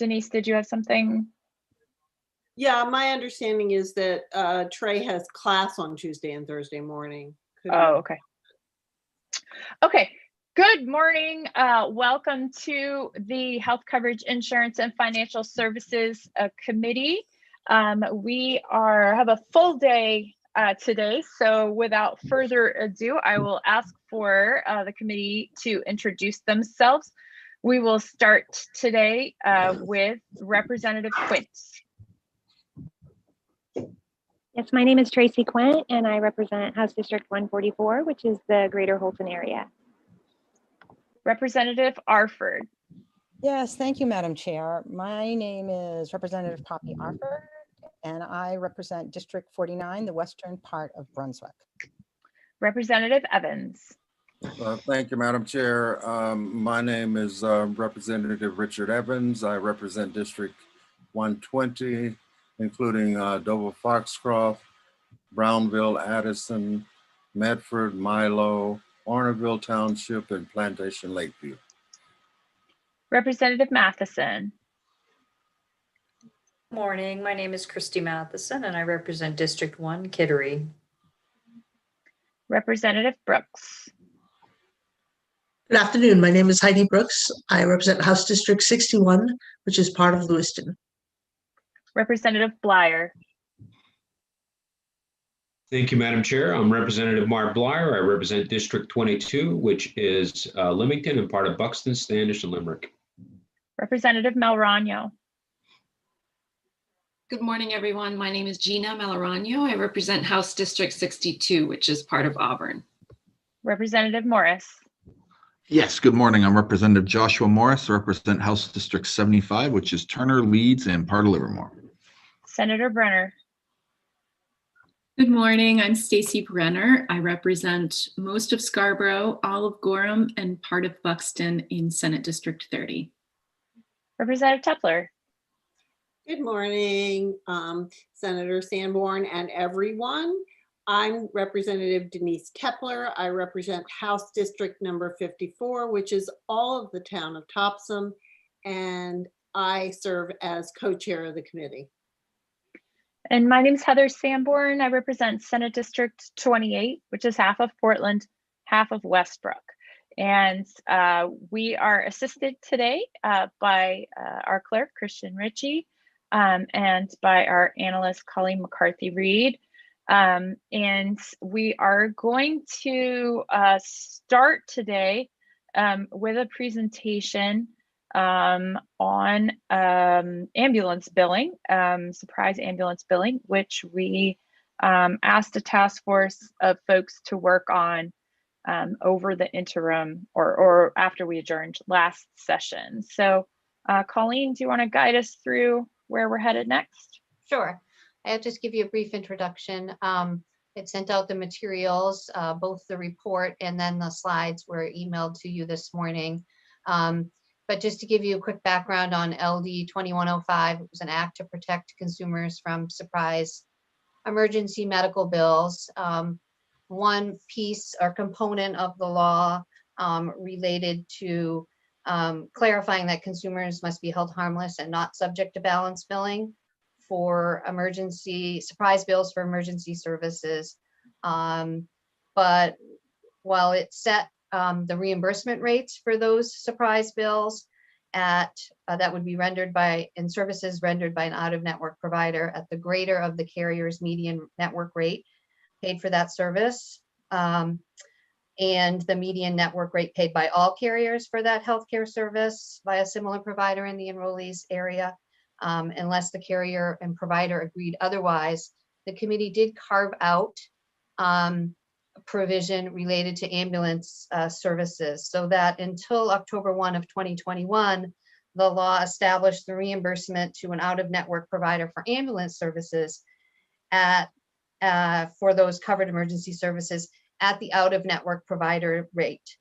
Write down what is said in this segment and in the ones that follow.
Denise, did you have something? Yeah, my understanding is that Trey has class on Tuesday and Thursday morning. Oh, okay. Okay. Good morning. Welcome to the Health Coverage Insurance and Financial Services Committee. We have a full day today, so without further ado, I will ask for the committee to introduce themselves. We will start today with Representative Quince. Yes, my name is Tracy Quint, and I represent House District 144, which is the Greater Holton area. Representative Arford. Yes, thank you, Madam Chair. My name is Representative Poppy Arford, and I represent District 49, the western part of Brunswick. Representative Evans. Thank you, Madam Chair. My name is Representative Richard Evans. I represent District 120, including Dover Foxcroft, Brownville, Addison, Medford, Milo, Ornerville Township, and Plantation Lakeview. Representative Matheson. Good morning. My name is Christy Matheson, and I represent District 1, Kittery. Representative Brooks. Good afternoon. My name is Heidi Brooks. I represent House District 61, which is part of Lewiston. Representative Blyer. Thank you, Madam Chair. I'm Representative Mark Blyer. I represent District 22, which is Leamington and part of Buxton, Standish, and Limerick. Representative Melrano. Good morning, everyone. My name is Gina Melrano. I represent House District 62, which is part of Auburn. Representative Morris. Yes, good morning. I'm Representative Joshua Morris. I represent House District 75, which is Turner, Leeds, and part of Livermore. Senator Brenner. Good morning. I'm Stacy Brenner. I represent most of Scarborough, all of Gorham, and part of Buxton in Senate District 30. Representative Tepler. Good morning, Senator Sanborn and everyone. I'm Representative Denise Tepler. I represent House District number 54, which is all of the town of Topsham, and I serve as co-chair of the committee. And my name is Heather Sanborn. I represent Senate District 28, which is half of Portland, half of Westbrook. And we are assisted today by our clerk, Christian Ritchie, and by our analyst, Colleen McCarthy-Reed. And we are going to start today with a presentation on ambulance billing, surprise ambulance billing, which we asked a task force of folks to work on over the interim or after we adjourned last session. So Colleen, do you want to guide us through where we're headed next? Sure. I'll just give you a brief introduction. It sent out the materials, both the report and then the slides were emailed to you this morning. But just to give you a quick background on LD 2105, it was an act to protect consumers from surprise emergency medical bills. One piece or component of the law related to clarifying that consumers must be held harmless and not subject to balance billing for emergency surprise bills for emergency services. But while it set the reimbursement rates for those surprise bills at that would be rendered by and services rendered by an out-of-network provider at the greater of the carrier's median network rate paid for that service, and the median network rate paid by all carriers for that healthcare service by a similar provider in the enrollee's area, unless the carrier and provider agreed otherwise. The committee did carve out provision related to ambulance services, so that until October 1 of 2021, the law established the reimbursement to an out-of-network provider for ambulance services at for those covered emergency services at the out-of-network provider rate.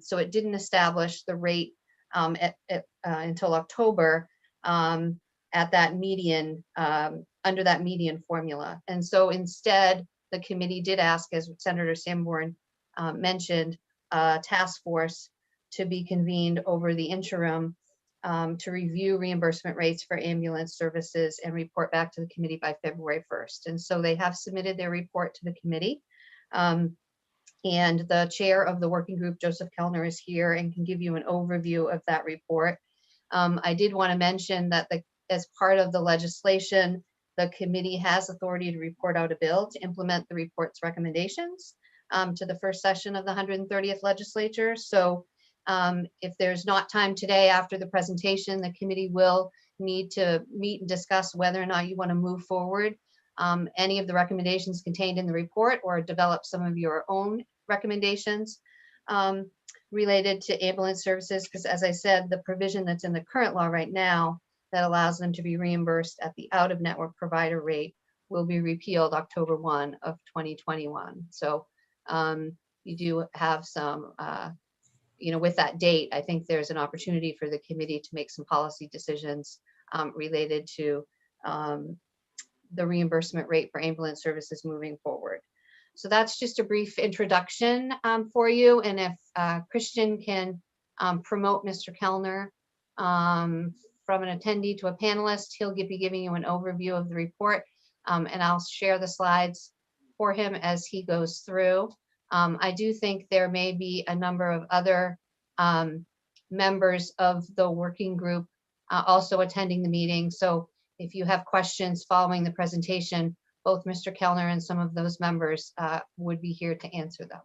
So it didn't establish the rate until October at that median, under that median formula. And so instead, the committee did ask, as Senator Sanborn mentioned, a task force to be convened over the interim to review reimbursement rates for ambulance services and report back to the committee by February 1st. And so they have submitted their report to the committee. And the chair of the working group, Joseph Kellner, is here and can give you an overview of that report. I did want to mention that as part of the legislation, the committee has authority to report out a bill to implement the report's recommendations to the first session of the 130th legislature. So if there's not time today after the presentation, the committee will need to meet and discuss whether or not you want to move forward any of the recommendations contained in the report, or develop some of your own recommendations related to ambulance services. Because as I said, the provision that's in the current law right now that allows them to be reimbursed at the out-of-network provider rate will be repealed October 1 of 2021. So you do have some, with that date, I think there's an opportunity for the committee to make some policy decisions related to the reimbursement rate for ambulance services moving forward. So that's just a brief introduction for you. And if Christian can promote Mr. Kellner from an attendee to a panelist, he'll be giving you an overview of the report, and I'll share the slides for him as he goes through. I do think there may be a number of other members of the working group also attending the meeting. So if you have questions following the presentation, both Mr. Kellner and some of those members would be here to answer them.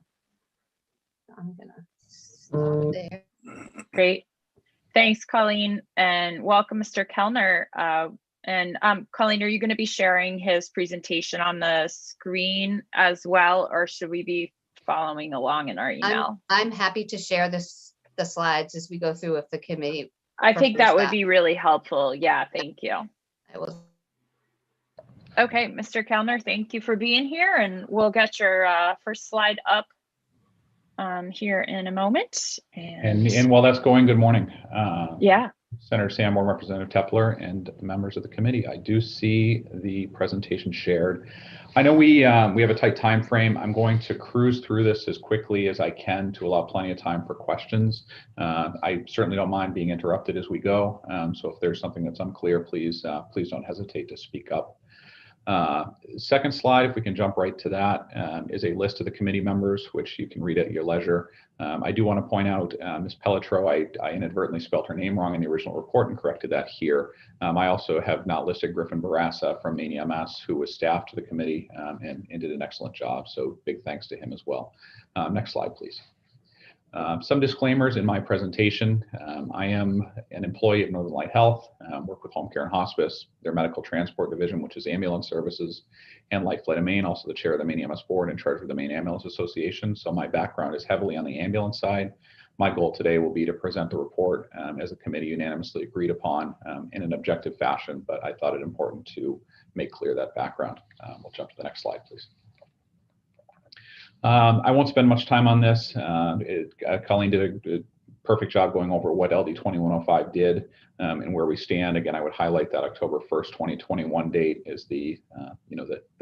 I'm gonna stop there. Great. Thanks, Colleen, and welcome, Mr. Kellner. Colleen, are you going to be sharing his presentation on the screen as well, or should we be following along in our email? I'm happy to share the slides as we go through with the committee. I think that would be really helpful. Yeah, thank you. I will. Okay, Mr. Kellner, thank you for being here, and we'll get your first slide up here in a moment. And while that's going, good morning. Yeah. Senator Sanborn, Representative Tepler, and members of the committee. I do see the presentation shared. I know we have a tight time frame. I'm going to cruise through this as quickly as I can to allow plenty of time for questions. I certainly don't mind being interrupted as we go. So if there's something that's unclear, please don't hesitate to speak up. Second slide, if we can jump right to that, is a list of the committee members, which you can read at your leisure. I do want to point out Ms. Pelletreau, I inadvertently spelled her name wrong in the original report and corrected that here. I also have not listed Griffin Barassa from Maine EMS, who was staff to the committee and did an excellent job. So big thanks to him as well. Next slide, please. Some disclaimers in my presentation. I am an employee of Northern Light Health, work with Home Care and Hospice, their medical transport division, which is ambulance services, and Life Flight of Maine, also the chair of the Maine EMS board and treasurer of the Maine Ambulance Association. So my background is heavily on the ambulance side. My goal today will be to present the report as a committee unanimously agreed upon in an objective fashion, but I thought it important to make clear that background. We'll jump to the next slide, please. I won't spend much time on this. Colleen did a perfect job going over what LD 2105 did and where we stand. Again, I would highlight that October 1st, 2021 date is the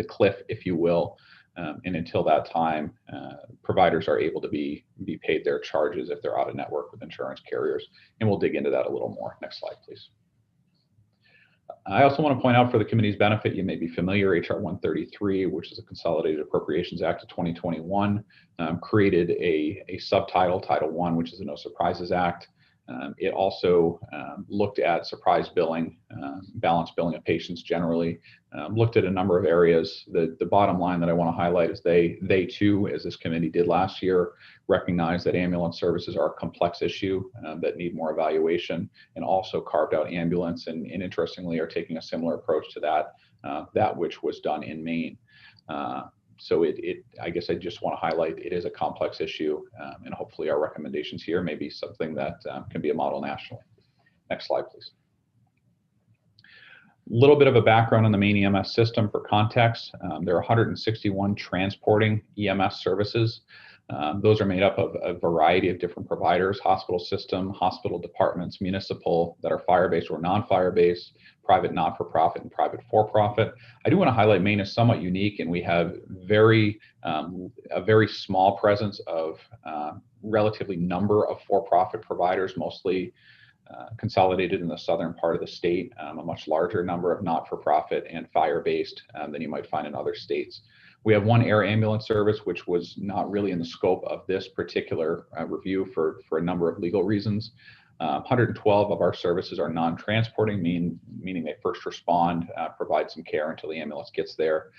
cliff, if you will. And until that time, providers are able to be paid their charges if they're out of network with insurance carriers. And we'll dig into that a little more. Next slide, please. I also want to point out for the committee's benefit, you may be familiar, HR 133, which is a Consolidated Appropriations Act of 2021, created a subtitle, Title I, which is the No Surprises Act. It also looked at surprise billing, balance billing of patients generally, looked at a number of areas. The bottom line that I want to highlight is they too, as this committee did last year, recognize that ambulance services are a complex issue that need more evaluation, and also carved out ambulance and interestingly are taking a similar approach to that which was done in Maine. So I guess I just want to highlight it is a complex issue, and hopefully our recommendations here may be something that can be a model nationally. Next slide, please. A little bit of a background on the Maine EMS system for context. There are 161 transporting EMS services. Those are made up of a variety of different providers: hospital system, hospital departments, municipal that are fire-based or non-fire-based, private not-for-profit, and private for-profit. I do want to highlight Maine is somewhat unique, and we have a very small presence of relatively number of for-profit providers, mostly consolidated in the southern part of the state, a much larger number of not-for-profit and fire-based than you might find in other states. We have one air ambulance service, which was not really in the scope of this particular review for a number of legal reasons. 112 of our services are non-transporting, meaning they first respond, provide some care until the ambulance gets there.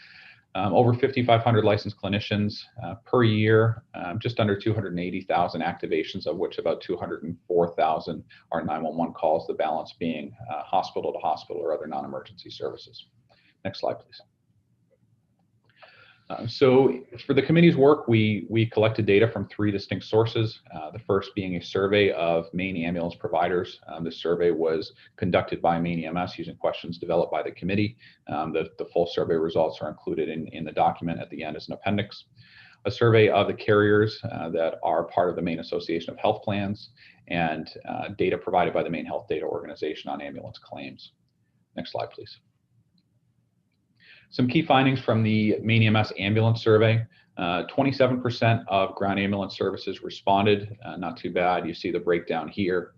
Over 5,500 licensed clinicians per year, just under 280,000 activations, of which about 204,000 are 911 calls, the balance being hospital to hospital or other non-emergency services. Next slide, please. So for the committee's work, we collected data from 3 distinct sources, the first being a survey of Maine ambulance providers. This survey was conducted by Maine EMS using questions developed by the committee. The full survey results are included in the document at the end as an appendix. A survey of the carriers that are part of the Maine Association of Health Plans, and data provided by the Maine Health Data Organization on ambulance claims. Next slide, please. Some key findings from the Maine EMS ambulance survey. 27% of ground ambulance services responded, not too bad. You see the breakdown here.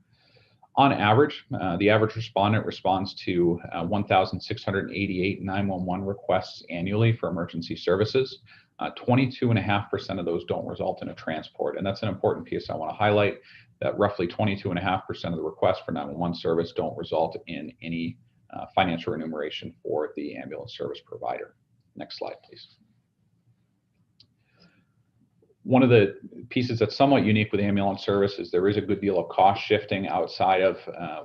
On average, the average respondent responds to 1,688 911 requests annually for emergency services. 22.5% of those don't result in a transport. And that's an important piece I want to highlight, that roughly 22.5% of the requests for 911 service don't result in any financial remuneration for the ambulance service provider. Next slide, please. One of the pieces that's somewhat unique with ambulance service is there is a good deal of cost shifting outside of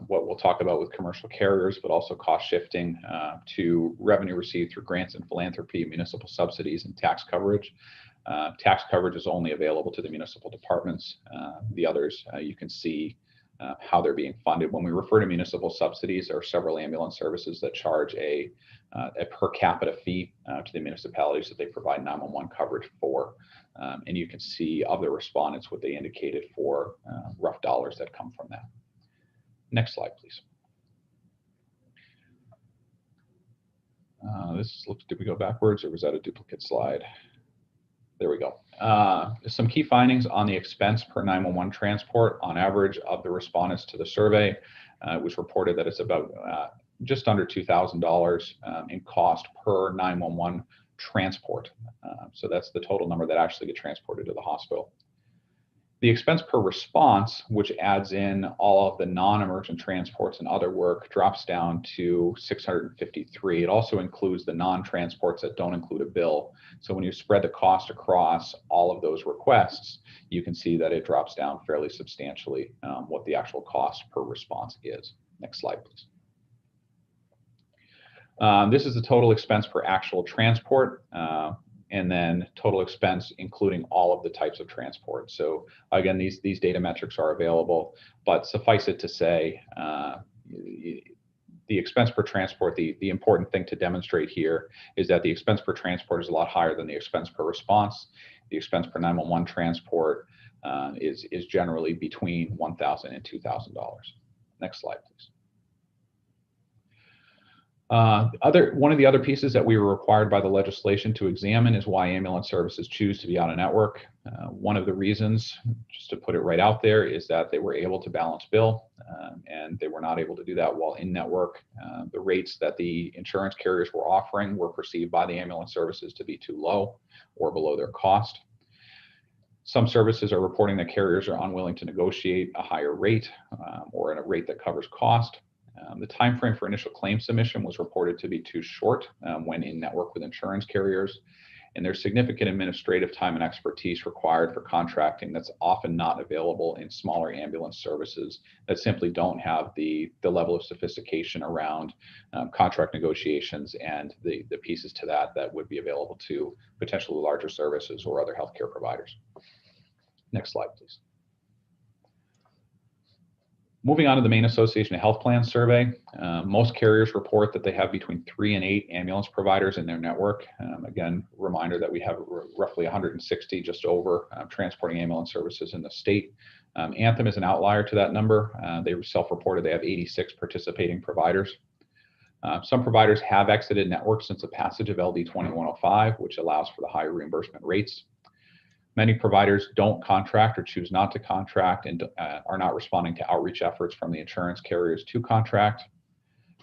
what we'll talk about with commercial carriers, but also cost shifting to revenue received through grants and philanthropy, municipal subsidies, and tax coverage. Tax coverage is only available to the municipal departments. The others, you can see how they're being funded. When we refer to municipal subsidies, there are several ambulance services that charge a per capita fee to the municipalities that they provide 911 coverage for. And you can see of the respondents what they indicated for rough dollars that come from that. Next slide, please. Did we go backwards, or was that a duplicate slide? There we go. Some key findings on the expense per 911 transport. On average of the respondents to the survey, it was reported that it's about just under $2,000 in cost per 911 transport. So that's the total number that actually get transported to the hospital. The expense per response, which adds in all of the non-emergent transports and other work, drops down to $653. It also includes the non-transports that don't include a bill. So when you spread the cost across all of those requests, you can see that it drops down fairly substantially what the actual cost per response is. Next slide, please. This is the total expense per actual transport. And then total expense, including all of the types of transport. So again, these data metrics are available, but suffice it to say, the expense per transport, the important thing to demonstrate here is that the expense per transport is a lot higher than the expense per response. The expense per 911 transport is generally between $1,000 and $2,000. Next slide, please. One of the other pieces that we were required by the legislation to examine is why ambulance services choose to be out of network. One of the reasons, just to put it right out there, is that they were able to balance bill, and they were not able to do that while in network. The rates that the insurance carriers were offering were perceived by the ambulance services to be too low or below their cost. Some services are reporting that carriers are unwilling to negotiate a higher rate or at a rate that covers cost. The time frame for initial claim submission was reported to be too short when in network with insurance carriers, and there's significant administrative time and expertise required for contracting that's often not available in smaller ambulance services that simply don't have the level of sophistication around contract negotiations and the pieces to that would be available to potentially larger services or other healthcare providers. Next slide, please. Moving on to the Maine Association of Health Plans survey, most carriers report that they have between 3 and 8 ambulance providers in their network. Again, reminder that we have roughly 160, just over, transporting ambulance services in the state. Anthem is an outlier to that number. They self-reported they have 86 participating providers. Some providers have exited network since the passage of LD 2105, which allows for the higher reimbursement rates. Many providers don't contract or choose not to contract and are not responding to outreach efforts from the insurance carriers to contract.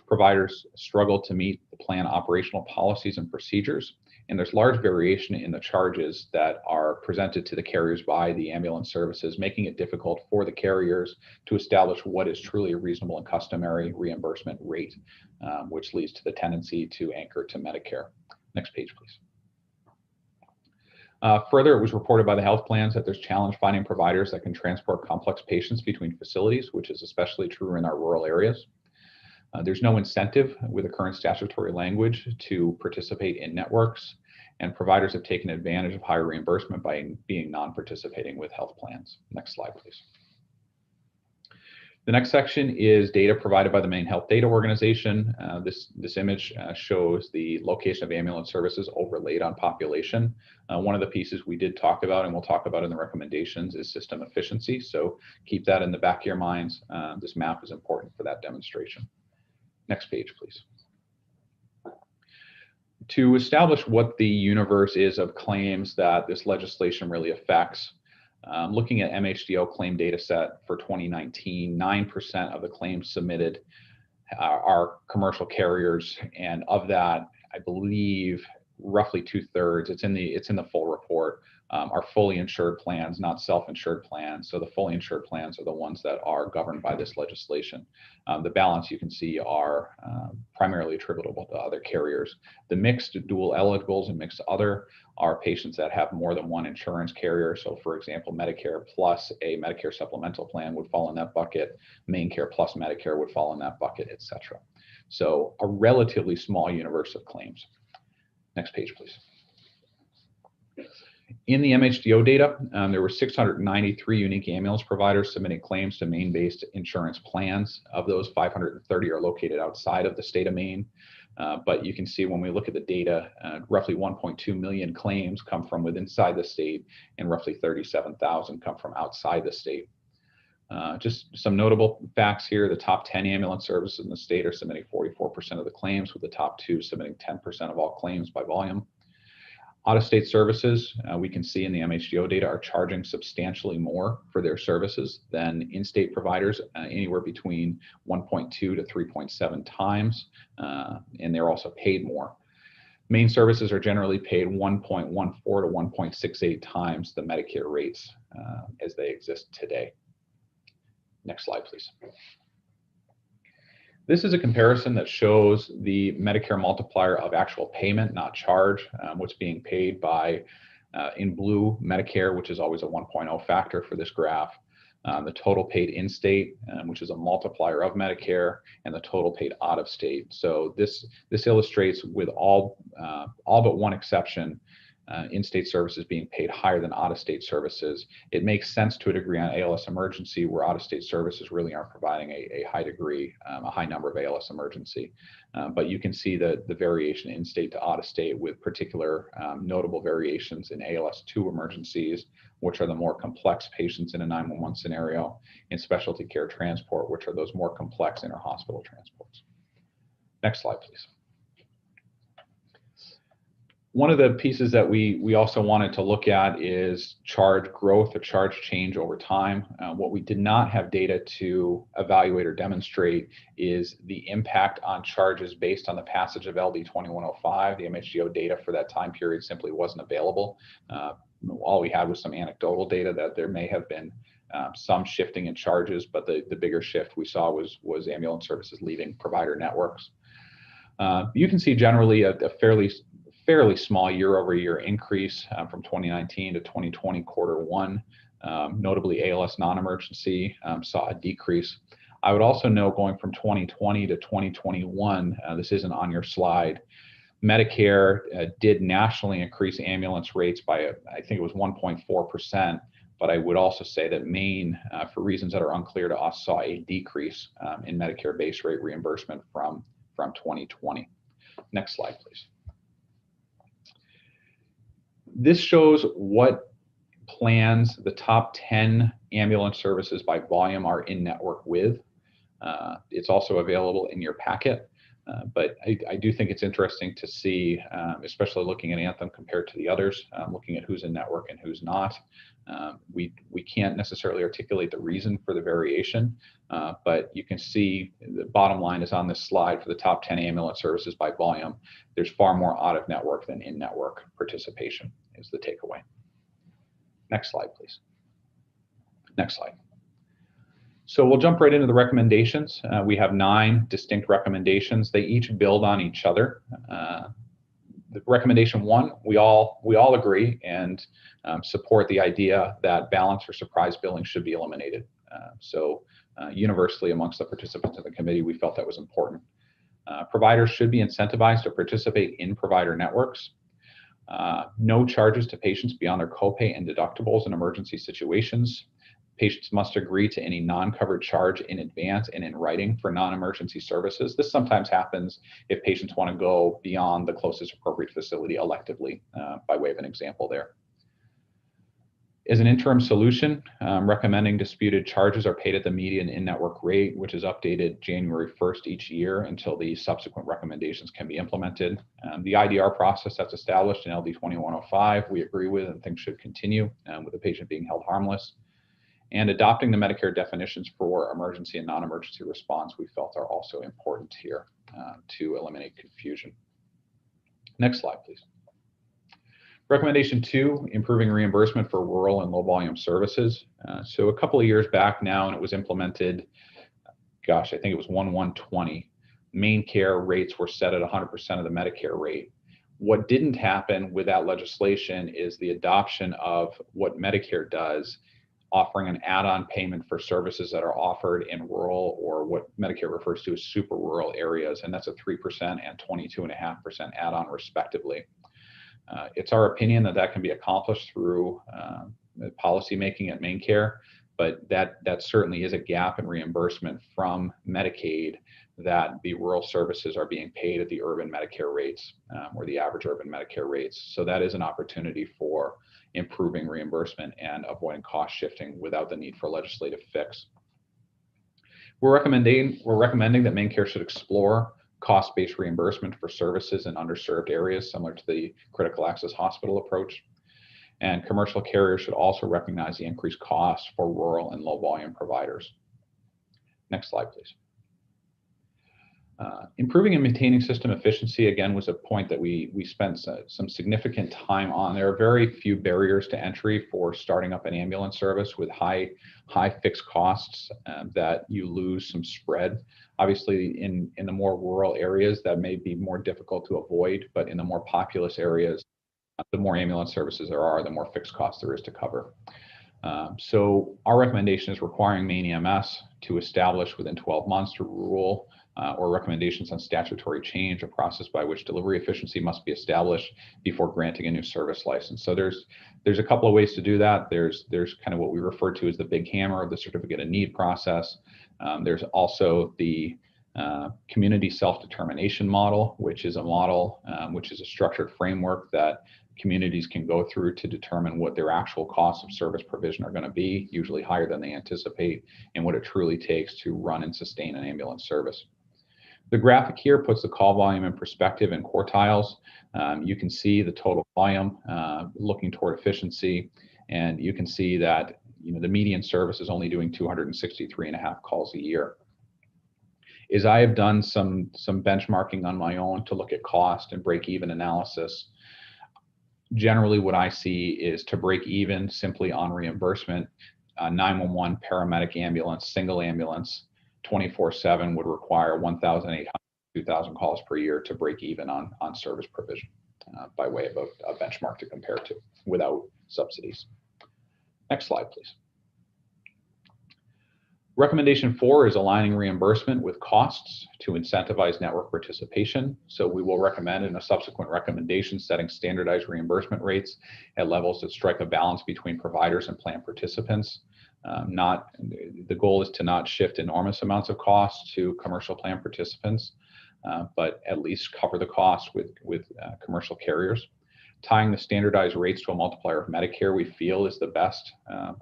Providers struggle to meet the plan operational policies and procedures, and there's large variation in the charges that are presented to the carriers by the ambulance services, making it difficult for the carriers to establish what is truly a reasonable and customary reimbursement rate, which leads to the tendency to anchor to Medicare. Next page, please. Further, it was reported by the health plans that there's challenge finding providers that can transport complex patients between facilities, which is especially true in our rural areas. There's no incentive with the current statutory language to participate in networks, and providers have taken advantage of higher reimbursement by being non-participating with health plans. Next slide, please. The next section is data provided by the Maine Health Data Organization. This image shows the location of ambulance services overlaid on population. One of the pieces we did talk about, and we'll talk about in the recommendations, is system efficiency. So keep that in the back of your minds. This map is important for that demonstration. Next page, please. To establish what the universe is of claims that this legislation really affects, looking at MHDO claim data set for 2019, 9% of the claims submitted are commercial carriers, and of that, I believe roughly 2/3, it's in the full report, are fully insured plans, not self-insured plans. So the fully insured plans are the ones that are governed by this legislation. The balance you can see are primarily attributable to other carriers. The mixed dual eligibles and mixed other are patients that have more than one insurance carrier. So for example, Medicare plus a Medicare supplemental plan would fall in that bucket. MaineCare plus Medicare would fall in that bucket, etc. So a relatively small universe of claims. Next page, please. In the MHDO data, there were 693 unique ambulance providers submitting claims to Maine-based insurance plans. Of those, 530 are located outside of the state of Maine. But you can see when we look at the data, roughly 1.2 million claims come from within the state, and roughly 37,000 come from outside the state. Just some notable facts here. The top 10 ambulance services in the state are submitting 44% of the claims, with the top 2 submitting 10% of all claims by volume. Out-of-state services, we can see in the MHDO data, are charging substantially more for their services than in-state providers, anywhere between 1.2 to 3.7 times, and they're also paid more. Maine services are generally paid 1.14 to 1.68 times the Medicare rates as they exist today. Next slide, please. This is a comparison that shows the Medicare multiplier of actual payment, not charge, what's being paid by, in blue, Medicare, which is always a 1.0 factor for this graph, the total paid in-state, which is a multiplier of Medicare, and the total paid out-of-state. So this illustrates, with all but one exception, in-state services being paid higher than out-of-state services. It makes sense to a degree on ALS emergency, where out-of-state services really aren't providing a high degree, a high number of ALS emergency. But you can see the variation in-state to out-of-state, with particular notable variations in ALS2 emergencies, which are the more complex patients in a 911 scenario, and specialty care transport, which are those more complex inter-hospital transports. Next slide, please. One of the pieces that we also wanted to look at is charge growth or charge change over time. What we did not have data to evaluate or demonstrate is the impact on charges based on the passage of LD 2105. The MHDO data for that time period simply wasn't available. All we had was some anecdotal data that there may have been some shifting in charges, but the bigger shift we saw was ambulance services leaving provider networks. You can see generally a fairly small year-over-year increase from 2019 to 2020 Q1. Notably, ALS non-emergency saw a decrease. I would also note, going from 2020 to 2021, this isn't on your slide, Medicare did nationally increase ambulance rates by, I think it was 1.4%, but I would also say that Maine, for reasons that are unclear to us, saw a decrease in Medicare base rate reimbursement from 2020. Next slide, please. This shows what plans the top 10 ambulance services by volume are in network with. It's also available in your packet. But I do think it's interesting to see, especially looking at Anthem compared to the others, looking at who's in network and who's not. We can't necessarily articulate the reason for the variation, but you can see the bottom line is on this slide for the top 10 ambulance services by volume. There's far more out of network than in network participation is the takeaway. Next slide, please. Next slide. So we'll jump right into the recommendations. We have 9 distinct recommendations. They each build on each other. The recommendation 1, we all agree and support the idea that balance or surprise billing should be eliminated. Universally amongst the participants in the committee, we felt that was important. Providers should be incentivized to participate in provider networks. No charges to patients beyond their copay and deductibles in emergency situations. Patients must agree to any non-covered charge in advance and in writing for non-emergency services. This sometimes happens if patients want to go beyond the closest appropriate facility electively, by way of an example there. As an interim solution, recommending disputed charges are paid at the median in-network rate, which is updated January 1st each year until the subsequent recommendations can be implemented. The IDR process that's established in LD 2105, we agree with and think should continue with the patient being held harmless. And adopting the Medicare definitions for emergency and non-emergency response we felt are also important here to eliminate confusion. Next slide, please. Recommendation 2, improving reimbursement for rural and low volume services. So a couple of years back now, and it was implemented, gosh, I think it was 1/1/20, main care rates were set at 100% of the Medicare rate. What didn't happen with that legislation is the adoption of what Medicare does, offering an add-on payment for services that are offered in rural or what Medicare refers to as super rural areas, and that's a 3% and 22.5% add-on respectively. It's our opinion that that can be accomplished through policy making at main care, but that certainly is a gap in reimbursement from Medicaid that the rural services are being paid at the urban Medicare rates or the average urban Medicare rates. So that is an opportunity for improving reimbursement and avoiding cost shifting without the need for legislative fix. We're recommending that main care should explore cost-based reimbursement for services in underserved areas, similar to the critical access hospital approach. And commercial carriers should also recognize the increased costs for rural and low volume providers. Next slide, please. Improving and maintaining system efficiency, again, was a point that we spent some significant time on. There are very few barriers to entry for starting up an ambulance service with high fixed costs that you lose some spread. Obviously, in the more rural areas, that may be more difficult to avoid, but in the more populous areas, the more ambulance services there are, the more fixed costs there is to cover. So our recommendation is requiring Maine EMS to establish within 12 months to rule or recommendations on statutory change, a process by which delivery efficiency must be established before granting a new service license. So there's a couple of ways to do that. There's kind of what we refer to as the big hammer of the certificate of need process. There's also the community self-determination model, which is a model, which is a structured framework that communities can go through to determine what their actual costs of service provision are going to be, usually higher than they anticipate, and what it truly takes to run and sustain an ambulance service. The graphic here puts the call volume in perspective in quartiles. You can see the total volume looking toward efficiency, and you can see that the median service is only doing 263.5 calls a year. As I have done some benchmarking on my own to look at cost and break-even analysis, generally what I see is to break even simply on reimbursement, 911 paramedic ambulance, single ambulance, 24/7 would require 1,800 to 2,000 calls per year to break even on service provision by way of a benchmark to compare to without subsidies. Next slide, please. Recommendation 4 is aligning reimbursement with costs to incentivize network participation. So we will recommend in a subsequent recommendation setting standardized reimbursement rates at levels that strike a balance between providers and plan participants. The goal is to not shift enormous amounts of costs to commercial plan participants, but at least cover the costs with commercial carriers. Tying the standardized rates to a multiplier of Medicare, we feel, is the best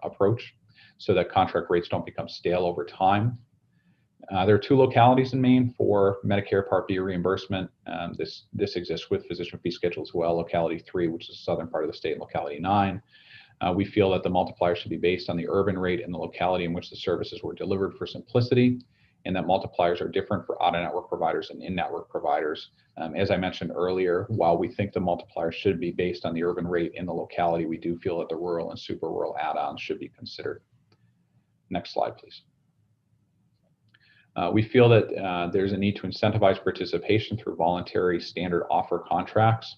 approach, so that contract rates don't become stale over time. There are 2 localities in Maine for Medicare Part B reimbursement. This exists with physician fee schedule as well. Locality 3, which is the southern part of the state, and locality 9. We feel that the multiplier should be based on the urban rate in the locality in which the services were delivered for simplicity, and that multipliers are different for out-of-network providers and in-network providers. As I mentioned earlier, while we think the multiplier should be based on the urban rate in the locality, we do feel that the rural and super rural add-ons should be considered. Next slide, please. We feel that there's a need to incentivize participation through voluntary standard offer contracts.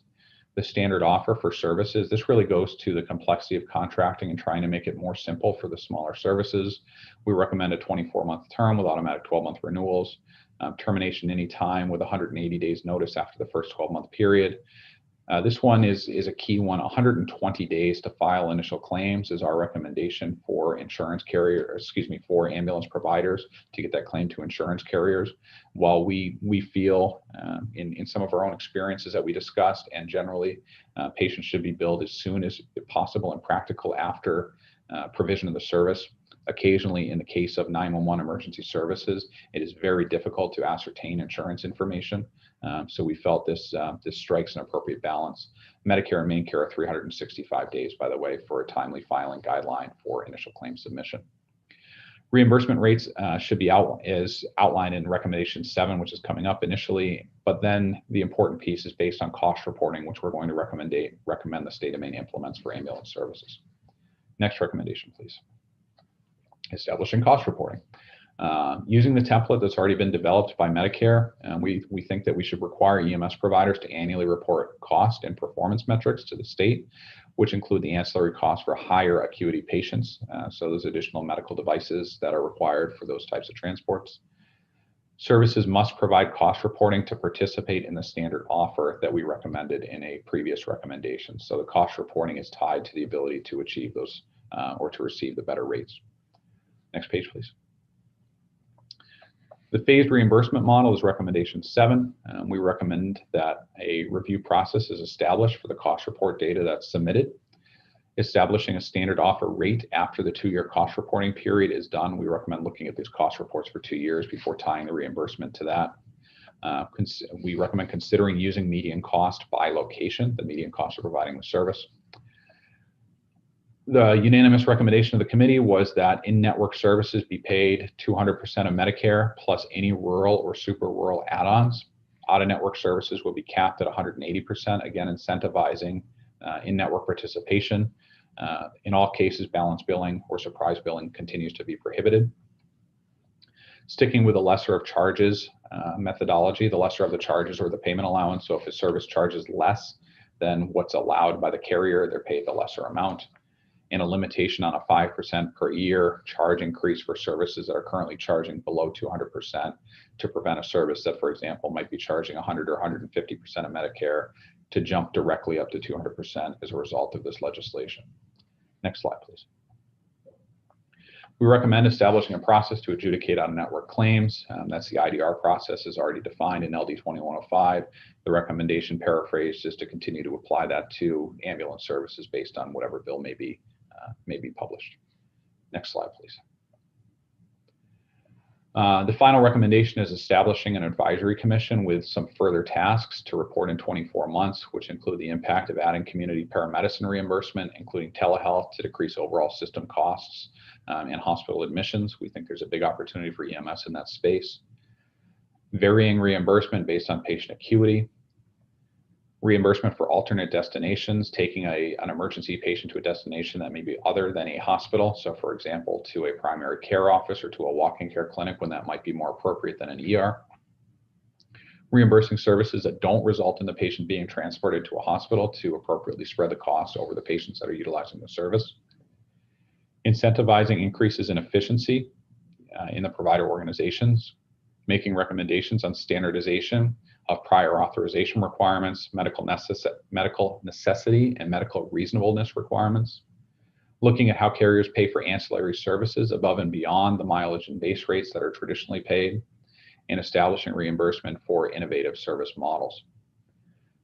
The standard offer for services, this really goes to the complexity of contracting and trying to make it more simple for the smaller services. We recommend a 24-month term with automatic 12-month renewals, termination anytime with 180 days notice after the first 12-month period. This one is a key one. 120 days to file initial claims is our recommendation for for ambulance providers to get that claim to insurance carriers. While we feel in some of our own experiences that we discussed, and generally patients should be billed as soon as possible and practical after provision of the service. Occasionally, in the case of 911 emergency services, it is very difficult to ascertain insurance information. So we felt this strikes an appropriate balance. Medicare and Medicare are 365 days, by the way, for a timely filing guideline for initial claim submission. Reimbursement rates should be as outlined in recommendation 7, which is coming up initially, but then the important piece is based on cost reporting, which we're going to recommend the state of Maine implements for ambulance services. Next recommendation, please. Establishing cost reporting. Using the template that's already been developed by Medicare, we think that we should require EMS providers to annually report cost and performance metrics to the state, which include the ancillary costs for higher acuity patients. So those additional medical devices that are required for those types of transports. Services must provide cost reporting to participate in the standard offer that we recommended in a previous recommendation. So the cost reporting is tied to the ability to achieve those or to receive the better rates. Next page, please. The phased reimbursement model is recommendation 7. We recommend that a review process is established for the cost report data that's submitted. Establishing a standard offer rate after the 2-year cost reporting period is done. We recommend looking at these cost reports for 2 years before tying the reimbursement to that. We recommend considering using median cost by location, the median cost of providing the service. The unanimous recommendation of the committee was that in-network services be paid 200% of Medicare plus any rural or super rural add-ons. Out-of-network services will be capped at 180%, again incentivizing in-network participation. In all cases, balance billing or surprise billing continues to be prohibited. Sticking with the lesser of charges methodology, the lesser of the charges or the payment allowance. So if a service charges less than what's allowed by the carrier, they're paid the lesser amount. And a limitation on a 5% per year charge increase for services that are currently charging below 200% to prevent a service that, for example, might be charging 100 or 150% of Medicare to jump directly up to 200% as a result of this legislation. Next slide, please. We recommend establishing a process to adjudicate out-of-network claims. That's the IDR process is already defined in LD 2105. The recommendation paraphrased is to continue to apply that to ambulance services based on whatever bill may be published. Next slide, please. The final recommendation is establishing an advisory commission with some further tasks to report in 24 months, which include the impact of adding community paramedicine reimbursement, including telehealth to decrease overall system costs and hospital admissions. We think there's a big opportunity for EMS in that space. Varying reimbursement based on patient acuity. Reimbursement for alternate destinations, taking an emergency patient to a destination that may be other than a hospital. So for example, to a primary care office or to a walk-in care clinic when that might be more appropriate than an ER. Reimbursing services that don't result in the patient being transported to a hospital to appropriately spread the cost over the patients that are utilizing the service. Incentivizing increases in efficiency in the provider organizations. Making recommendations on standardization of prior authorization requirements, medical necessity and medical reasonableness requirements. Looking at how carriers pay for ancillary services above and beyond the mileage and base rates that are traditionally paid, and establishing reimbursement for innovative service models.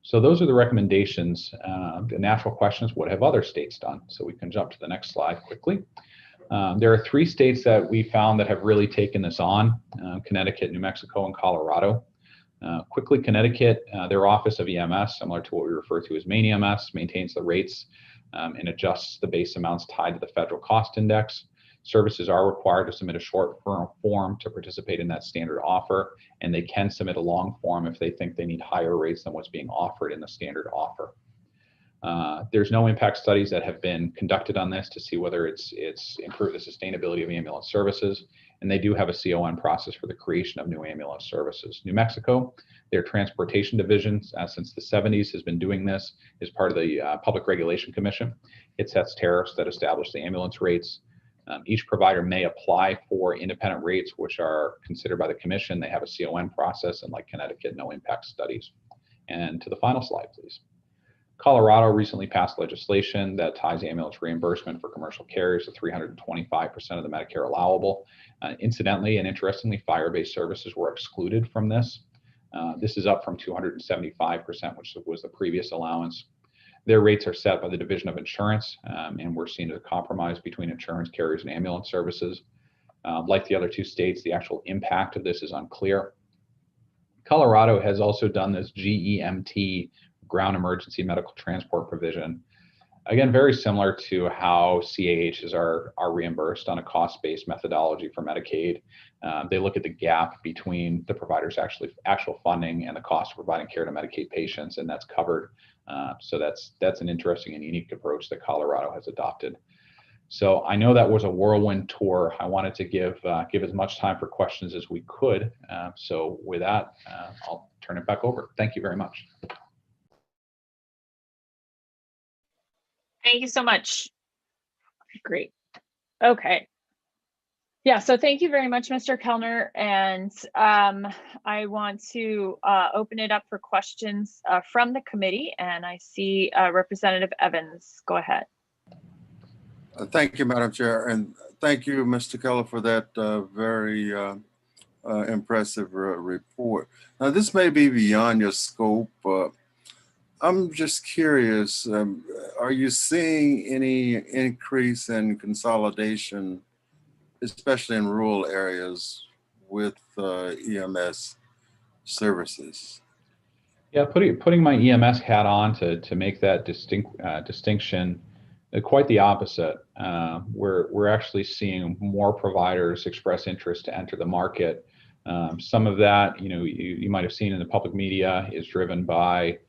So those are the recommendations. The natural question is, what have other states done? So we can jump to the next slide quickly. There are 3 states that we found that have really taken this on, Connecticut, New Mexico, and Colorado. Quickly, Connecticut, their Office of EMS, similar to what we refer to as Main EMS, maintains the rates and adjusts the base amounts tied to the federal cost index. Services are required to submit a short form to participate in that standard offer, and they can submit a long form if they think they need higher rates than what's being offered in the standard offer. There's no impact studies that have been conducted on this to see whether it's improved the sustainability of ambulance services, and they do have a CON process for the creation of new ambulance services. New Mexico, their transportation division, since the 70s, has been doing this as part of the Public Regulation Commission. It sets tariffs that establish the ambulance rates. Each provider may apply for independent rates, which are considered by the commission. They have a CON process, and like Connecticut, no impact studies. And to the final slide, please. Colorado recently passed legislation that ties ambulance reimbursement for commercial carriers to 325% of the Medicare allowable. Incidentally and interestingly, fire-based services were excluded from this. This is up from 275%, which was the previous allowance. Their rates are set by the Division of Insurance, and we're seen as a compromise between insurance carriers and ambulance services. Like the other 2 states, the actual impact of this is unclear. Colorado has also done this GEMT, ground emergency medical transport provision. Again, very similar to how CAHs are reimbursed on a cost-based methodology for Medicaid. They look at the gap between the provider's actual funding and the cost of providing care to Medicaid patients, and that's covered. So that's an interesting and unique approach that Colorado has adopted. So I know that was a whirlwind tour. I wanted to give as much time for questions as we could. So with that, I'll turn it back over. Thank you very much. Thank you so much. Great. Okay. Yeah, so thank you very much, Mr. Kellner. And I want to open it up for questions from the committee. And I see Representative Evans. Go ahead. Thank you, Madam Chair. And thank you, Mr. Keller, for that very impressive report. Now, this may be beyond your scope. I'm just curious, are you seeing any increase in consolidation, especially in rural areas, with EMS services? Yeah, putting my EMS hat on to make that distinction, quite the opposite. We're actually seeing more providers express interest to enter the market. Some of that, you might have seen in the public media, is driven by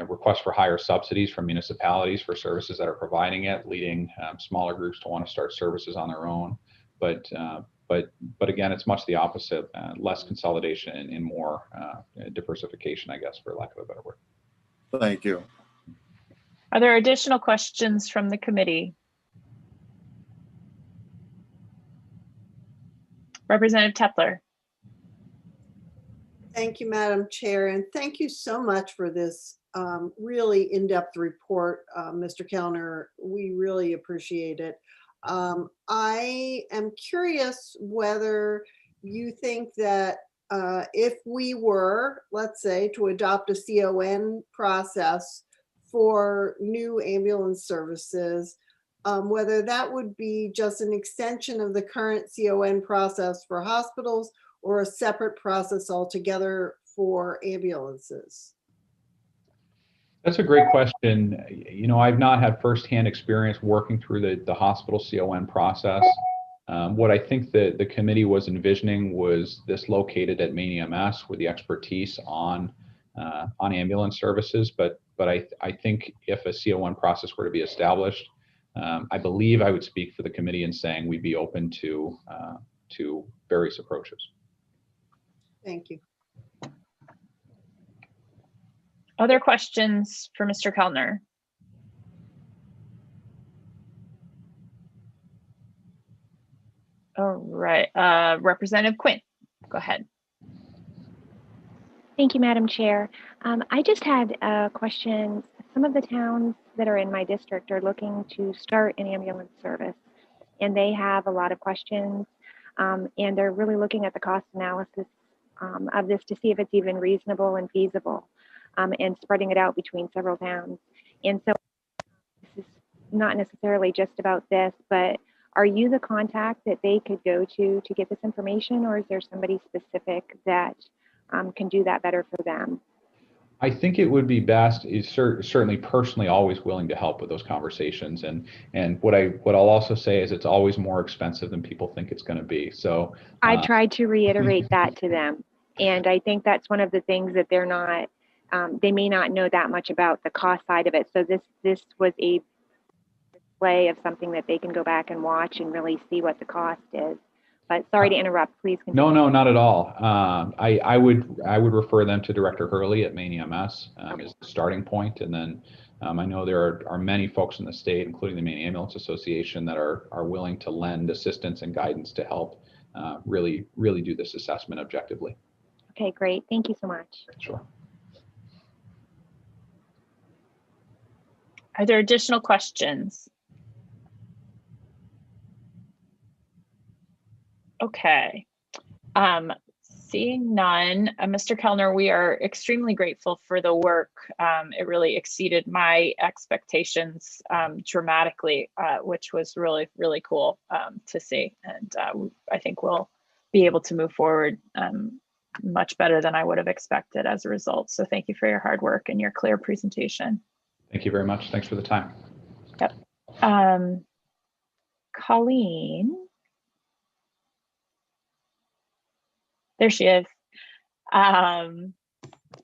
requests for higher subsidies from municipalities for services that are providing it, leading smaller groups to want to start services on their own. But again, it's much the opposite, less consolidation and more diversification, I guess, for lack of a better word. Thank you. Are there additional questions from the committee? Representative Tepler. Thank you, Madam Chair, and thank you so much for this really in-depth report, Mr. Kellner. We really appreciate it. I am curious whether you think that if we were, let's say, to adopt a CON process for new ambulance services, whether that would be just an extension of the current CON process for hospitals or a separate process altogether for ambulances? That's a great question. I've not had firsthand experience working through the hospital CON process. What I think that the committee was envisioning was this located at Main EMS with the expertise on ambulance services. But I think if a CON process were to be established, I believe I would speak for the committee in saying we'd be open to various approaches. Thank you. Other questions for Mr. Kellner? All right, Representative Quinn, go ahead. Thank you, Madam Chair. I just had a question. Some of the towns that are in my district are looking to start an ambulance service, and they have a lot of questions, and they're really looking at the cost analysis of this to see if it's even reasonable and feasible, and spreading it out between several towns. And so this is not necessarily just about this, but Are you the contact that they could go to get this information, or is there somebody specific that can do that better for them? I think it would be best is certainly personally always willing to help with those conversations. And what I'll also say is it's always more expensive than people think it's going to be. So I've tried to reiterate that to them. And I think that's one of the things that they're not, they may not know that much about the cost side of it. So this was a display of something that they can go back and watch and really see what the cost is. But sorry to interrupt, please continue. No, not at all. I would refer them to Director Hurley at Maine EMS as the starting point, and then I know there are many folks in the state, including the Maine Ambulance Association, that are willing to lend assistance and guidance to help really do this assessment objectively. Okay, great. Thank you so much. Sure. Are there additional questions? Okay. Seeing none, Mr. Kellner, we are extremely grateful for the work. It really exceeded my expectations dramatically, which was really, really cool to see. And I think we'll be able to move forward much better than I would have expected as a result. So thank you for your hard work and your clear presentation. Thank you very much. Thanks for the time. Yep. Colleen. There she is.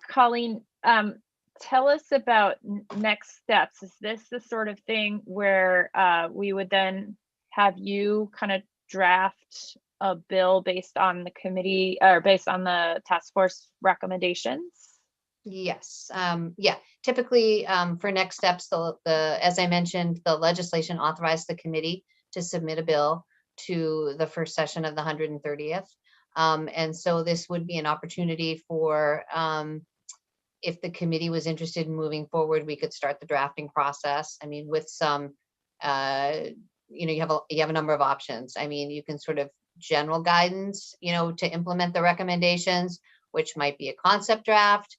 Colleen, tell us about next steps. Is this the sort of thing where we would then have you kind of draft a bill based on the committee or based on the task force recommendations? Yes. Yeah. Typically, for next steps, as I mentioned, the legislation authorized the committee to submit a bill to the first session of the 130th. And so this would be an opportunity for, if the committee was interested in moving forward, we could start the drafting process. I mean, with some, you have a number of options. I mean, you can sort of general guidance, to implement the recommendations, which might be a concept draft,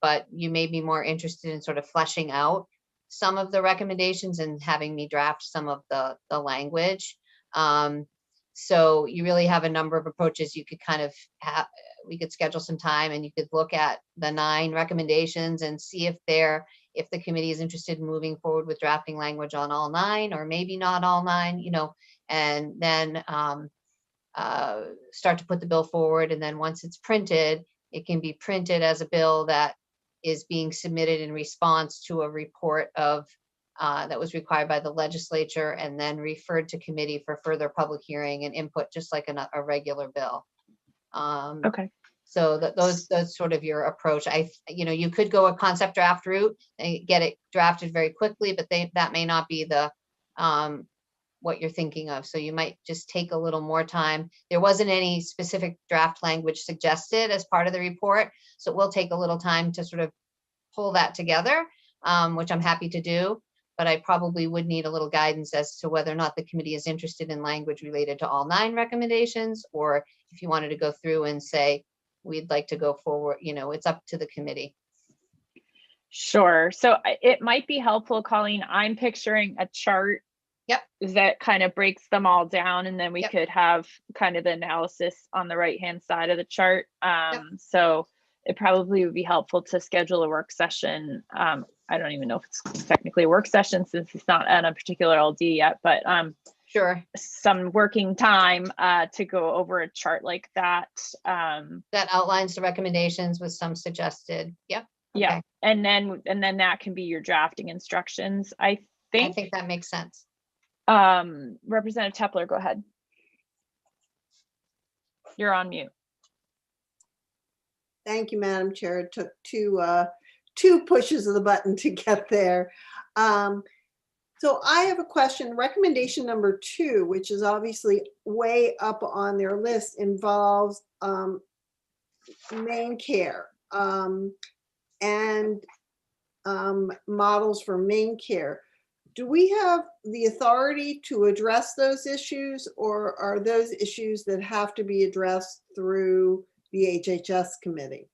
but you may be more interested in sort of fleshing out some of the recommendations and having me draft some of the language. So you really have a number of approaches. You could kind of we could schedule some time and you could look at the 9 recommendations and see if the committee is interested in moving forward with drafting language on all 9, or maybe not all 9, and then start to put the bill forward. And then once it's printed, it can be printed as a bill that is being submitted in response to a report that was required by the legislature, and then referred to committee for further public hearing and input, just like a regular bill. Okay. So that's sort of your approach. You could go a concept draft route and get it drafted very quickly, but that may not be the what you're thinking of. So you might just take a little more time. There wasn't any specific draft language suggested as part of the report, so it will take a little time to sort of pull that together, which I'm happy to do. But I probably would need a little guidance as to whether or not the committee is interested in language related to all 9 recommendations, or if you wanted to go through and say, we'd like to go forward, it's up to the committee. Sure. So it might be helpful, Colleen. I'm picturing a chart. Yep. That kind of breaks them all down, and then we Yep. could have kind of the analysis on the right-hand side of the chart. Yep. So it probably would be helpful to schedule a work session. I don't even know if it's technically a work session since it's not on a particular LD yet, but sure, some working time to go over a chart like that. That outlines the recommendations with some suggested. Yep. Okay. Yeah, and then that can be your drafting instructions. I think that makes sense. Representative Tepler, go ahead. You're on mute. Thank you, Madam Chair. It took two pushes of the button to get there. So I have a question. Recommendation number 2, which is obviously way up on their list, involves main care and models for main care. Do we have the authority to address those issues, or are those issues that have to be addressed through the HHS committee?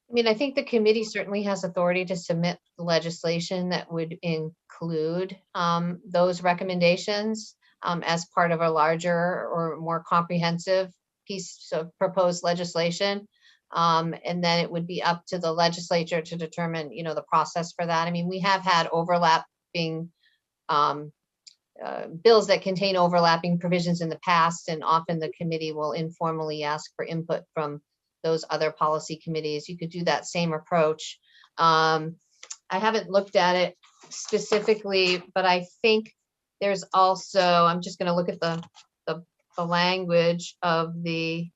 I mean, I think the committee certainly has authority to submit legislation that would include those recommendations as part of a larger or more comprehensive piece of proposed legislation. And then it would be up to the legislature to determine, the process for that. I mean, we have had overlapping bills that contain overlapping provisions in the past, and often the committee will informally ask for input from those other policy committees. You could do that same approach. I haven't looked at it specifically, but I think there's also, I'm just going to look at the language of the,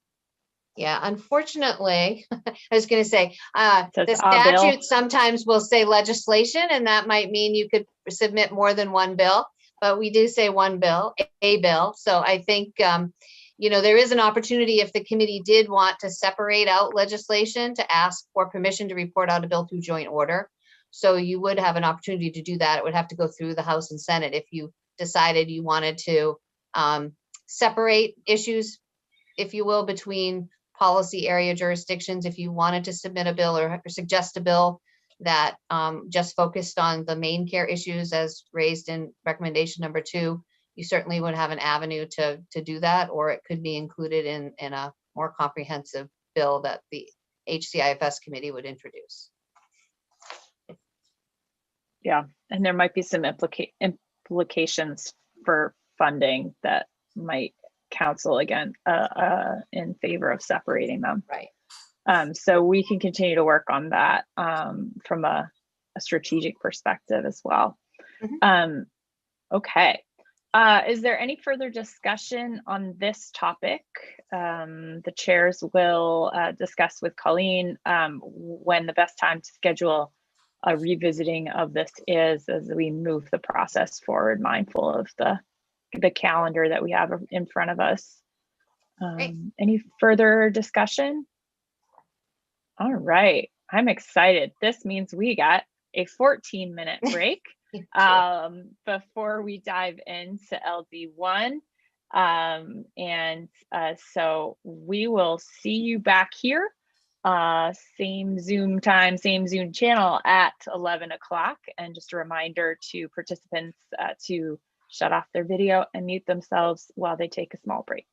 unfortunately, I was going to say, the statute sometimes will say legislation, and that might mean you could submit more than one bill, but we do say one bill, a bill. So I think, there is an opportunity if the committee did want to separate out legislation to ask for permission to report out a bill through joint order. So you would have an opportunity to do that. It would have to go through the House and Senate if you decided you wanted to separate issues, if you will, between policy area jurisdictions. If you wanted to submit a bill or suggest a bill that just focused on the main care issues as raised in recommendation number 2, you certainly would have an avenue to do that, or it could be included in a more comprehensive bill that the HCIFS committee would introduce. Yeah, and there might be some implications for funding that might counsel again in favor of separating them. Right. So we can continue to work on that from a strategic perspective as well. Mm-hmm. Okay. Is there any further discussion on this topic? The chairs will discuss with Colleen when the best time to schedule a revisiting of this is as we move the process forward, mindful of the calendar that we have in front of us. Any further discussion? All right, I'm excited. This means we got a 14-minute break before we dive into LD1. So we will see you back here, same Zoom time, same Zoom channel at 11 o'clock. And just a reminder to participants to shut off their video and mute themselves while they take a small break.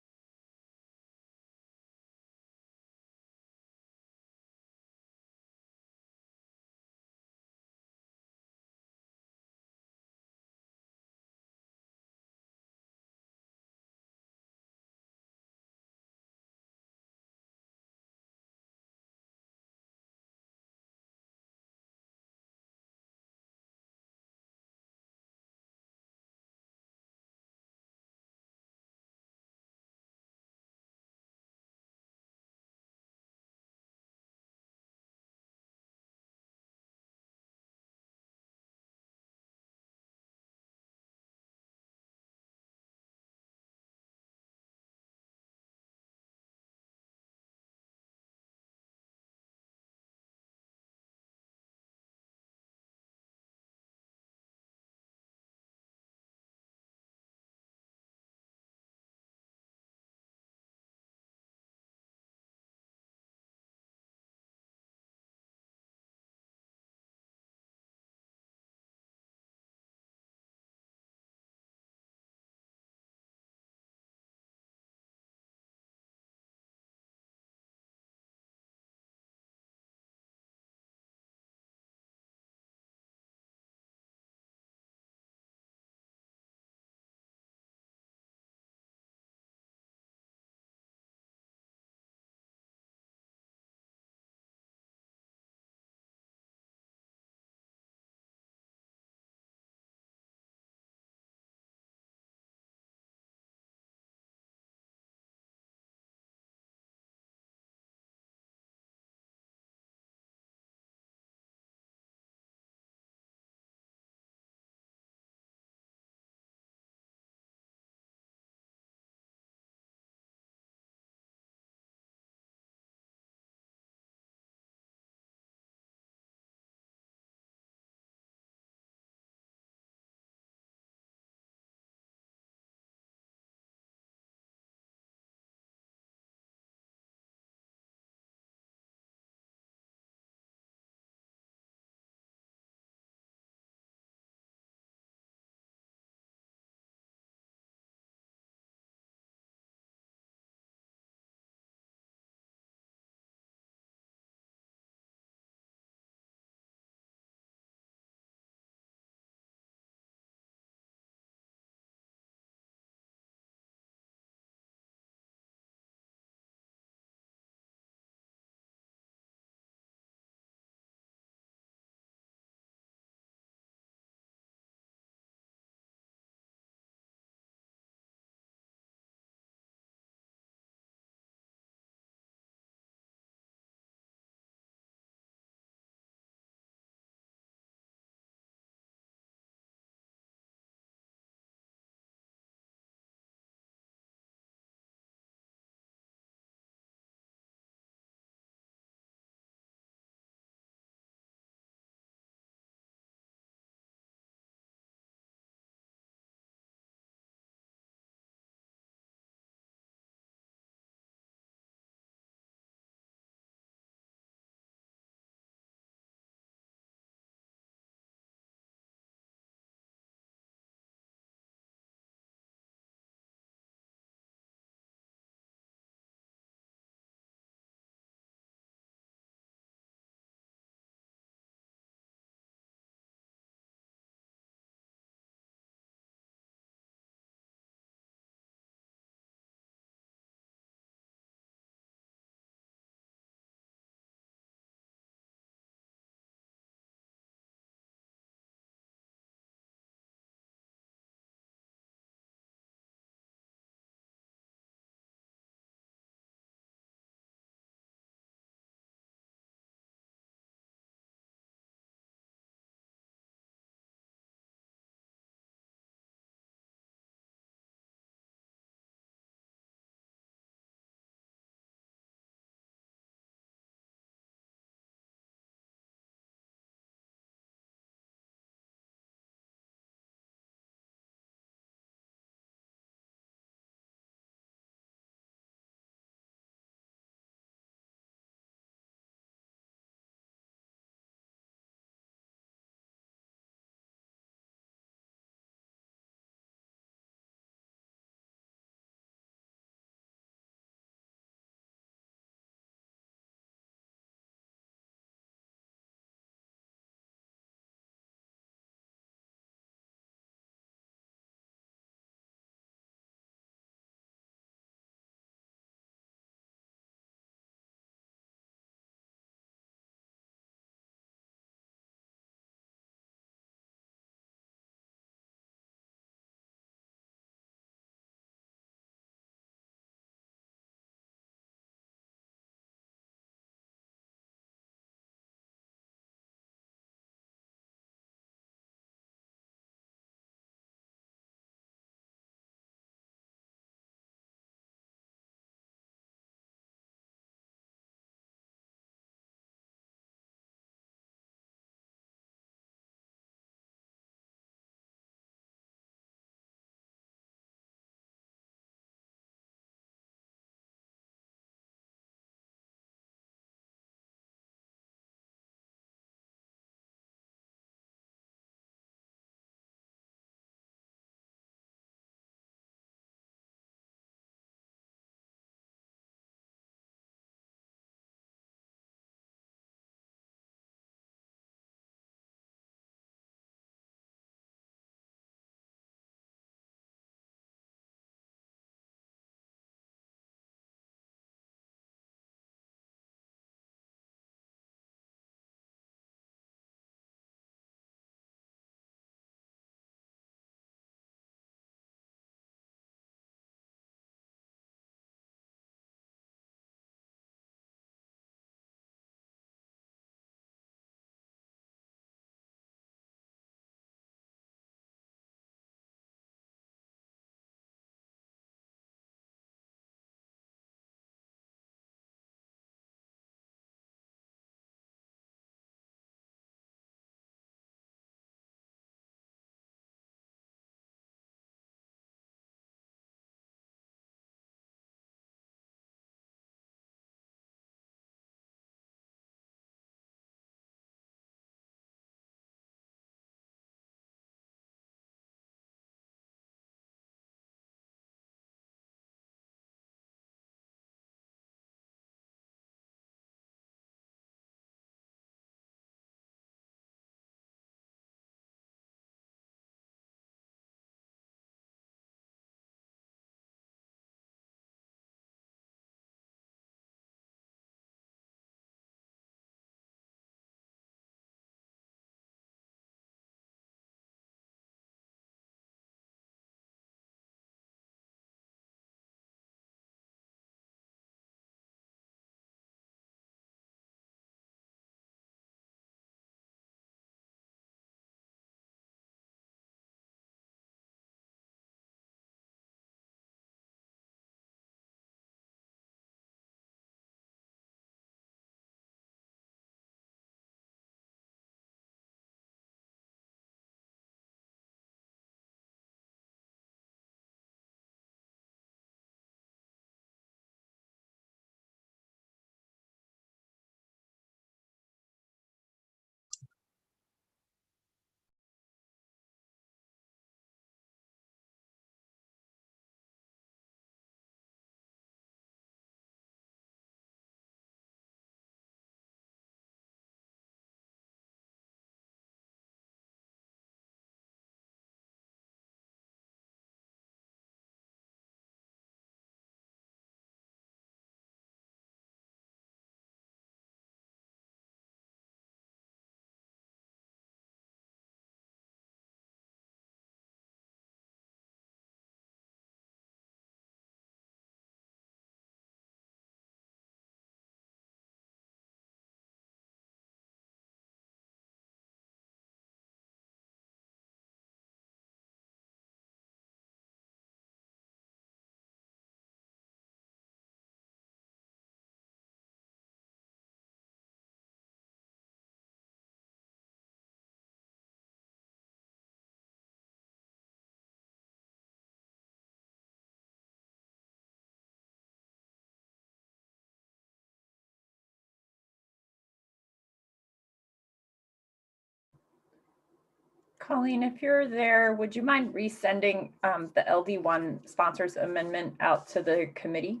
Colleen, if you're there, would you mind resending the LD1 sponsors amendment out to the committee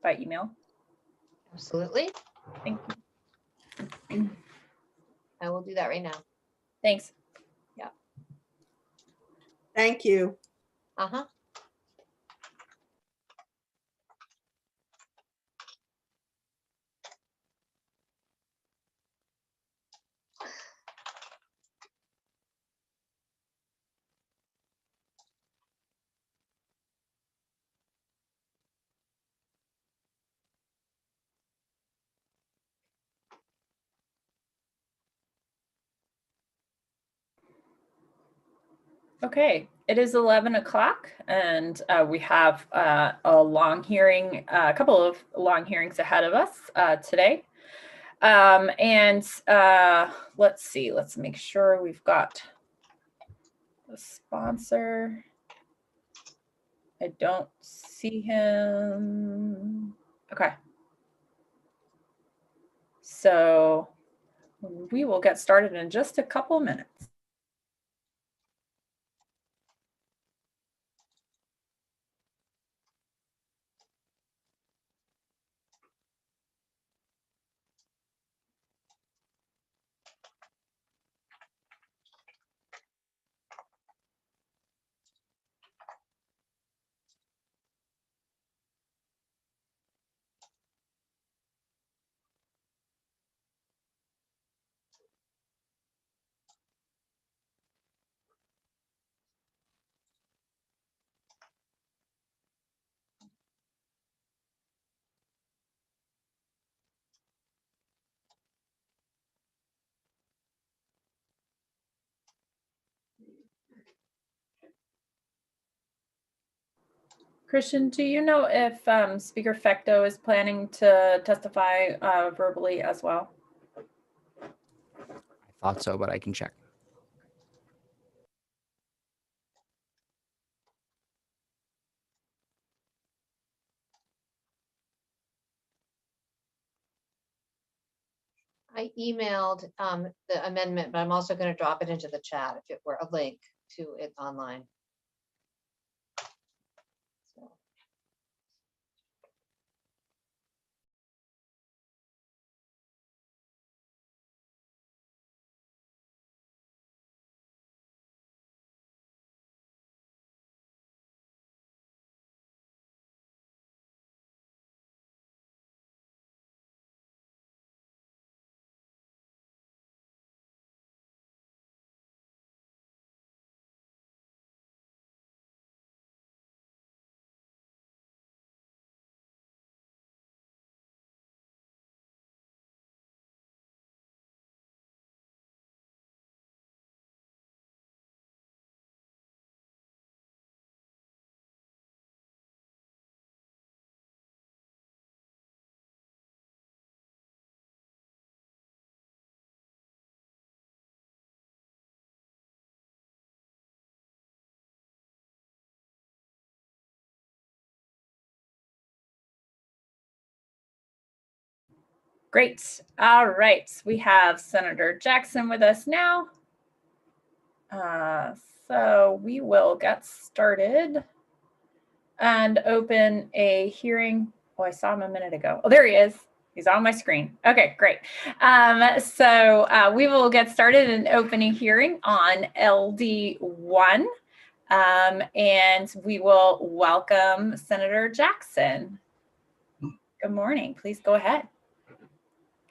by email? Absolutely. Thank you. I will do that right now. Thanks. Yeah. Thank you. Uh-huh. Okay, it is 11 o'clock and we have a couple of long hearings ahead of us today. Let's see, let's make sure we've got the sponsor. I don't see him. Okay. So we will get started in just a couple minutes. Christian, do you know if Speaker Fecto is planning to testify verbally as well? I thought so, but I can check. I emailed the amendment, but I'm also going to drop it into the chat if it were a link to it online. So. Great. All right. We have Senator Jackson with us now. So we will get started and open a hearing. Oh, I saw him a minute ago. Oh, there he is. He's on my screen. Okay, great. So we will get started and open a hearing on LD1. And we will welcome Senator Jackson. Good morning. Please go ahead.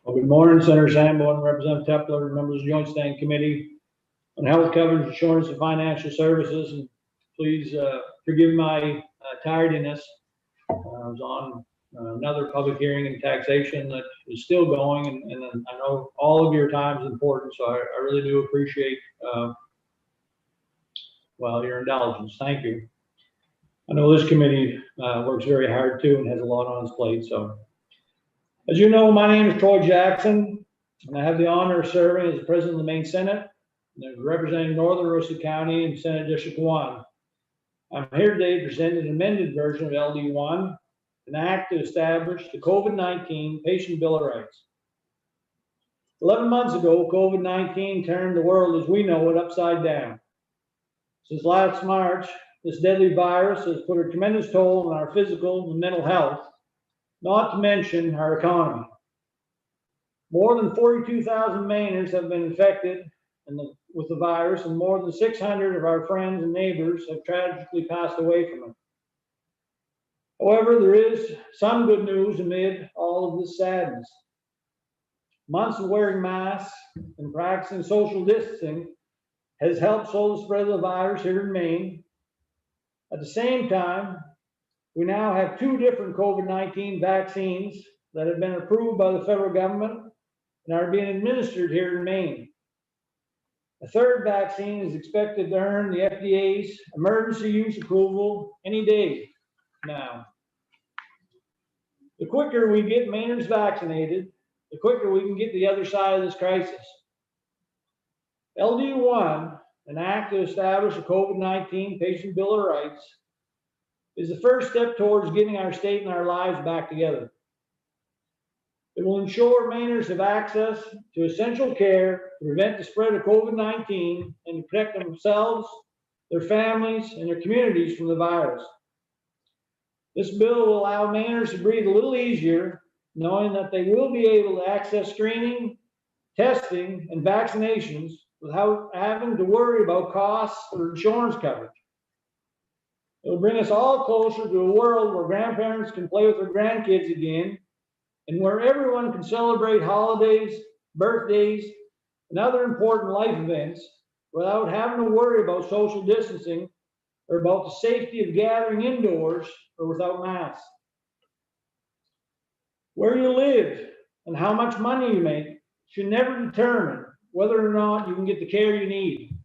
Well, good morning, Senator Sanborn, Representative Tepler, members of the Joint Standing Committee on Health Coverage, Insurance, and Financial Services. And please forgive my tardiness. I was on another public hearing in taxation that is still going, and I know all of your time is important, so I really do appreciate your indulgence. Thank you. I know this committee works very hard too and has a lot on its plate. So, as you know, my name is Troy Jackson, and I have the honor of serving as the president of the Maine Senate, and representing Northern Aroostook County in Senate District 1. I'm here today to present an amended version of LD1, an act to establish the COVID-19 Patient Bill of Rights. 11 months ago, COVID-19 turned the world as we know it upside down. Since last March, this deadly virus has put a tremendous toll on our physical and mental health, not to mention our economy. More than 42,000 Mainers have been infected with the virus, and more than 600 of our friends and neighbors have tragically passed away from it. However, there is some good news amid all of this sadness. Months of wearing masks and practicing social distancing has helped slow the spread of the virus here in Maine. At the same time, we now have 2 different COVID-19 vaccines that have been approved by the federal government and are being administered here in Maine. A third vaccine is expected to earn the FDA's emergency use approval any day now. The quicker we get Mainers vaccinated, the quicker we can get to the other side of this crisis. LD1, an act to establish a COVID-19 patient bill of rights, is the first step towards getting our state and our lives back together. It will ensure Mainers have access to essential care to prevent the spread of COVID-19 and to protect themselves, their families, and their communities from the virus. This bill will allow Mainers to breathe a little easier, knowing that they will be able to access screening, testing, and vaccinations without having to worry about costs or insurance coverage. It will bring us all closer to a world where grandparents can play with their grandkids again, and where everyone can celebrate holidays, birthdays, and other important life events without having to worry about social distancing or about the safety of gathering indoors or without masks. Where you live and how much money you make should never determine whether or not you can get the care you need,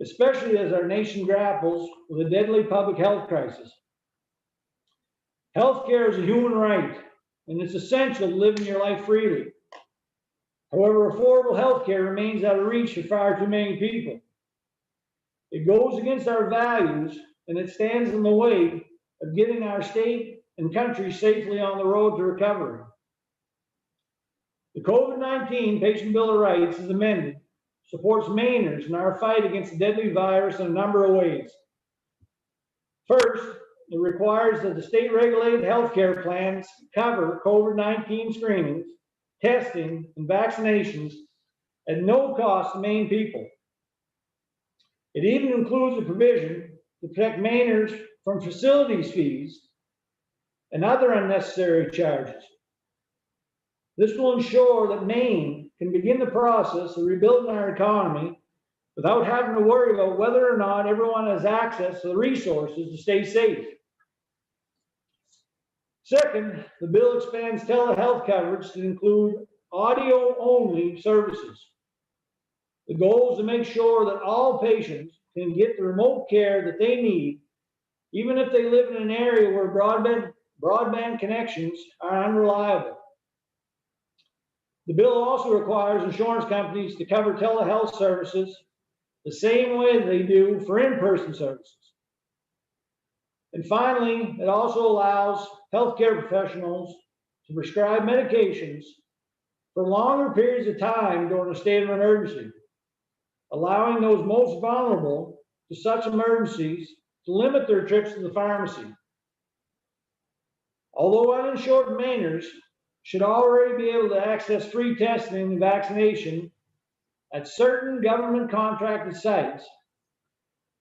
especially as our nation grapples with a deadly public health crisis. Healthcare is a human right, and it's essential to living your life freely. However, affordable healthcare remains out of reach for far too many people. It goes against our values, and it stands in the way of getting our state and country safely on the road to recovery. The COVID-19 Patient Bill of Rights, as amended, supports Mainers in our fight against the deadly virus in a number of ways. First, it requires that the state-regulated healthcare plans cover COVID-19 screenings, testing, and vaccinations at no cost to Maine people. It even includes a provision to protect Mainers from facilities fees and other unnecessary charges. This will ensure that Maine can begin the process of rebuilding our economy without having to worry about whether or not everyone has access to the resources to stay safe. Second, the bill expands telehealth coverage to include audio-only services. The goal is to make sure that all patients can get the remote care that they need, even if they live in an area where broadband connections are unreliable. The bill also requires insurance companies to cover telehealth services the same way they do for in-person services. And finally, it also allows healthcare professionals to prescribe medications for longer periods of time during a state of emergency, allowing those most vulnerable to such emergencies to limit their trips to the pharmacy. Although uninsured Mainers should already be able to access free testing and vaccination at certain government contracted sites,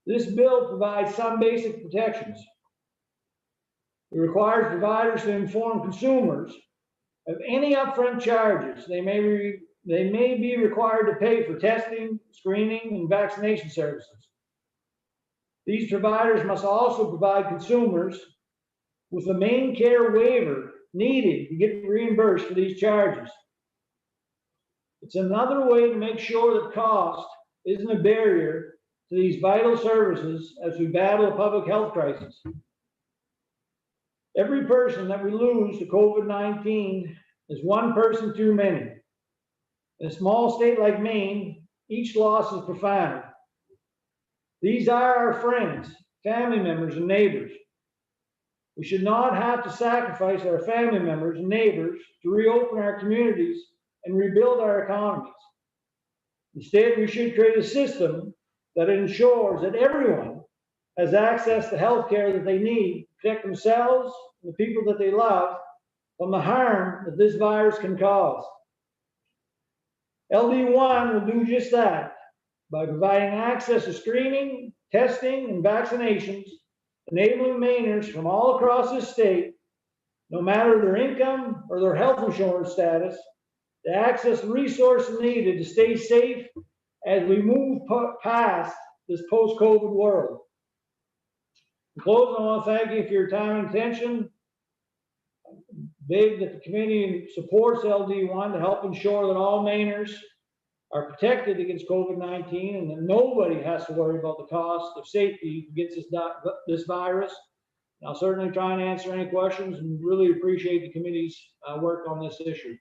this bill provides some basic protections. It requires providers to inform consumers of any upfront charges they may be required to pay for testing, screening, and vaccination services. These providers must also provide consumers with the main care waiver needed to get reimbursed for these charges. It's another way to make sure that cost isn't a barrier to these vital services as we battle a public health crisis. Every person that we lose to COVID-19 is one person too many. In a small state like Maine, each loss is profound. These are our friends, family members, and neighbors. We should not have to sacrifice our family members and neighbors to reopen our communities and rebuild our economies. Instead, we should create a system that ensures that everyone has access to health care that they need to protect themselves and the people that they love from the harm that this virus can cause. LD1 will do just that by providing access to screening, testing, and vaccinations, enabling Mainers from all across the state, no matter their income or their health insurance status, to access resources needed to stay safe as we move past this post-COVID world. In closing, I want to thank you for your time and attention. Big that the committee supports LD1 to help ensure that all Mainers are protected against COVID-19 and that nobody has to worry about the cost of safety against this virus. And I'll certainly try and answer any questions and really appreciate the committee's work on this issue.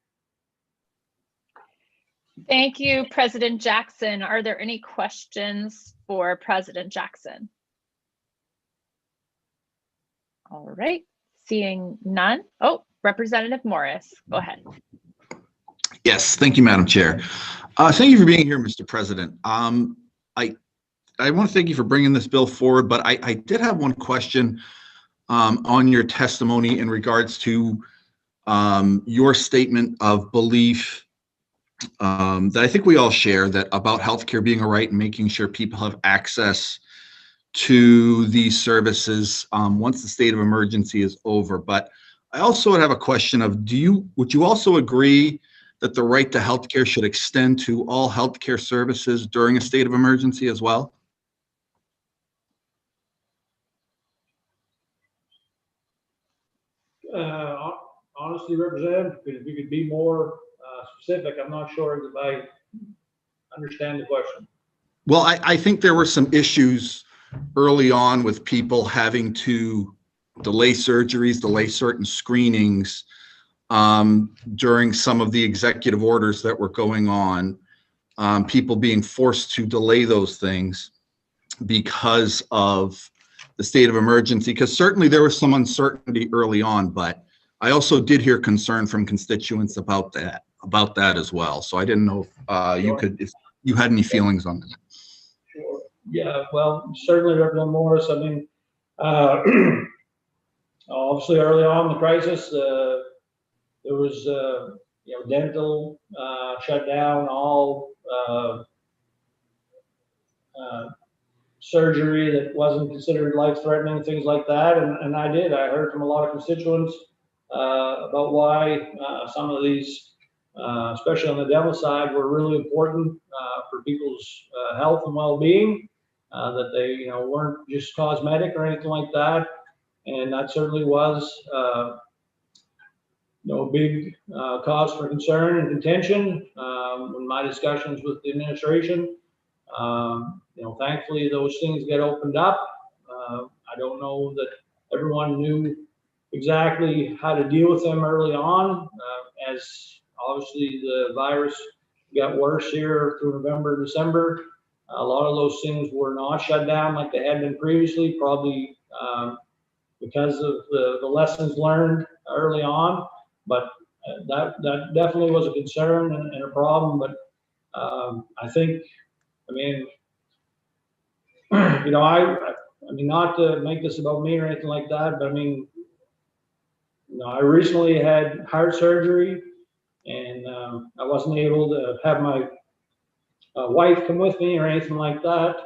Thank you, President Jackson. Are there any questions for President Jackson? All right, seeing none. Oh, Representative Morris, go ahead. Yes, thank you, Madam Chair. Thank you for being here, Mr. President. I want to thank you for bringing this bill forward, but I did have one question on your testimony in regards to your statement of belief that I think we all share, that about healthcare being a right and making sure people have access to these services once the state of emergency is over. But I also would have a question of, would you also agree that the right to healthcare should extend to all healthcare services during a state of emergency as well? Honestly, Representative, if you could be more specific, I'm not sure if I understand the question. Well, I think there were some issues early on with people having to delay surgeries, delay certain screenings during some of the executive orders that were going on, people being forced to delay those things because of the state of emergency, because certainly there was some uncertainty early on, but I also did hear concern from constituents about that as well. So I didn't know if you had any feelings on that. Sure. Yeah, well, certainly, Representative Morris, I mean, obviously early on in the crisis, there was, dental shut down, all surgery that wasn't considered life-threatening, things like that. And I heard from a lot of constituents about why some of these, especially on the dental side, were really important for people's health and well-being, that they, weren't just cosmetic or anything like that. And that certainly was a big cause for concern and contention in my discussions with the administration. Thankfully, those things get opened up. I don't know that everyone knew exactly how to deal with them early on, as obviously the virus got worse here through November, December. A lot of those things were not shut down like they had been previously, probably because of the lessons learned early on. But that definitely was a concern and a problem. But I think, I mean, I mean, not to make this about me or anything like that, but I mean, I recently had heart surgery, and I wasn't able to have my wife come with me or anything like that.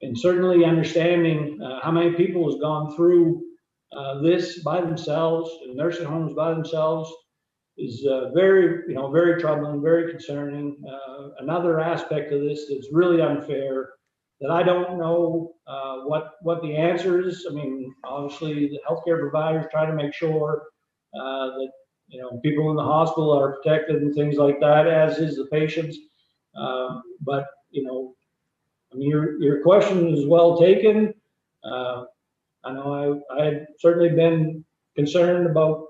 And certainly understanding how many people has gone through this by themselves, in nursing homes by themselves, is very, very troubling, very concerning. Another aspect of this that's really unfair, that I don't know what the answer is. I mean, obviously the healthcare providers try to make sure that people in the hospital are protected and things like that, as is the patients. But I mean, your question is well taken. I know I had certainly been concerned about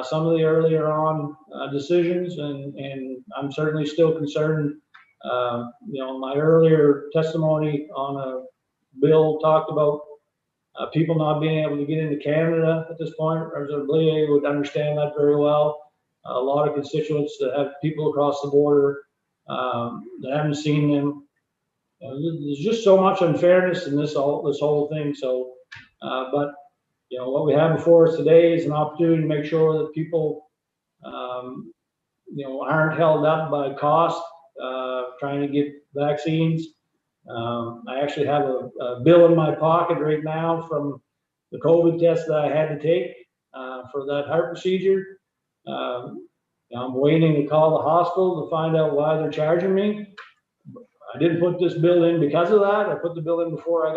some of the earlier on decisions, and I'm certainly still concerned. My earlier testimony on a bill talked about people not being able to get into Canada at this point. Representative Blier would understand that very well. a lot of constituents that have people across the border that haven't seen them. There's just so much unfairness in this whole thing. So, but what we have before us today is an opportunity to make sure that people, aren't held up by cost trying to get vaccines. I actually have a bill in my pocket right now from the COVID test that I had to take for that heart procedure. I'm waiting to call the hospital to find out why they're charging me. I didn't put this bill in because of that. I put the bill in before I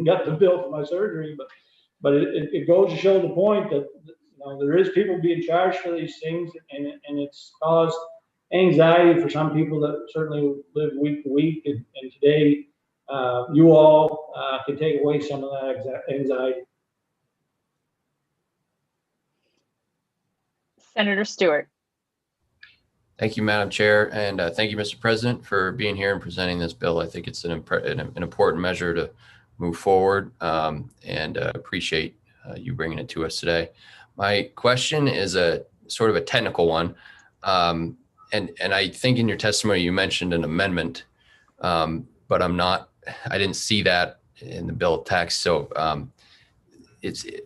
got the bill for my surgery. But it goes to show the point that there is people being charged for these things, and it's caused anxiety for some people that certainly live week to week. And today, you all can take away some of that anxiety. Senator Stewart. Thank you, Madam Chair, and thank you, Mr. President, for being here and presenting this bill. I think it's an important measure to move forward, and appreciate you bringing it to us today. My question is a sort of a technical one, and I think in your testimony you mentioned an amendment, but I didn't see that in the bill of text. So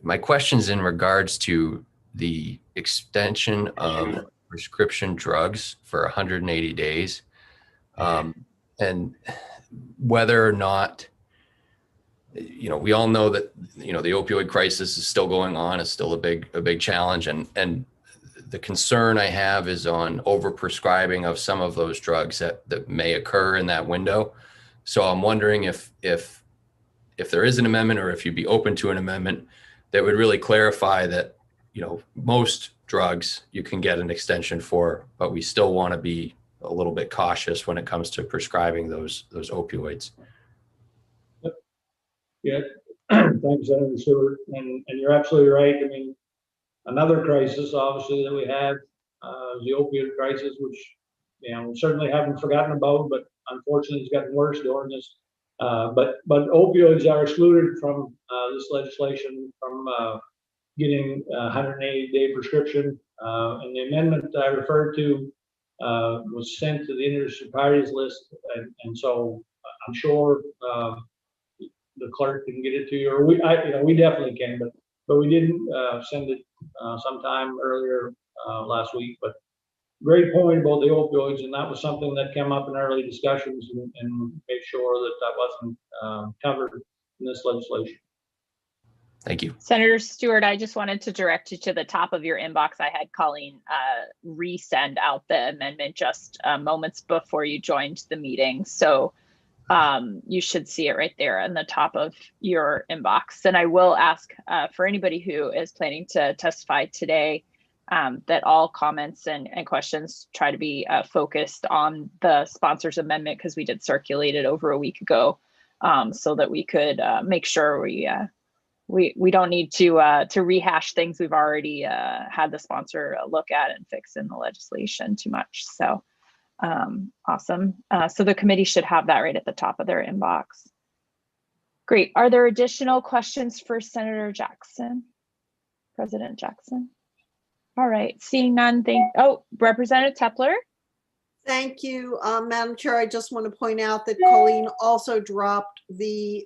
my question is in regards to the extension of prescription drugs for 180 days, and whether or not, we all know that, the opioid crisis is still going on. It's still a big challenge. And the concern I have is on overprescribing of some of those drugs that may occur in that window. So I'm wondering if there is an amendment, or if you'd be open to an amendment that would really clarify that, most drugs you can get an extension for, but we still want to be a little bit cautious when it comes to prescribing those opioids. Yeah, thanks, Senator Stewart, and you're absolutely right. I mean, another crisis, obviously, that we have is the opioid crisis, which we certainly haven't forgotten about, but unfortunately, it's gotten worse during this. But opioids are excluded from this legislation from getting a 180-day prescription. And the amendment I referred to was sent to the interested parties list, and so I'm sure the clerk can get it to you, or we definitely can, but we didn't send it sometime earlier last week. But great point about the opioids, and that was something that came up in early discussions, and made sure that wasn't covered in this legislation. Thank you. Senator Stewart, I just wanted to direct you to the top of your inbox. I had Colleen resend out the amendment just moments before you joined the meeting. So you should see it right there in the top of your inbox. And I will ask for anybody who is planning to testify today that all comments and questions try to be focused on the sponsor's amendment, because we did circulate it over a week ago, so that we could make sure we don't need to rehash things we've already had the sponsor look at and fix in the legislation too much. So awesome. So the committee should have that right at the top of their inbox. Great. Are there additional questions for Senator Jackson? President Jackson? All right, seeing none, Representative Tepler. Thank you, Madam Chair. I just want to point out that Colleen also dropped the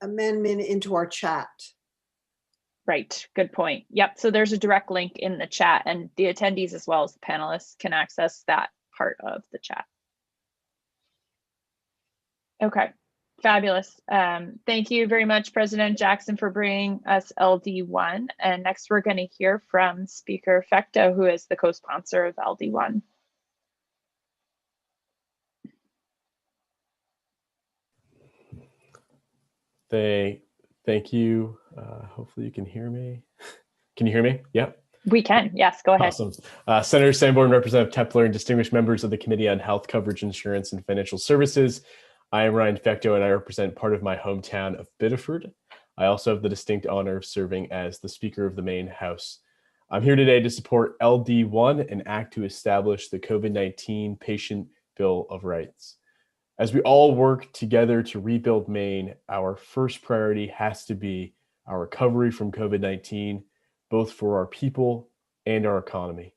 amendment into our chat. Right, good point. Yep, so there's a direct link in the chat, and the attendees as well as the panelists can access that part of the chat. Okay, fabulous. Thank you very much, President Jackson, for bringing us LD1. And next we're going to hear from Speaker Fecteau, who is the co-sponsor of LD1. Thank you. Hopefully you can hear me. Can you hear me? Yep. We can. Yes, go ahead. Awesome. Senator Sanborn, Representative Tepler, and distinguished members of the Committee on Health Coverage, Insurance, and Financial Services. I am Ryan Fecteau, and I represent part of my hometown of Biddeford. I also have the distinct honor of serving as the Speaker of the Maine House. I'm here today to support LD1, an act to establish the COVID-19 Patient Bill of Rights. As we all work together to rebuild Maine, our first priority has to be our recovery from COVID-19, both for our people and our economy.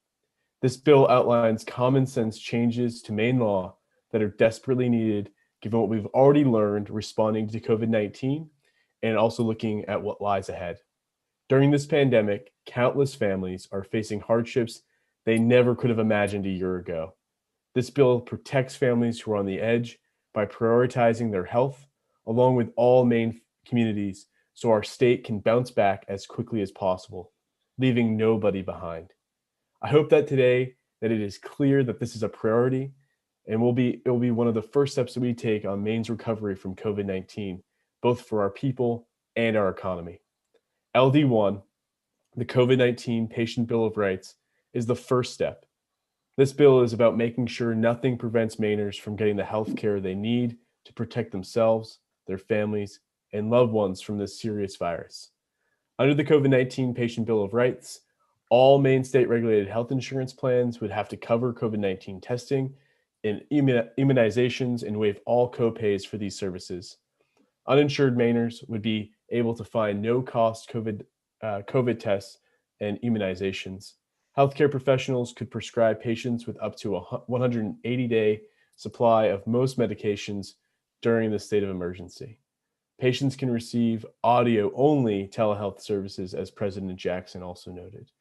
This bill outlines common sense changes to Maine law that are desperately needed given what we've already learned responding to COVID-19 and also looking at what lies ahead. During this pandemic, countless families are facing hardships they never could have imagined a year ago. This bill protects families who are on the edge by prioritizing their health, along with all Maine communities, so our state can bounce back as quickly as possible, leaving nobody behind. I hope that today that it is clear that this is a priority and it will be one of the first steps that we take on Maine's recovery from COVID-19, both for our people and our economy. LD1, the COVID-19 Patient Bill of Rights, is the first step. This bill is about making sure nothing prevents Mainers from getting the health care they need to protect themselves, their families, and loved ones from this serious virus. Under the COVID-19 Patient Bill of Rights, all Maine state regulated health insurance plans would have to cover COVID-19 testing and immunizations and waive all co-pays for these services. Uninsured Mainers would be able to find no-cost COVID tests and immunizations. Healthcare professionals could prescribe patients with up to a 180-day supply of most medications during the state of emergency. Patients can receive audio-only telehealth services, as President Jackson also noted.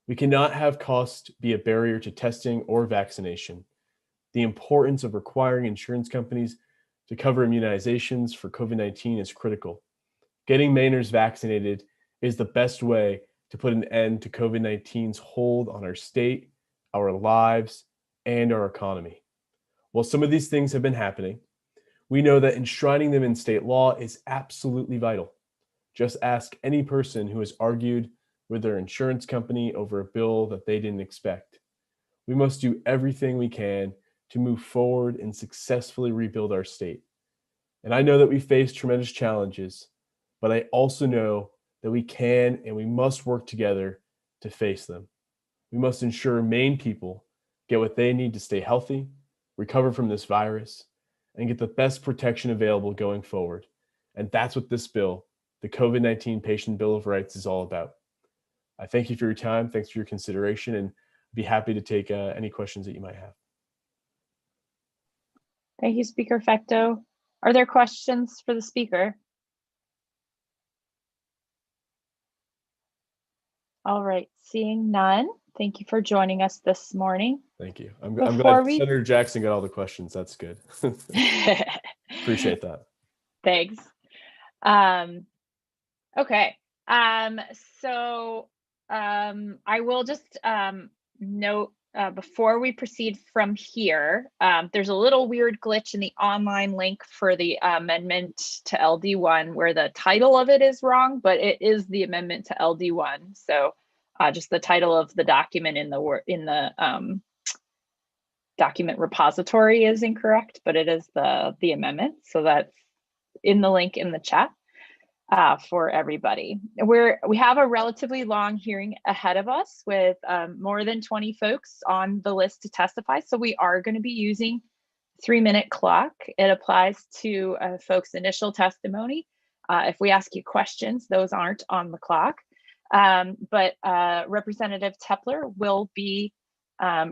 We cannot have cost be a barrier to testing or vaccination. The importance of requiring insurance companies to cover immunizations for COVID-19 is critical. Getting Mainers vaccinated is the best way to put an end to COVID-19's hold on our state, our lives, and our economy. While some of these things have been happening, we know that enshrining them in state law is absolutely vital. Just ask any person who has argued with their insurance company over a bill that they didn't expect. We must do everything we can to move forward and successfully rebuild our state. And I know that we face tremendous challenges, but I also know that we can and we must work together to face them. We must ensure Maine people get what they need to stay healthy, recover from this virus, and get the best protection available going forward. And that's what this bill, the COVID-19 Patient Bill of Rights, is all about. I thank you for your time. Thanks for your consideration, and be happy to take any questions that you might have. Thank you, Speaker Fecto. Are there questions for the speaker? All right, seeing none. Thank you for joining us this morning. Thank you. I'm glad Senator Jackson got all the questions. That's good. Appreciate that. Thanks. Okay. So I will just note before we proceed from here, there's a little weird glitch in the online link for the amendment to LD1 where the title of it is wrong, but it is the amendment to LD1. So just the title of the document in the document repository is incorrect, but it is the amendment. So that's in the link in the chat for everybody. We have a relatively long hearing ahead of us with more than 20 folks on the list to testify. So we are going to be using 3-minute clock. It applies to folks' initial testimony. If we ask you questions, those aren't on the clock. But Representative Tepler will be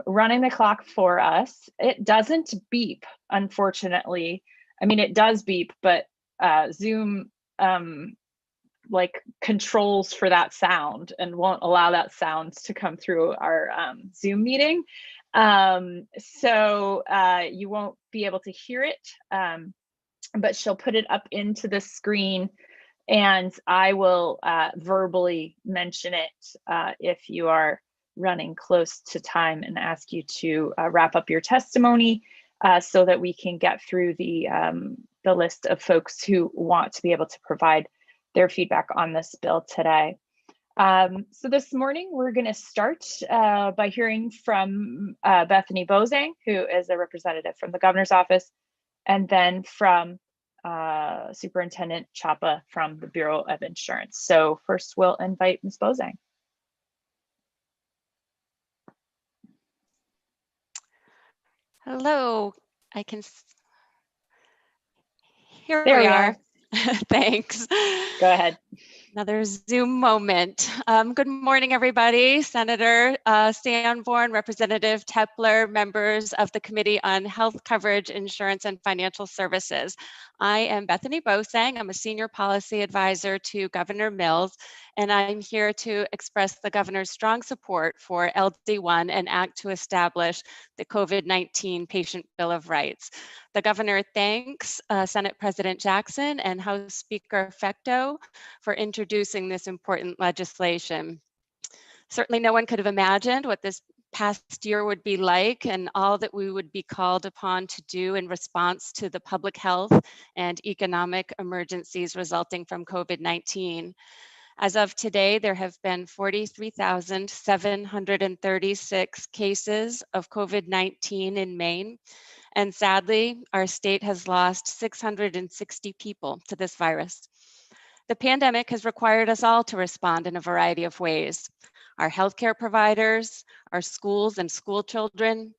running the clock for us. It doesn't beep, unfortunately. I mean, it does beep, but Zoom like controls for that sound and won't allow that sound to come through our Zoom meeting. So you won't be able to hear it, but she'll put it up into the screen and I will verbally mention it if you are running close to time and ask you to wrap up your testimony so that we can get through the list of folks who want to be able to provide their feedback on this bill today. So this morning, we're going to start by hearing from Bethany Bozang, who is a representative from the governor's office, and then from Superintendent Chapa from the Bureau of Insurance. So first, we'll invite Ms. Bozang. Hello, I can. Here There we we are. Thanks. Go ahead. Another Zoom moment. Good morning, everybody. Senator Sanborn, Representative Tepler, members of the Committee on Health Coverage, Insurance, and Financial Services. I am Bethany Bosang. I'm a Senior Policy Advisor to Governor Mills, and I'm here to express the Governor's strong support for LD1 and act to establish the COVID-19 Patient Bill of Rights. The Governor thanks Senate President Jackson and House Speaker Fecteau for introducing this important legislation. Certainly no one could have imagined what this past year would be like and all that we would be called upon to do in response to the public health and economic emergencies resulting from COVID-19. As of today, there have been 43,736 cases of COVID-19 in Maine. And sadly, our state has lost 660 people to this virus. The pandemic has required us all to respond in a variety of ways. Our healthcare providers, our schools and school children,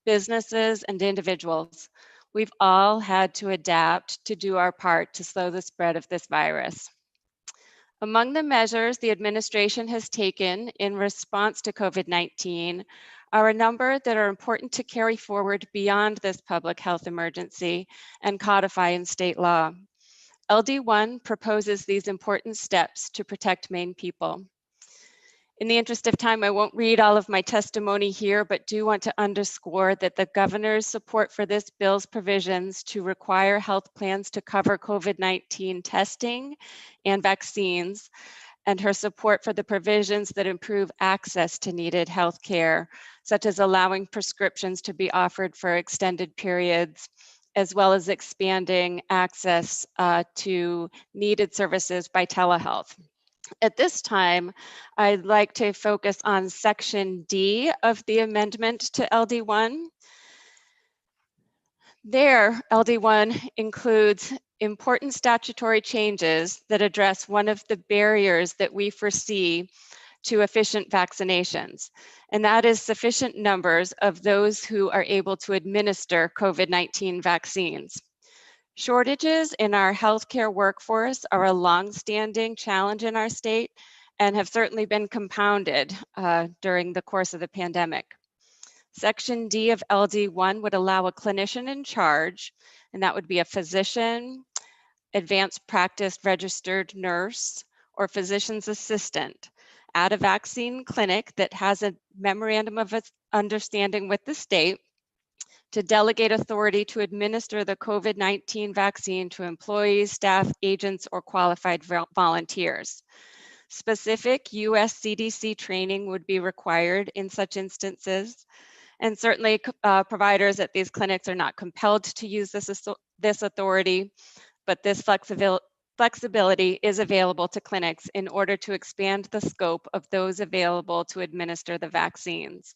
businesses and individuals. We've all had to adapt to do our part to slow the spread of this virus. Among the measures the administration has taken in response to COVID-19 are a number that are important to carry forward beyond this public health emergency and codify in state law. LD1 proposes these important steps to protect Maine people. In the interest of time, I won't read all of my testimony here, but do want to underscore that the governor's support for this bill's provisions to require health plans to cover COVID-19 testing and vaccines, and her support for the provisions that improve access to needed health care, such as allowing prescriptions to be offered for extended periods, as well as expanding access to needed services by telehealth. At this time, I'd like to focus on Section D of the amendment to LD1. There, LD1 includes important statutory changes that address one of the barriers that we foresee to efficient vaccinations, and that is sufficient numbers of those who are able to administer COVID-19 vaccines. Shortages in our healthcare workforce are a longstanding challenge in our state and have certainly been compounded during the course of the pandemic. Section D of LD1 would allow a clinician in charge, and that would be a physician, advanced practice registered nurse, or physician's assistant at a vaccine clinic that has a memorandum of understanding with the state to delegate authority to administer the COVID-19 vaccine to employees, staff, agents, or qualified volunteers. Specific US CDC training would be required in such instances, and certainly providers at these clinics are not compelled to use this authority, but this flexibility is available to clinics in order to expand the scope of those available to administer the vaccines.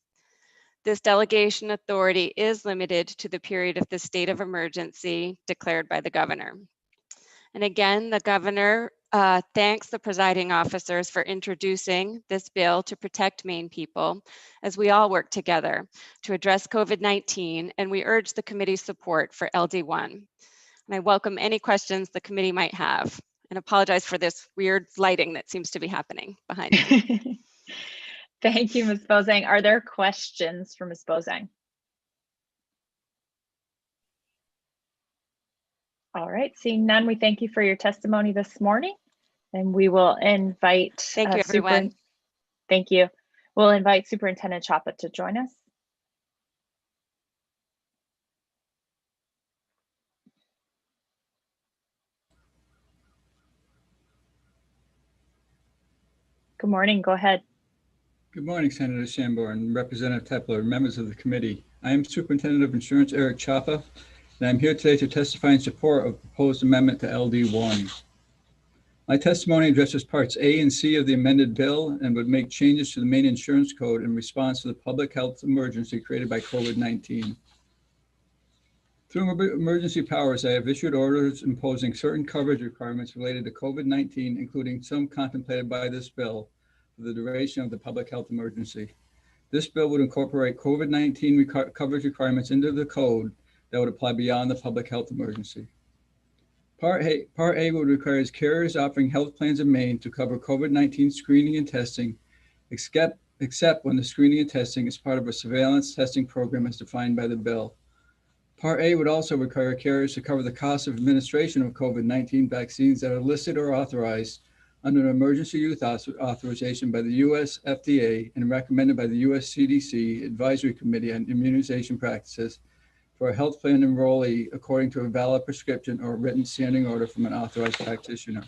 This delegation authority is limited to the period of the state of emergency declared by the governor. And again, the governor thanks the presiding officers for introducing this bill to protect Maine people as we all work together to address COVID-19, and we urge the committee's support for LD1. And I welcome any questions the committee might have, and apologize for this weird lighting that seems to be happening behind me. Thank you, Ms. Bosang. Are there questions for Ms. Bosang? All right, seeing none, we thank you for your testimony this morning, and we will invite. Thank you, everyone. Thank you. We'll invite Superintendent Chapa to join us. Good morning, go ahead. Good morning, Senator Sanborn, Representative Tepler, members of the committee. I am Superintendent of Insurance Eric Chapa, and I'm here today to testify in support of the proposed amendment to LD1. My testimony addresses parts A and C of the amended bill and would make changes to the Maine Insurance Code in response to the public health emergency created by COVID-19. Through emergency powers, I have issued orders imposing certain coverage requirements related to COVID-19, including some contemplated by this bill, for the duration of the public health emergency. This bill would incorporate COVID-19 coverage requirements into the code that would apply beyond the public health emergency. Part A would require carriers offering health plans in Maine to cover COVID-19 screening and testing, except when the screening and testing is part of a surveillance testing program as defined by the bill. Part A would also require carriers to cover the cost of administration of COVID-19 vaccines that are listed or authorized under an emergency use authorization by the US FDA and recommended by the US CDC Advisory Committee on Immunization Practices for a health plan enrollee according to a valid prescription or written standing order from an authorized practitioner.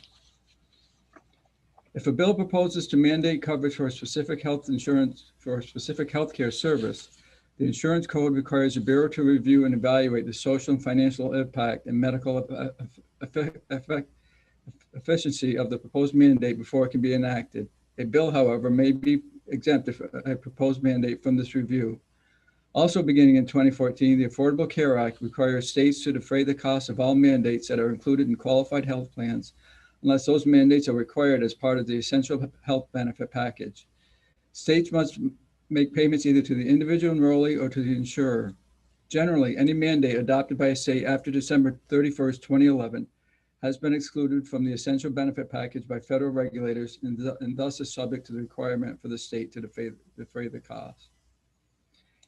If a bill proposes to mandate coverage for a specific health insurance for a specific healthcare service, the insurance code requires the Bureau to review and evaluate the social and financial impact and medical efficiency of the proposed mandate before it can be enacted. A bill, however, may be exempt if a proposed mandate from this review. Also beginning in 2014, the Affordable Care Act requires states to defray the cost of all mandates that are included in qualified health plans unless those mandates are required as part of the essential health benefit package. States must make payments either to the individual enrollee or to the insurer. Generally, any mandate adopted by a state after December 31st, 2011 has been excluded from the essential benefit package by federal regulators and thus is subject to the requirement for the state to defray the cost.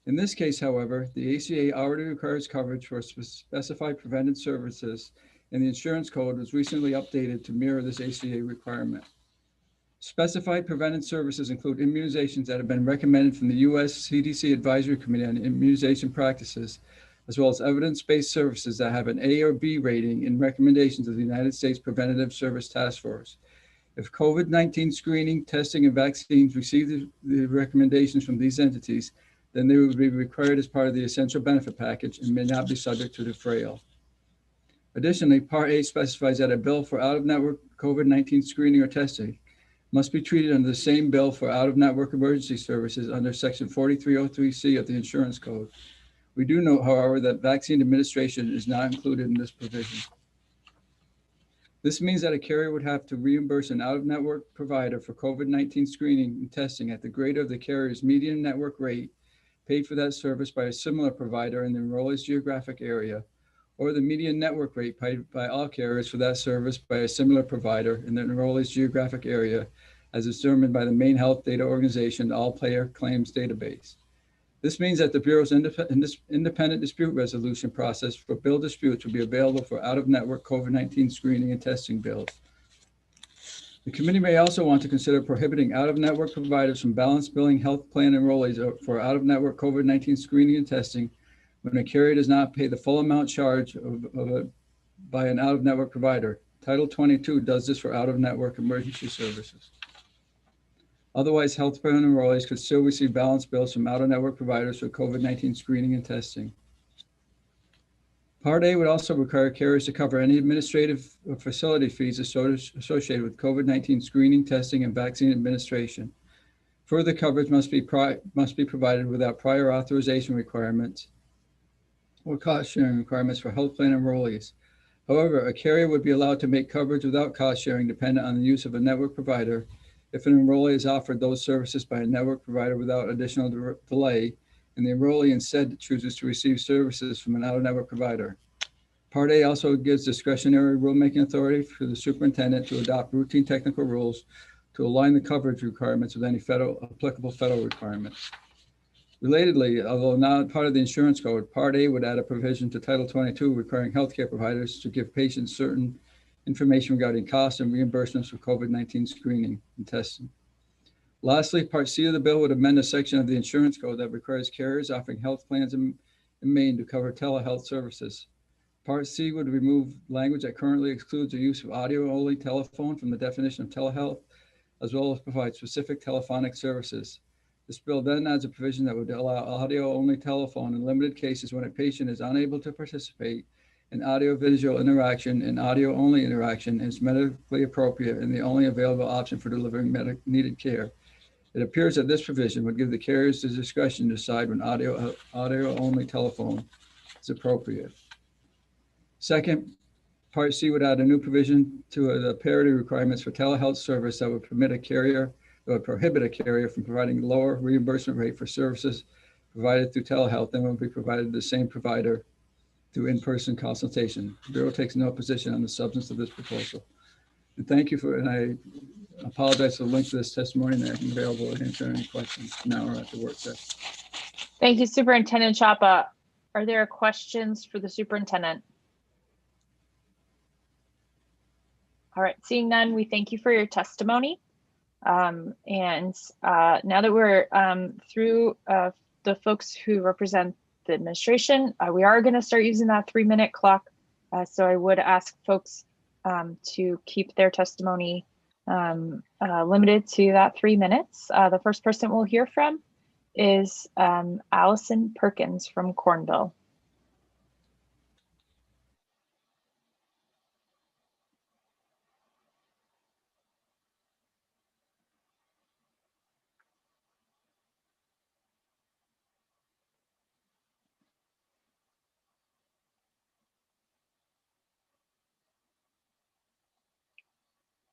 In this case, however, the ACA already requires coverage for specified preventive services, and the insurance code was recently updated to mirror this ACA requirement. Specified preventive services include immunizations that have been recommended from the US CDC Advisory Committee on Immunization Practices, as well as evidence-based services that have an A or B rating in recommendations of the United States Preventative Service Task Force. If COVID-19 screening, testing, and vaccines receive the recommendations from these entities, then they would be required as part of the essential benefit package and may not be subject to defrayal. Additionally, Part A specifies that a bill for out-of-network COVID-19 screening or testing must be treated under the same bill for out-of-network emergency services under Section 4303C of the Insurance Code. We do note, however, that vaccine administration is not included in this provision. This means that a carrier would have to reimburse an out-of-network provider for COVID-19 screening and testing at the greater of the carrier's median network rate paid for that service by a similar provider in the enrollee's geographic area, or the median network rate paid by all carriers for that service by a similar provider in the enrollee's geographic area, as determined by the Maine Health Data Organization All-Payer Claims Database. This means that the Bureau's independent dispute resolution process for bill disputes will be available for out-of-network COVID-19 screening and testing bills. The committee may also want to consider prohibiting out-of-network providers from balance billing health plan enrollees for out-of-network COVID-19 screening and testing when a carrier does not pay the full amount charged by an out-of-network provider. Title 22 does this for out-of-network emergency services. Otherwise, health plan enrollees could still receive balance bills from out-of-network providers for COVID-19 screening and testing. Part A would also require carriers to cover any administrative or facility fees associated with COVID-19 screening, testing, and vaccine administration. Further coverage must be provided without prior authorization requirements or cost sharing requirements for health plan enrollees. However, a carrier would be allowed to make coverage without cost sharing dependent on the use of a network provider if an enrollee is offered those services by a network provider without additional delay, and the enrollee instead chooses to receive services from an out-of-network provider. Part A also gives discretionary rulemaking authority for the superintendent to adopt routine technical rules to align the coverage requirements with any applicable federal requirements. Relatedly, although not part of the insurance code, Part A would add a provision to Title 22 requiring healthcare providers to give patients certain information regarding costs and reimbursements for COVID-19 screening and testing. Lastly, Part C of the bill would amend a section of the insurance code that requires carriers offering health plans in Maine to cover telehealth services. Part C would remove language that currently excludes the use of audio-only telephone from the definition of telehealth, as well as provide specific telephonic services. This bill then adds a provision that would allow audio-only telephone in limited cases when a patient is unable to participate in audio-visual interaction and audio-only interaction is medically appropriate and the only available option for delivering needed care. It appears that this provision would give the carriers the discretion to decide when audio-only telephone is appropriate. Second, Part C would add a new provision to the parity requirements for telehealth service that would prohibit a carrier from providing lower reimbursement rate for services provided through telehealth than would be provided to the same provider through in-person consultation. The Bureau takes no position on the substance of this proposal. And thank you for, and I apologize for the length of this testimony, and I'm available to answer any questions now or at the work session. Thank you, Superintendent Chapa. Are there questions for the superintendent? All right, seeing none, we thank you for your testimony. Now that we're through the folks who represent the administration, we are going to start using that 3-minute clock. So I would ask folks to keep their testimony limited to that 3 minutes. The first person we'll hear from is Allison Perkins from Cornville.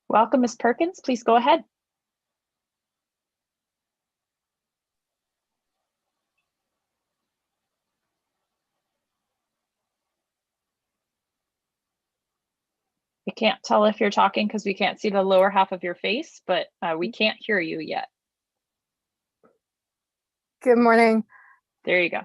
Welcome, Ms. Perkins. Please go ahead. I can't tell if you're talking because we can't see the lower half of your face, but we can't hear you yet. Good morning. There you go.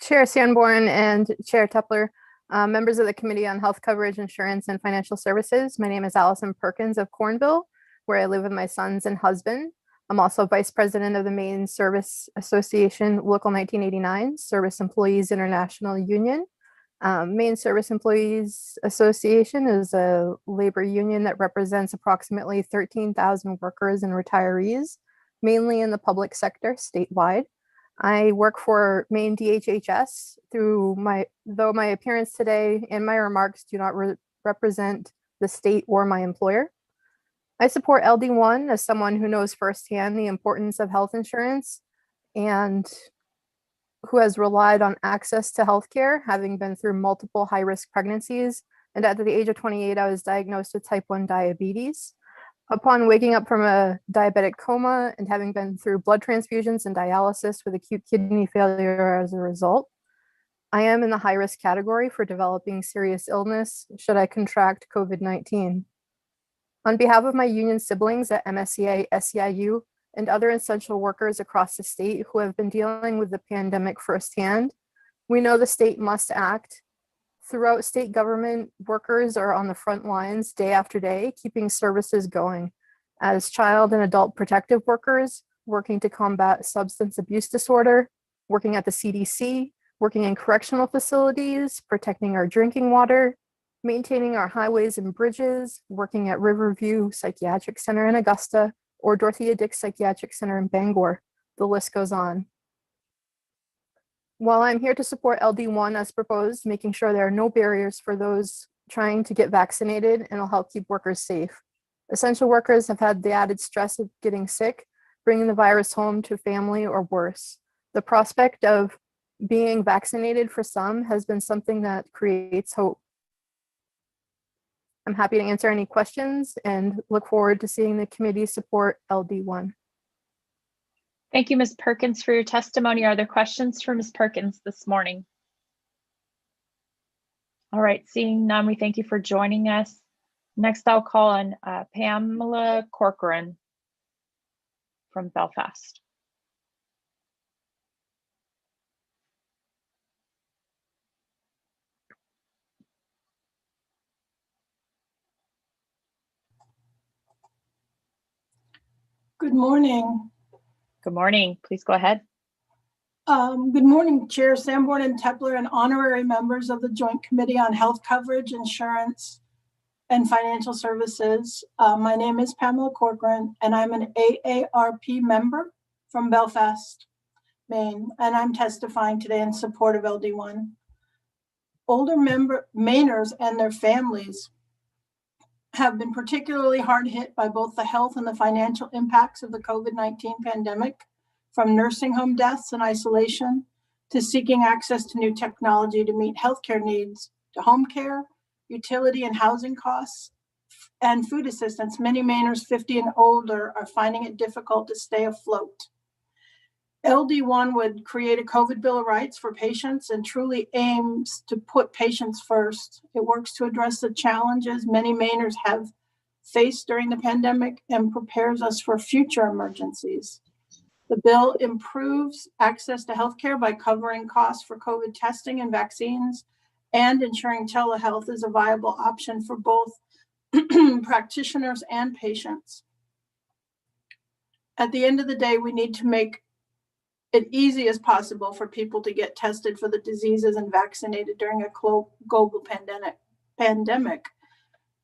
Chair Sanborn and Chair Tepler, members of the Committee on Health Coverage, Insurance, and Financial Services. My name is Allison Perkins of Cornville, where I live with my sons and husband. I'm also Vice President of the Maine Service Association Local 1989, Service Employees International Union. Maine Service Employees Association is a labor union that represents approximately 13,000 workers and retirees, mainly in the public sector statewide. I work for Maine DHHS though my appearance today and my remarks do not represent the state or my employer. I support LD1 as someone who knows firsthand the importance of health insurance and who has relied on access to healthcare, having been through multiple high-risk pregnancies. And at the age of 28, I was diagnosed with type 1 diabetes. Upon waking up from a diabetic coma and having been through blood transfusions and dialysis with acute kidney failure as a result, I am in the high-risk category for developing serious illness should I contract COVID-19. On behalf of my union siblings at MSCA, SEIU, and other essential workers across the state who have been dealing with the pandemic firsthand, we know the state must act. Throughout state government, workers are on the front lines day after day, keeping services going. As child and adult protective workers, working to combat substance abuse disorder, working at the CDC, working in correctional facilities, protecting our drinking water, maintaining our highways and bridges, working at Riverview Psychiatric Center in Augusta, or Dorothea Dix Psychiatric Center in Bangor. The list goes on. While I'm here to support LD1 as proposed, making sure there are no barriers for those trying to get vaccinated and will help keep workers safe. Essential workers have had the added stress of getting sick, bringing the virus home to family or worse. The prospect of being vaccinated for some has been something that creates hope. I'm happy to answer any questions and look forward to seeing the committee support LD1. Thank you, Ms. Perkins, for your testimony. Are there questions for Ms. Perkins this morning? All right, seeing none, we thank you for joining us. Next, I'll call on Pamela Corcoran from Belfast. Good morning. Good morning. Please go ahead. Good morning, Chair Sanborn and Tepler and honorary members of the Joint Committee on Health Coverage, Insurance, and Financial Services. My name is Pamela Corcoran, and I'm an AARP member from Belfast, Maine, and I'm testifying today in support of LD1. Older Mainers and their families have been particularly hard hit by both the health and the financial impacts of the COVID-19 pandemic, from nursing home deaths and isolation to seeking access to new technology to meet healthcare needs, to home care, utility and housing costs, and food assistance. Many Mainers 50 and older are finding it difficult to stay afloat. LD1 would create a COVID Bill of Rights for patients and truly aims to put patients first. It works to address the challenges many Mainers have faced during the pandemic and prepares us for future emergencies. The bill improves access to healthcare by covering costs for COVID testing and vaccines and ensuring telehealth is a viable option for both practitioners and patients. At the end of the day, we need to make it easy as possible for people to get tested for the diseases and vaccinated during a global pandemic.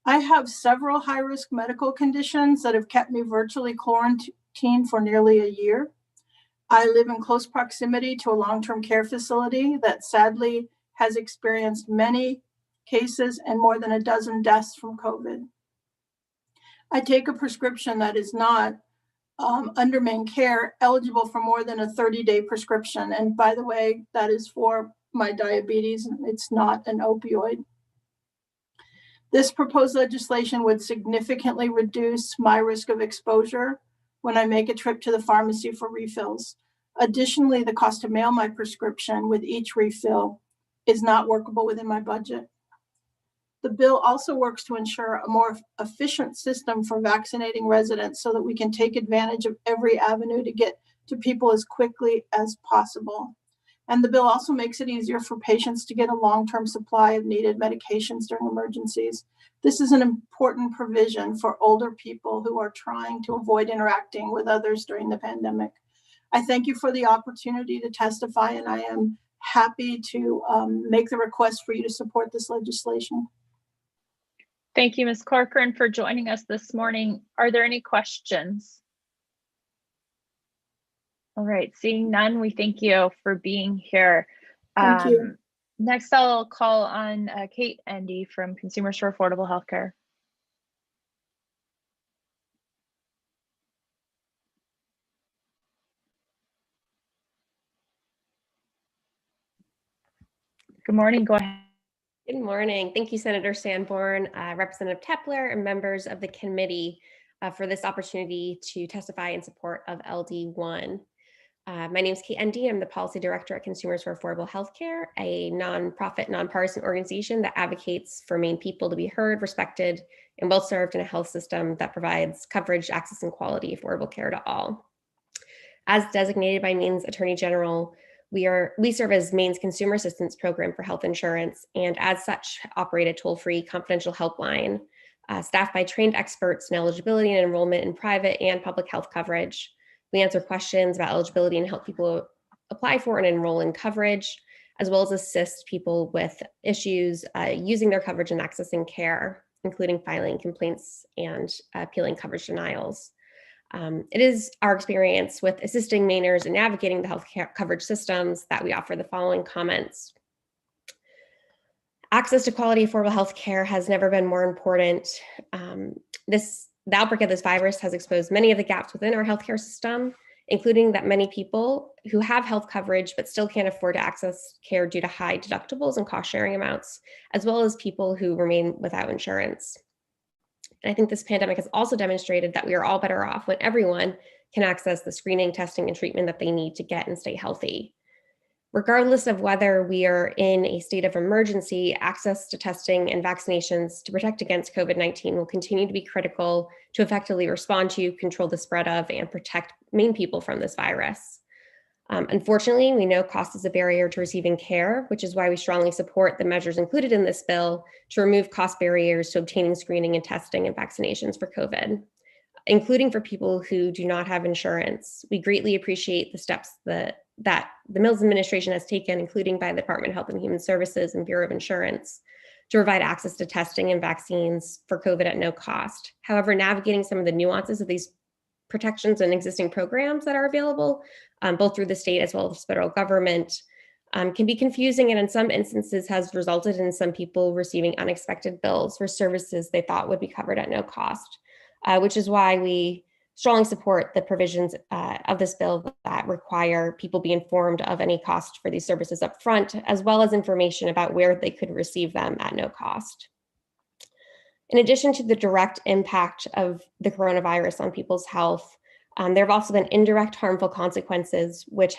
I have several high-risk medical conditions that have kept me virtually quarantined for nearly a year. I live in close proximity to a long-term care facility that sadly has experienced many cases and more than a dozen deaths from COVID. I take a prescription that is not under main care eligible for more than a 30-day prescription. And by the way, that is for my diabetes. It's not an opioid. This proposed legislation would significantly reduce my risk of exposure when I make a trip to the pharmacy for refills. Additionally, the cost to mail my prescription with each refill is not workable within my budget. The bill also works to ensure a more efficient system for vaccinating residents so that we can take advantage of every avenue to get to people as quickly as possible. And the bill also makes it easier for patients to get a long-term supply of needed medications during emergencies. This is an important provision for older people who are trying to avoid interacting with others during the pandemic. I thank you for the opportunity to testify, and I am happy to make the request for you to support this legislation. Thank you, Ms. Corcoran, for joining us this morning. Are there any questions? All right, seeing none, we thank you for being here. Thank you. Next, I'll call on Kate Endy from Consumers for Affordable Healthcare. Good morning, go ahead. Good morning. Thank you, Senator Sanborn, Representative Tepler, and members of the committee for this opportunity to testify in support of LD1. My name is Kate Endy. I'm the Policy Director at Consumers for Affordable Healthcare, a nonprofit, nonpartisan organization that advocates for Maine people to be heard, respected, and well served in a health system that provides coverage, access, and quality affordable care to all. As designated by Maine's Attorney General, we serve as Maine's consumer assistance program for health insurance, and as such, operate a toll-free confidential helpline staffed by trained experts in eligibility and enrollment in private and public health coverage. We answer questions about eligibility and help people apply for and enroll in coverage, as well as assist people with issues using their coverage and accessing care, including filing complaints and appealing coverage denials. It is our experience with assisting Mainers in navigating the health coverage systems that we offer the following comments. Access to quality, affordable health care has never been more important. The outbreak of this virus has exposed many of the gaps within our healthcare system, including that many people who have health coverage but still can't afford to access care due to high deductibles and cost sharing amounts, as well as people who remain without insurance. And I think this pandemic has also demonstrated that we are all better off when everyone can access the screening, testing, and treatment that they need to get and stay healthy. Regardless of whether we are in a state of emergency, access to testing and vaccinations to protect against COVID-19 will continue to be critical to effectively respond to, control the spread of, and protect Maine people from this virus. Unfortunately, we know cost is a barrier to receiving care, which is why we strongly support the measures included in this bill to remove cost barriers to obtaining screening and testing and vaccinations for COVID, including for people who do not have insurance. We greatly appreciate the steps that the Mills administration has taken, including by the Department of Health and Human Services and Bureau of Insurance, to provide access to testing and vaccines for COVID at no cost. However, navigating some of the nuances of these protections and existing programs that are available, both through the state as well as federal government, can be confusing, and in some instances has resulted in some people receiving unexpected bills for services they thought would be covered at no cost, which is why we strongly support the provisions of this bill that require people be informed of any cost for these services up front, as well as information about where they could receive them at no cost. In addition to the direct impact of the coronavirus on people's health, There have also been indirect harmful consequences, which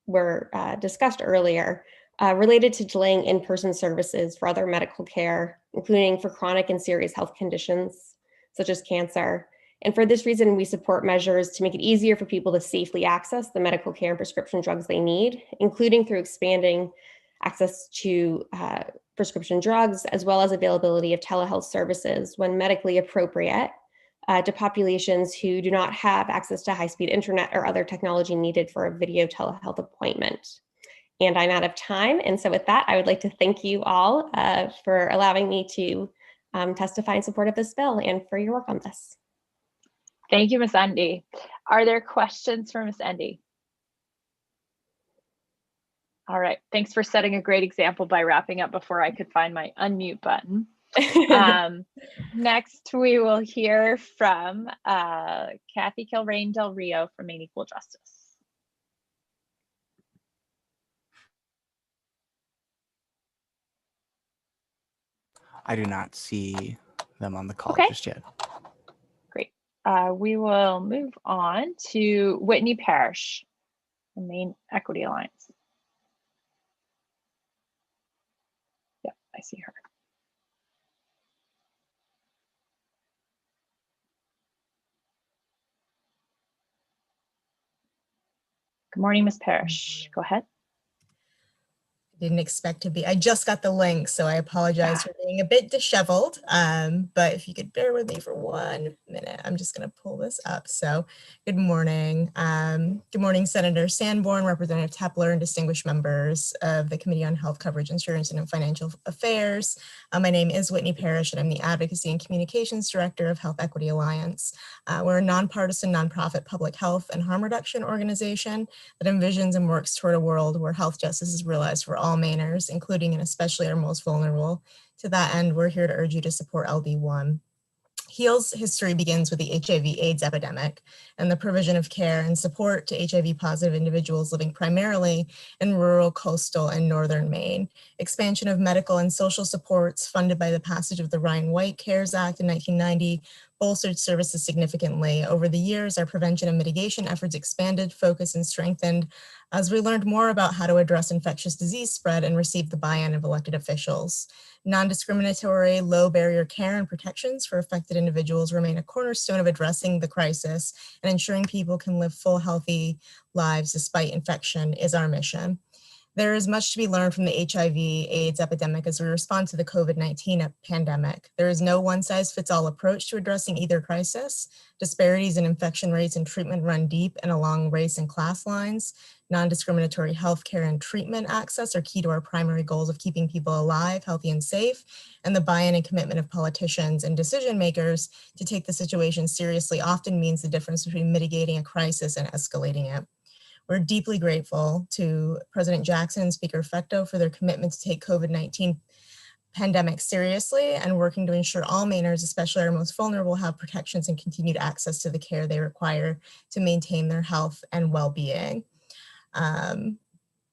were discussed earlier, related to delaying in-person services for other medical care, including for chronic and serious health conditions, such as cancer. And for this reason, we support measures to make it easier for people to safely access the medical care and prescription drugs they need, including through expanding access to prescription drugs, as well as availability of telehealth services when medically appropriate to populations who do not have access to high-speed internet or other technology needed for a video telehealth appointment. And I'm out of time. And so with that, I would like to thank you all for allowing me to testify in support of this bill and for your work on this. Thank you, Ms. Endy. Are there questions for Ms. Endy? All right, thanks for setting a great example by wrapping up before I could find my unmute button. Next, we will hear from Kathy Kilrain Del Rio from Maine Equal Justice. I do not see them on the call just yet. Great. We will move on to Whitney Parrish, the Maine Equity Alliance. Yep, I see her. Good morning, Ms. Parrish. Go ahead. Didn't expect to be. I just got the link, so I apologize for being a bit disheveled. But if you could bear with me for 1 minute, I'm just going to pull this up. So good morning. Good morning, Senator Sanborn, Representative Tepler, and distinguished members of the Committee on Health Coverage Insurance and Financial Affairs. My name is Whitney Parrish, and I'm the Advocacy and Communications Director of Health Equity Alliance. We're a nonpartisan, nonprofit public health and harm reduction organization that envisions and works toward a world where health justice is realized for all Mainers, including and especially our most vulnerable. To that end, we're here to urge you to support LD1. HEAL's history begins with the HIV/AIDS epidemic and the provision of care and support to HIV-positive individuals living primarily in rural, coastal, and northern Maine. Expansion of medical and social supports funded by the passage of the Ryan White CARES Act in 1990 bolstered services significantly. Over the years, our prevention and mitigation efforts expanded, focused, and strengthened as we learned more about how to address infectious disease spread and receive the buy-in of elected officials. Non-discriminatory, low-barrier care and protections for affected individuals remain a cornerstone of addressing the crisis, and ensuring people can live full, healthy lives despite infection is our mission. There is much to be learned from the HIV/AIDS epidemic as we respond to the COVID-19 pandemic. There is no one-size-fits-all approach to addressing either crisis. Disparities in infection rates and treatment run deep and along race and class lines. Non-discriminatory healthcare and treatment access are key to our primary goals of keeping people alive, healthy, and safe, and the buy-in and commitment of politicians and decision makers to take the situation seriously often means the difference between mitigating a crisis and escalating it. We're deeply grateful to President Jackson and Speaker Fecto for their commitment to take COVID-19 pandemic seriously and working to ensure all Mainers, especially our most vulnerable, have protections and continued access to the care they require to maintain their health and well-being.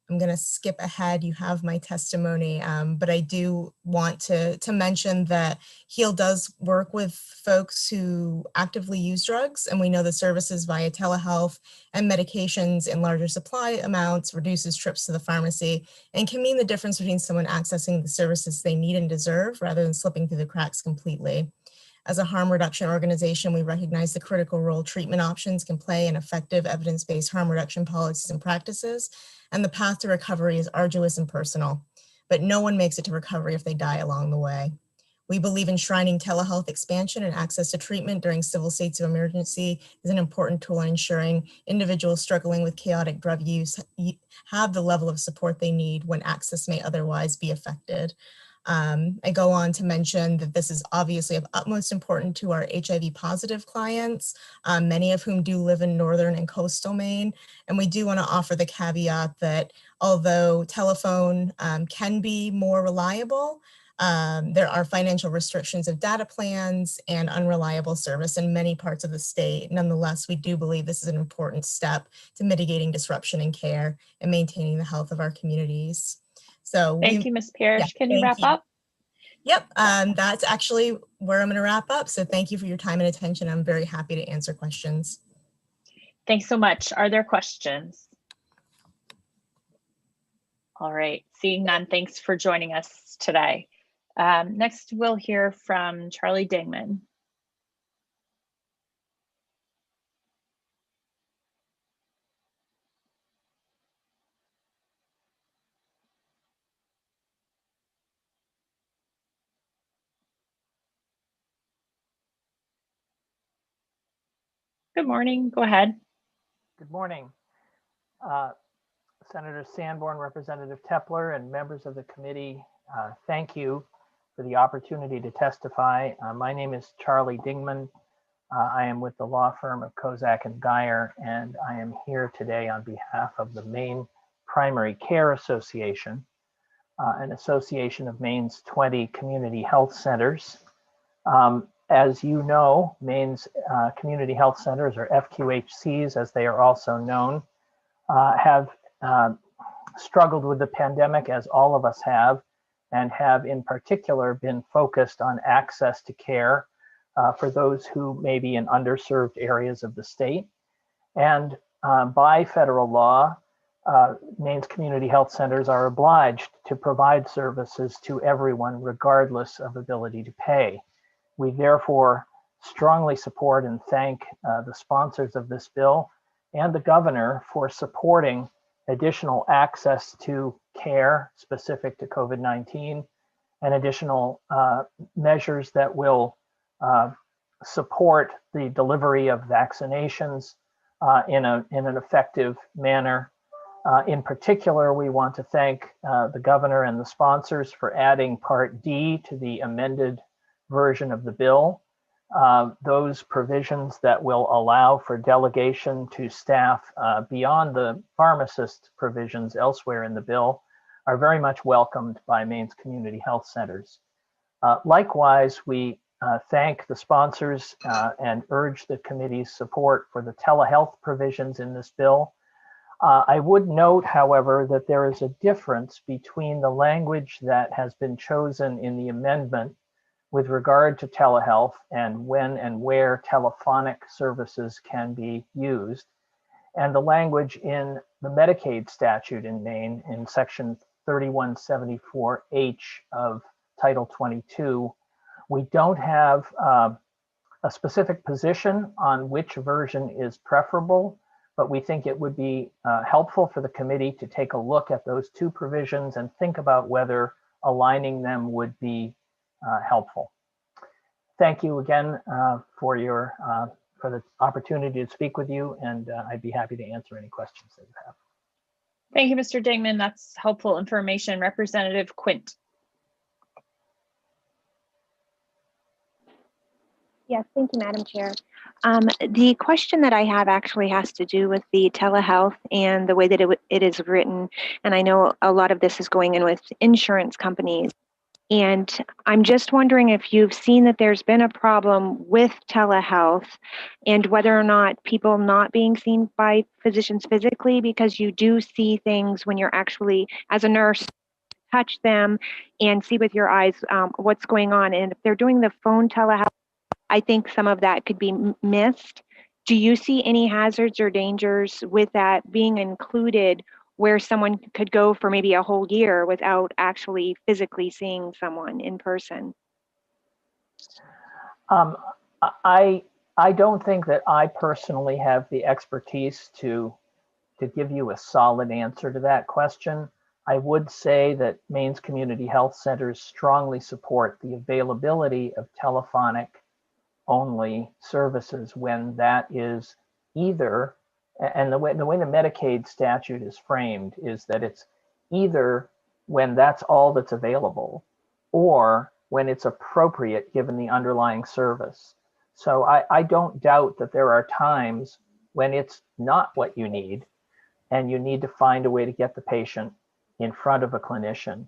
I'm going to skip ahead. You have my testimony, but I do want to mention that HEAL does work with folks who actively use drugs, and we know the services via telehealth and medications in larger supply amounts reduces trips to the pharmacy and can mean the difference between someone accessing the services they need and deserve rather than slipping through the cracks completely. As a harm reduction organization, we recognize the critical role treatment options can play in effective evidence-based harm reduction policies and practices, and the path to recovery is arduous and personal, but no one makes it to recovery if they die along the way. We believe enshrining telehealth expansion and access to treatment during civil states of emergency is an important tool in ensuring individuals struggling with chaotic drug use have the level of support they need when access may otherwise be affected. I go on to mention that this is obviously of utmost importance to our HIV positive clients, many of whom do live in northern and coastal Maine. And we do want to offer the caveat that although telephone can be more reliable, there are financial restrictions of data plans and unreliable service in many parts of the state. Nonetheless, we do believe this is an important step to mitigating disruption in care and maintaining the health of our communities. So thank you, Ms. Parrish. Can you wrap up? Yep, that's actually where I'm going to wrap up. So thank you for your time and attention. I'm very happy to answer questions. Thanks so much. Are there questions? All right, seeing none, thanks for joining us today. Next, we'll hear from Charlie Dingman. Good morning, go ahead. Good morning. Senator Sanborn, Representative Tepler, and members of the committee, thank you for the opportunity to testify. My name is Charlie Dingman. I am with the law firm of Kozak and Geyer, and I am here today on behalf of the Maine Primary Care Association, an association of Maine's 20 community health centers. As you know, Maine's community health centers, or FQHCs as they are also known, have struggled with the pandemic, as all of us have, and have in particular been focused on access to care for those who may be in underserved areas of the state. And by federal law, Maine's community health centers are obliged to provide services to everyone regardless of ability to pay. We therefore strongly support and thank the sponsors of this bill and the governor for supporting additional access to care specific to COVID-19 and additional measures that will support the delivery of vaccinations in an effective manner. In particular, we want to thank the governor and the sponsors for adding Part D to the amended version of the bill. Those provisions that will allow for delegation to staff beyond the pharmacist provisions elsewhere in the bill are very much welcomed by Maine's community health centers. Likewise, we thank the sponsors and urge the committee's support for the telehealth provisions in this bill. I would note, however, that there is a difference between the language that has been chosen in the amendment with regard to telehealth and when and where telephonic services can be used, and the language in the Medicaid statute in Maine in section 3174H of Title 22. We don't have a specific position on which version is preferable, but we think it would be helpful for the committee to take a look at those two provisions and think about whether aligning them would be helpful. Thank you again for the opportunity to speak with you, and I'd be happy to answer any questions that you have. Thank you, Mr. Dingman. That's helpful information. Representative Quint. Yes, thank you, Madam Chair. The question that I have actually has to do with the telehealth and the way that it is written. And I know a lot of this is going in with insurance companies. And I'm just wondering if you've seen that there's been a problem with telehealth and whether or not people not being seen by physicians physically, because you do see things when you're actually, as a nurse, touch them and see with your eyes what's going on. And if they're doing the phone telehealth, I think some of that could be missed. Do you see any hazards or dangers with that being included, where someone could go for maybe a whole year without actually physically seeing someone in person? I don't think that I personally have the expertise to give you a solid answer to that question. I would say that Maine's community health centers strongly support the availability of telephonic only services when that is either, and the way the Medicaid statute is framed is that it's either when that's all that's available or when it's appropriate given the underlying service. So I don't doubt that there are times when it's not what you need and you need to find a way to get the patient in front of a clinician.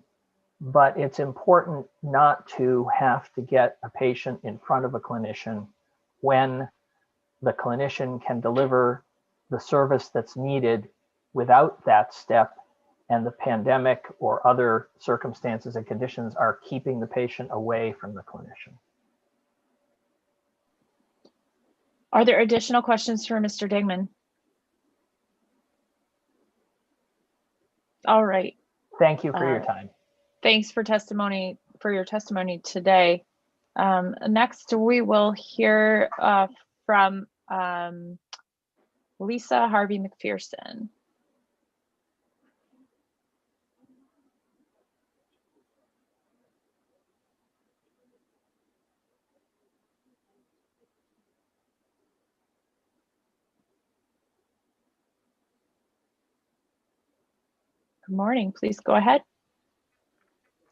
But it's important not to have to get a patient in front of a clinician when the clinician can deliver the service that's needed without that step, and the pandemic or other circumstances and conditions are keeping the patient away from the clinician. Are there additional questions for Mr. Dingman? All right. Thank you for your time. Thanks for your testimony today. Next, we will hear from Lisa Harvey McPherson. Good morning. Please go ahead.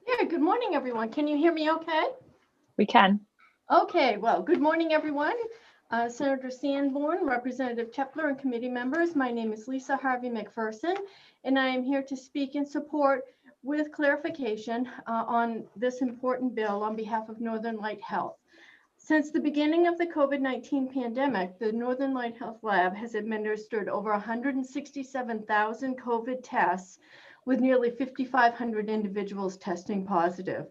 Yeah, good morning, everyone. Can you hear me okay? We can. Okay, well, good morning, everyone. Senator Sanborn, Representative Tepler, and committee members. My name is Lisa Harvey McPherson, and I am here to speak in support with clarification on this important bill on behalf of Northern Light Health. Since the beginning of the COVID-19 pandemic, the Northern Light Health Lab has administered over 167,000 COVID tests with nearly 5,500 individuals testing positive.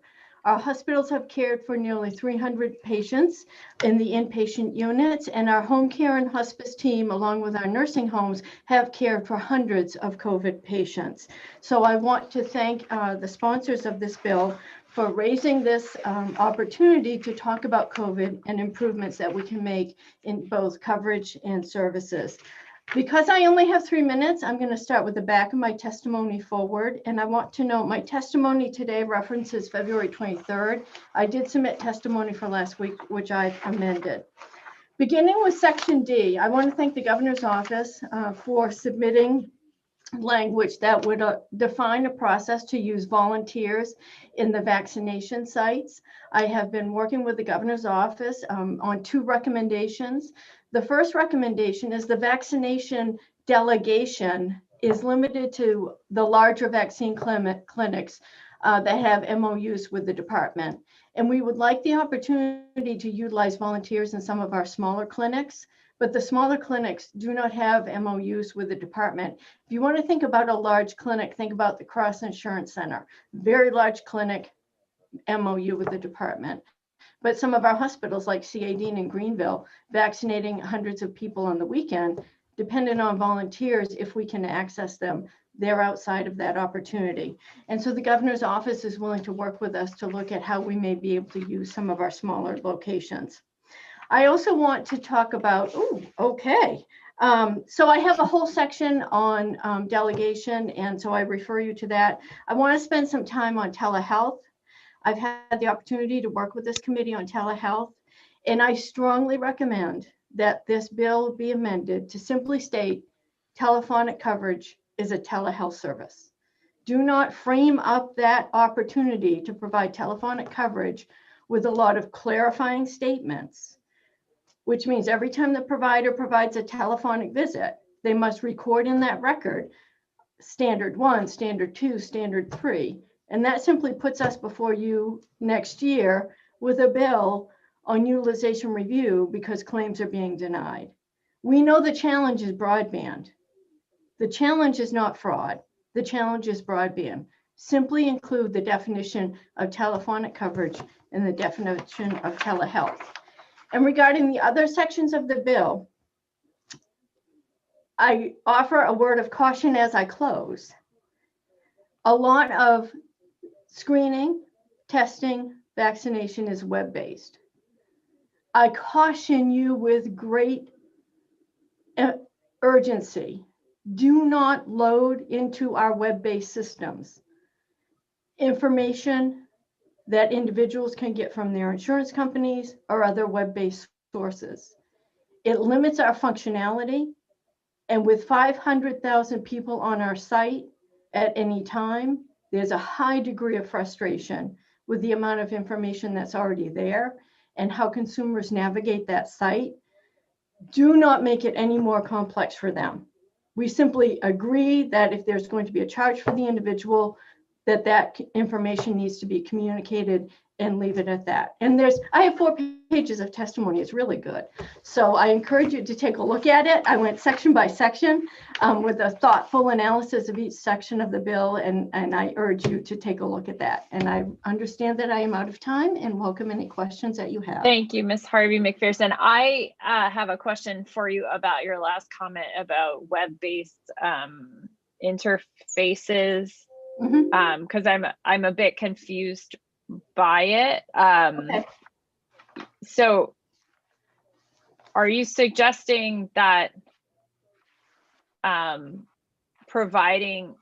Our hospitals have cared for nearly 300 patients in the inpatient units, and our home care and hospice team, along with our nursing homes, have cared for hundreds of COVID patients. So I want to thank the sponsors of this bill for raising this opportunity to talk about COVID and improvements that we can make in both coverage and services. Because I only have 3 minutes, I'm going to start with the back of my testimony forward. And I want to note my testimony today references February 23rd. I did submit testimony for last week, which I've amended. Beginning with Section D, I want to thank the Governor's Office for submitting language that would define a process to use volunteers in the vaccination sites. I have been working with the Governor's Office on 2 recommendations. The first recommendation is the vaccination delegation is limited to the larger vaccine clinics that have MOUs with the department. And we would like the opportunity to utilize volunteers in some of our smaller clinics, but the smaller clinics do not have MOUs with the department. If you want to think about a large clinic, think about the Cross Insurance Center, very large clinic, MOU with the department. But some of our hospitals like CA Dean in Greenville, vaccinating hundreds of people on the weekend, dependent on volunteers, if we can access them, they're outside of that opportunity. And so the Governor's Office is willing to work with us to look at how we may be able to use some of our smaller locations. I also want to talk about, so I have a whole section on delegation, and so I refer you to that. I want to spend some time on telehealth. I've had the opportunity to work with this committee on telehealth, and I strongly recommend that this bill be amended to simply state telephonic coverage is a telehealth service. Do not frame up that opportunity to provide telephonic coverage with a lot of clarifying statements, which means every time the provider provides a telephonic visit, they must record in that record standard 1, standard 2, standard 3. And that simply puts us before you next year with a bill on utilization review because claims are being denied. We know the challenge is broadband. The challenge is not fraud. The challenge is broadband. Simply include the definition of telephonic coverage in the definition of telehealth. And regarding the other sections of the bill, I offer a word of caution as I close. A lot of screening, testing, vaccination is web-based. I caution you with great urgency. Do not load into our web-based systems information that individuals can get from their insurance companies or other web-based sources. It limits our functionality, and with 500,000 people on our site at any time, there's a high degree of frustration with the amount of information that's already there and how consumers navigate that site. Do not make it any more complex for them. We simply agree that if there's going to be a charge for the individual, that information needs to be communicated and leave it at that. And I have 4 pages of testimony. It's really good. So I encourage you to take a look at it. I went section by section with a thoughtful analysis of each section of the bill, and I urge you to take a look at that. And I understand that I am out of time and welcome any questions that you have. Thank you, Ms. Harvey McPherson. I have a question for you about your last comment about web-based interfaces, Mhm. because I'm a bit confused by it. Okay. So are you suggesting that providing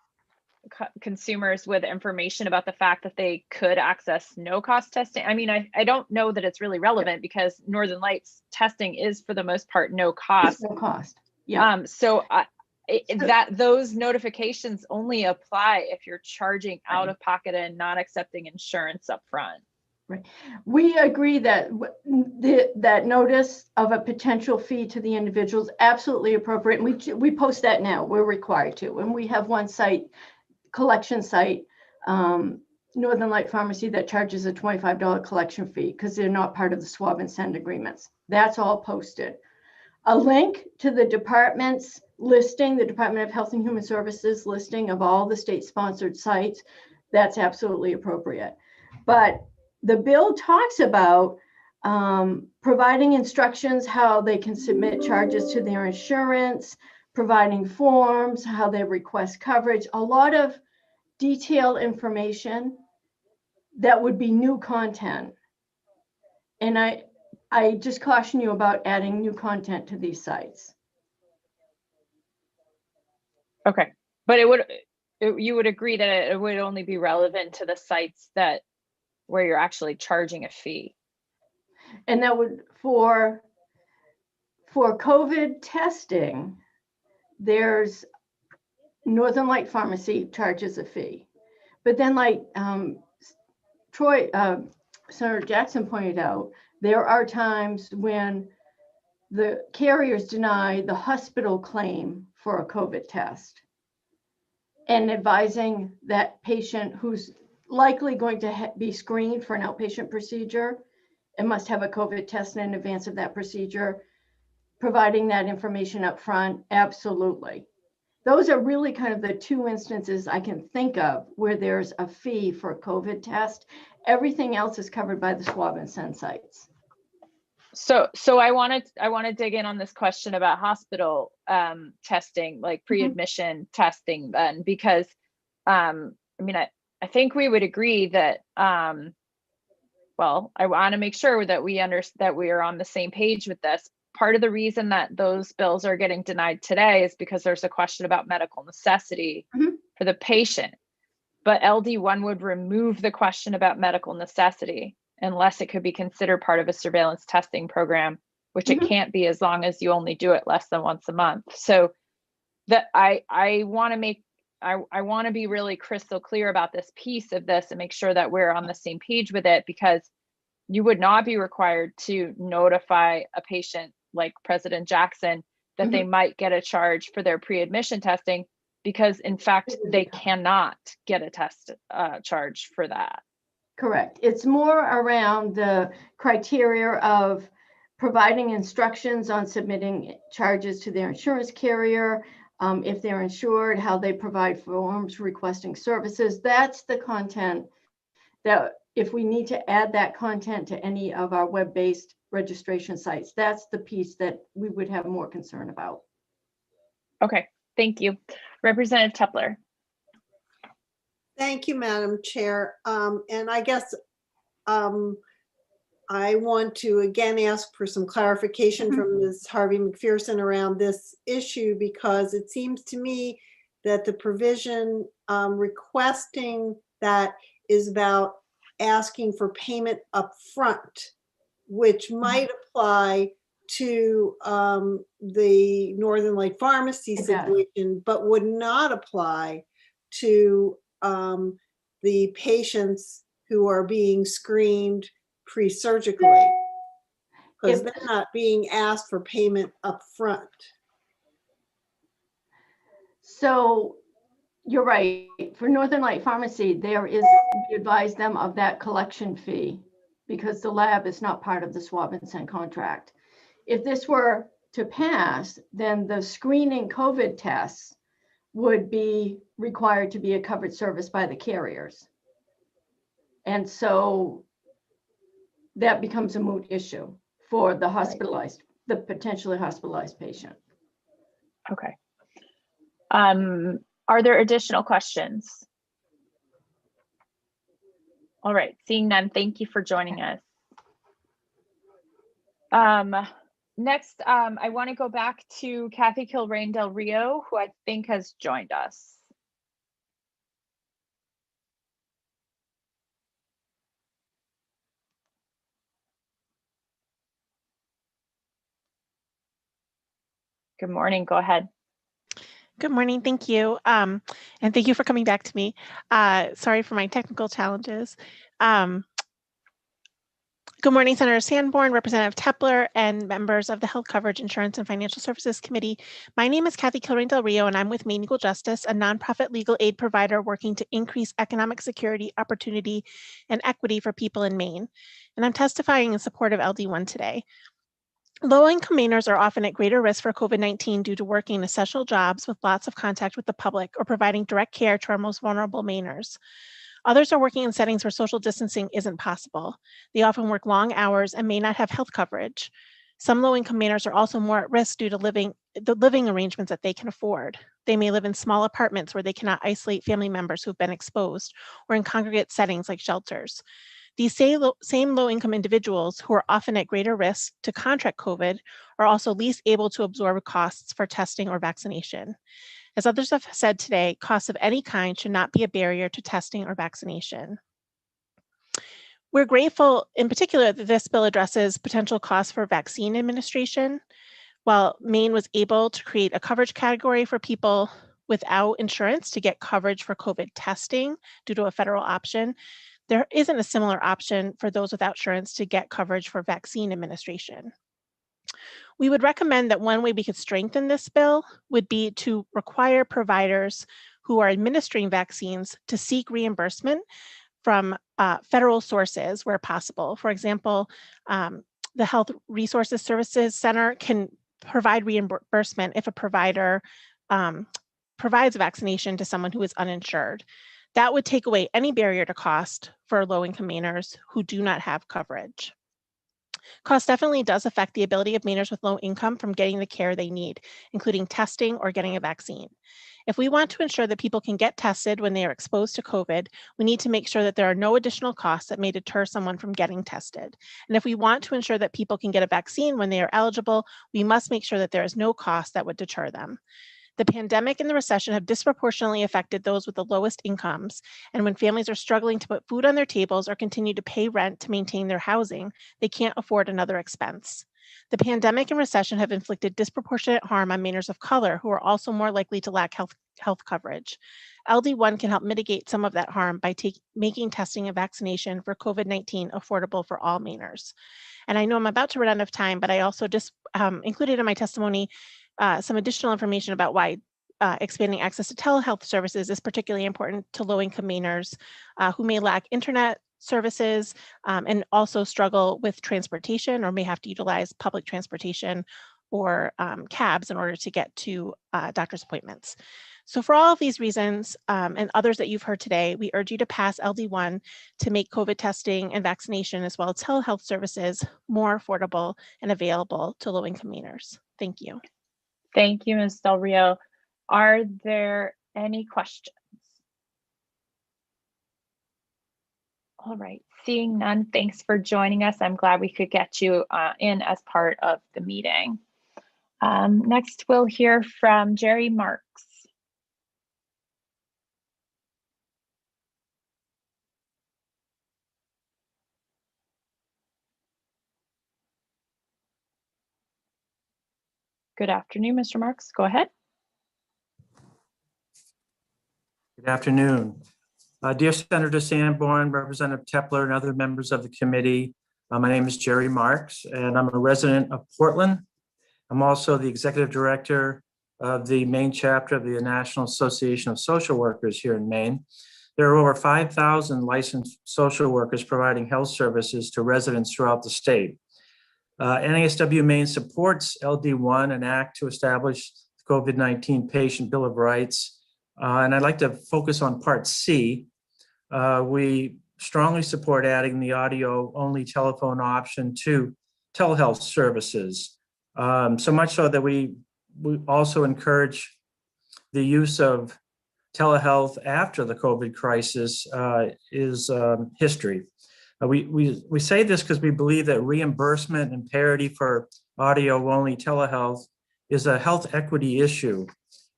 consumers with information about the fact that they could access no cost testing? I mean, I don't know that it's really relevant because Northern Lights testing is for the most part no cost. No cost. Yeah. So that those notifications only apply if you're charging out of pocket and not accepting insurance up front. Right. We agree that that notice of a potential fee to the individual is absolutely appropriate. And we post that now. We're required to. And we have one site, collection site, Northern Light Pharmacy, that charges a $25 collection fee because they're not part of the swab and send agreements. That's all posted. A link to the department's listing, the Department of Health and Human Services listing of all the state-sponsored sites, that's absolutely appropriate. But the bill talks about providing instructions how they can submit charges to their insurance, providing forms, how they request coverage, a lot of detailed information that would be new content. And I just caution you about adding new content to these sites. Okay, but you would agree that it would only be relevant to the sites that where you're actually charging a fee. And that would, for COVID testing, there's Northern Light Pharmacy charges a fee. But then like Senator Jackson pointed out, there are times when the carriers deny the hospital claim for a COVID test and advising that patient who's likely going to be screened for an outpatient procedure and must have a COVID test in advance of that procedure, providing that information up front, absolutely. Those are really kind of the two instances I can think of where there's a fee for a COVID test. Everything else is covered by the swab and send sites. So I want to dig in on this question about hospital testing, like pre-admission testing then, because I mean, I think we would agree that, well, I want to make sure that we understand that we are on the same page with this. Part of the reason that those bills are getting denied today is because there's a question about medical necessity for the patient. But LD1 would remove the question about medical necessity unless it could be considered part of a surveillance testing program, which it can't be as long as you only do it less than once a month. So that I want to be really crystal clear about this piece of this and make sure that we're on the same page with it, because you would not be required to notify a patient like President Jackson that they might get a charge for their pre-admission testing, because in fact, they cannot get a test charge for that. Correct. It's more around the criteria of providing instructions on submitting charges to their insurance carrier, if they're insured, how they provide forms requesting services. That's the content that if we need to add that content to any of our web-based registration sites, that's the piece that we would have more concern about. Okay, thank you. Representative Tepler. Thank you, Madam Chair. And I guess I want to again ask for some clarification from Ms. Harvey McPherson around this issue, because it seems to me that the provision requesting that is about asking for payment up front, which might apply to the Northern Light Pharmacy situation, but would not apply to the patients who are being screened pre-surgically, because they're not being asked for payment up front. So you're right. For Northern Light Pharmacy, there is, we advise them of that collection fee because the lab is not part of the swab and send contract. If this were to pass, then the screening COVID tests would be required to be a covered service by the carriers. And so that becomes a moot issue for the hospitalized, the potentially hospitalized patient. Okay. Are there additional questions? All right, seeing none, thank you for joining us. Next, I want to go back to Kathy Kilrain Del Rio, who I think has joined us. Good morning, go ahead. Good morning, thank you. And thank you for coming back to me. Sorry for my technical challenges. Good morning, Senator Sanborn, Representative Tepler, and members of the Health Coverage Insurance and Financial Services Committee. My name is Kathy Kilrain Del Rio, and I'm with Maine Equal Justice, a nonprofit legal aid provider working to increase economic security, opportunity, and equity for people in Maine. And I'm testifying in support of LD1 today. Low-income Mainers are often at greater risk for COVID-19 due to working essential jobs with lots of contact with the public or providing direct care to our most vulnerable Mainers. Others are working in settings where social distancing isn't possible. They often work long hours and may not have health coverage. Some low-income Mainers are also more at risk due to the living arrangements that they can afford. They may live in small apartments where they cannot isolate family members who've been exposed, or in congregate settings like shelters. These same low-income individuals, who are often at greater risk to contract COVID, are also least able to absorb costs for testing or vaccination. As others have said today, costs of any kind should not be a barrier to testing or vaccination. We're grateful in particular that this bill addresses potential costs for vaccine administration. While Maine was able to create a coverage category for people without insurance to get coverage for COVID testing due to a federal option, there isn't a similar option for those without insurance to get coverage for vaccine administration. We would recommend that one way we could strengthen this bill would be to require providers who are administering vaccines to seek reimbursement from federal sources where possible. For example, the Health Resources Services Center can provide reimbursement if a provider provides vaccination to someone who is uninsured. That would take away any barrier to cost for low-income Mainers who do not have coverage. Cost definitely does affect the ability of Mainers with low income from getting the care they need, including testing or getting a vaccine. If we want to ensure that people can get tested when they are exposed to COVID, we need to make sure that there are no additional costs that may deter someone from getting tested. And if we want to ensure that people can get a vaccine when they are eligible, we must make sure that there is no cost that would deter them. The pandemic and the recession have disproportionately affected those with the lowest incomes, and when families are struggling to put food on their tables or continue to pay rent to maintain their housing, they can't afford another expense. The pandemic and recession have inflicted disproportionate harm on Mainers of color who are also more likely to lack health coverage. LD1 can help mitigate some of that harm by making testing and vaccination for COVID-19 affordable for all Mainers. And I know I'm about to run out of time, but I also just included in my testimony some additional information about why expanding access to telehealth services is particularly important to low-income Mainers who may lack internet services and also struggle with transportation or may have to utilize public transportation or cabs in order to get to doctor's appointments. So for all of these reasons and others that you've heard today, we urge you to pass LD1 to make COVID testing and vaccination as well as telehealth services more affordable and available to low-income Mainers. Thank you. Thank you, Ms. Del Rio. Are there any questions? All right, seeing none, thanks for joining us. I'm glad we could get you in as part of the meeting. Next, we'll hear from Jerry Marks. Good afternoon, Mr. Marks. Go ahead. Good afternoon. Dear Senator Sanborn, Representative Tepler, and other members of the committee, my name is Jerry Marks, and I'm a resident of Portland. I'm also the executive director of the Maine chapter of the National Association of Social Workers here in Maine. There are over 5,000 licensed social workers providing health services to residents throughout the state. NASW Maine supports LD1, an act to establish the COVID-19 Patient Bill of Rights. And I'd like to focus on Part C. We strongly support adding the audio-only telephone option to telehealth services. So much so that we also encourage the use of telehealth after the COVID crisis is history. We say this because we believe that reimbursement and parity for audio-only telehealth is a health equity issue.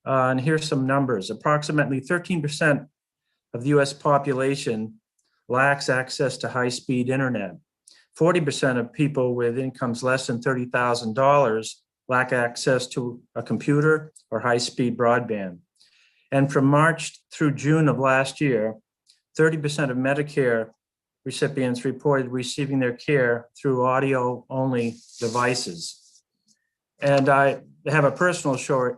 And here's some numbers. Approximately 13% of the US population lacks access to high-speed internet. 40% of people with incomes less than $30,000 lack access to a computer or high-speed broadband. And from March through June of last year, 30% of Medicare recipients reported receiving their care through audio-only devices. And I have a personal story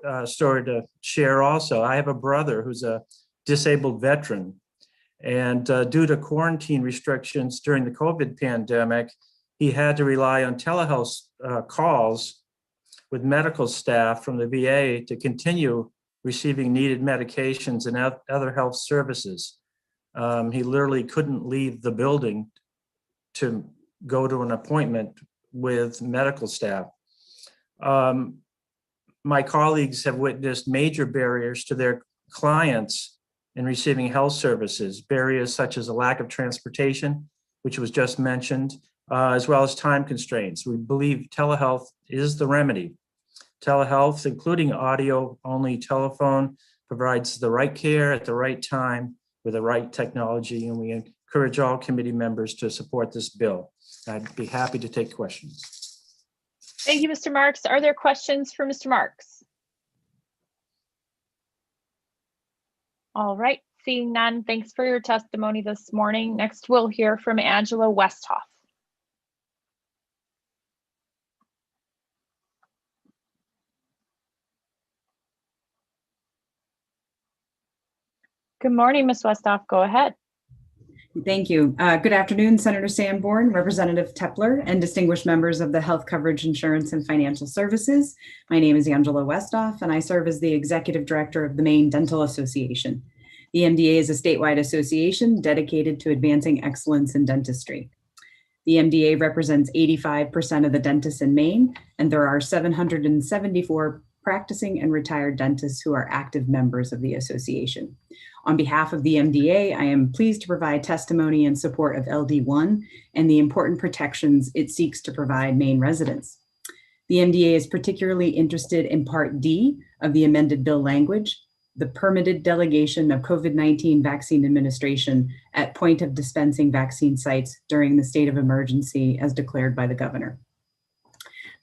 to share also. I have a brother who's a disabled veteran. And due to quarantine restrictions during the COVID pandemic, he had to rely on telehealth calls with medical staff from the VA to continue receiving needed medications and other health services. He literally couldn't leave the building to go to an appointment with medical staff. My colleagues have witnessed major barriers to their clients in receiving health services, barriers such as a lack of transportation, which was just mentioned, as well as time constraints. We believe telehealth is the remedy. Telehealth, including audio-only telephone, provides the right care at the right time with the right technology, and we encourage all committee members to support this bill. I'd be happy to take questions. Thank you, Mr. Marks. Are there questions for Mr. Marks? All right, seeing none, thanks for your testimony this morning. Next, we'll hear from Angela Westhoff. Good morning, Ms. Westhoff. Go ahead. Thank you. Good afternoon, Senator Sanborn, Representative Tepler, and distinguished members of the Health Coverage Insurance and Financial Services. My name is Angela Westhoff, and I serve as the Executive Director of the Maine Dental Association. The MDA is a statewide association dedicated to advancing excellence in dentistry. The MDA represents 85% of the dentists in Maine, and there are 774 practicing and retired dentists who are active members of the association. On behalf of the MDA, I am pleased to provide testimony in support of LD1 and the important protections it seeks to provide Maine residents. The MDA is particularly interested in Part D of the amended bill language, the permitted delegation of COVID-19 vaccine administration at point of dispensing vaccine sites during the state of emergency as declared by the governor.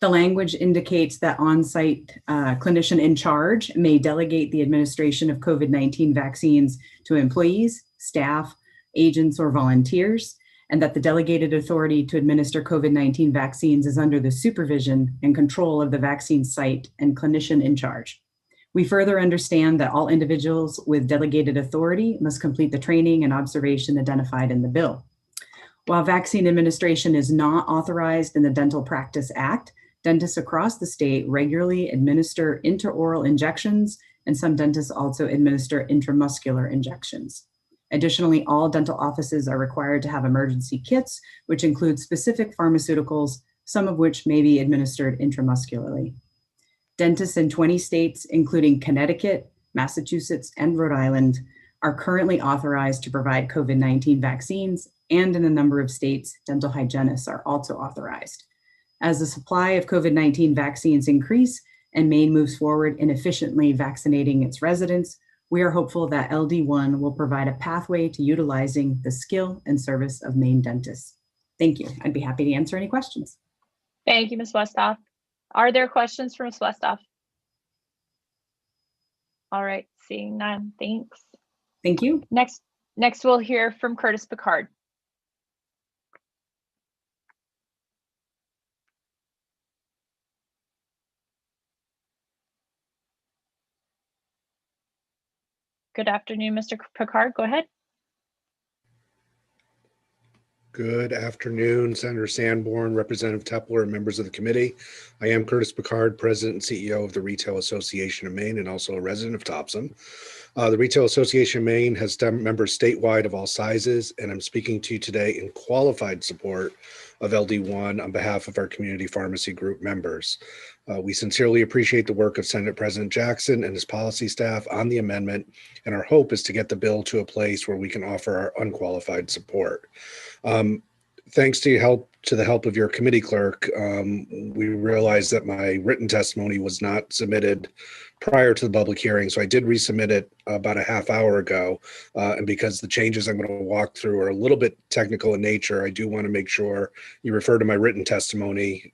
The language indicates that on-site clinician in charge may delegate the administration of COVID-19 vaccines to employees, staff, agents, or volunteers, and that the delegated authority to administer COVID-19 vaccines is under the supervision and control of the vaccine site and clinician in charge. We further understand that all individuals with delegated authority must complete the training and observation identified in the bill. While vaccine administration is not authorized in the Dental Practice Act, dentists across the state regularly administer intraoral injections, and some dentists also administer intramuscular injections. Additionally, all dental offices are required to have emergency kits, which include specific pharmaceuticals, some of which may be administered intramuscularly. Dentists in 20 states, including Connecticut, Massachusetts, and Rhode Island, are currently authorized to provide COVID-19 vaccines, and in a number of states, dental hygienists are also authorized. As the supply of COVID-19 vaccines increase and Maine moves forward in efficiently vaccinating its residents, we are hopeful that LD1 will provide a pathway to utilizing the skill and service of Maine dentists. Thank you. I'd be happy to answer any questions. Thank you, Ms. Westhoff. Are there questions for Ms. Westhoff? All right, seeing none, thanks. Thank you. Next we'll hear from Curtis Picard. Good afternoon, Mr. Picard. Go ahead. Good afternoon, Senator Sanborn, Representative Tepler, and members of the committee. I am Curtis Picard, President and CEO of the Retail Association of Maine and also a resident of Topsom. The Retail Association of Maine has members statewide of all sizes, and I'm speaking to you today in qualified support of LD1 on behalf of our community pharmacy group members. We sincerely appreciate the work of Senate President Jackson and his policy staff on the amendment, and our hope is to get the bill to a place where we can offer our unqualified support. Thanks to the help of your committee clerk, we realized that my written testimony was not submitted prior to the public hearing, so I did resubmit it about a half hour ago. And because the changes I'm going to walk through are a little bit technical in nature, I do want to make sure you refer to my written testimony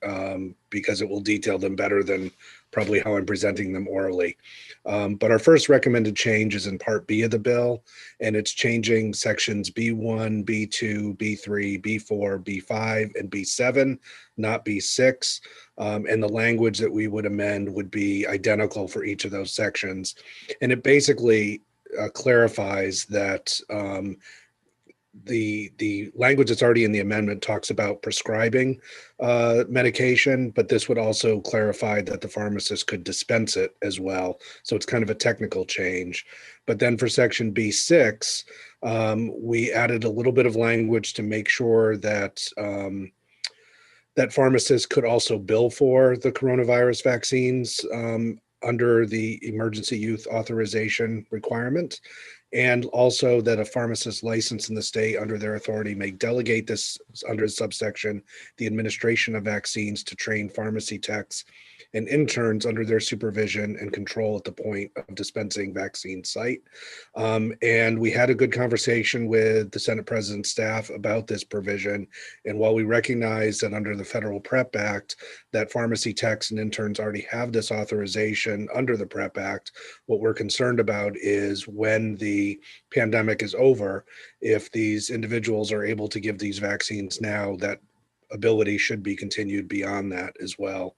because it will detail them better than probably how I'm presenting them orally. But our first recommended change is in Part B of the bill, and it's changing sections B1, B2, B3, B4, B5, and B7, not B6. And the language that we would amend would be identical for each of those sections. And it basically clarifies that the language that's already in the amendment talks about prescribing medication, but this would also clarify that the pharmacist could dispense it as well. So it's kind of a technical change. But then for section B6, we added a little bit of language to make sure that that pharmacists could also bill for the coronavirus vaccines under the emergency use authorization requirement. And also that a pharmacist licensed in the state under their authority may delegate this under subsection, the administration of vaccines to trained pharmacy techs and interns under their supervision and control at the point of dispensing vaccine site. And we had a good conversation with the Senate President's staff about this provision. And while we recognize that under the Federal PrEP Act, that pharmacy techs and interns already have this authorization under the PrEP Act, what we're concerned about is when the pandemic is over, if these individuals are able to give these vaccines now, that ability should be continued beyond that as well.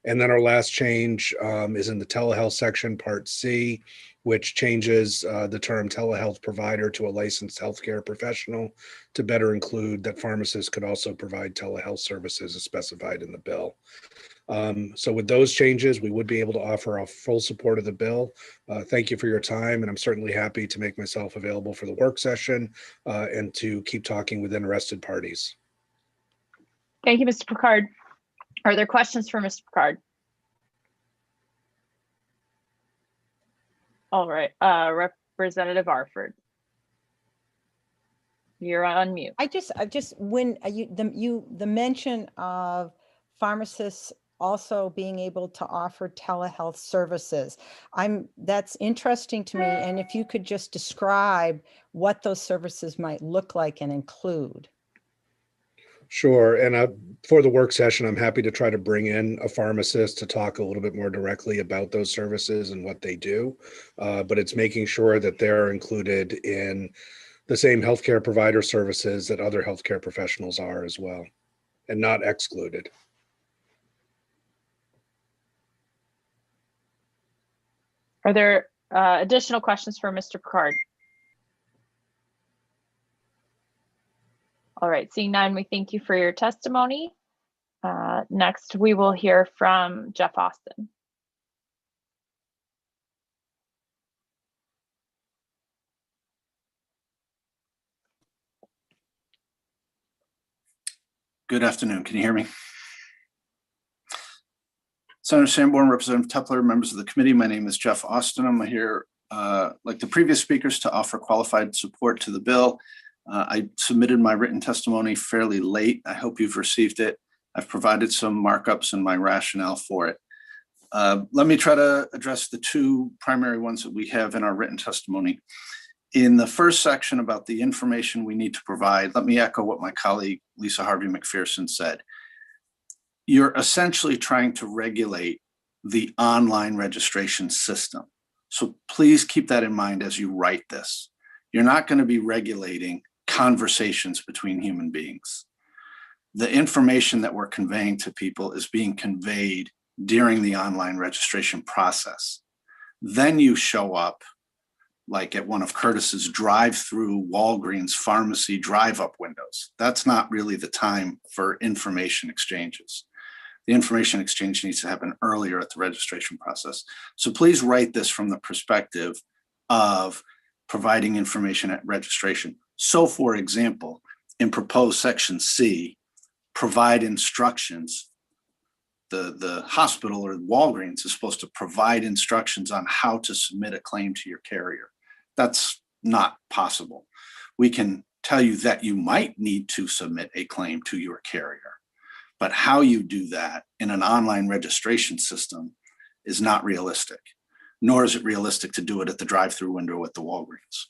And then our last change is in the telehealth section, Part C, which changes the term telehealth provider to a licensed healthcare professional to better include that pharmacists could also provide telehealth services as specified in the bill. So with those changes, we would be able to offer a full support of the bill. Thank you for your time, and I'm certainly happy to make myself available for the work session and to keep talking with interested parties. Thank you, Mr. Picard. Are there questions for Mr. Picard? All right, Representative Arford. You're on mute. I just when the mention of pharmacists also being able to offer telehealth services, that's interesting to me. And if you could just describe what those services might look like and include. Sure. And for the work session, I'm happy to try to bring in a pharmacist to talk a little bit more directly about those services and what they do. But it's making sure that they're included in the same healthcare provider services that other healthcare professionals are as well, and not excluded. Are there additional questions for Mr. Picard? All right, seeing none, we thank you for your testimony. Next, we will hear from Jeff Austin. Good afternoon. Can you hear me? Senator Sanborn, Representative Tepler, members of the committee. My name is Jeff Austin. I'm here, like the previous speakers, to offer qualified support to the bill. I submitted my written testimony fairly late. I hope you've received it. I've provided some markups and my rationale for it. Let me try to address the two primary ones that we have in our written testimony. In the first section about the information we need to provide, let me echo what my colleague Lisa Harvey McPherson said. You're essentially trying to regulate the online registration system. So please keep that in mind as you write this. You're not going to be regulating conversations between human beings. The information that we're conveying to people is being conveyed during the online registration process. Then you show up like at one of Curtis's drive-through Walgreens pharmacy drive-up windows. That's not really the time for information exchanges. The information exchange needs to happen earlier at the registration process. So please write this from the perspective of providing information at registration. So for example, in proposed section C, provide instructions. The hospital or Walgreens is supposed to provide instructions on how to submit a claim to your carrier. That's not possible. We can tell you that you might need to submit a claim to your carrier, but how you do that in an online registration system is not realistic, nor is it realistic to do it at the drive-through window at the Walgreens.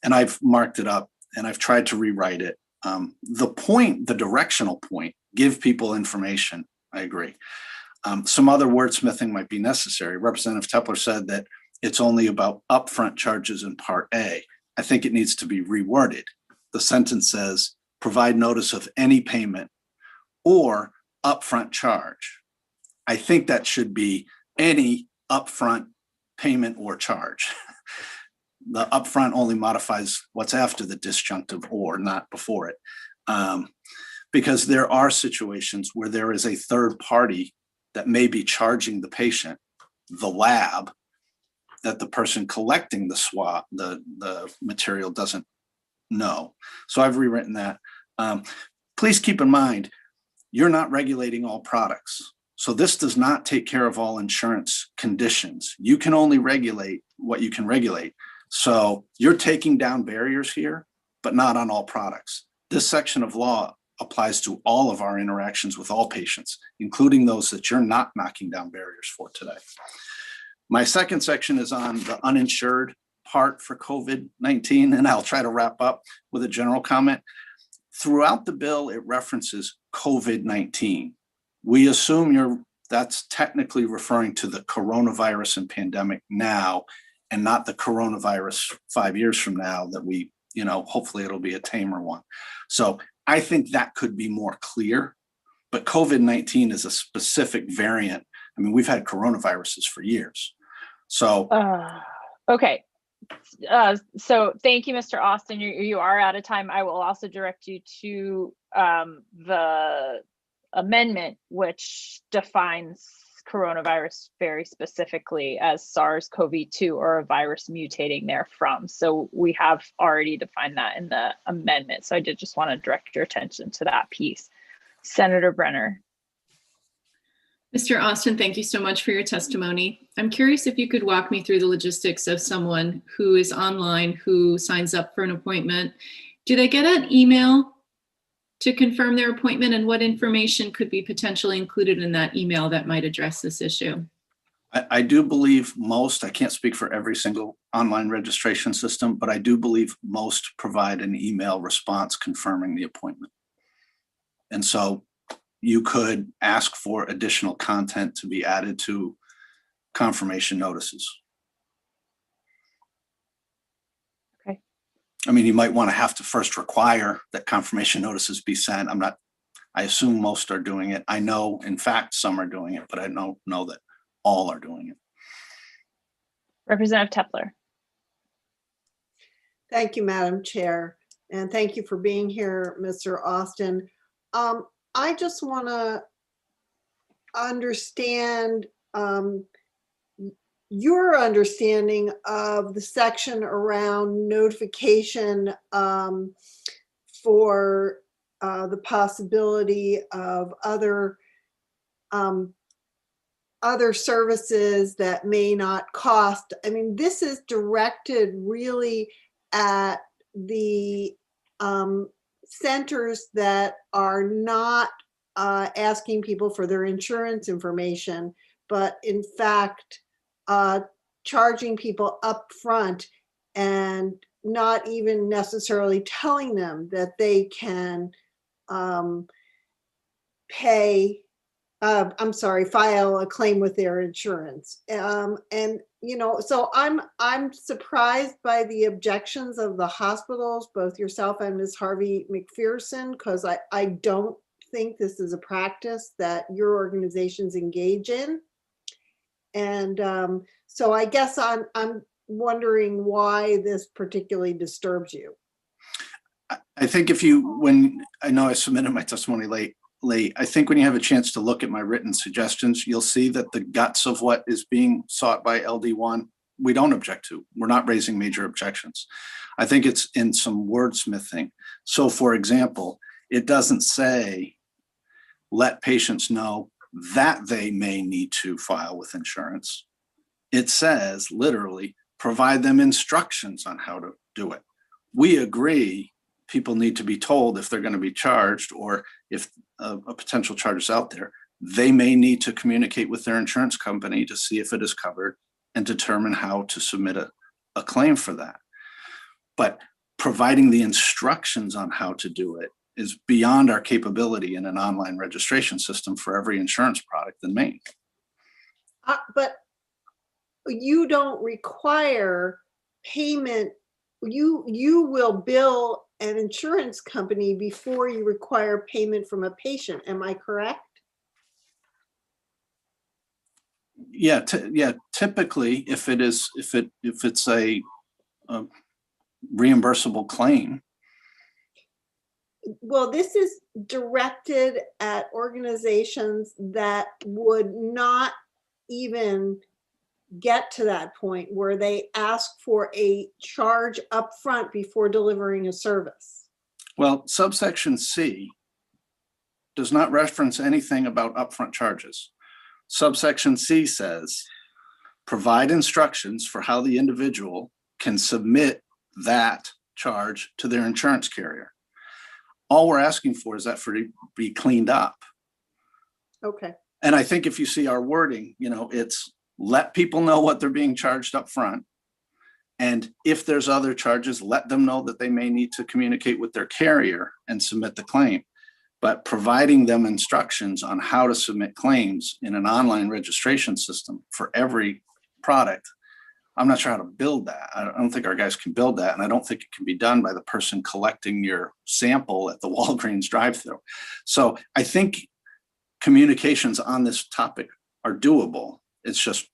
And I've marked it up and I've tried to rewrite it. The directional point, give people information, I agree. Some other wordsmithing might be necessary. Representative Tepler said that it's only about upfront charges in Part A. I think it needs to be reworded. The sentence says, provide notice of any payment or upfront charge. I think that should be any upfront payment or charge. The upfront only modifies what's after the disjunctive or, not before it. Because there are situations where there is a third party that may be charging the patient, the lab, that the person collecting the swab, the material doesn't know. So I've rewritten that. Please keep in mind, you're not regulating all products. So this does not take care of all insurance conditions. You can only regulate what you can regulate. So you're taking down barriers here, but not on all products. This section of law applies to all of our interactions with all patients, including those that you're not knocking down barriers for today. My second section is on the uninsured part for COVID-19, and I'll try to wrap up with a general comment. Throughout the bill, it references COVID-19. We assume that's technically referring to the coronavirus and pandemic now, and not the coronavirus 5 years from now that we, hopefully it'll be a tamer one. So I think that could be more clear, but COVID-19 is a specific variant. I mean, we've had coronaviruses for years. So, okay. So thank you, Mr. Austin. You are out of time. I will also direct you to the amendment, which defines coronavirus very specifically as SARS-CoV-2 or a virus mutating therefrom. So we have already defined that in the amendment. So I did just want to direct your attention to that piece. Senator Brenner. Mr. Austin, thank you so much for your testimony. I'm curious if you could walk me through the logistics of someone who is online, who signs up for an appointment. Do they get an email to confirm their appointment, and what information could be potentially included in that email that might address this issue? I do believe most, I can't speak for every single online registration system, but I do believe most provide an email response confirming the appointment. And so you could ask for additional content to be added to confirmation notices. Okay. I mean, you might want to have to first require that confirmation notices be sent. I assume most are doing it. I know, in fact, some are doing it, but I don't know that all are doing it. Representative Tepler. Thank you, Madam Chair. And thank you for being here, Mr. Austin. I just want to understand your understanding of the section around notification for the possibility of other services that may not cost. I mean, this is directed really at the centers that are not asking people for their insurance information, but in fact, charging people up front and not even necessarily telling them that they can file a claim with their insurance. And so I'm surprised by the objections of the hospitals, both yourself and Ms. Harvey McPherson, because I don't think this is a practice that your organizations engage in. And so I guess I'm wondering why this particularly disturbs you. I think I know I submitted my testimony late, I think when you have a chance to look at my written suggestions, you'll see that the guts of what is being sought by LD1 we don't object to. We're not raising major objections. I think it's in some wordsmithing. So for example, it doesn't say, let patients know that they may need to file with insurance. It says literally, provide them instructions on how to do it. We agree people need to be told if they're going to be charged, or if a potential charge is out there, they may need to communicate with their insurance company to see if it is covered and determine how to submit a claim for that. But providing the instructions on how to do it is beyond our capability in an online registration system for every insurance product in Maine. But you don't require payment. You will bill an insurance company before you require payment from a patient. Am I correct? Yeah, typically, if it's a reimbursable claim. Well, this is directed at organizations that would not even get to that point where they ask for a charge up front before delivering a service. Well, subsection C does not reference anything about upfront charges. Subsection C says, provide instructions for how the individual can submit that charge to their insurance carrier. All we're asking for is that for it to be cleaned up. Okay. And I think if you see our wording, it's let people know what they're being charged up front. And if there's other charges, let them know that they may need to communicate with their carrier and submit the claim. But providing them instructions on how to submit claims in an online registration system for every product, I'm not sure how to build that. I don't think our guys can build that. And I don't think it can be done by the person collecting your sample at the Walgreens drive-thru. So I think communications on this topic are doable. It's just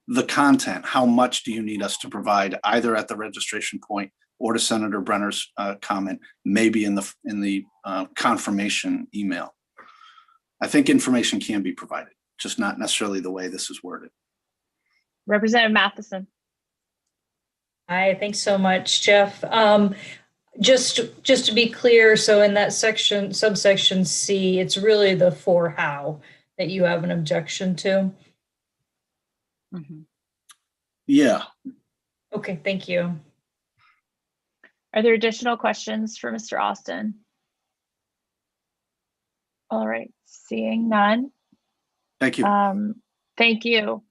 the content. How much do you need us to provide, either at the registration point or to Senator Brenner's comment, maybe in the confirmation email? I think information can be provided, just not necessarily the way this is worded. Representative Matheson. Hi, thanks so much, Jeff. Just to be clear, so in that subsection C, it's really the for how that you have an objection to? Mm-hmm. Yeah. Okay, thank you. Are there additional questions for Mr. Austin? All right, seeing none. Thank you. Thank you.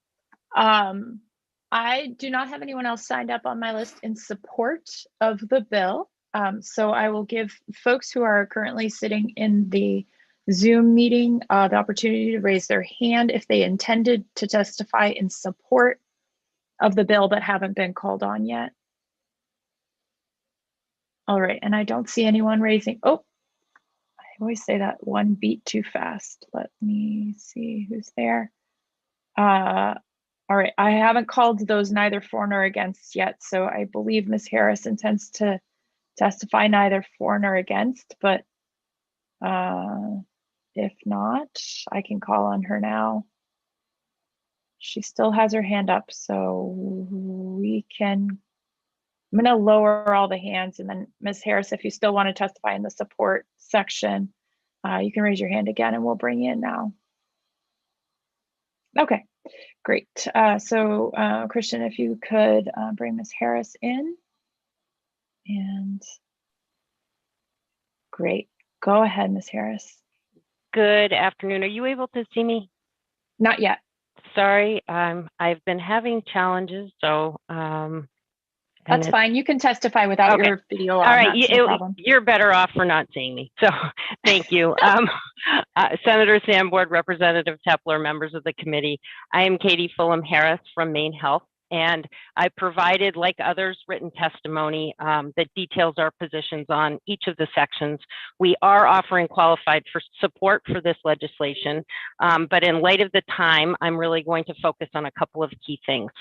I do not have anyone else signed up on my list in support of the bill. So I will give folks who are currently sitting in the Zoom meeting the opportunity to raise their hand if they intended to testify in support of the bill but haven't been called on yet. All right, and I don't see anyone raising. Oh, I always say that one beat too fast. Let me see who's there. All right, I haven't called those neither for nor against yet, so I believe Ms. Harris intends to testify neither for nor against, but if not, I can call on her now. She still has her hand up, so we can, I'm gonna lower all the hands, and then Ms. Harris, if you still want to testify in the support section, you can raise your hand again and we'll bring you in now. Okay. Great. So Christian, if you could bring Ms. Harris in. And great. Go ahead, Ms. Harris. Good afternoon. Are you able to see me? Not yet. Sorry, I've been having challenges, so. That's fine. You can testify without your video on. All right, no problem. You're better off for not seeing me. So thank you. Senator Sanborn, Representative Tepler, members of the committee. I am Katie Fulham Harris from Maine Health, and I provided, like others, written testimony that details our positions on each of the sections. We are offering qualified for support for this legislation, but in light of the time, I'm really going to focus on a couple of key things.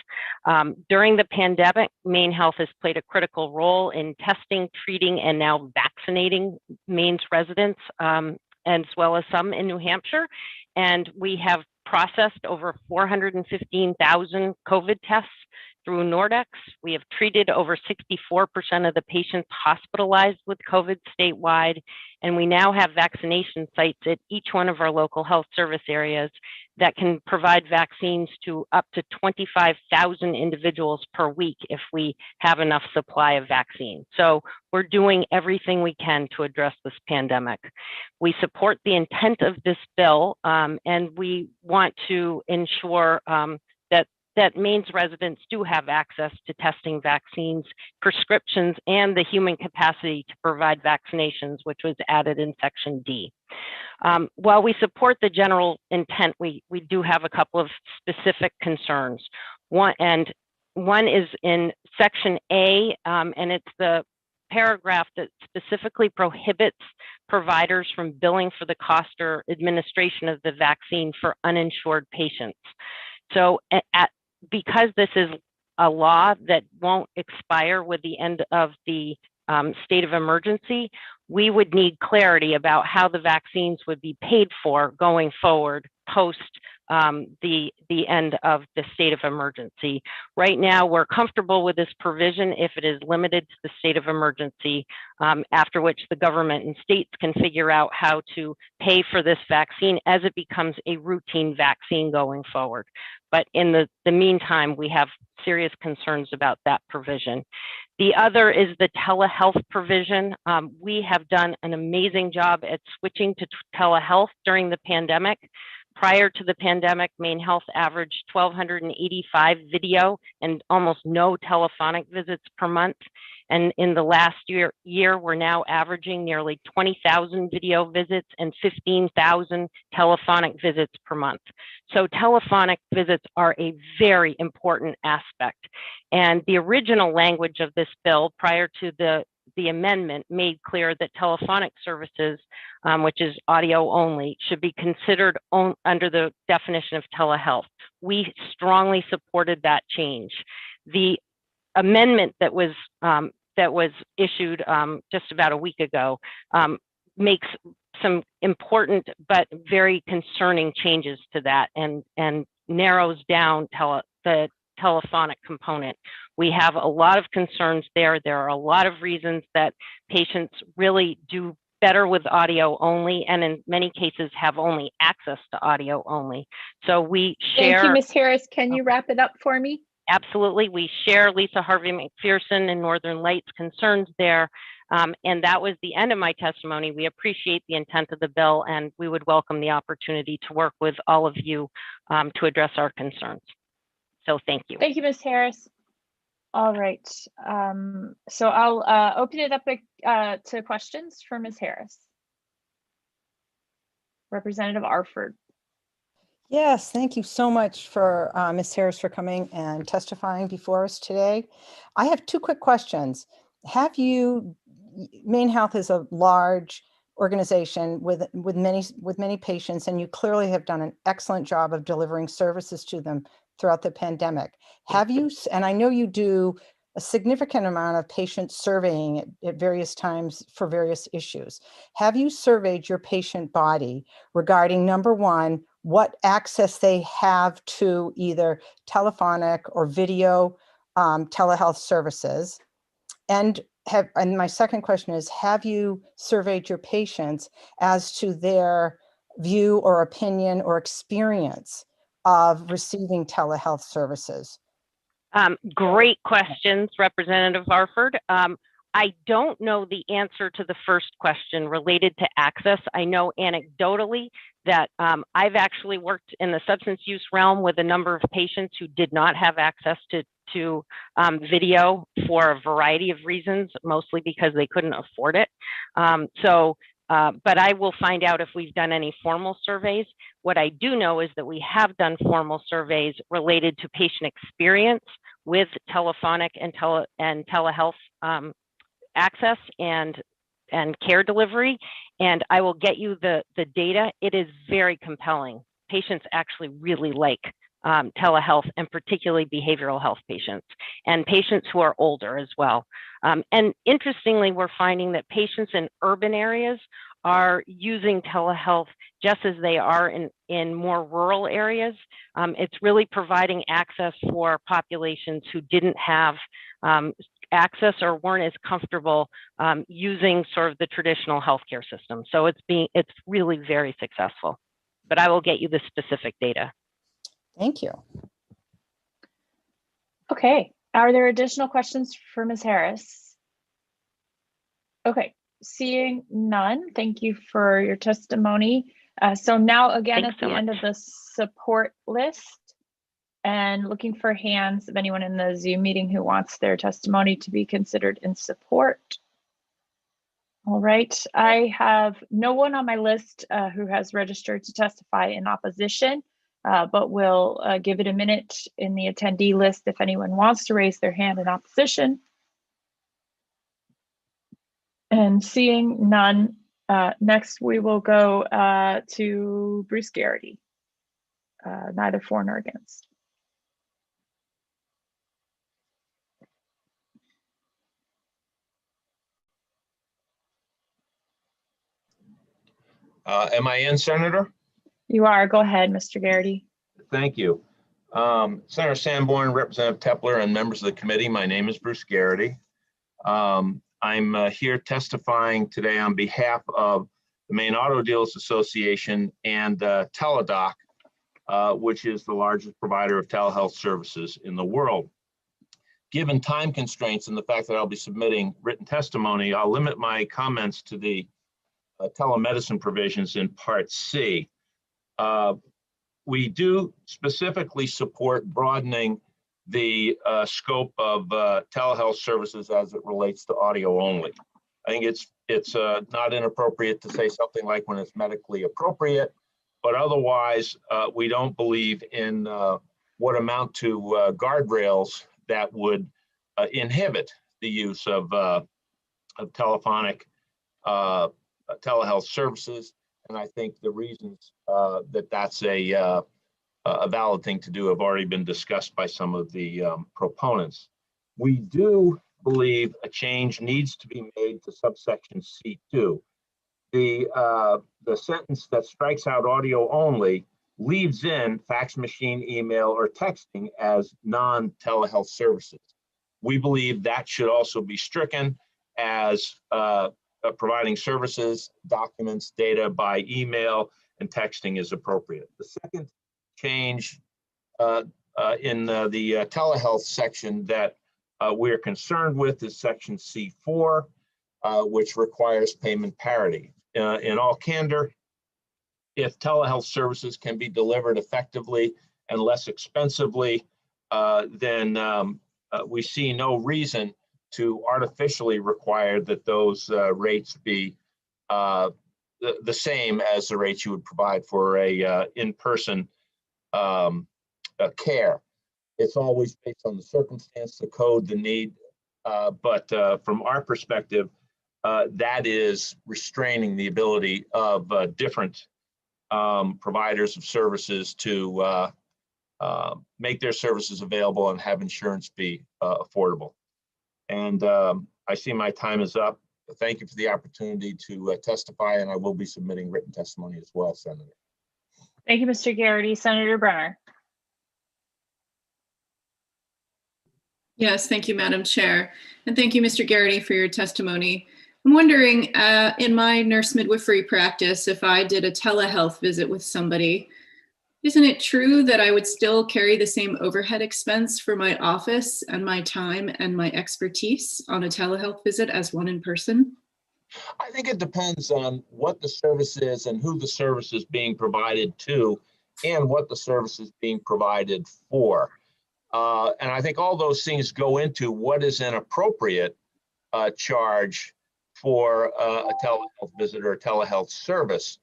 During the pandemic, Maine Health has played a critical role in testing, treating, and now vaccinating Maine's residents, as well as some in New Hampshire. And we have processed over 415,000 COVID tests through Nordex. We have treated over 64% of the patients hospitalized with COVID statewide, and we now have vaccination sites at each one of our local health service areas that can provide vaccines to up to 25,000 individuals per week if we have enough supply of vaccine. So we're doing everything we can to address this pandemic. We support the intent of this bill, and we want to ensure that Maine's residents do have access to testing, vaccines, prescriptions, and the human capacity to provide vaccinations, which was added in Section D. While we support the general intent, we do have a couple of specific concerns. One is in Section A, and it's the paragraph that specifically prohibits providers from billing for the cost or administration of the vaccine for uninsured patients. So because this is a law that won't expire with the end of the state of emergency, we would need clarity about how the vaccines would be paid for going forward post the end of the state of emergency. Right now, we're comfortable with this provision if it is limited to the state of emergency, after which the government and states can figure out how to pay for this vaccine as it becomes a routine vaccine going forward. But in the meantime, we have serious concerns about that provision. The other is the telehealth provision. We have done an amazing job at switching to telehealth during the pandemic. Prior to the pandemic, Maine Health averaged 1,285 video and almost no telephonic visits per month. And in the last year, we're now averaging nearly 20,000 video visits and 15,000 telephonic visits per month. So telephonic visits are a very important aspect. And the original language of this bill prior to the amendment made clear that telephonic services, which is audio only, should be considered under the definition of telehealth. We strongly supported that change. The amendment that was issued just about a week ago makes some important but very concerning changes to that and narrows down the telephonic component. We have a lot of concerns there. There are a lot of reasons that patients really do better with audio only, and in many cases have only access to audio only. So we share— Thank you, Ms. Harris. Can you wrap it up for me? Absolutely. We share Lisa Harvey McPherson and Northern Lights concerns there. And that was the end of my testimony. We appreciate the intent of the bill, and we would welcome the opportunity to work with all of you to address our concerns. So thank you. Thank you, Ms. Harris. All right. So I'll open it up to questions for Ms. Harris. Representative Arford. Yes, thank you so much for Ms. Harris for coming and testifying before us today. I have two quick questions. Maine Health is a large organization with many patients, and you clearly have done an excellent job of delivering services to them throughout the pandemic. Have you, and I know you do a significant amount of patient surveying at various times for various issues. Have you surveyed your patient body regarding, number one, what access they have to either telephonic or video telehealth services? And my second question is, have you surveyed your patients as to their view or opinion or experience of receiving telehealth services? Great questions, Representative Arford. I don't know the answer to the first question related to access. I know anecdotally that I've actually worked in the substance use realm with a number of patients who did not have access to video for a variety of reasons, mostly because they couldn't afford it. But I will find out if we've done any formal surveys. What I do know is that we have done formal surveys related to patient experience with telephonic and telehealth access and care delivery. And I will get you the data. It is very compelling. Patients actually really like telehealth, and particularly behavioral health patients and patients who are older as well. And interestingly, we're finding that patients in urban areas are using telehealth just as they are in more rural areas. It's really providing access for populations who didn't have access or weren't as comfortable using sort of the traditional healthcare system. So it's really very successful. But I will get you the specific data. Thank you. Okay, are there additional questions for Ms. Harris? Okay, seeing none, thank you for your testimony. So now again, Thanks at the so end of the support list, and looking for hands of anyone in the Zoom meeting who wants their testimony to be considered in support. All right, I have no one on my list who has registered to testify in opposition, but we'll give it a minute in the attendee list if anyone wants to raise their hand in opposition. And seeing none, next we will go to Bruce Garrity, neither for nor against. Am I in, Senator? You are. Go ahead, Mr. Garrity. Thank you. Senator Sanborn, Representative Tepler, and members of the committee, my name is Bruce Garrity. I'm here testifying today on behalf of the Maine Auto Dealers Association and Teladoc, which is the largest provider of telehealth services in the world. Given time constraints and the fact that I'll be submitting written testimony, I'll limit my comments to the telemedicine provisions in Part C. We do specifically support broadening the scope of telehealth services as it relates to audio only. I think it's not inappropriate to say something like when it's medically appropriate, but otherwise we don't believe in what amount to guardrails that would inhibit the use of telephonic telehealth services. And I think the reasons that that's a valid thing to do have already been discussed by some of the proponents. We do believe a change needs to be made to subsection C2. The sentence that strikes out audio only leaves in fax machine, email, or texting as non-telehealth services. We believe that should also be stricken as providing services, documents, data by email, and texting is appropriate. The second change in the telehealth section that we're concerned with is section C4, which requires payment parity. In all candor, if telehealth services can be delivered effectively and less expensively, then we see no reason to artificially require that those rates be the same as the rates you would provide for a in-person care. It's always based on the circumstance, the code, the need, but from our perspective, that is restraining the ability of different providers of services to make their services available and have insurance be affordable. And I see my time is up. Thank you for the opportunity to testify, and I will be submitting written testimony as well, Senator. Thank you, Mr. Garrity. Senator Brenner. Yes, thank you, Madam Chair. And thank you, Mr. Garrity, for your testimony. I'm wondering, in my nurse midwifery practice, if I did a telehealth visit with somebody, isn't it true that I would still carry the same overhead expense for my office and my time and my expertise on a telehealth visit as one in person? I think it depends on what the service is and who the service is being provided to and what the service is being provided for. And I think all those things go into what is an appropriate charge for a telehealth visit or a telehealth service.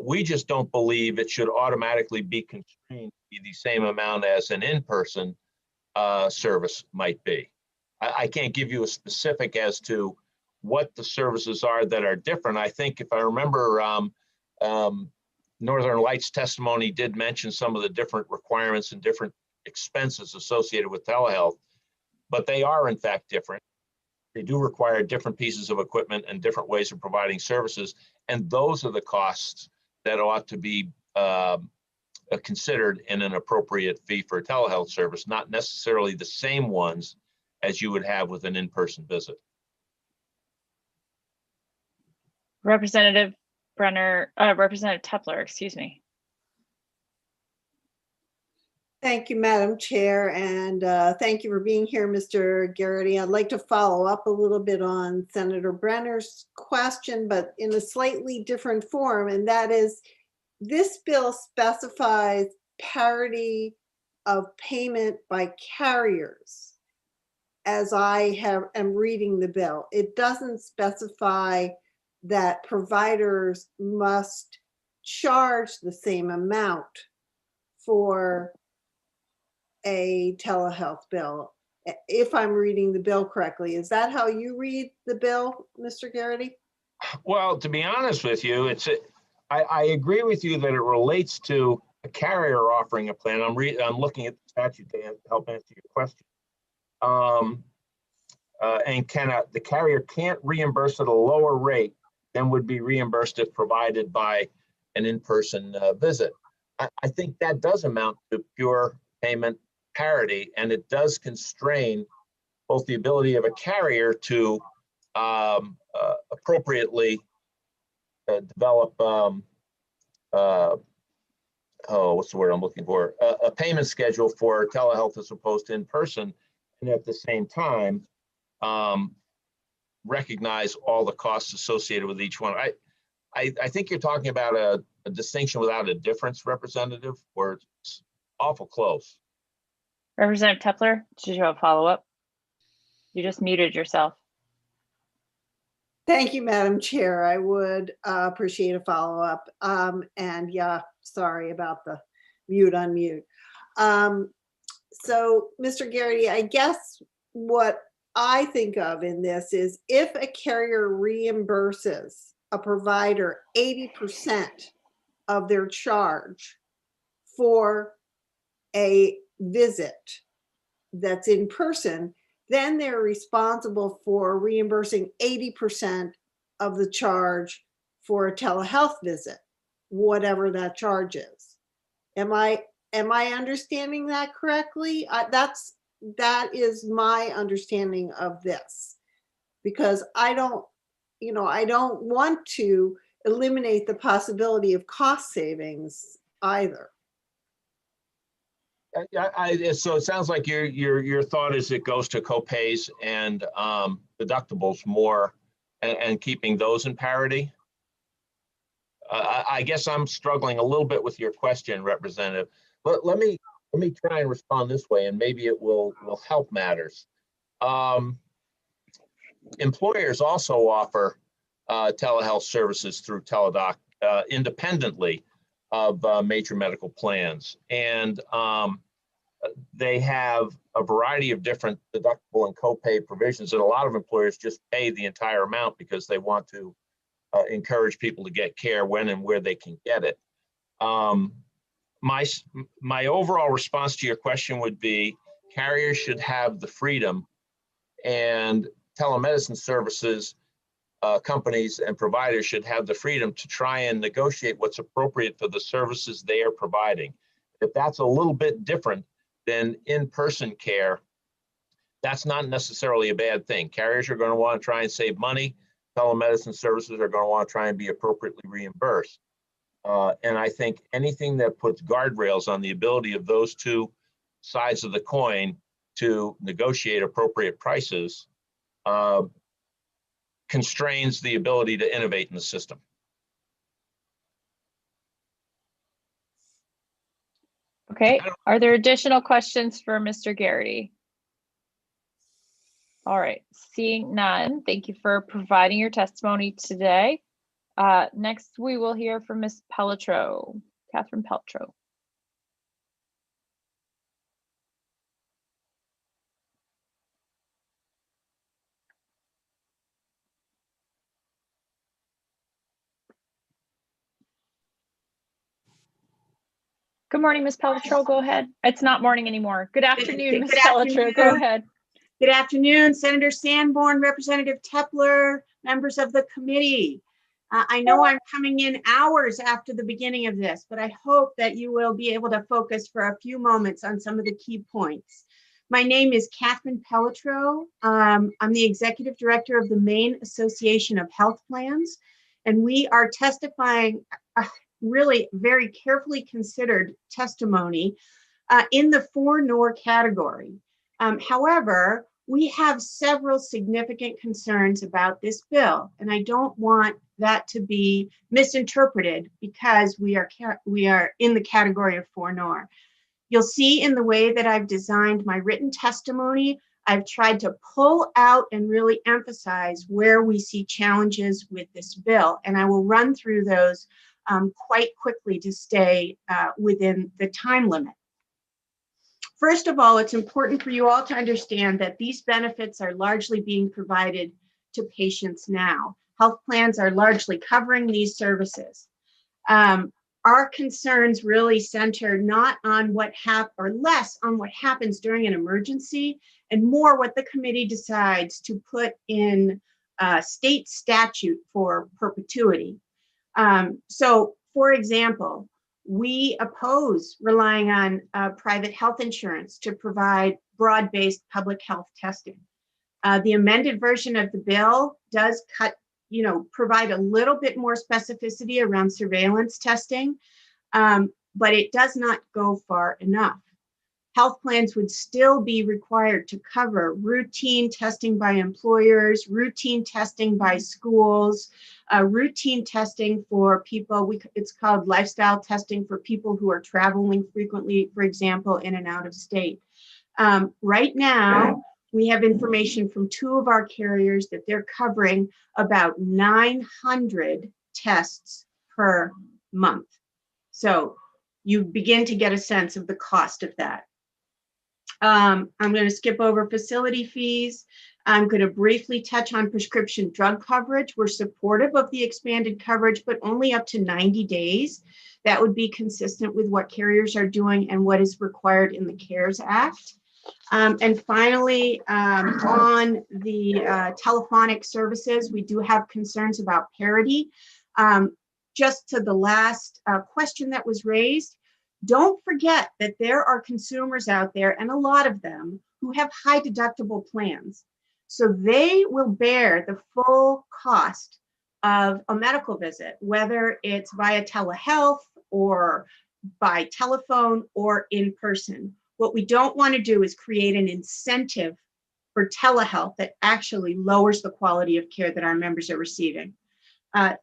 We just don't believe it should automatically be constrained to be the same amount as an in-person service might be. I can't give you a specific as to what the services are that are different. I think if I remember, Northern Lights testimony did mention some of the different requirements and different expenses associated with telehealth, but they are in fact different. They do require different pieces of equipment and different ways of providing services, And those are the costs that ought to be considered in an appropriate fee for a telehealth service, not necessarily the same ones as you would have with an in-person visit. Representative Tepler, excuse me. Thank you, Madam Chair, and thank you for being here, Mr. Garrity. I'd like to follow up a little bit on Senator Brenner's question, but in a slightly different form, and that is, this bill specifies parity of payment by carriers. As I am reading the bill, it doesn't specify that providers must charge the same amount for a telehealth bill. If I'm reading the bill correctly, is that how you read the bill, Mr. Garrity? Well, to be honest with you, I agree with you that it relates to a carrier offering a plan. I'm looking at the statute to help answer your question. And the carrier can't reimburse at a lower rate than would be reimbursed if provided by an in-person visit. I think that does amount to pure payment parity, and it does constrain both the ability of a carrier to appropriately develop what's the word I'm looking for? A payment schedule for telehealth as opposed to in person, and at the same time recognize all the costs associated with each one. I think you're talking about a distinction without a difference, Representative, or it's awful close. Representative Tepler, did you have a follow-up? You just muted yourself. Thank you, Madam Chair. I would appreciate a follow-up. And yeah, sorry about the mute unmute. So, Mr. Garrity, I guess what I think of in this is if a carrier reimburses a provider 80% of their charge for a visit that's in person, then they're responsible for reimbursing 80% of the charge for a telehealth visit, whatever that charge is. Am I understanding that correctly? That is my understanding of this, because I don't want to eliminate the possibility of cost savings either. So it sounds like your thought is it goes to copays and deductibles more, and keeping those in parity. I guess I'm struggling a little bit with your question, Representative. But let me try and respond this way, and maybe it will help matters. Employers also offer telehealth services through Teladoc independently of major medical plans, and they have a variety of different deductible and copay provisions, and a lot of employers just pay the entire amount because they want to encourage people to get care when and where they can get it. My overall response to your question would be carriers should have the freedom, and telemedicine services companies and providers should have the freedom to try and negotiate what's appropriate for the services they are providing. If that's a little bit different than in-person care, that's not necessarily a bad thing. Carriers are going to want to try and save money. Telemedicine services are going to want to try and be appropriately reimbursed. And I think anything that puts guardrails on the ability of those two sides of the coin to negotiate appropriate prices constrains the ability to innovate in the system. Okay, are there additional questions for Mr. Garrity? All right, seeing none, thank you for providing your testimony today. Next, we will hear from Ms. Pelletreau, Catherine Pelletreau. Good morning, Ms. Pelletreau, go ahead. It's not morning anymore. Good afternoon, Ms. Pelletreau, go ahead. Good afternoon, Senator Sanborn, Representative Tepler, members of the committee. I know I'm coming in hours after the beginning of this, but I hope that you will be able to focus for a few moments on some of the key points. My name is Catherine Pelletreau. I'm the Executive Director of the Maine Association of Health Plans, and we are testifying a really very carefully considered testimony in the 4-nor category. However, we have several significant concerns about this bill, and I don't want that to be misinterpreted because we are in the category of 4-nor. You'll see in the way that I've designed my written testimony, I've tried to pull out and really emphasize where we see challenges with this bill, and I will run through those quite quickly to stay within the time limit. First of all, it's important for you all to understand that these benefits are largely being provided to patients now. Health plans are largely covering these services. Our concerns really center not on what less on what happens during an emergency and more what the committee decides to put in state statute for perpetuity. So, for example, we oppose relying on private health insurance to provide broad-based public health testing. The amended version of the bill does provide a little bit more specificity around surveillance testing, but it does not go far enough. Health plans would still be required to cover routine testing by employers, routine testing by schools, routine testing for people. It's called lifestyle testing for people who are traveling frequently, for example, in and out of state. Right now, we have information from 2 of our carriers that they're covering about 900 tests per month. So you begin to get a sense of the cost of that. I'm going to skip over facility fees. I'm going to briefly touch on prescription drug coverage. We're supportive of the expanded coverage, but only up to 90 days. That would be consistent with what carriers are doing and what is required in the CARES Act. And finally, on the telephonic services, we do have concerns about parity. Just to the last question that was raised, don't forget that there are consumers out there, and a lot of them, who have high deductible plans. So they will bear the full cost of a medical visit, whether it's via telehealth or by telephone or in person. What we don't want to do is create an incentive for telehealth that actually lowers the quality of care that our members are receiving.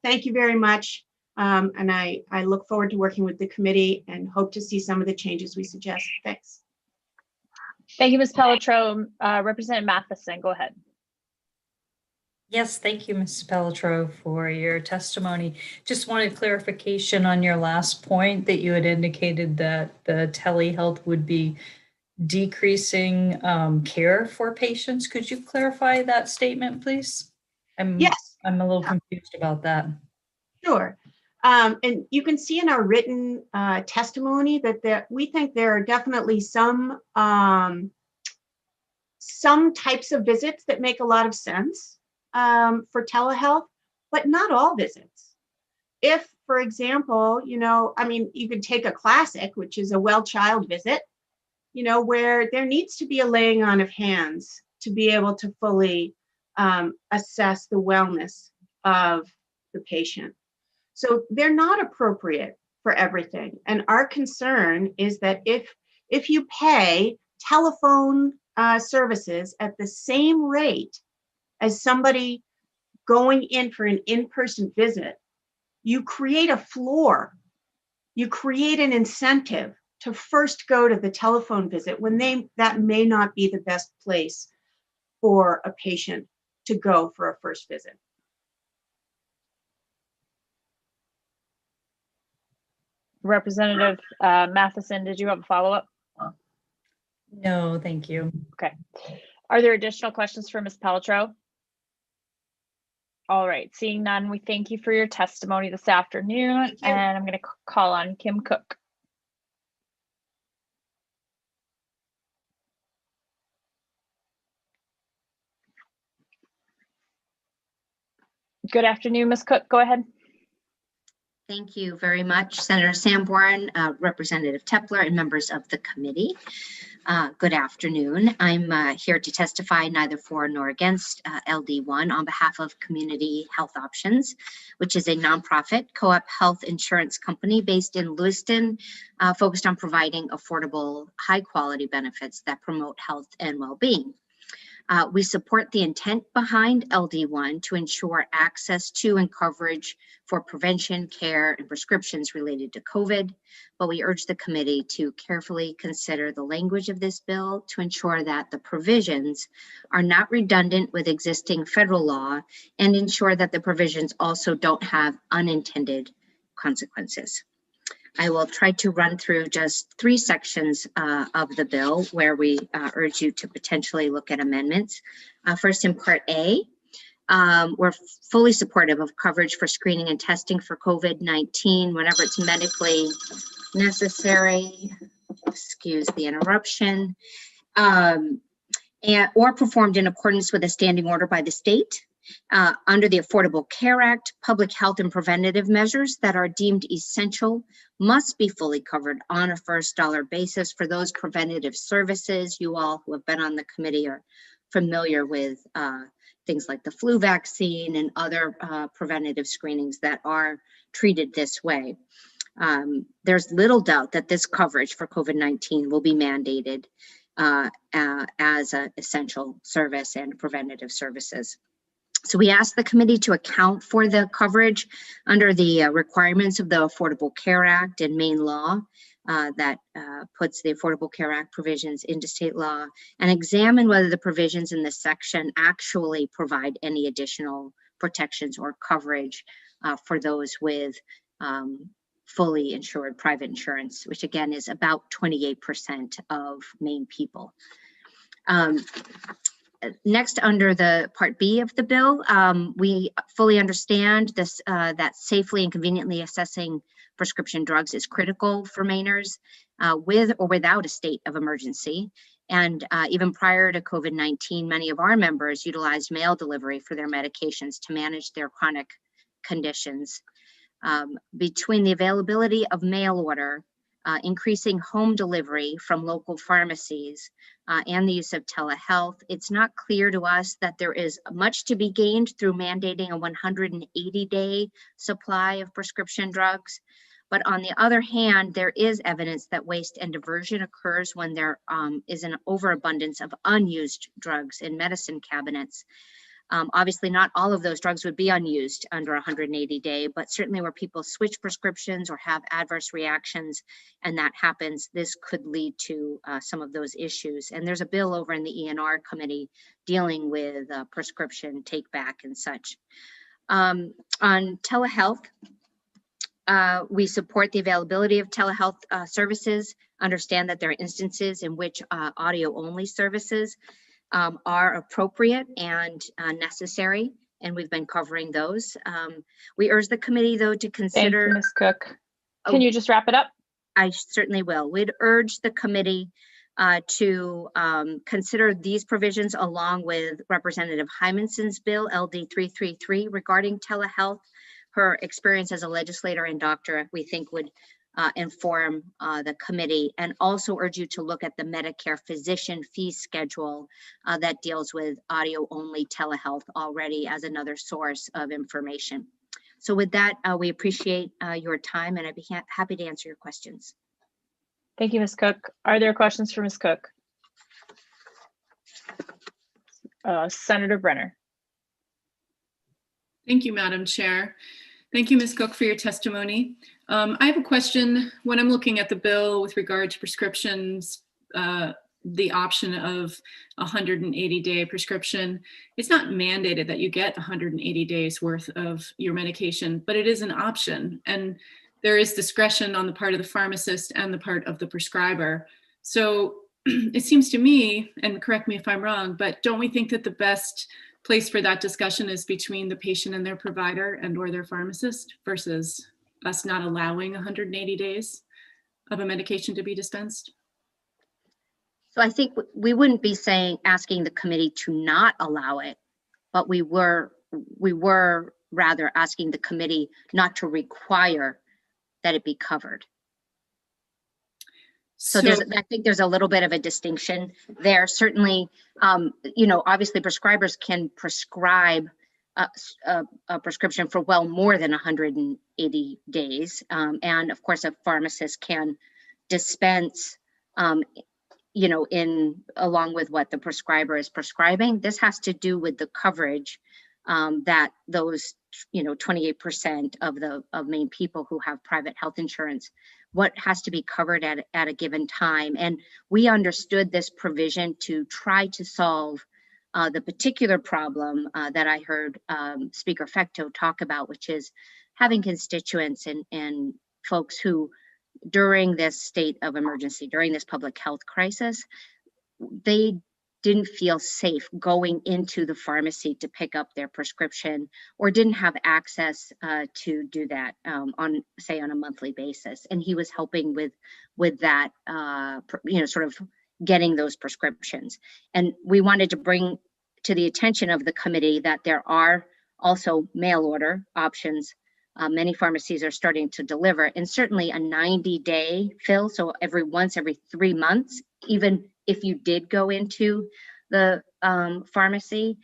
Thank you very much. And I look forward to working with the committee and hope to see some of the changes we suggest. Thanks. Thank you, Ms. Pelletreau. Representative Matheson, go ahead. Yes, thank you, Ms. Pelletreau, for your testimony. Just wanted clarification on your last point that you had indicated that the telehealth would be decreasing care for patients. Could you clarify that statement, please? Yes. I'm a little confused about that. Sure. And you can see in our written testimony that we think there are definitely some types of visits that make a lot of sense for telehealth, but not all visits. If, for example, you could take a classic, which is a well child visit, where there needs to be a laying on of hands to be able to fully assess the wellness of the patient. So they're not appropriate for everything. And our concern is that if you pay telephone services at the same rate as somebody going in for an in-person visit, you create a floor, you create an incentive to first go to the telephone visit when that may not be the best place for a patient to go for a first visit. Representative Matheson, did you have a follow-up? No, thank you. Okay. Are there additional questions for Ms. Pelletreau? All right, seeing none, we thank you for your testimony this afternoon, and I'm going to call on Kim Cook. Good afternoon, Ms. Cook. Go ahead. Thank you very much, Senator Sanborn, Representative Tepler, and members of the committee. Good afternoon. I'm here to testify neither for nor against LD1 on behalf of Community Health Options, which is a nonprofit co-op health insurance company based in Lewiston, focused on providing affordable, high-quality benefits that promote health and well-being. We support the intent behind LD1 to ensure access to and coverage for prevention, care, and prescriptions related to COVID, but we urge the committee to carefully consider the language of this bill to ensure that the provisions are not redundant with existing federal law and ensure that the provisions also don't have unintended consequences. I will try to run through just 3 sections of the bill where we urge you to potentially look at amendments. First, in Part A, we're fully supportive of coverage for screening and testing for COVID-19 whenever it's medically necessary, excuse the interruption, or performed in accordance with a standing order by the state. Under the Affordable Care Act, public health and preventative measures that are deemed essential must be fully covered on a first dollar basis for those preventative services. You all who have been on the committee are familiar with things like the flu vaccine and other preventative screenings that are treated this way. There's little doubt that this coverage for COVID-19 will be mandated as an essential service and preventative services. So we asked the committee to account for the coverage under the requirements of the Affordable Care Act and Maine law that puts the Affordable Care Act provisions into state law, and examine whether the provisions in this section actually provide any additional protections or coverage for those with fully insured private insurance, which again is about 28% of Maine people. Next, under the Part B of the bill, we fully understand this, that safely and conveniently assessing prescription drugs is critical for Mainers with or without a state of emergency. And even prior to COVID-19, many of our members utilized mail delivery for their medications to manage their chronic conditions. Between the availability of mail order, increasing home delivery from local pharmacies, and the use of telehealth, it's not clear to us that there is much to be gained through mandating a 180-day supply of prescription drugs. But on the other hand, there is evidence that waste and diversion occurs when there is an overabundance of unused drugs in medicine cabinets. Obviously, not all of those drugs would be unused under 180-day, but certainly where people switch prescriptions or have adverse reactions, and that happens, this could lead to some of those issues. And there's a bill over in the ENR committee dealing with prescription take back and such. On telehealth, we support the availability of telehealth services, understand that there are instances in which audio-only services are appropriate and necessary, and we've been covering those. We urge the committee, though, to consider— Thank you, Ms. Cook. Can you just wrap it up? I certainly will. We'd urge the committee to consider these provisions along with Representative Hymenson's bill, LD 333, regarding telehealth. Her experience as a legislator and doctor, we think, would inform the committee, and also urge you to look at the Medicare physician fee schedule that deals with audio only telehealth already as another source of information. So with that, we appreciate your time, and I'd be happy to answer your questions. Thank you, Ms. Cook. Are there questions for Ms. Cook? Senator Brenner. Thank you, Madam Chair. Thank you, Ms. Cook, for your testimony. I have a question. When I'm looking at the bill with regard to prescriptions, the option of 180-day prescription, it's not mandated that you get 180 days worth of your medication, but it is an option. And there is discretion on the part of the pharmacist and the part of the prescriber. So it seems to me, and correct me if I'm wrong, but don't we think that the best place for that discussion is between the patient and their provider and or their pharmacist versus us not allowing 180 days of a medication to be dispensed? So I think we wouldn't be asking the committee to not allow it, but we were rather asking the committee not to require that it be covered. So I think there's a little bit of a distinction there. Certainly, obviously prescribers can prescribe a prescription for well more than 180 days. And of course, a pharmacist can dispense, along with what the prescriber is prescribing. This has to do with the coverage that those, 28% of Maine people who have private health insurance, what has to be covered at a given time. And we understood this provision to try to solve the particular problem that I heard Speaker Fecto talk about, which is having constituents and folks who, during this state of emergency, during this public health crisis, they didn't feel safe going into the pharmacy to pick up their prescription, or didn't have access to do that on a monthly basis. And he was helping with that, sort of getting those prescriptions. And we wanted to bring to the attention of the committee that there are also mail order options. Many pharmacies are starting to deliver, and certainly a 90-day fill, so every 3 months, even if you did go into the pharmacy,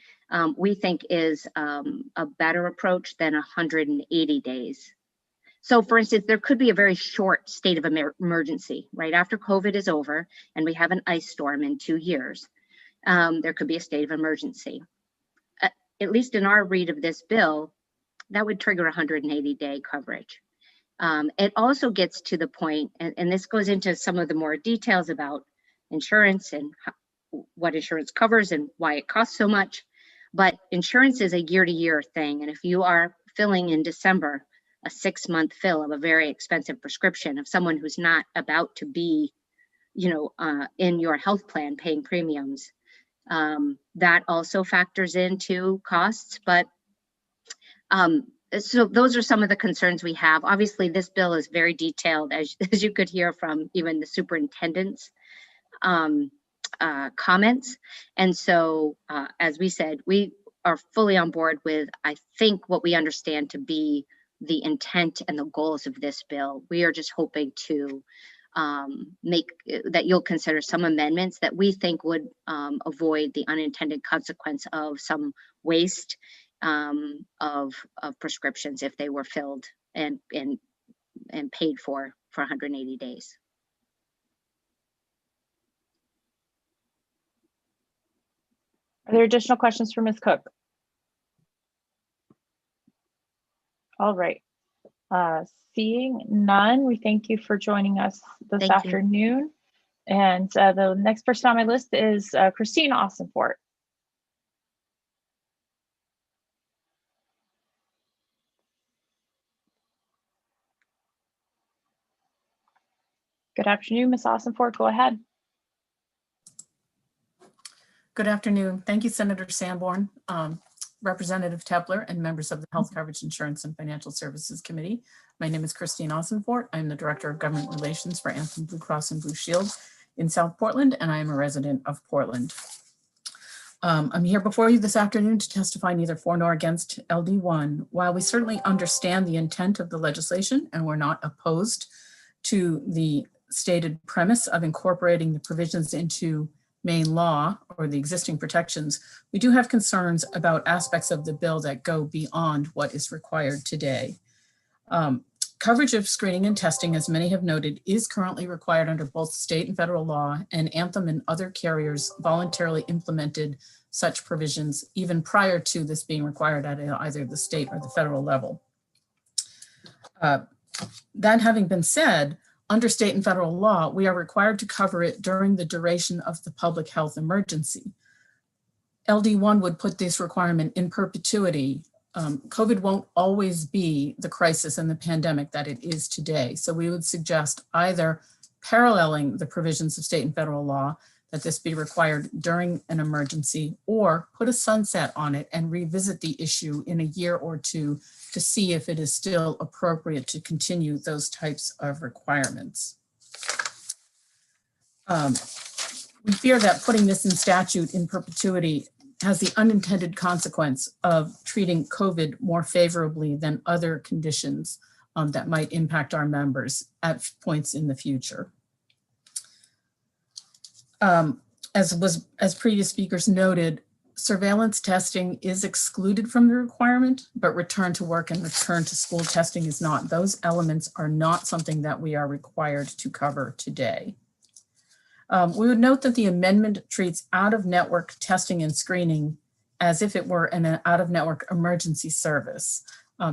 we think is a better approach than 180 days. So for instance, there could be a very short state of emergency, right after COVID is over and we have an ice storm in 2 years. There could be a state of emergency. At least in our read of this bill, that would trigger 180-day coverage. It also gets to the point, and this goes into some of the more details about insurance and what insurance covers and why it costs so much. But insurance is a year-to-year thing. And if you are filling in December a 6-month fill of a very expensive prescription of someone who's not about to be, in your health plan paying premiums, that also factors into costs. But so those are some of the concerns we have. Obviously, this bill is very detailed, as you could hear from even the superintendent's comments. And so, as we said, we are fully on board with, I think, what we understand to be the intent and the goals of this bill. We are just hoping to make that you'll consider some amendments that we think would avoid the unintended consequence of some waste of prescriptions if they were filled and paid for 180 days. Are there additional questions for Ms. Cook? All right. Seeing none, we thank you for joining us this afternoon. And the next person on my list is Christine Austinfort. Good afternoon, Ms. Austinfort, go ahead. Good afternoon. Thank you, Senator Sanborn, Representative Tepler, and members of the Health Coverage Insurance and Financial Services Committee. My name is Christine Austinfort. I'm the Director of Government Relations for Anthem Blue Cross and Blue Shield in South Portland, and I am a resident of Portland. I'm here before you this afternoon to testify neither for nor against LD1. While we certainly understand the intent of the legislation and we're not opposed to the stated premise of incorporating the provisions into Maine law or the existing protections, we do have concerns about aspects of the bill that go beyond what is required today. Coverage of screening and testing, as many have noted, is currently required under both state and federal law, and Anthem and other carriers voluntarily implemented such provisions even prior to this being required at either the state or the federal level. That having been said, under state and federal law, we are required to cover it during the duration of the public health emergency. LD1 would put this requirement in perpetuity. COVID won't always be the crisis and the pandemic that it is today. So we would suggest either paralleling the provisions of state and federal law, that this be required during an emergency, or put a sunset on it and revisit the issue in a year or two to see if it is still appropriate to continue those types of requirements. We fear that putting this in statute in perpetuity has the unintended consequence of treating COVID more favorably than other conditions that might impact our members at points in the future. As previous speakers noted, surveillance testing is excluded from the requirement, but return to work and return to school testing is not. Those elements are not something that we are required to cover today. We would note that the amendment treats out-of-network testing and screening as if it were an out-of-network emergency service.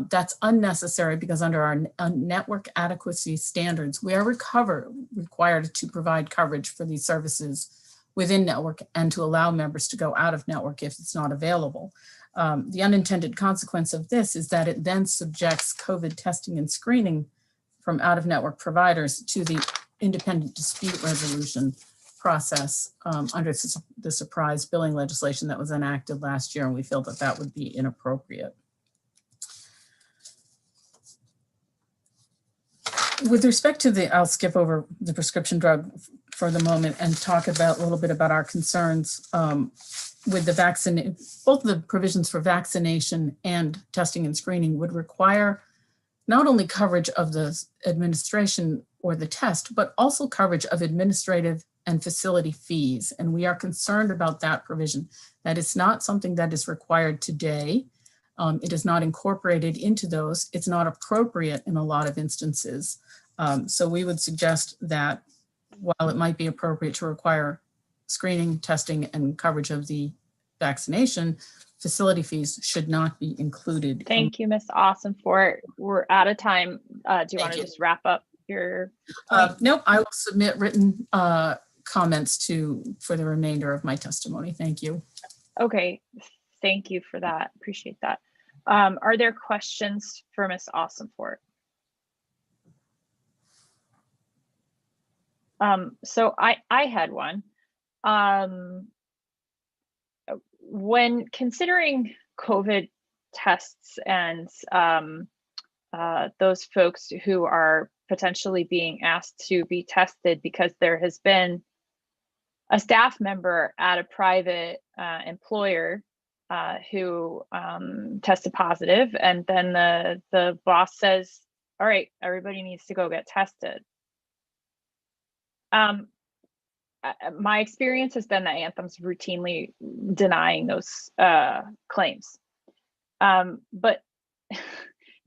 That's unnecessary because under our network adequacy standards, we are required to provide coverage for these services within network and to allow members to go out of network if it's not available. The unintended consequence of this is that it then subjects COVID testing and screening from out-of-network providers to the independent dispute resolution process under the surprise billing legislation that was enacted last year, and we feel that that would be inappropriate. With respect to I'll skip over the prescription drug for the moment and talk about a little bit about our concerns with the vaccine. Both the provisions for vaccination and testing and screening would require not only coverage of the administration or the test, but also coverage of administrative and facility fees. And we are concerned about that provision. That is not something that is required today. It is not incorporated into those. It's not appropriate in a lot of instances. So we would suggest that while it might be appropriate to require screening, testing, and coverage of the vaccination, facility fees should not be included. Thank you, Ms. Awesomenfort. We're out of time. Do you want to just wrap up your point? Nope, I will submit written comments for the remainder of my testimony. Thank you. Okay, thank you for that. Appreciate that. Are there questions for Ms. Awesomenfort? So I had one. When considering COVID tests and those folks who are potentially being asked to be tested because there has been a staff member at a private employer who tested positive, and then the boss says, all right, everybody needs to go get tested. My experience has been that Anthem's routinely denying those claims. But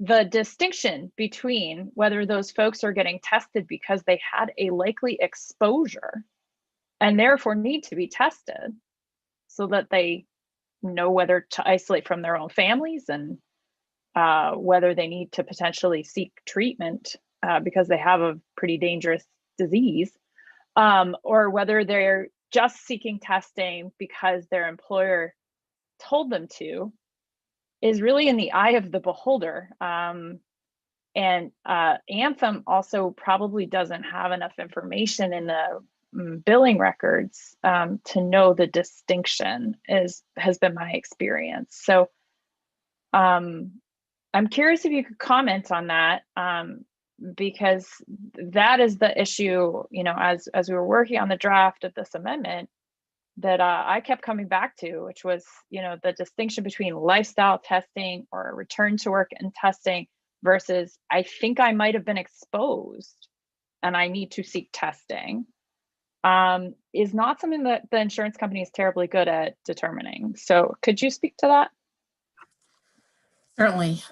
the distinction between whether those folks are getting tested because they had a likely exposure and therefore need to be tested so that they know whether to isolate from their own families and whether they need to potentially seek treatment because they have a pretty dangerous disease, or whether they're just seeking testing because their employer told them to, is really in the eye of the beholder. And Anthem also probably doesn't have enough information in the billing records to know the distinction, has been my experience. So I'm curious if you could comment on that, because that is the issue, you know, as we were working on the draft of this amendment, that I kept coming back to, which was, you know, the distinction between lifestyle testing or return to work and testing versus I think I might have been exposed and I need to seek testing, is not something that the insurance company is terribly good at determining. So could you speak to that? Certainly.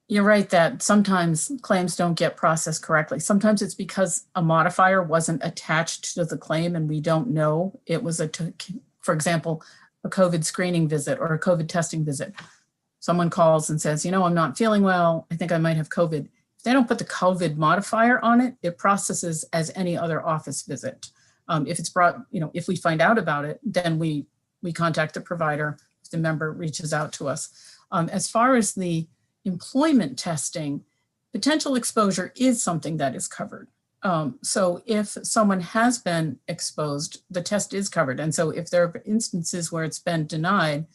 You're right that sometimes claims don't get processed correctly. Sometimes it's because a modifier wasn't attached to the claim and we don't know it was for example, a COVID screening visit or a COVID testing visit. Someone calls and says, you know, I'm not feeling well. I think I might have COVID. If they don't put the COVID modifier on it, it processes as any other office visit. If it's brought, you know, if we find out about it, then we contact the provider if the member reaches out to us. As far as the employment testing, potential exposure is something that is covered. So if someone has been exposed, the test is covered. And so if there are instances where it's been denied,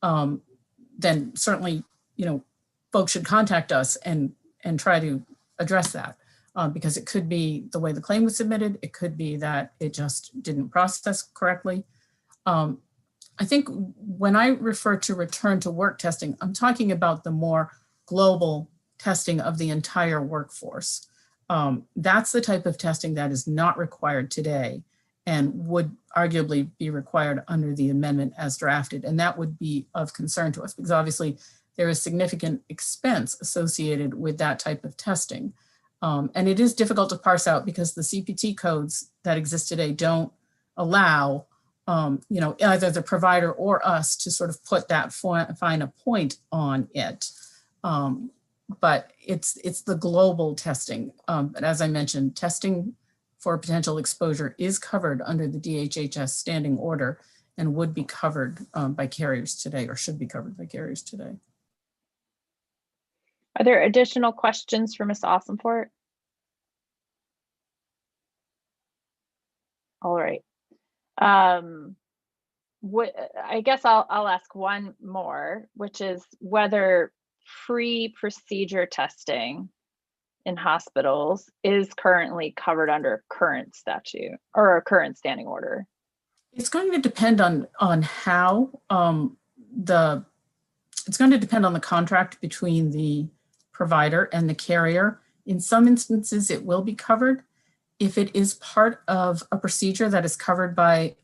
then certainly, you know, folks should contact us and try to address that, because it could be the way the claim was submitted. It could be that it just didn't process correctly. I think when I refer to return to work testing, I'm talking about the more global testing of the entire workforce. That's the type of testing that is not required today and would arguably be required under the amendment as drafted. And that would be of concern to us because obviously there is significant expense associated with that type of testing. And it is difficult to parse out because the CPT codes that exist today don't allow either the provider or us to sort of put that fine a point on it. But it's the global testing. But as I mentioned, testing for potential exposure is covered under the DHHS standing order and would be covered by carriers today, or should be covered by carriers today. Are there additional questions for Ms. Awesomenfort? All right. I guess I'll ask one more, which is whether pre-procedure testing in hospitals is currently covered under current statute or a current standing order. It's going to depend on how it's going to depend on the contract between the provider and the carrier. In some instances, it will be covered. If it is part of a procedure that is covered by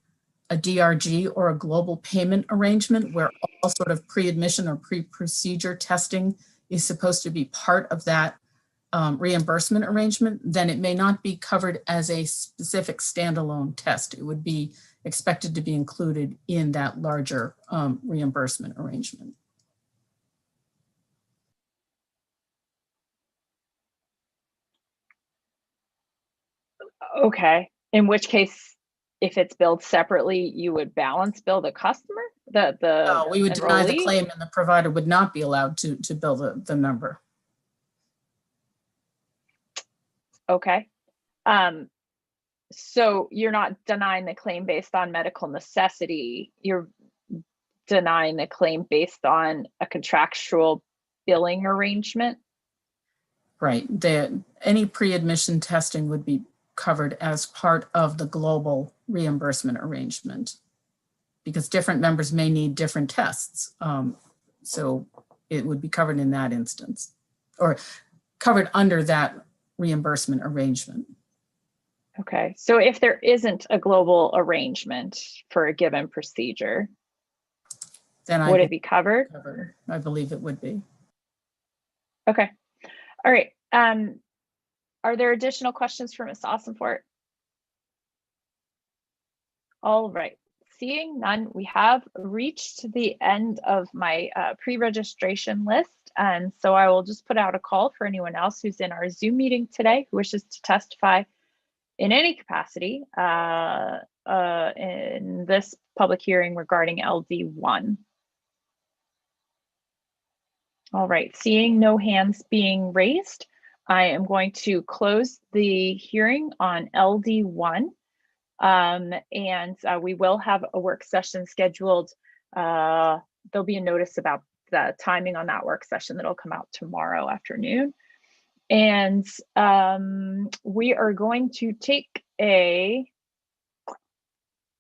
a DRG or a global payment arrangement where all sort of pre-admission or pre-procedure testing is supposed to be part of that reimbursement arrangement, then it may not be covered as a specific standalone test. It would be expected to be included in that larger reimbursement arrangement. Okay, in which case, if it's billed separately, you would balance bill the customer? No, we would deny the enrollee? claim and the provider would not be allowed to bill the member. Okay. So you're not denying the claim based on medical necessity. You're denying the claim based on a contractual billing arrangement? Right. Any pre-admission testing would be covered as part of the global reimbursement arrangement because different members may need different tests. So it would be covered in that instance or covered under that reimbursement arrangement. Okay, so if there isn't a global arrangement for a given procedure, then would it be covered? I believe it would be. Okay, all right. Are there additional questions for Ms. Awesomenfort? All right, seeing none, we have reached the end of my pre-registration list. And so I will just put out a call for anyone else who's in our Zoom meeting today who wishes to testify in any capacity in this public hearing regarding LD1. All right, seeing no hands being raised, I am going to close the hearing on LD1. And we will have a work session scheduled. There'll be a notice about the timing on that work session that'll come out tomorrow afternoon. And we are going to take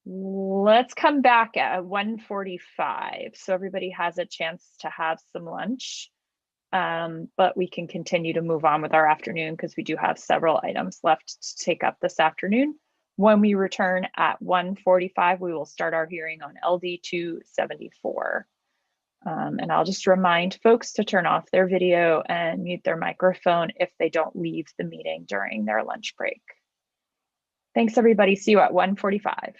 let's come back at 1:45 so everybody has a chance to have some lunch. But we can continue to move on with our afternoon because we do have several items left to take up this afternoon. When we return at 1:45, we will start our hearing on LD 274. And I'll just remind folks to turn off their video and mute their microphone if they don't leave the meeting during their lunch break. Thanks, everybody. See you at 1:45.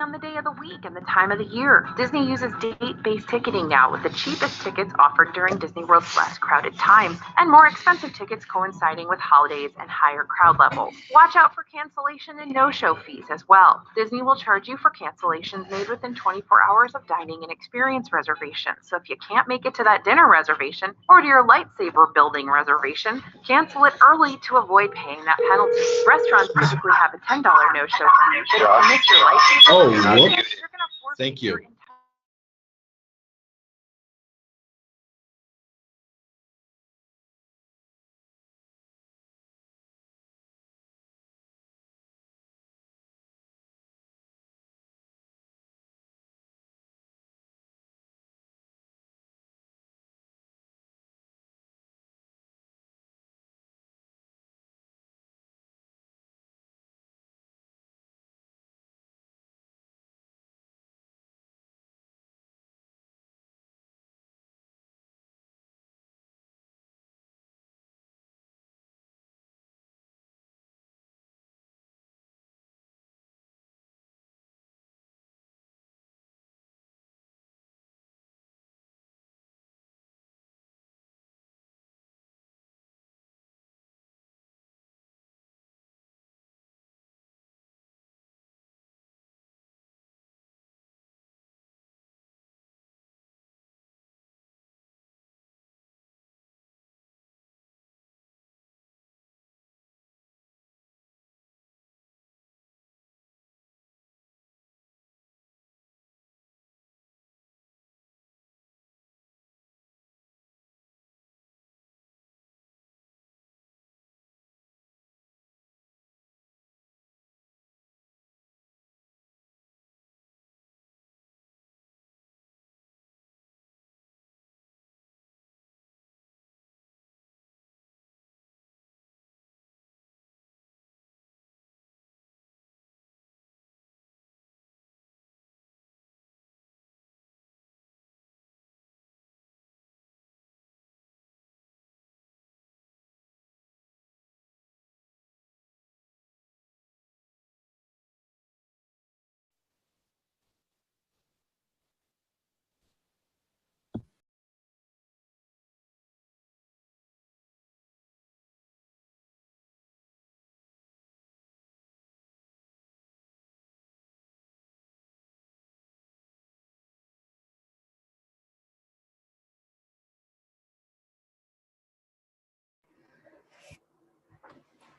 on the day of the week and the time of the year. Disney uses date-based ticketing now, with the cheapest tickets offered during Disney World's less crowded times and more expensive tickets coinciding with holidays and higher crowd levels. Watch out for cancellation and no-show fees as well. Disney will charge you for cancellations made within 24 hours of dining and experience reservations. So if you can't make it to that dinner reservation or to your lightsaber building reservation, cancel it early to avoid paying that penalty. Restaurants typically have a $10 no-show fee, but if you miss your lightsaber, Oh, you're look. gonna forfeit Thank you. your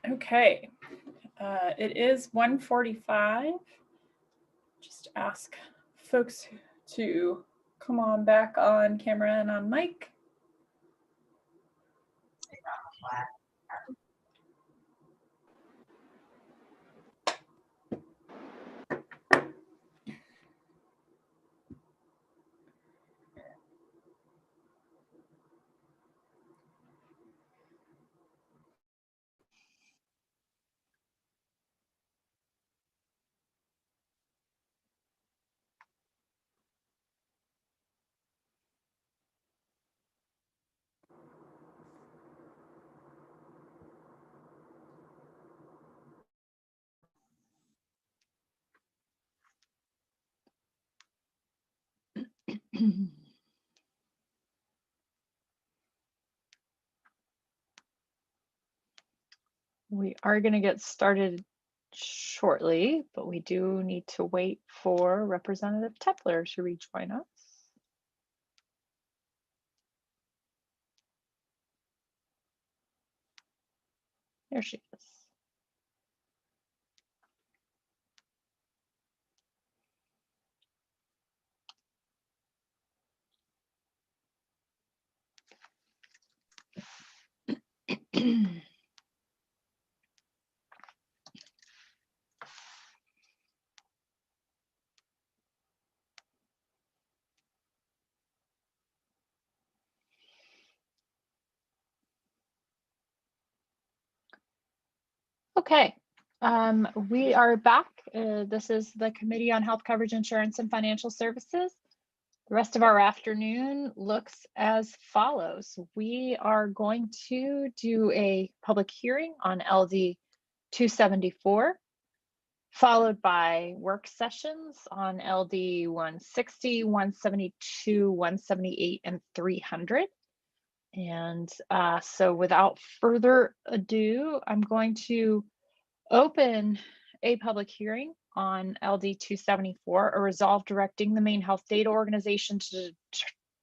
Okay, it is 1:45. Just ask folks to come on back on camera and on mic. We are going to get started shortly, but we do need to wait for Representative Tepler to rejoin us. There she is. Okay, we are back. This is the Committee on Health Coverage Insurance and Financial Services. The rest of our afternoon looks as follows. We are going to do a public hearing on LD 274, followed by work sessions on LD 160, 172, 178, and 300. And so without further ado, I'm going to open a public hearing on LD 274, a resolve directing the Maine Health Data Organization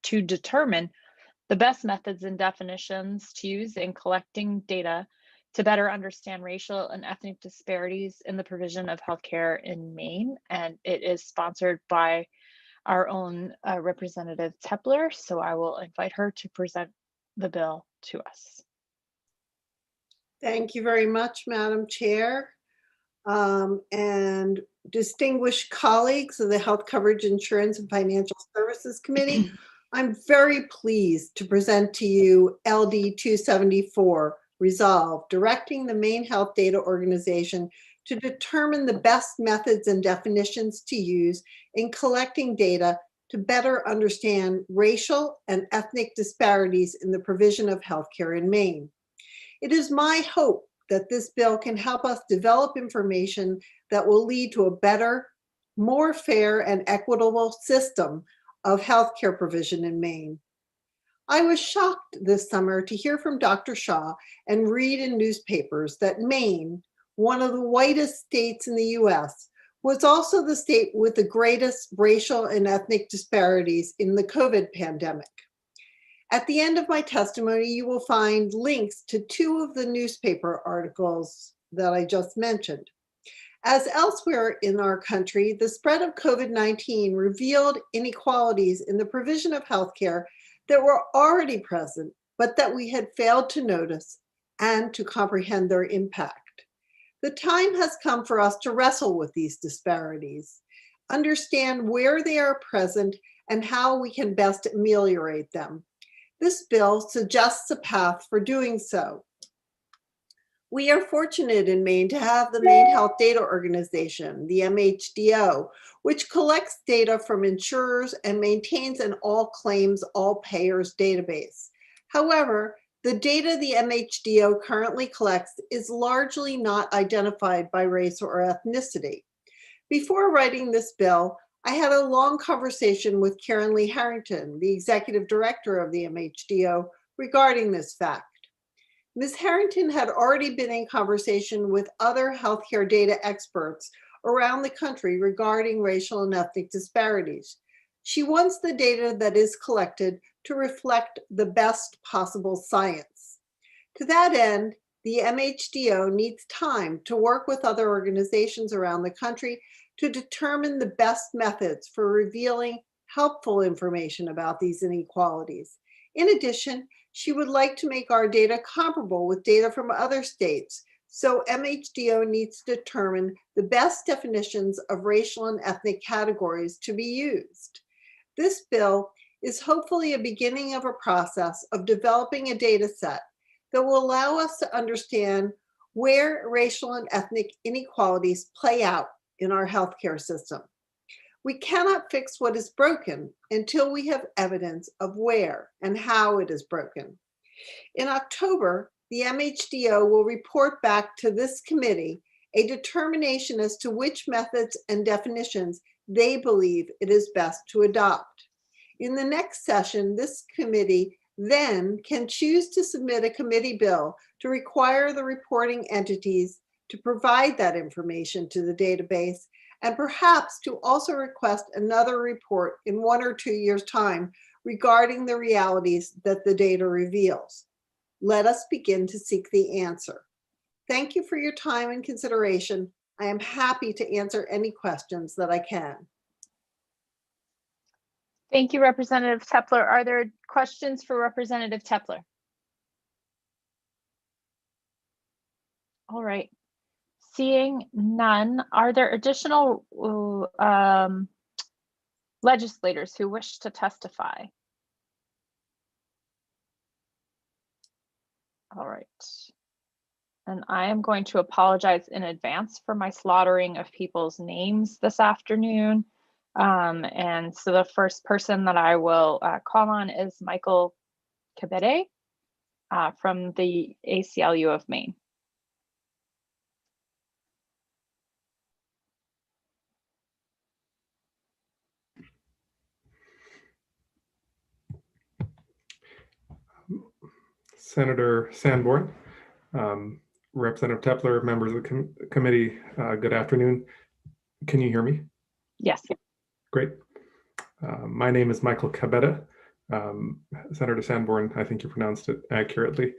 to determine the best methods and definitions to use in collecting data to better understand racial and ethnic disparities in the provision of healthcare in Maine. And it is sponsored by our own Representative Tepler. So I will invite her to present the bill to us. Thank you very much, Madam Chair. And distinguished colleagues of the Health Coverage Insurance and Financial Services Committee, I'm very pleased to present to you LD 274, Resolve, directing the Maine Health Data Organization to determine the best methods and definitions to use in collecting data to better understand racial and ethnic disparities in the provision of healthcare in Maine. It is my hope that this bill can help us develop information that will lead to a better, more fair and equitable system of healthcare provision in Maine. I was shocked this summer to hear from Dr. Shaw and read in newspapers that Maine, one of the whitest states in the US, was also the state with the greatest racial and ethnic disparities in the COVID pandemic. At the end of my testimony, you will find links to 2 of the newspaper articles that I just mentioned. As elsewhere in our country, the spread of COVID-19 revealed inequalities in the provision of healthcare that were already present, but that we had failed to notice and to comprehend their impact. The time has come for us to wrestle with these disparities, understand where they are present, and how we can best ameliorate them. This bill suggests a path for doing so. We are fortunate in Maine to have the Maine Health Data Organization, the MHDO, which collects data from insurers and maintains an all claims, all payers database. However, the data the MHDO currently collects is largely not identified by race or ethnicity. Before writing this bill, I had a long conversation with Karen Lee Harrington, the executive director of the MHDO, regarding this fact. Ms. Harrington had already been in conversation with other healthcare data experts around the country regarding racial and ethnic disparities. She wants the data that is collected to reflect the best possible science. To that end, the MHDO needs time to work with other organizations around the country to determine the best methods for revealing helpful information about these inequalities. In addition, she would like to make our data comparable with data from other states, so MHDO needs to determine the best definitions of racial and ethnic categories to be used. This bill is hopefully a beginning of a process of developing a data set that will allow us to understand where racial and ethnic inequalities play out in our healthcare system. We cannot fix what is broken until we have evidence of where and how it is broken. In October, the MHDO will report back to this committee a determination as to which methods and definitions they believe it is best to adopt. In the next session, this committee then can choose to submit a committee bill to require the reporting entities to provide that information to the database, and perhaps to also request another report in 1 or 2 years' time regarding the realities that the data reveals. Let us begin to seek the answer. Thank you for your time and consideration. I am happy to answer any questions that I can. Thank you, Representative Tepler. Are there questions for Representative Tepler? All right. Seeing none, are there additional legislators who wish to testify? All right. And I am going to apologize in advance for my slaughtering of people's names this afternoon. And so the first person that I will call on is Michael Cabede from the ACLU of Maine. Senator Sanborn, Representative Tepler, members of the committee, good afternoon. Can you hear me? Yes. Great. My name is Michael Cabetta. Senator Sanborn, I think you pronounced it accurately.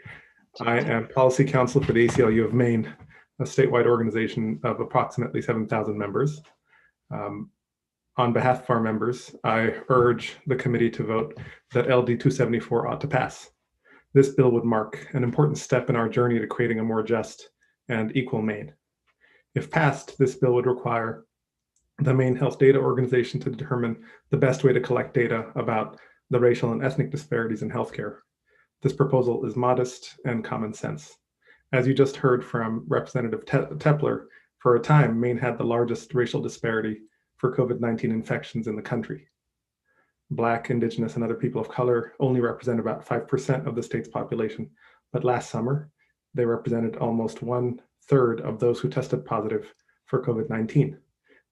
I am policy counsel for the ACLU of Maine, a statewide organization of approximately 7,000 members. On behalf of our members, I urge the committee to vote that LD 274 ought to pass. This bill would mark an important step in our journey to creating a more just and equal Maine. If passed, this bill would require the Maine Health Data Organization to determine the best way to collect data about the racial and ethnic disparities in healthcare. This proposal is modest and common sense. As you just heard from Representative Tepler, for a time, Maine had the largest racial disparity for COVID-19 infections in the country. Black, Indigenous, and other people of color only represent about 5% of the state's population, but last summer, they represented almost 1/3 of those who tested positive for COVID-19.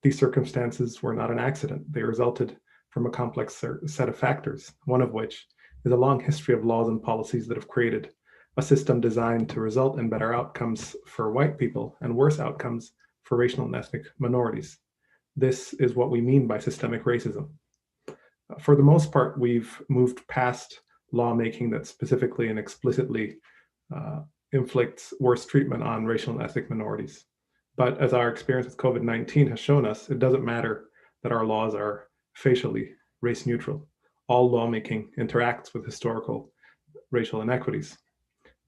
These circumstances were not an accident. They resulted from a complex set of factors, one of which is a long history of laws and policies that have created a system designed to result in better outcomes for white people and worse outcomes for racial and ethnic minorities. This is what we mean by systemic racism. For the most part, we've moved past lawmaking that specifically and explicitly inflicts worse treatment on racial and ethnic minorities. But as our experience with COVID-19 has shown us, it doesn't matter that our laws are facially race neutral. All lawmaking interacts with historical racial inequities.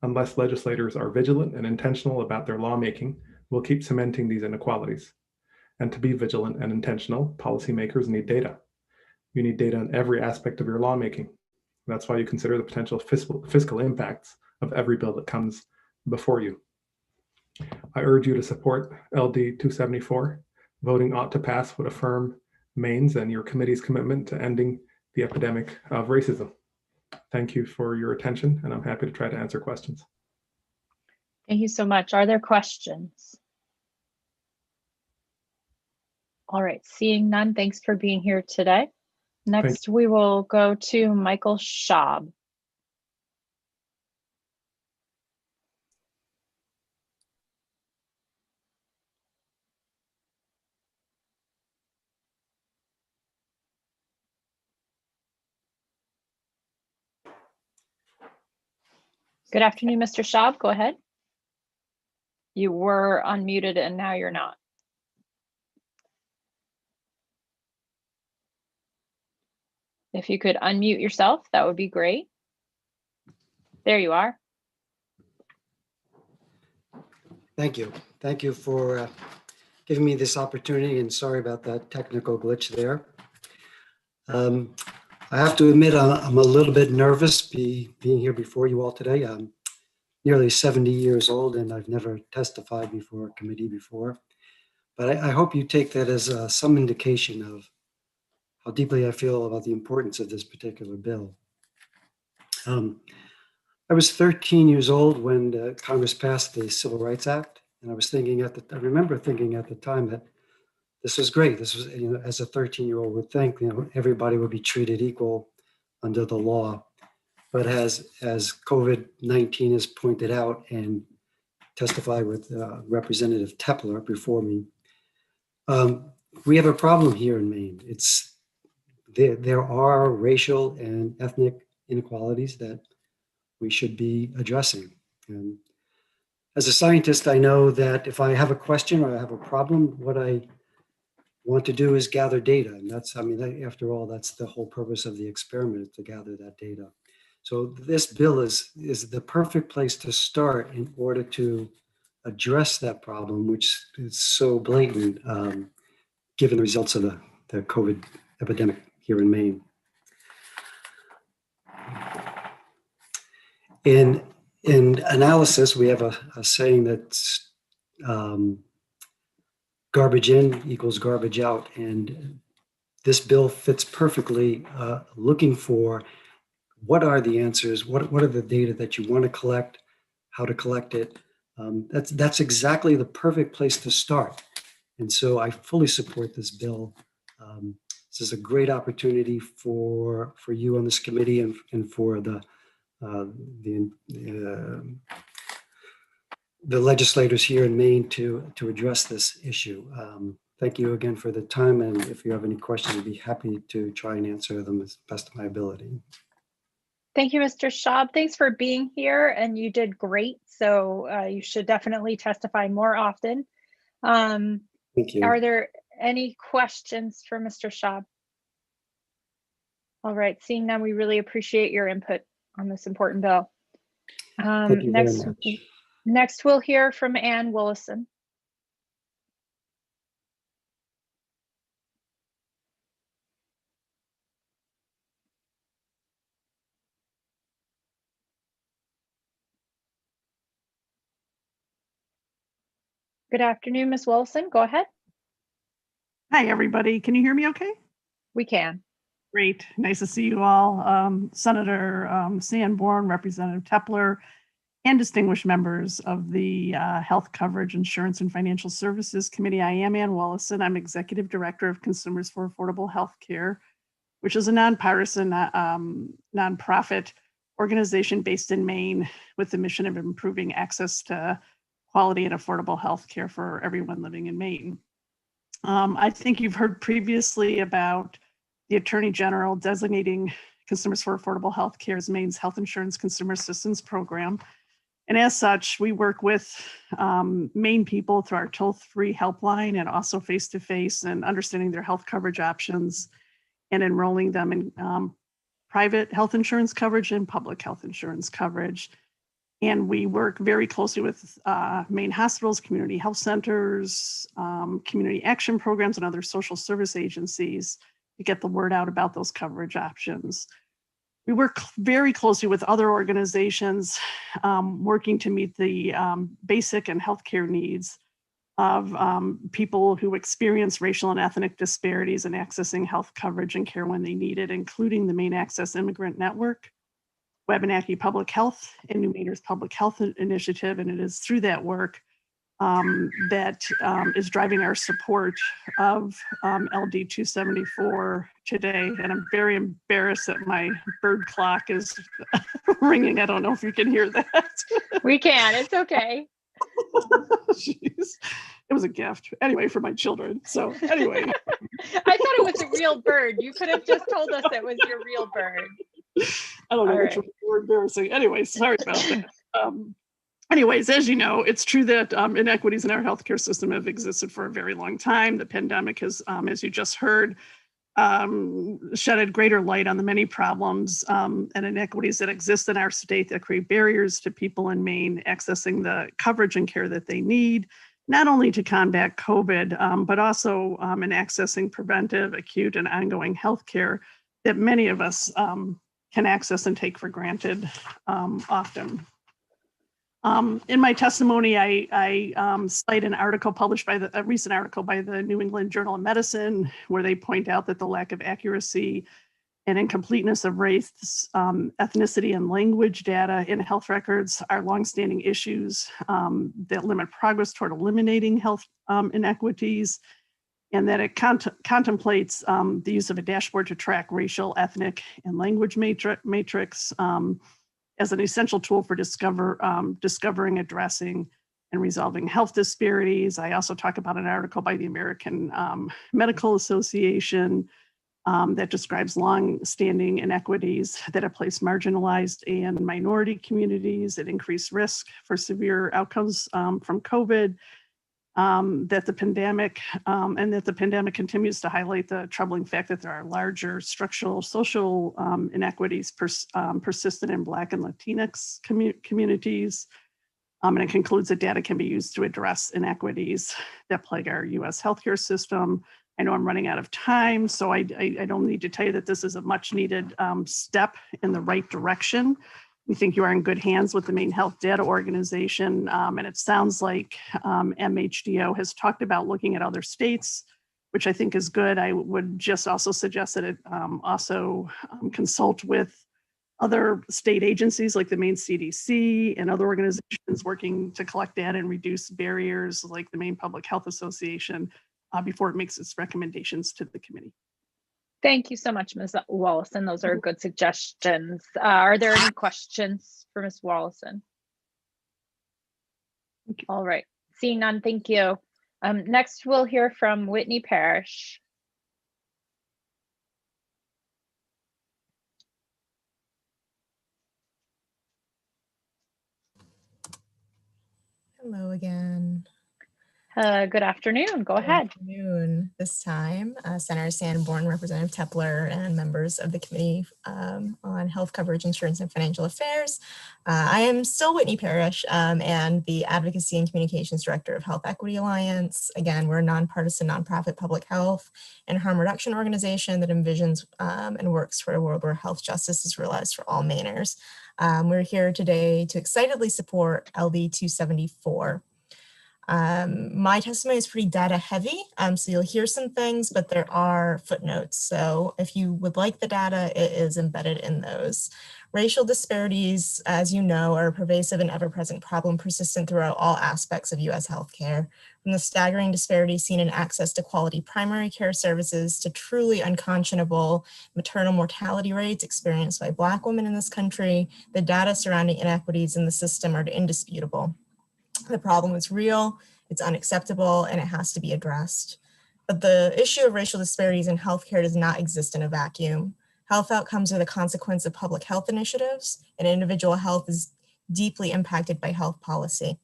Unless legislators are vigilant and intentional about their lawmaking, we'll keep cementing these inequalities. And to be vigilant and intentional, policymakers need data. You need data on every aspect of your lawmaking. That's why you consider the potential fiscal impacts of every bill that comes before you. I urge you to support LD 274. Voting ought to pass would affirm Maine's and your committee's commitment to ending the epidemic of racism. Thank you for your attention, and I'm happy to try to answer questions. Thank you so much. Are there questions? All right, seeing none, thanks for being here today. Next, we will go to Michael Schaub. Good afternoon, Mr. Schaub. Go ahead. You were unmuted and now you're not. If you could unmute yourself, that would be great. There you are. Thank you. Thank you for giving me this opportunity, and sorry about that technical glitch there. I have to admit I'm a little bit nervous being here before you all today. I'm nearly 70 years old and I've never testified before a committee before. But I hope you take that as some indication of how deeply I feel about the importance of this particular bill. I was 13 years old when Congress passed the Civil Rights Act, and I remember thinking at the time that this was great. This was, as a 13-year-old would think, everybody would be treated equal under the law. But as COVID-19 is pointed out and testified with Representative Tepler before me, we have a problem here in Maine. There are racial and ethnic inequalities that we should be addressing. And as a scientist, I know that if I have a question or I have a problem, what I want to do is gather data. And after all, that's the whole purpose of the experiment, to gather that data. So this bill is the perfect place to start in order to address that problem, which is so blatant given the results of the COVID epidemic here in Maine. In analysis, we have a saying that's garbage in equals garbage out. And this bill fits perfectly looking for what are the answers, what are the data that you want to collect, how to collect it. That's exactly the perfect place to start. And so I fully support this bill. This is a great opportunity for you on this committee and for the the legislators here in Maine to address this issue. Thank you again for the time, and if you have any questions, I'd be happy to try and answer them as best of my ability. Thank you, Mr. Schaub. Thanks for being here, and you did great. So you should definitely testify more often. Thank you. Are there any questions for Mr. Schaub? All right, seeing none, we really appreciate your input on this important bill. Thank you very much. Next, we'll hear from Ann Willison. Good afternoon, Ms. Willison. Go ahead. Hi, everybody. Can you hear me okay? We can. Great. Nice to see you all. Senator Sanborn, Representative Tepler, and distinguished members of the Health Coverage, Insurance, and Financial Services Committee. I am Ann Willison. I'm Executive Director of Consumers for Affordable Health Care, which is a nonpartisan nonprofit organization based in Maine with the mission of improving access to quality and affordable health care for everyone living in Maine. I think you've heard previously about the Attorney General designating Consumers for Affordable Health Care as Maine's health insurance consumer assistance program. And as such, we work with Maine people through our toll-free helpline and also face-to-face and understanding their health coverage options and enrolling them in private health insurance coverage and public health insurance coverage. And we work very closely with Maine hospitals, community health centers, community action programs, and other social service agencies to get the word out about those coverage options. We work very closely with other organizations working to meet the basic and healthcare needs of people who experience racial and ethnic disparities in accessing health coverage and care when they need it, including the Maine Access Immigrant Network, Wabanaki Public Health, and New Mainers Public Health Initiative. And it is through that work that is driving our support of LD 274 today. And I'm very embarrassed that my bird clock is ringing. I don't know if you can hear that. We can, it's okay. Jeez. It was a gift anyway for my children. So anyway. I thought it was a real bird. You could have just told us it was your real bird. I don't know, All which right. were embarrassing. Anyway, sorry about that. Anyways, as you know, it's true that inequities in our healthcare system have existed for a very long time. The pandemic has, as you just heard, shedded greater light on the many problems and inequities that exist in our state that create barriers to people in Maine accessing the coverage and care that they need, not only to combat COVID, but also in accessing preventive, acute, and ongoing health care that many of us can access and take for granted often. In my testimony, I cite an article published by a recent article by the New England Journal of Medicine, where they point out that the lack of accuracy and incompleteness of race, ethnicity, and language data in health records are longstanding issues that limit progress toward eliminating health inequities, and that it contemplates the use of a dashboard to track racial, ethnic, and language matrix as an essential tool for discovering, addressing, and resolving health disparities. I also talk about an article by the American Medical Association that describes long-standing inequities that have placed marginalized and minority communities at increased risk for severe outcomes from COVID. That the pandemic continues to highlight the troubling fact that there are larger structural social inequities persistent in Black and Latinx communities. And it concludes that data can be used to address inequities that plague our US healthcare system. I know I'm running out of time, so I don't need to tell you that this is a much needed step in the right direction. We think you are in good hands with the Maine Health Data Organization, and it sounds like MHDO has talked about looking at other states, which I think is good. I would just also suggest that it also consult with other state agencies like the Maine CDC and other organizations working to collect data and reduce barriers like the Maine Public Health Association before it makes its recommendations to the committee. Thank you so much, Ms. Wallison. Those are good suggestions. Are there any questions for Ms. Wallison? All right, seeing none, thank you. Next, we'll hear from Whitney Parrish. Hello again. Good afternoon. Go ahead. Good afternoon. This time, Senator Sanborn, Representative Tepler, and members of the Committee on Health Coverage, Insurance, and Financial Affairs. I am still Whitney Parrish and the Advocacy and Communications Director of Health Equity Alliance. Again, we're a nonpartisan, nonprofit public health and harm reduction organization that envisions and works for a world where health justice is realized for all Mainers. We're here today to excitedly support LD 274. My testimony is pretty data heavy, so you'll hear some things, but there are footnotes. So if you would like the data, it is embedded in those. Racial disparities, as you know, are a pervasive and ever-present problem persistent throughout all aspects of U.S. healthcare, from the staggering disparities seen in access to quality primary care services to truly unconscionable maternal mortality rates experienced by Black women in this country. The data surrounding inequities in the system are indisputable. The problem is real, it's unacceptable, and it has to be addressed. But the issue of racial disparities in healthcare does not exist in a vacuum. Health outcomes are the consequence of public health initiatives, and individual health is deeply impacted by health policy.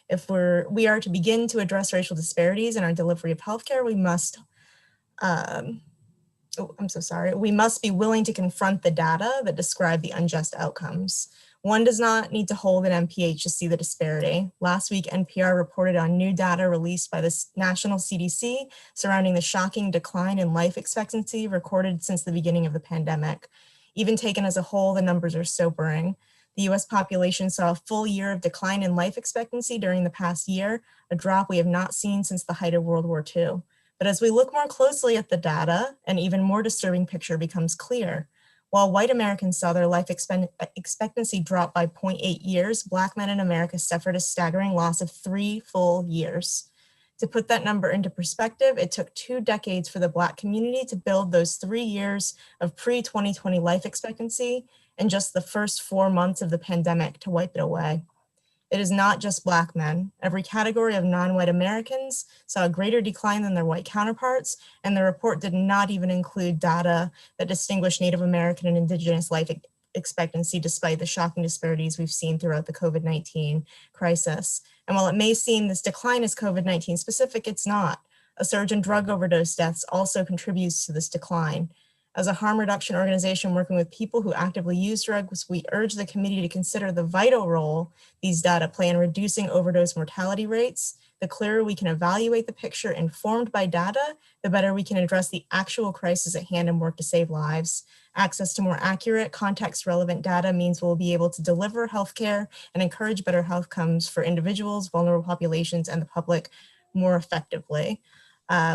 If we are to begin to address racial disparities in our delivery of healthcare, we must we must be willing to confront the data that describe the unjust outcomes. One does not need to hold an MPH to see the disparity. Last week, NPR reported on new data released by the National CDC surrounding the shocking decline in life expectancy recorded since the beginning of the pandemic. Even taken as a whole, the numbers are sobering. The US population saw a full year of decline in life expectancy during the past year, a drop we have not seen since the height of World War II. But as we look more closely at the data, an even more disturbing picture becomes clear. While white Americans saw their life expectancy drop by 0.8 years, Black men in America suffered a staggering loss of 3 full years. To put that number into perspective, it took 2 decades for the Black community to build those 3 years of pre-2020 life expectancy and just the first 4 months of the pandemic to wipe it away. It is not just Black men. Every category of non-white Americans saw a greater decline than their white counterparts, and the report did not even include data that distinguished Native American and Indigenous life expectancy despite the shocking disparities we've seen throughout the COVID-19 crisis. And while it may seem this decline is COVID-19 specific, it's not. A surge in drug overdose deaths also contributes to this decline. As a harm reduction organization working with people who actively use drugs, we urge the committee to consider the vital role these data play in reducing overdose mortality rates. The clearer we can evaluate the picture informed by data, the better we can address the actual crisis at hand and work to save lives. Access to more accurate, context-relevant data means we'll be able to deliver healthcare and encourage better health outcomes for individuals, vulnerable populations, and the public more effectively.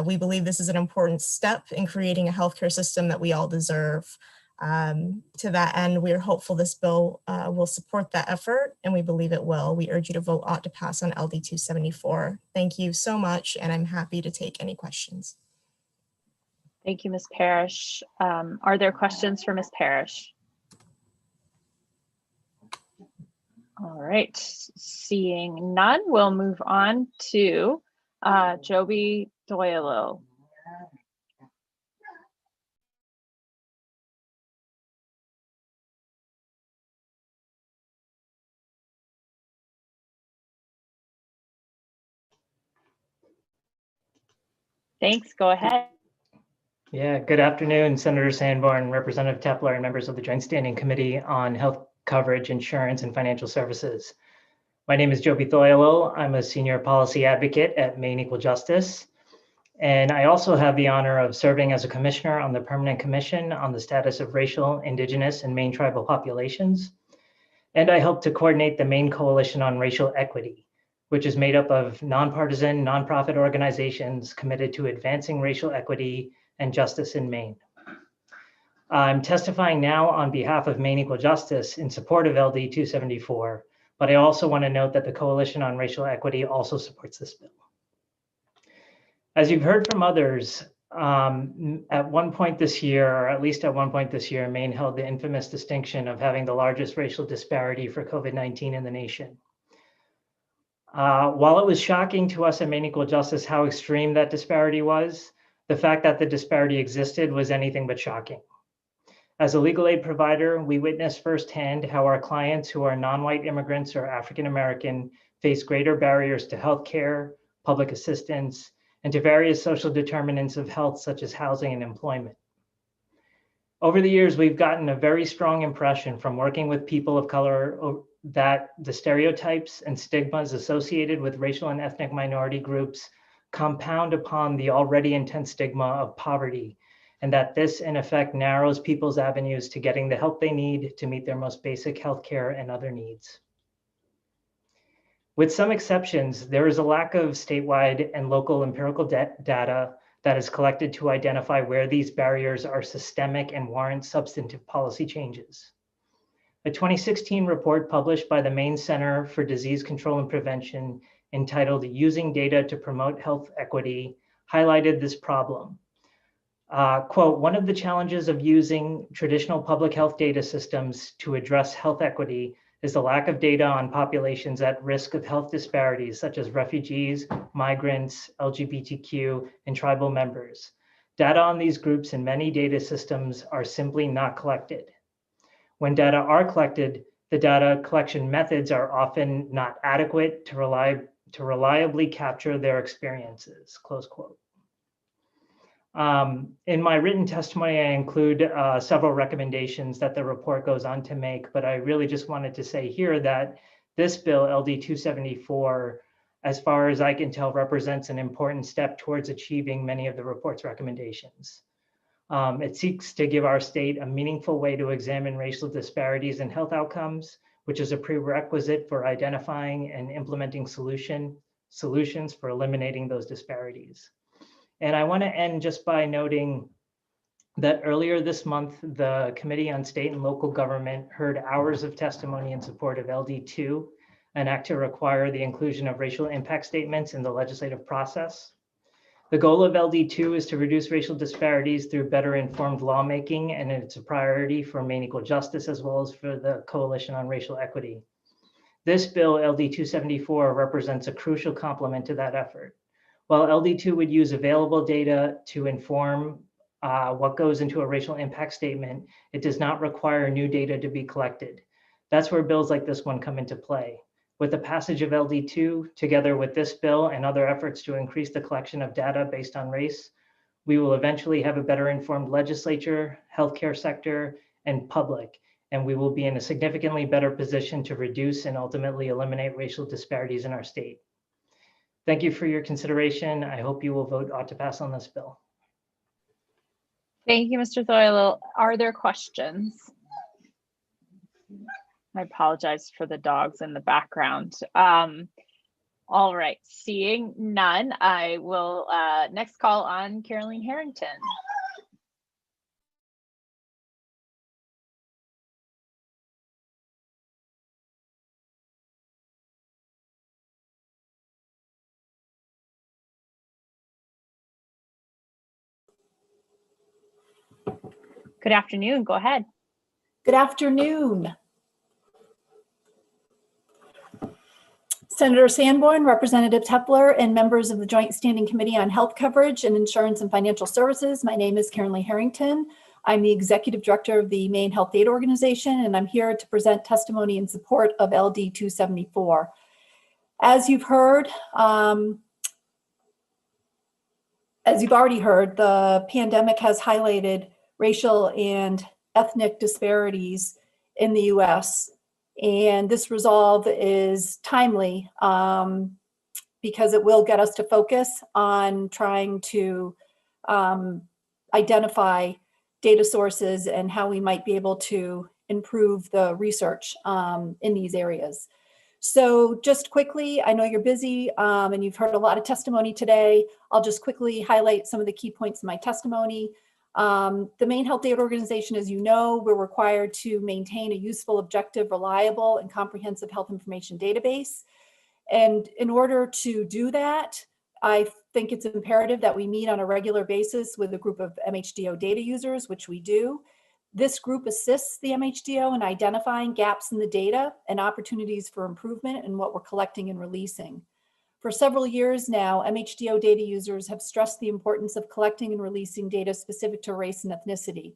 We believe this is an important step in creating a healthcare system that we all deserve. To that end, we are hopeful this bill will support that effort, and we believe it will. We urge you to vote ought to pass on LD 274. Thank you so much, and I'm happy to take any questions. Thank you, Ms. Parrish. Are there questions for Ms. Parrish? All right, seeing none, we'll move on to Joby Doyle. Thanks, go ahead. Yeah, good afternoon, Senator Sanborn, Representative Tepler, and members of the Joint Standing Committee on Health Coverage, Insurance, and Financial Services. My name is Joby Thoyalo. I'm a senior policy advocate at Maine Equal Justice. And I also have the honor of serving as a commissioner on the Permanent Commission on the Status of Racial, Indigenous, and Maine Tribal Populations. And I help to coordinate the Maine Coalition on Racial Equity, which is made up of nonpartisan, nonprofit organizations committed to advancing racial equity and justice in Maine. I'm testifying now on behalf of Maine Equal Justice in support of LD 274, but I also want to note that the Coalition on Racial Equity also supports this bill. As you've heard from others, At one point this year, or at least at one point this year, Maine held the infamous distinction of having the largest racial disparity for COVID-19 in the nation. While it was shocking to us at Maine Equal Justice how extreme that disparity was, the fact that the disparity existed was anything but shocking. As a legal aid provider, we witnessed firsthand how our clients who are non-white immigrants or African American face greater barriers to healthcare, public assistance, and to various social determinants of health, such as housing and employment. Over the years, we've gotten a very strong impression from working with people of color that the stereotypes and stigmas associated with racial and ethnic minority groups compound upon the already intense stigma of poverty, and that this, in effect, narrows people's avenues to getting the help they need to meet their most basic healthcare and other needs. With some exceptions, there is a lack of statewide and local empirical data that is collected to identify where these barriers are systemic and warrant substantive policy changes. A 2016 report published by the Maine Center for Disease Control and Prevention entitled "Using Data to Promote Health Equity" highlighted this problem. Quote, "One of the challenges of using traditional public health data systems to address health equity is the lack of data on populations at risk of health disparities, such as refugees, migrants, LGBTQ, and tribal members. Data on these groups in many data systems are simply not collected. When data are collected, the data collection methods are often not adequate to reliably capture their experiences," close quote. In my written testimony, I include several recommendations that the report goes on to make, but I really just wanted to say here that this bill, LD 274, as far as I can tell, represents an important step towards achieving many of the report's recommendations. It seeks to give our state a meaningful way to examine racial disparities in health outcomes, which is a prerequisite for identifying and implementing solutions for eliminating those disparities. And I want to end just by noting that earlier this month, the Committee on State and Local Government heard hours of testimony in support of LD2, an act to require the inclusion of racial impact statements in the legislative process. The goal of LD2 is to reduce racial disparities through better informed lawmaking, and it's a priority for Maine Equal Justice as well as for the Coalition on Racial Equity. This bill, LD 274, represents a crucial complement to that effort. While LD2 would use available data to inform what goes into a racial impact statement, it does not require new data to be collected. That's where bills like this one come into play. With the passage of LD2, together with this bill and other efforts to increase the collection of data based on race, we will eventually have a better informed legislature, healthcare sector, and public, and we will be in a significantly better position to reduce and ultimately eliminate racial disparities in our state. Thank you for your consideration. I hope you will vote ought to pass on this bill. Thank you, Mr. Thoyle. Are there questions? I apologize for the dogs in the background. All right, seeing none, I will next call on Caroline Harrington. Good afternoon, go ahead. Good afternoon. Senator Sanborn, Representative Tepler, and members of the Joint Standing Committee on Health Coverage and Insurance and Financial Services. My name is Caroline Harrington. I'm the Executive Director of the Maine Health Aid Organization, and I'm here to present testimony in support of LD 274. As you've heard, as you've already heard, the pandemic has highlighted racial and ethnic disparities in the US. And this resolve is timely because it will get us to focus on trying to identify data sources and how we might be able to improve the research in these areas. So just quickly, I know you're busy and you've heard a lot of testimony today. I'll just quickly highlight some of the key points in my testimony. The Maine Health Aid Organization, as you know, we're required to maintain a useful, objective, reliable, and comprehensive health information database. And in order to do that, I think it's imperative that we meet on a regular basis with a group of MHDO data users, which we do. This group assists the MHDO in identifying gaps in the data and opportunities for improvement in what we're collecting and releasing. For several years now, MHDO data users have stressed the importance of collecting and releasing data specific to race and ethnicity.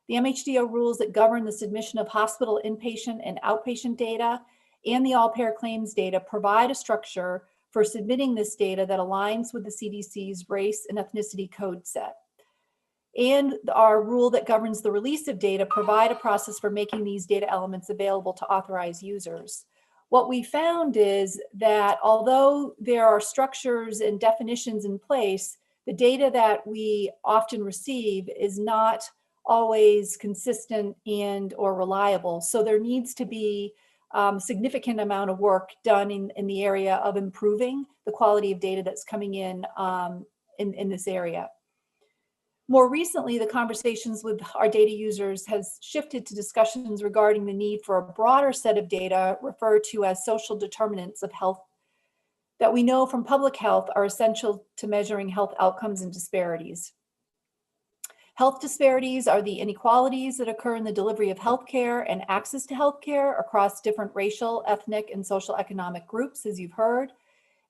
The MHDO rules that govern the submission of hospital inpatient and outpatient data and the all-payer claims data provide a structure for submitting this data that aligns with the CDC's race and ethnicity code set. And our rule that governs the release of data provide a process for making these data elements available to authorized users. What we found is that although there are structures and definitions in place, the data that we often receive is not always consistent and or reliable. So there needs to be significant amount of work done in the area of improving the quality of data that's coming in this area. More recently, the conversations with our data users has shifted to discussions regarding the need for a broader set of data referred to as social determinants of health that we know from public health are essential to measuring health outcomes and disparities. Health disparities are the inequalities that occur in the delivery of healthcare and access to healthcare across different racial, ethnic, and social economic groups, as you've heard.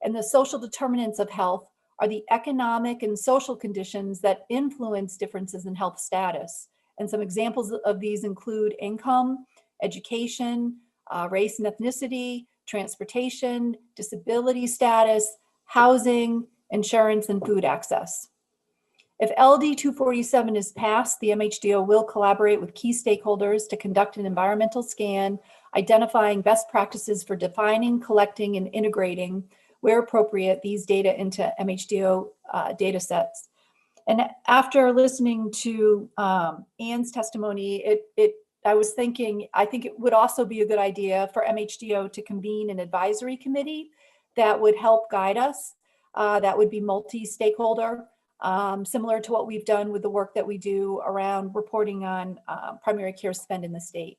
And the social determinants of health are the economic and social conditions that influence differences in health status. And some examples of these include income, education, race and ethnicity, transportation, disability status, housing, insurance, and food access. If LD 247 is passed, the MHDO will collaborate with key stakeholders to conduct an environmental scan, identifying best practices for defining, collecting, and integrating, where appropriate, these data into MHDO data sets. And after listening to Anne's testimony, I was thinking, I think it would also be a good idea for MHDO to convene an advisory committee that would help guide us, that would be multi-stakeholder, similar to what we've done with the work that we do around reporting on primary care spend in the state.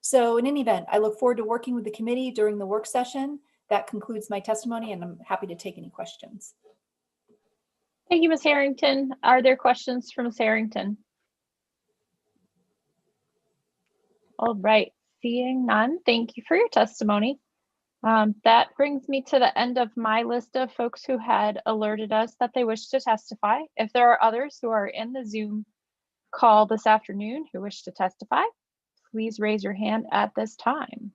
So in any event, I look forward to working with the committee during the work session. That concludes my testimony, and I'm happy to take any questions. Thank you, Ms. Harrington. Are there questions from Ms. Harrington? All right, seeing none, thank you for your testimony. That brings me to the end of my list of folks who had alerted us that they wish to testify. If there are others who are in the Zoom call this afternoon who wish to testify, please raise your hand at this time.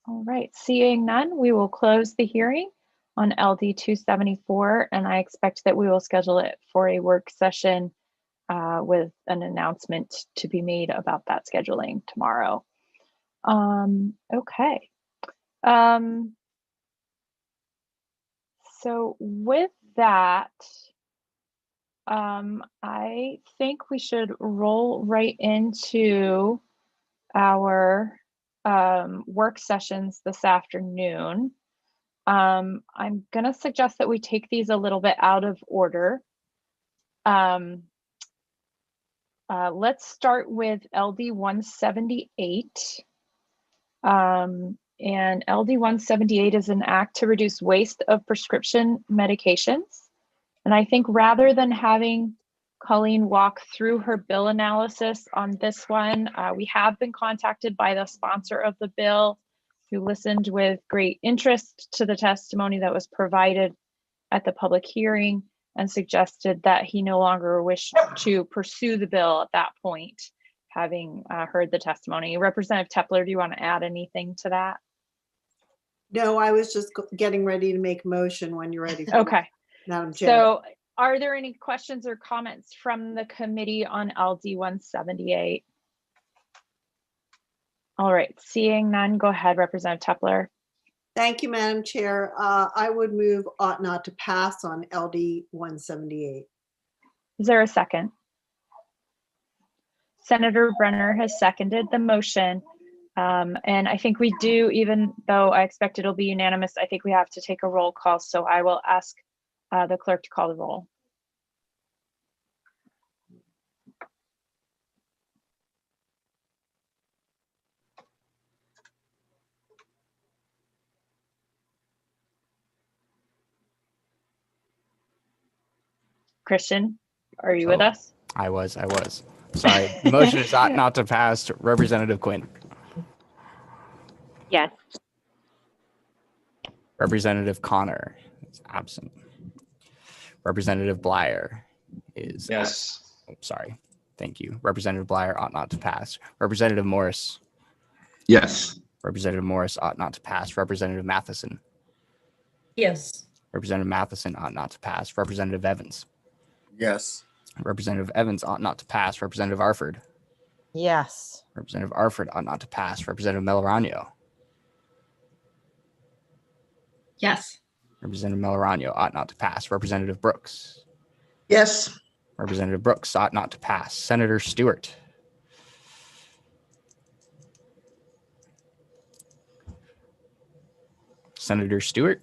All right, seeing none, we will close the hearing on LD 274, and I expect that we will schedule it for a work session with an announcement to be made about that scheduling tomorrow. Okay. So with that, I think we should roll right into our work sessions this afternoon. I'm going to suggest that we take these a little bit out of order. Let's start with LD 178. And LD 178 is an act to reduce waste of prescription medications. And I think rather than having Colleen walk through her bill analysis on this one, we have been contacted by the sponsor of the bill, who listened with great interest to the testimony that was provided at the public hearing and suggested that he no longer wished to pursue the bill at that point, having heard the testimony. Representative Tepler, do you want to add anything to that? No, I was just getting ready to make a motion when you're ready. Okay. Madam Chair. So are there any questions or comments from the committee on LD 178? All right, seeing none, go ahead, Representative Tepler. Thank you, Madam Chair. I would move ought not to pass on LD 178. Is there a second? Senator Brenner has seconded the motion. And I think we do, even though I expect it'll be unanimous, I think we have to take a roll call. So I will ask the clerk to call the roll. Christian, are you with Oh, us? I was. Sorry. The motion is ought not to pass. Representative Quinn. Yes. Representative Connor is absent. Representative Blyer is Yes. Oh, sorry. Thank you. Representative Blyer ought not to pass. Representative Morris. Yes. Representative Morris ought not to pass. Representative Matheson. Yes. Representative Matheson ought not to pass. Representative Evans. Yes. Representative Evans ought not to pass. Representative Arford. Yes. Representative Arford ought not to pass. Representative Melorano. Yes. Representative Melorano ought not to pass. Representative Brooks. Yes. Representative Brooks ought not to pass. Senator Stewart. Senator Stewart.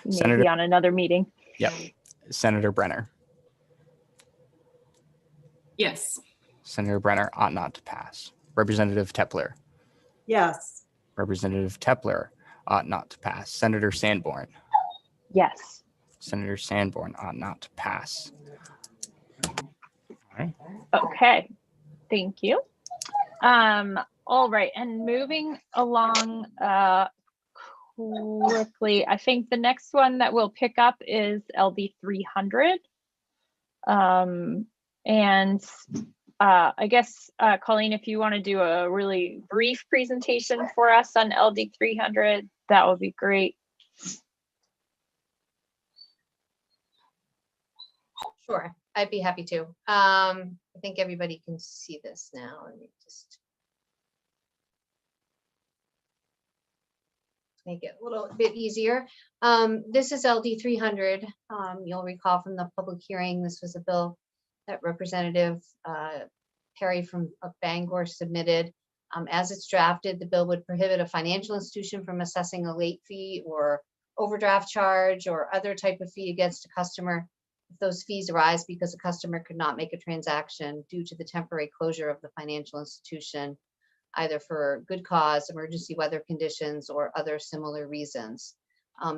Maybe on another meeting. Yep. Senator Brenner. Yes. Senator Brenner ought not to pass. Representative Tepler. Yes. Representative Tepler ought not to pass. Senator Sanborn. Yes. Senator Sanborn ought not to pass. All right. Okay. Thank you. All right. And moving along quickly, I think the next one that we'll pick up is LD 300. I guess, Colleen, if you want to do a really brief presentation for us on LD 300, that would be great. Sure, I'd be happy to. I think everybody can see this now. Let me just make it a little bit easier. This is LD 300. You'll recall from the public hearing, this was a bill that Representative Perry from Bangor submitted. As it's drafted, the bill would prohibit a financial institution from assessing a late fee or overdraft charge or other type of fee against a customer if those fees arise because a customer could not make a transaction due to the temporary closure of the financial institution, either for good cause, emergency weather conditions, or other similar reasons.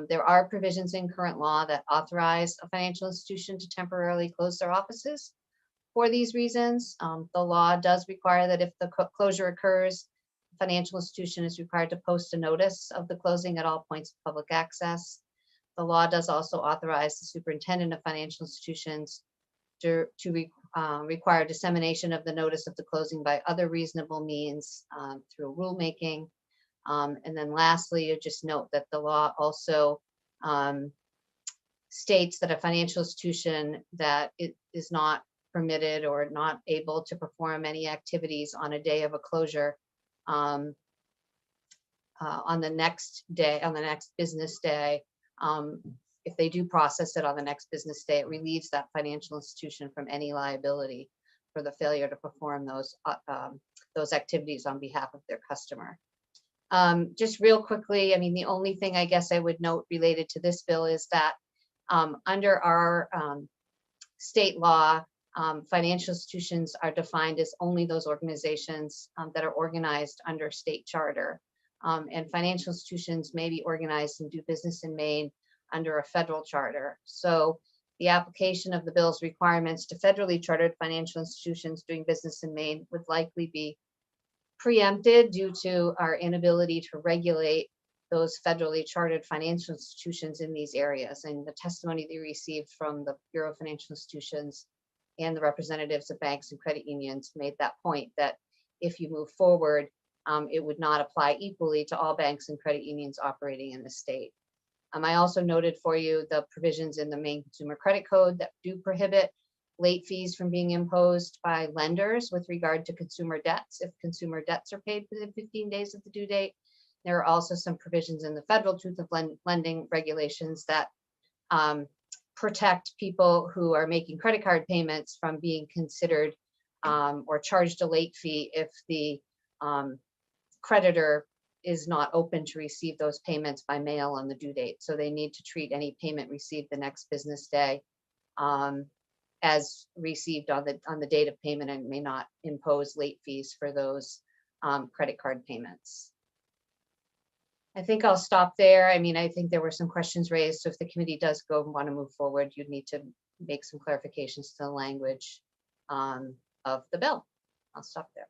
There are provisions in current law that authorize a financial institution to temporarily close their offices for these reasons. The law does require that if the closure occurs, the financial institution is required to post a notice of the closing at all points of public access. The law does also authorize the superintendent of financial institutions to require dissemination of the notice of the closing by other reasonable means through rulemaking. And then lastly, you just note that the law also states that a financial institution that it is not permitted or not able to perform any activities on a day of a closure on the next business day, if they do process it on the next business day, it relieves that financial institution from any liability for the failure to perform those activities on behalf of their customer. Just real quickly, I mean, the only thing I guess I would note related to this bill is that under our state law, financial institutions are defined as only those organizations that are organized under state charter. And financial institutions may be organized and do business in Maine under a federal charter. So the application of the bill's requirements to federally chartered financial institutions doing business in Maine would likely be preempted due to our inability to regulate those federally chartered financial institutions in these areas. And the testimony they received from the Bureau of Financial Institutions and the representatives of banks and credit unions made that point that if you move forward, it would not apply equally to all banks and credit unions operating in the state. I also noted for you the provisions in the Maine Consumer Credit Code that do prohibit late fees from being imposed by lenders with regard to consumer debts if consumer debts are paid within 15 days of the due date. There are also some provisions in the federal truth of lending regulations that protect people who are making credit card payments from being considered or charged a late fee if the creditor is not open to receive those payments by mail on the due date. So they need to treat any payment received the next business day as received on the date of payment and may not impose late fees for those credit card payments. I think I'll stop there. I mean, I think there were some questions raised. So if the committee does go and want to move forward, you'd need to make some clarifications to the language of the bill. I'll stop there.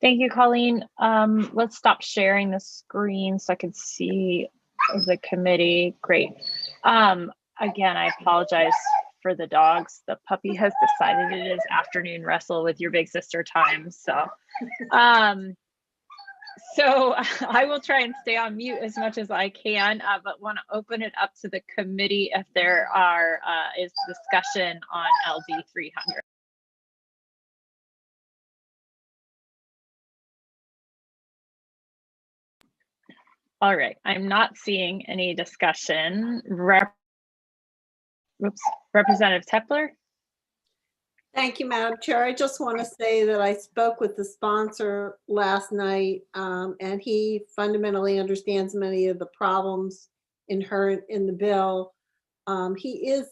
Thank you, Colleen. Let's stop sharing the screen so I can see the committee. Great. Again, I apologize for the dogs. The puppy has decided it is afternoon wrestle with your big sister time. So, I will try and stay on mute as much as I can, but want to open it up to the committee if there is discussion on LD 300. All right, I'm not seeing any discussion. Representative Tepler. Thank you, Madam Chair. I just want to say that I spoke with the sponsor last night, and he fundamentally understands many of the problems inherent in the bill. He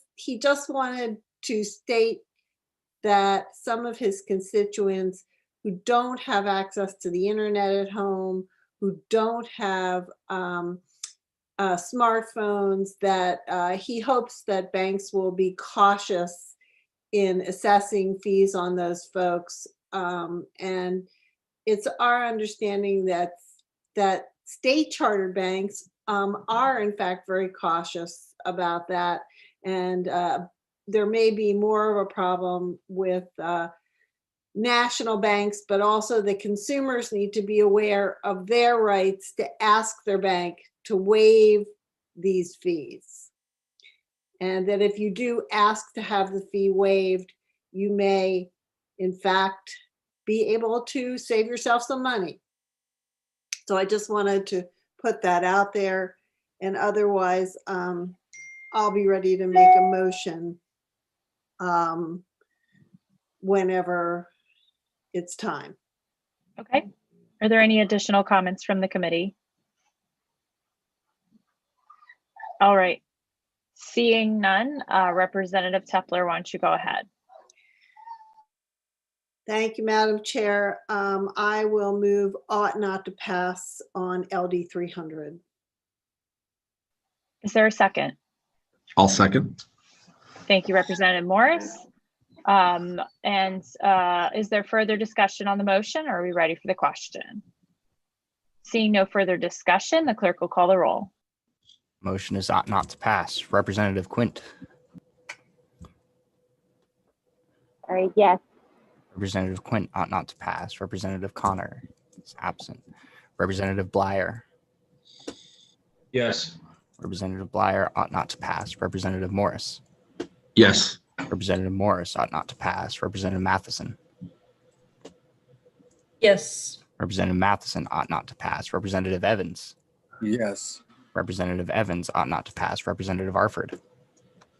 just wanted to state that some of his constituents who don't have access to the internet at home, who don't have smartphones, that he hopes that banks will be cautious in assessing fees on those folks. And it's our understanding that state chartered banks are in fact very cautious about that. And there may be more of a problem with national banks, but also the consumers need to be aware of their rights to ask their bank to waive these fees. And that if you do ask to have the fee waived, you may, in fact, be able to save yourself some money. So I just wanted to put that out there. And otherwise, I'll be ready to make a motion whenever it's time. Okay. Are there any additional comments from the committee? All right. Seeing none, Representative Tepler, why don't you go ahead? Thank you, Madam Chair. I will move ought not to pass on LD 300. Is there a second? I'll second. Thank you, Representative Morris. Is there further discussion on the motion, or are we ready for the question? Seeing no further discussion, the clerk will call the roll. Motion is ought not to pass. Representative Quint. Sorry, yes. Representative Quint ought not to pass. Representative Connor is absent. Representative Blyer. Yes. Representative Blyer ought not to pass. Representative Morris. Yes. Representative Morris ought not to pass. Representative Matheson. Yes. Representative Matheson ought not to pass. Representative Evans. Yes. Representative Evans ought not to pass. Representative Arford.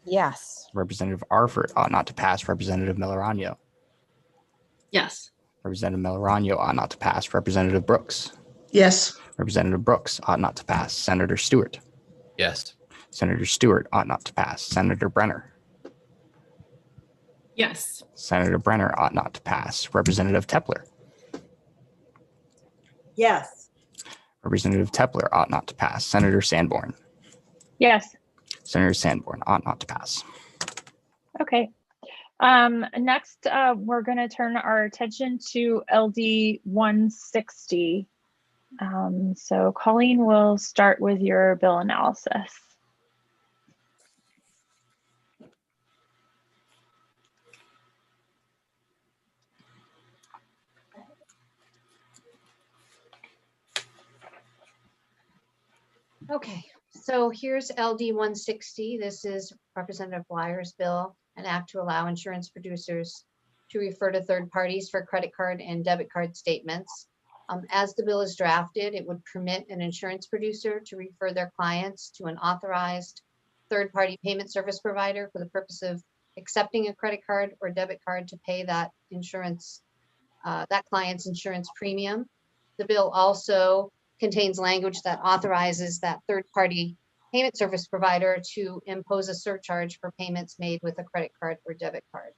Yes. Representative Arford ought not to pass. Representative Melorano. Yes. Representative Melorano ought not to pass. Representative Brooks. Yes. Representative Brooks ought not to pass. Senator Stewart. Yes. Senator Stewart ought not to pass. Senator Brenner. Yes. Senator Brenner ought not to pass. Representative Tepler. Yes. Representative Tepler ought not to pass. Senator Sanborn. Yes. Senator Sanborn ought not to pass. Okay. Next, we're going to turn our attention to LD 160. So Colleen will start with your bill analysis. Okay, so here's LD 160. This is Representative Blyer's bill, an act to allow insurance producers to refer to third parties for credit card and debit card statements. As the bill is drafted, it would permit an insurance producer to refer their clients to an authorized third-party payment service provider for the purpose of accepting a credit card or debit card to pay that insurance, that client's insurance premium. The bill also contains language that authorizes that third-party payment service provider to impose a surcharge for payments made with a credit card or debit card.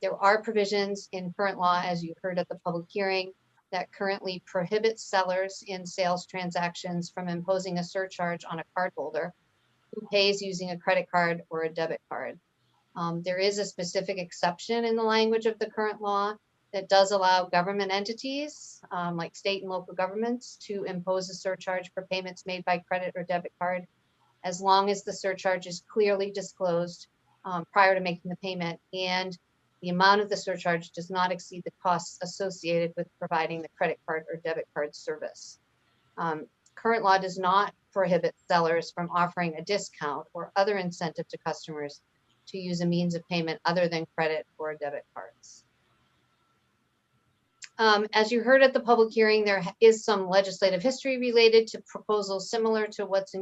There are provisions in current law, as you heard at the public hearing, that currently prohibits sellers in sales transactions from imposing a surcharge on a cardholder who pays using a credit card or a debit card. There is a specific exception in the language of the current law that does allow government entities, like state and local governments, to impose a surcharge for payments made by credit or debit card, as long as the surcharge is clearly disclosed prior to making the payment, and the amount of the surcharge does not exceed the costs associated with providing the credit card or debit card service. Current law does not prohibit sellers from offering a discount or other incentive to customers to use a means of payment other than credit or debit cards. As you heard at the public hearing, there is some legislative history related to proposals similar to what's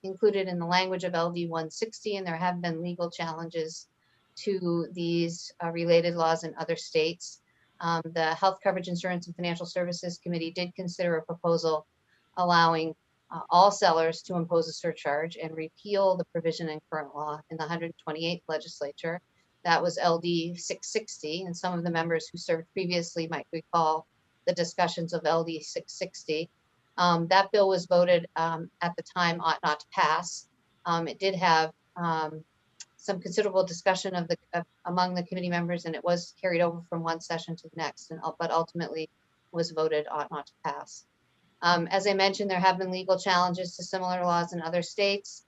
included in the language of LD 160, and there have been legal challenges to these related laws in other states. The Health Coverage Insurance and Financial Services Committee did consider a proposal allowing all sellers to impose a surcharge and repeal the provision in current law in the 128th legislature. That was LD 660, and some of the members who served previously might recall the discussions of LD 660. That bill was voted at the time ought not to pass. It did have some considerable discussion among the committee members, and it was carried over from one session to the next, but ultimately was voted ought not to pass. As I mentioned, there have been legal challenges to similar laws in other states.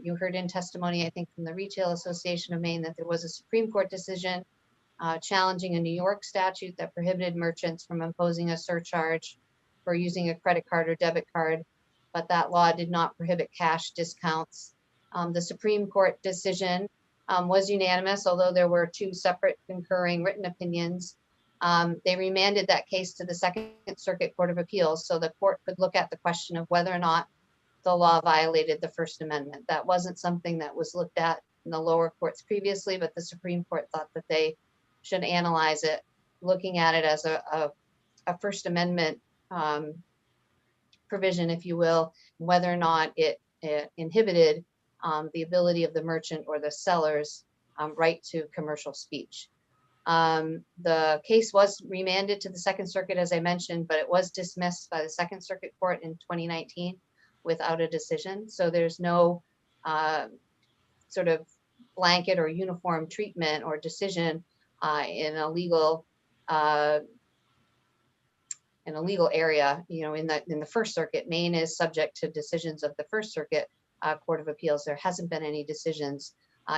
You heard in testimony, I think, from the Retail Association of Maine that there was a Supreme Court decision challenging a New York statute that prohibited merchants from imposing a surcharge for using a credit card or debit card, but that law did not prohibit cash discounts. The Supreme Court decision was unanimous, although there were two separate concurring written opinions. They remanded that case to the Second Circuit Court of Appeals so the court could look at the question of whether or not the law violated the First Amendment. That wasn't something that was looked at in the lower courts previously, but the Supreme Court thought that they should analyze it, looking at it as a First Amendment provision, if you will, whether or not it inhibited the ability of the merchant or the seller's right to commercial speech. The case was remanded to the Second Circuit, as I mentioned, but it was dismissed by the Second Circuit Court in 2019 without a decision. So there's no sort of blanket or uniform treatment or decision in a legal area. You know, in the First Circuit, Maine is subject to decisions of the First Circuit Court of Appeals. There hasn't been any decisions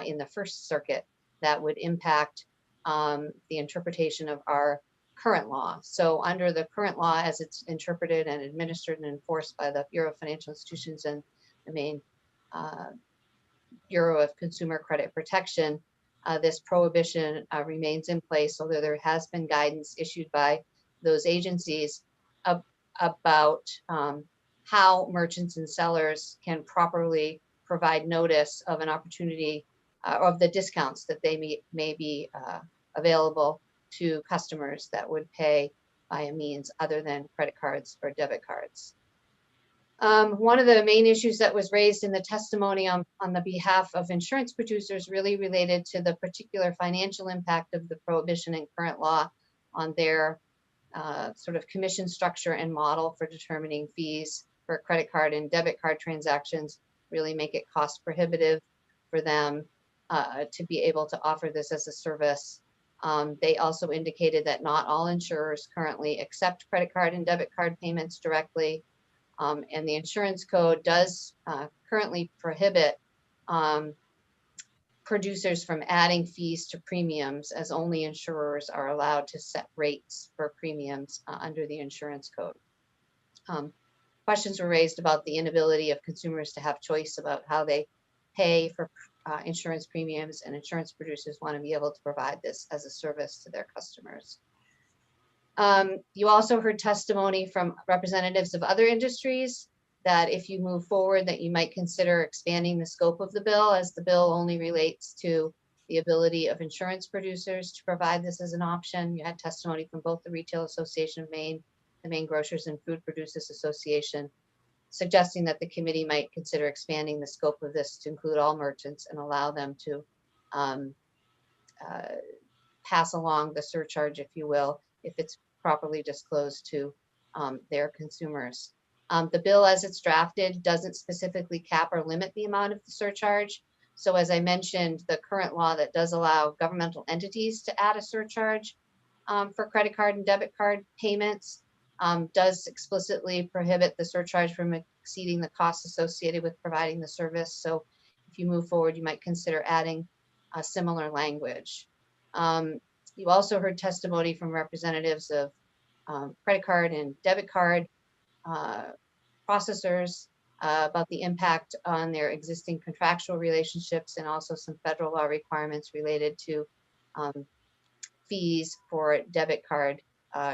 in the First Circuit that would impact the interpretation of our current law. So under the current law, as it's interpreted and administered and enforced by the Bureau of Financial Institutions and the Maine Bureau of Consumer Credit Protection, this prohibition remains in place, although there has been guidance issued by those agencies about how merchants and sellers can properly provide notice of an opportunity of the discounts that they may be available to customers that would pay by a means other than credit cards or debit cards. One of the main issues that was raised in the testimony on the behalf of insurance producers really related to the particular financial impact of the prohibition in current law on their sort of commission structure and model for determining fees for credit card and debit card transactions, really make it cost prohibitive for them to be able to offer this as a service. They also indicated that not all insurers currently accept credit card and debit card payments directly. And the insurance code does currently prohibit producers from adding fees to premiums, as only insurers are allowed to set rates for premiums under the insurance code. Questions were raised about the inability of consumers to have choice about how they pay for insurance premiums, and insurance producers want to be able to provide this as a service to their customers. You also heard testimony from representatives of other industries that if you move forward, that you might consider expanding the scope of the bill, as the bill only relates to the ability of insurance producers to provide this as an option. You had testimony from both the Retail Association of Maine, the Maine Grocers and Food Producers Association, suggesting that the committee might consider expanding the scope of this to include all merchants and allow them to pass along the surcharge, if you will, if it's properly disclosed to their consumers. The bill as it's drafted doesn't specifically cap or limit the amount of the surcharge. So as I mentioned, the current law that does allow governmental entities to add a surcharge for credit card and debit card payments does explicitly prohibit the surcharge from exceeding the costs associated with providing the service. So if you move forward, you might consider adding a similar language. You also heard testimony from representatives of credit card and debit card processors about the impact on their existing contractual relationships and also some federal law requirements related to fees for debit card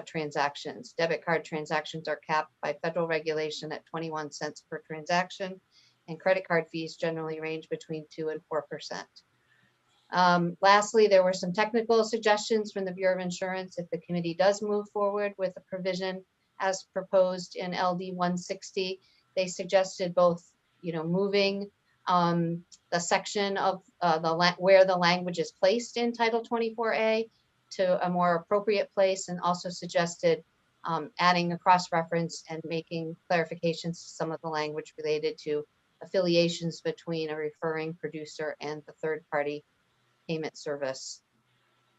transactions. Debit card transactions are capped by federal regulation at 21 cents per transaction, and credit card fees generally range between 2 and 4%. Lastly, there were some technical suggestions from the Bureau of Insurance if the committee does move forward with a provision as proposed in LD 160. They suggested both, moving the section of where the language is placed in Title 24A to a more appropriate place, and also suggested adding a cross-reference and making clarifications to some of the language related to affiliations between a referring producer and the third-party payment service.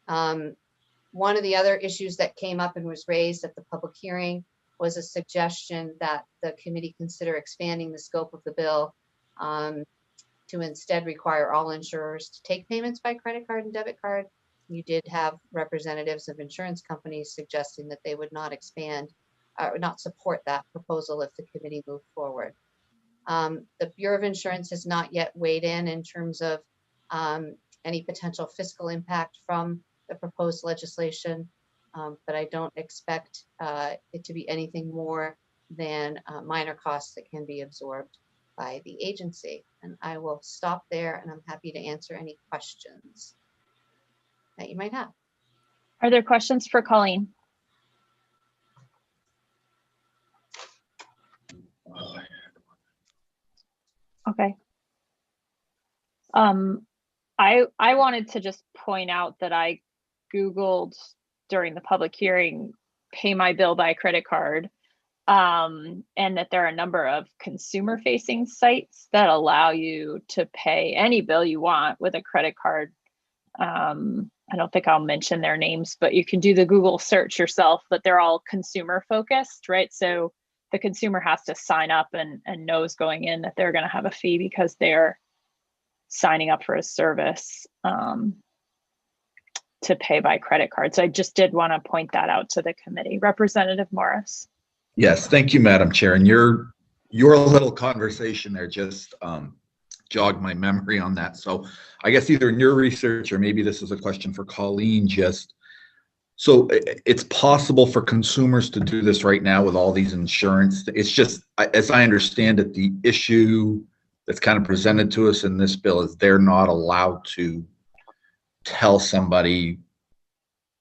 One of the other issues that came up and was raised at the public hearing was a suggestion that the committee consider expanding the scope of the bill to instead require all insurers to take payments by credit card and debit card. You did have representatives of insurance companies suggesting that they would not expand or not support that proposal if the committee moved forward. The Bureau of Insurance has not yet weighed in terms of any potential fiscal impact from the proposed legislation, but I don't expect it to be anything more than minor costs that can be absorbed by the agency. And I will stop there, and I'm happy to answer any questions that you might have. Are there questions for Colleen? Okay. I wanted to just point out that I Googled during the public hearing, pay my bill by credit card, and that there are a number of consumer facing sites that allow you to pay any bill you want with a credit card. I don't think I'll mention their names, but you can do the Google search yourself, but they're all consumer focused, right? So the consumer has to sign up and knows going in that they're going to have a fee because they're signing up for a service to pay by credit card. So I just did want to point that out to the committee. Representative Morris. Yes, thank you, Madam Chair. And your little conversation there just jogged my memory on that. So I guess either in your research or maybe this is a question for Colleen, so it's possible for consumers to do this right now with all these insurance. It's just, as I understand it, the issue that's kind of presented to us in this bill is they're not allowed to tell somebody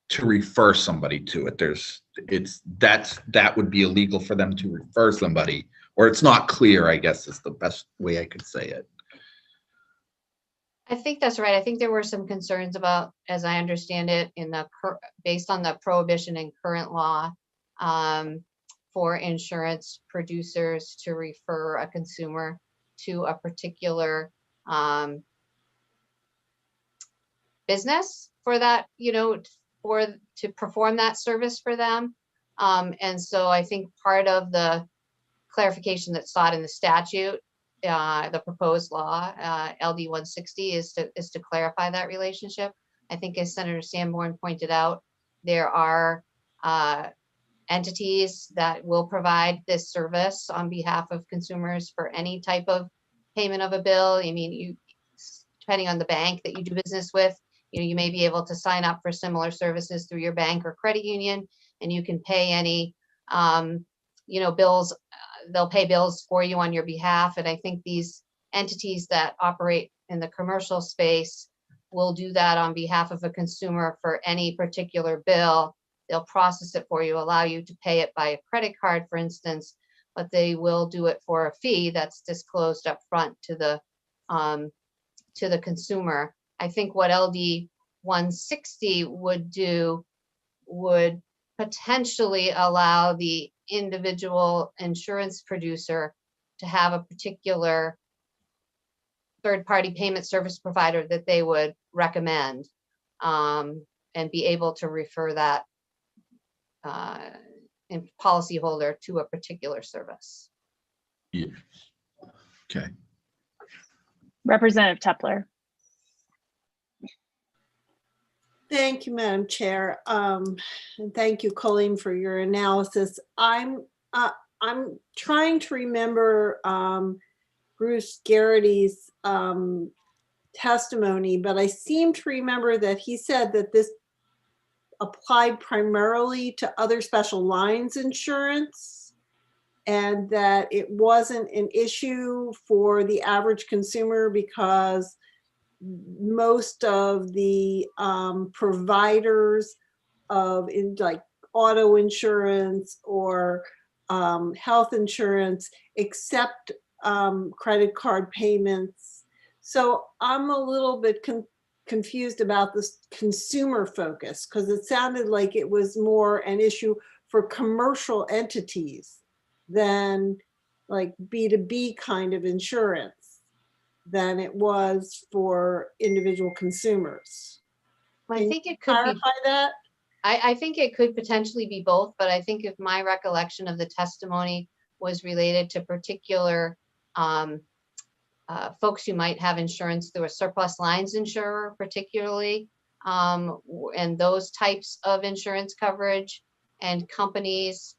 to refer somebody to it. That would be illegal for them to refer somebody, or it's not clear, I guess is the best way I could say it. I think that's right. I think there were some concerns about, as I understand it, based on the prohibition in current law for insurance producers to refer a consumer to a particular business for that, to perform that service for them. And so I think part of the clarification that's sought in the statute, the proposed law, LD 160, is to clarify that relationship. I think, as Senator Sanborn pointed out, there are entities that will provide this service on behalf of consumers for any type of payment of a bill. I mean, depending on the bank that you do business with, you may be able to sign up for similar services through your bank or credit union, and you can pay any, bills. They'll pay bills for you on your behalf. And I think these entities that operate in the commercial space will do that on behalf of a consumer for any particular bill. They'll process it for you, allow you to pay it by a credit card, for instance, but they will do it for a fee that's disclosed up front to the consumer. I think what LD 160 would do would potentially allow the individual insurance producer to have a particular third-party payment service provider that they would recommend, and be able to refer that policyholder to a particular service. Yeah. Okay. Representative Tepler. Thank you, Madam Chair. And thank you, Colleen, for your analysis. I'm trying to remember Bruce Garrity's testimony, but I seem to remember that he said that this applied primarily to other special lines insurance, and that it wasn't an issue for the average consumer because most of the providers of like auto insurance or health insurance accept credit card payments. So I'm a little bit confused about this consumer focus, because it sounded like it was more an issue for commercial entities than like B2B kind of insurance than it was for individual consumers. I think it could clarify that. I think it could potentially be both, but I think if my recollection of the testimony was related to particular folks who might have insurance through a surplus lines insurer, particularly, and those types of insurance coverage and companies.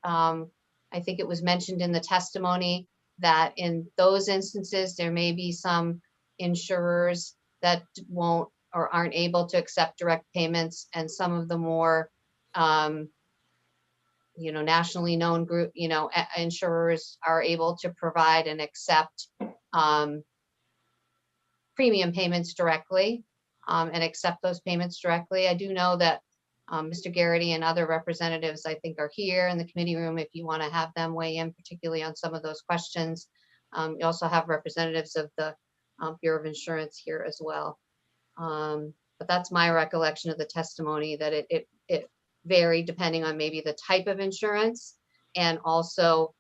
I think it was mentioned in the testimony that in those instances, there may be some insurers that won't or aren't able to accept direct payments, and some of the more nationally known group, insurers are able to provide and accept premium payments directly and accept those payments directly. I do know that Mr. Garrity and other representatives, I think, are here in the committee room if you want to have them weigh in, particularly on some of those questions. You also have representatives of the Bureau of Insurance here as well. But that's my recollection of the testimony, that it varied depending on maybe the type of insurance and also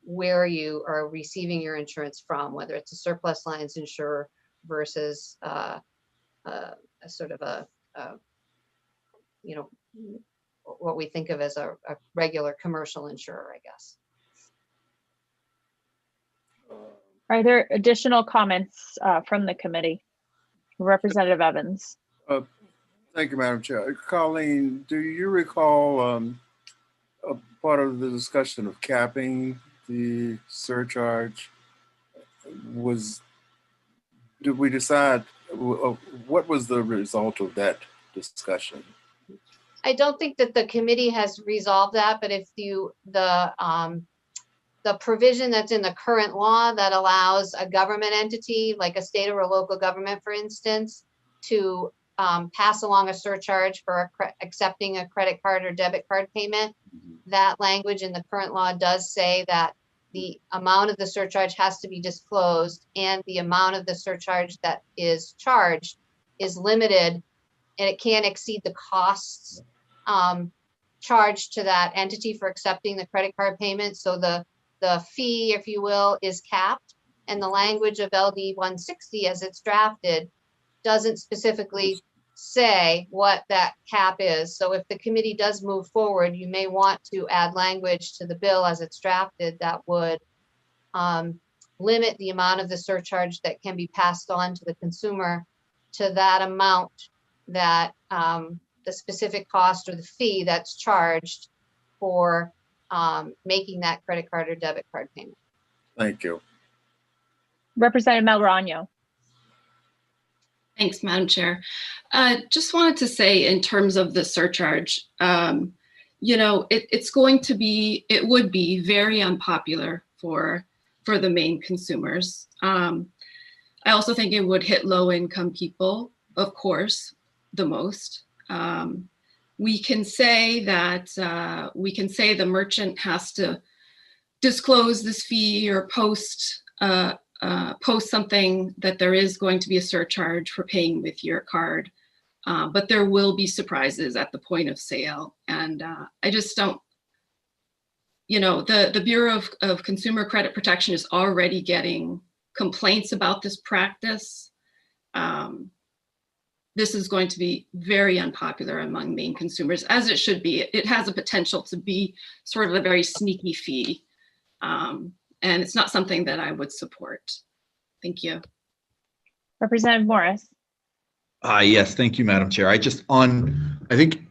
where you are receiving your insurance from, whether it's a surplus lines insurer versus a sort of a what we think of as a regular commercial insurer, I guess. Are there additional comments from the committee? Representative Evans. Thank you, Madam Chair. Colleen, do you recall a part of the discussion of capping the surcharge? Did we decide, what was the result of that discussion? I don't think that the committee has resolved that, but if the provision that's in the current law that allows a government entity, like a state or a local government, for instance, to pass along a surcharge for accepting a credit card or debit card payment, that language in the current law does say that the amount of the surcharge has to be disclosed, and the amount of the surcharge that is charged is limited, and it can't exceed the costs charged to that entity for accepting the credit card payment. So the fee, if you will, is capped, and the language of LD 160 as it's drafted doesn't specifically say what that cap is. So if the committee does move forward, you may want to add language to the bill as it's drafted that would limit the amount of the surcharge that can be passed on to the consumer to that amount that the specific cost or the fee that's charged for making that credit card or debit card payment. Thank you. Representative Melrano. Thanks, Madam Chair. Just wanted to say, in terms of the surcharge, it would be very unpopular for the main consumers. I also think it would hit low-income people, of course, the most. We can say that the merchant has to disclose this fee or post something that there is going to be a surcharge for paying with your card. but there will be surprises at the point of sale. And I just don't, the Bureau of Consumer Credit Protection is already getting complaints about this practice. This is going to be very unpopular among Maine consumers, as it should be. It has a potential to be sort of a very sneaky fee. And it's not something that I would support. Thank you. Representative Morris. Yes, thank you, Madam Chair. I think,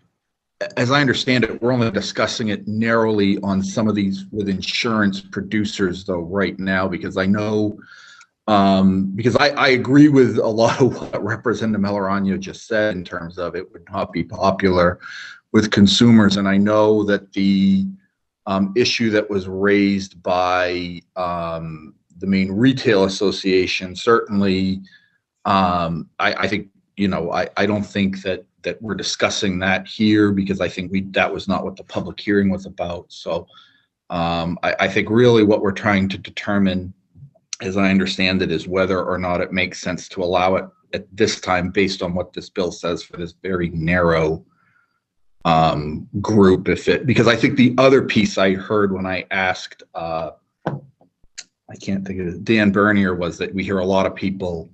as I understand it, we're only discussing it narrowly on some of these with insurance producers though right now, because I know, because I agree with a lot of what Representative Melorano just said in terms of it would not be popular with consumers. And I know that the issue that was raised by the Maine Retail Association, certainly, I think, I don't think that we're discussing that here, because I think that was not what the public hearing was about. So I think really what we're trying to determine, as I understand it, is whether or not it makes sense to allow it at this time based on what this bill says for this very narrow group. Because I think the other piece I heard when I asked, I can't think of it, Dan Bernier, was that we hear a lot of people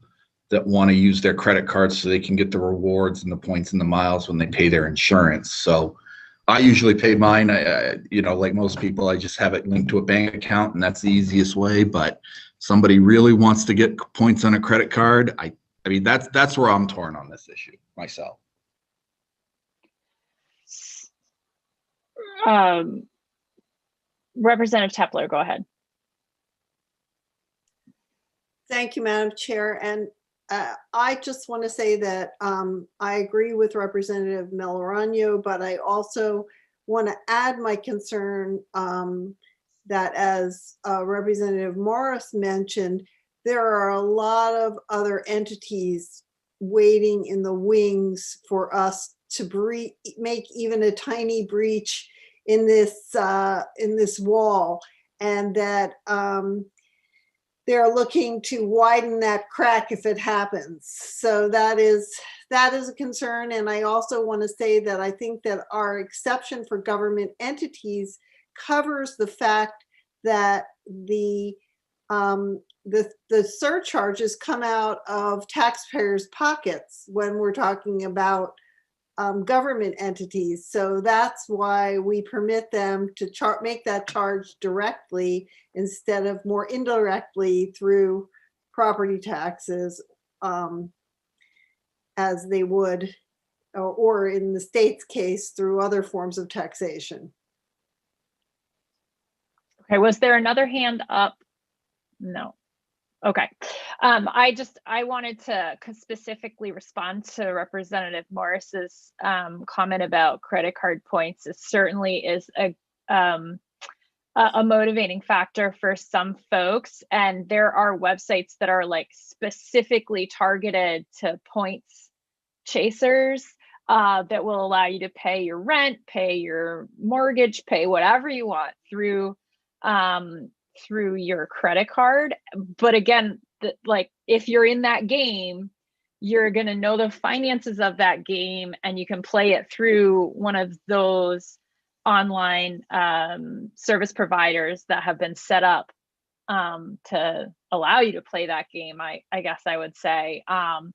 that want to use their credit cards so they can get the rewards and the points and the miles when they pay their insurance. So I usually pay mine, like most people, I just have it linked to a bank account, and that's the easiest way. But somebody really wants to get points on a credit card, I mean, that's where I'm torn on this issue myself. Representative Tepler, go ahead. Thank you, Madam Chair. And I just want to say that I agree with Representative Melorano, but I also want to add my concern that, as Representative Morris mentioned, there are a lot of other entities waiting in the wings for us to make even a tiny breach in this wall, and that they're looking to widen that crack if it happens. So that is a concern. And I also want to say that I think that our exception for government entities covers the fact that the surcharges come out of taxpayers' pockets when we're talking about government entities. So that's why we permit them to make that charge directly instead of more indirectly through property taxes, as they would, or in the state's case, through other forms of taxation. Okay, was there another hand up? No. Okay. I wanted to specifically respond to Representative Morris's comment about credit card points. It certainly is a motivating factor for some folks, and there are websites that are like specifically targeted to points chasers that will allow you to pay your rent, pay your mortgage, pay whatever you want through your credit card. But again, like if you're in that game, you're going to know the finances of that game, and you can play it through one of those online service providers that have been set up to allow you to play that game, I guess I would say. And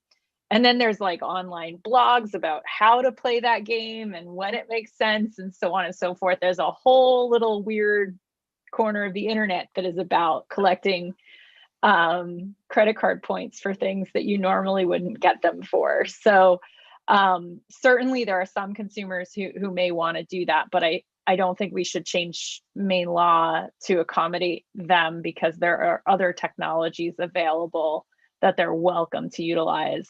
then there's like online blogs about how to play that game and when it makes sense and so on and so forth. There's a whole little weird corner of the internet that is about collecting credit card points for things that you normally wouldn't get them for. So certainly there are some consumers who may want to do that, but I don't think we should change Maine law to accommodate them, because there are other technologies available that they're welcome to utilize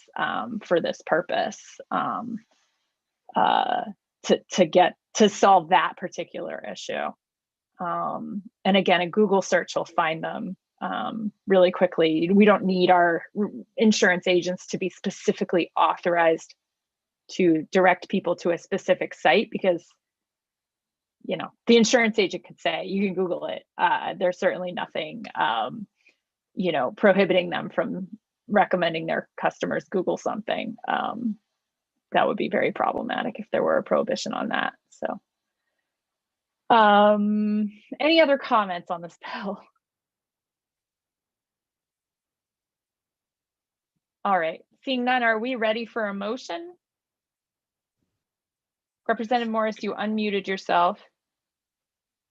for this purpose to solve that particular issue. And again, a Google search will find them really quickly. We don't need our insurance agents to be specifically authorized to direct people to a specific site, because the insurance agent could say, you can Google it. There's certainly nothing prohibiting them from recommending their customers Google something. that would be very problematic if there were a prohibition on that. So, any other comments on this bill? All right, seeing none, are we ready for a motion? Representative Morris, you unmuted yourself.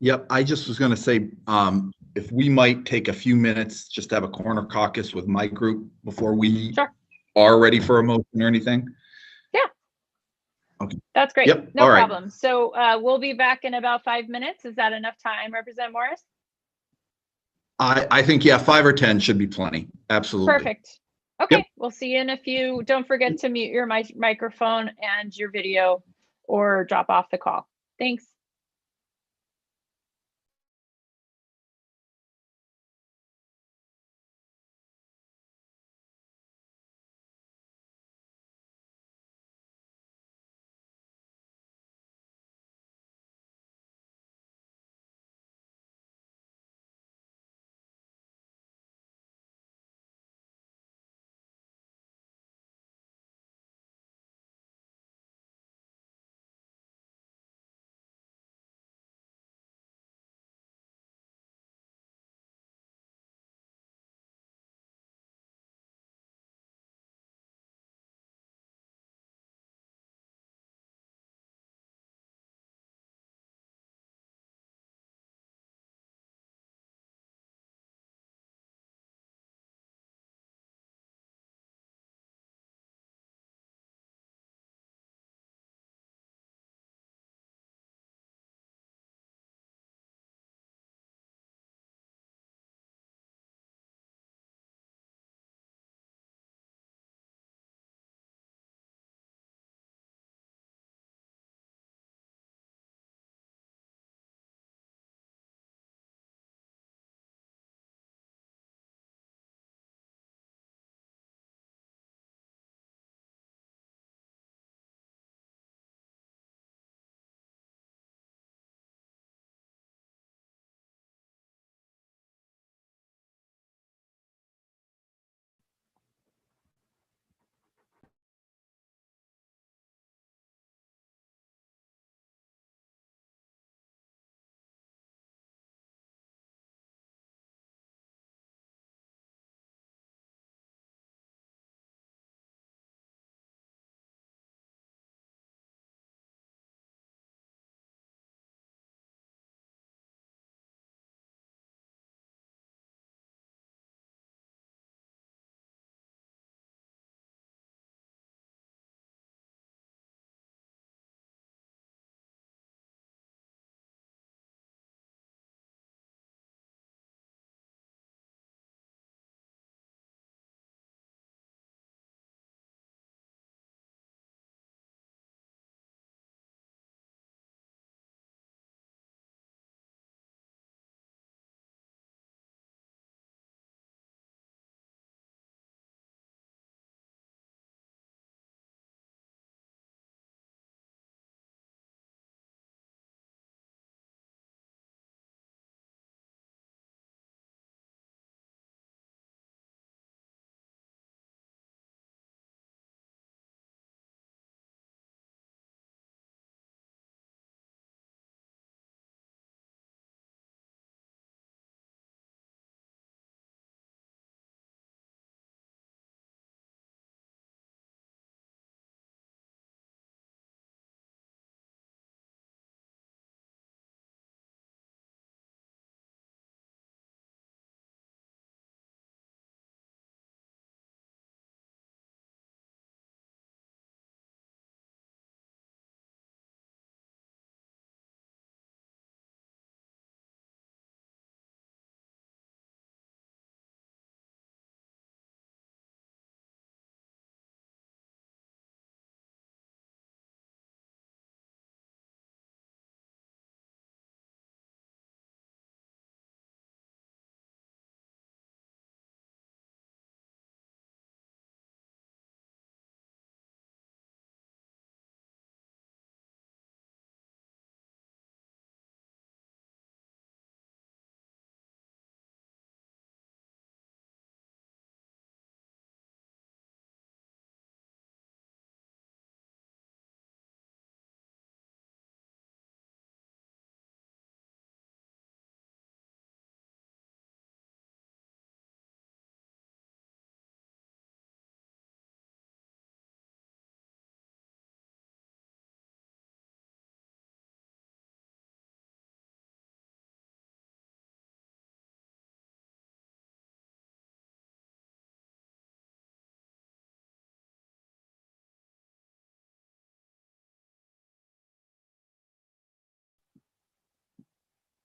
Yep, I just was going to say, if we might take a few minutes, just to have a corner caucus with my group before we are ready for a motion or anything. Yeah. Okay. That's great. Yep. No All right. problem. So we'll be back in about 5 minutes. Is that enough time, Representative Morris? I think, yeah, 5 or 10 should be plenty. Absolutely. Perfect. Okay, Yep. we'll see you in a few. Don't forget to mute your microphone and your video or drop off the call. Thanks.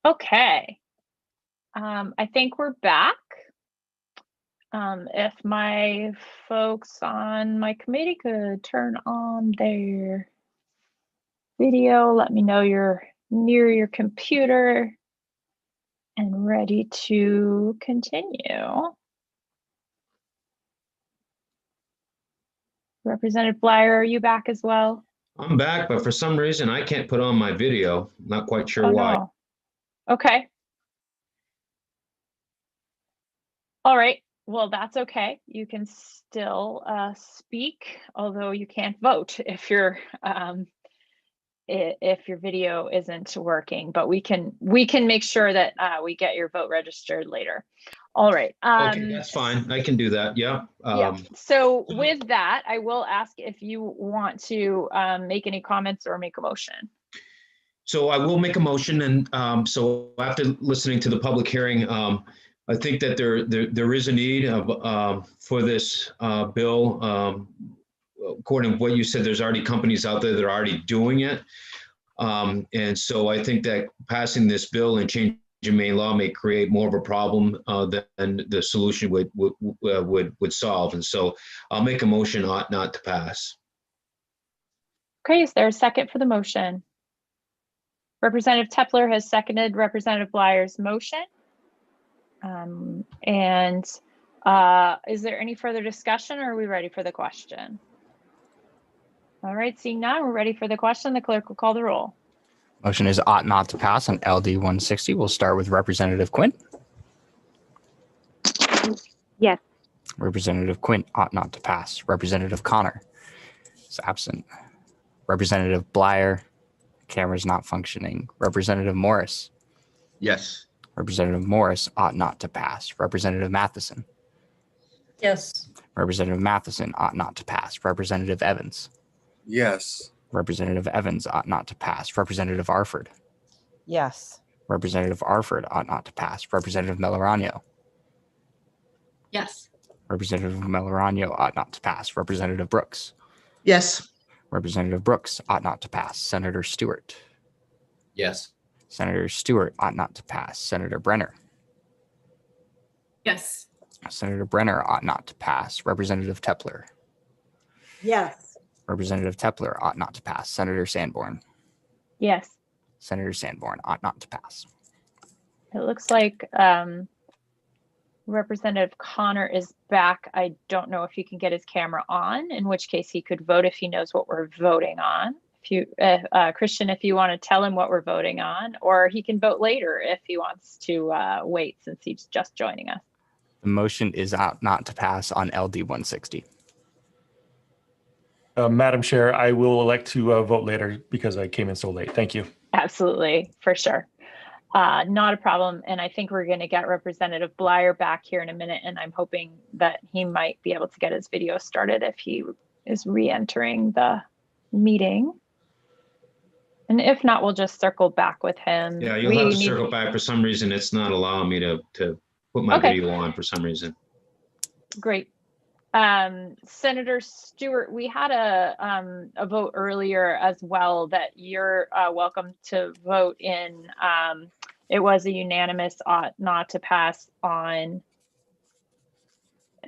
Okay. I think we're back. If my folks on my committee could turn on their video, let me know you're near your computer and ready to continue. Representative Blyer, are you back as well? I'm back, but for some reason I can't put on my video. Not quite sure why. No. Okay. All right. Well, that's okay. You can still speak, although you can't vote if your video isn't working. But we can make sure that we get your vote registered later. All right. Okay, that's fine. I can do that. Yeah. Yeah. So with that, I will ask if you want to make any comments or make a motion. So I will make a motion, and so after listening to the public hearing, I think that there is a need of, for this bill. According to what you said, there's already companies out there that are already doing it. And so I think that passing this bill and changing Maine law may create more of a problem than the solution would solve. And so I'll make a motion ought not to pass. Okay, is there a second for the motion? Representative Tepler has seconded Representative Blyer's motion. Is there any further discussion, or are we ready for the question? All right, seeing none, we're ready for the question. The clerk will call the roll. Motion is ought not to pass on LD 160. We'll start with Representative Quinn. Yes. Representative Quinn ought not to pass. Representative Connor is absent. Representative Blyer, camera's not functioning. Representative Morris. Yes. Representative Morris ought not to pass. Representative Matheson. Yes. Representative Matheson ought not to pass. Representative Evans. Yes. Representative Evans ought not to pass. Representative Arford. Yes. Representative Arford ought not to pass. Representative Melorano. Yes. Representative Melorano ought not to pass. Representative Brooks. Yes. Representative Brooks ought not to pass. Senator Stewart. Yes. Senator Stewart ought not to pass. Senator Brenner. Yes. Senator Brenner ought not to pass. Representative Tepler. Yes. Representative Tepler ought not to pass. Senator Sanborn. Yes. Senator Sanborn ought not to pass. It looks like Representative Connor is back. I don't know if he can get his camera on, in which case he could vote if he knows what we're voting on. If you, Christian, if you want to tell him what we're voting on, or he can vote later if he wants to wait since he's just joining us. The motion is ought not to pass on LD 160. Madam Chair, I will elect to vote later because I came in so late. Thank you. Absolutely, for sure. Not a problem. And I think we're going to get Representative Blyer back here in a minute, and I'm hoping that he might be able to get his video started if he is re-entering the meeting. And if not, we'll just circle back with him. Yeah, you'll have to circle back. For some reason, it's not allowing me to put my video on for some reason. Great. Senator Stewart, we had a vote earlier as well that you're welcome to vote in. It was a unanimous ought not to pass on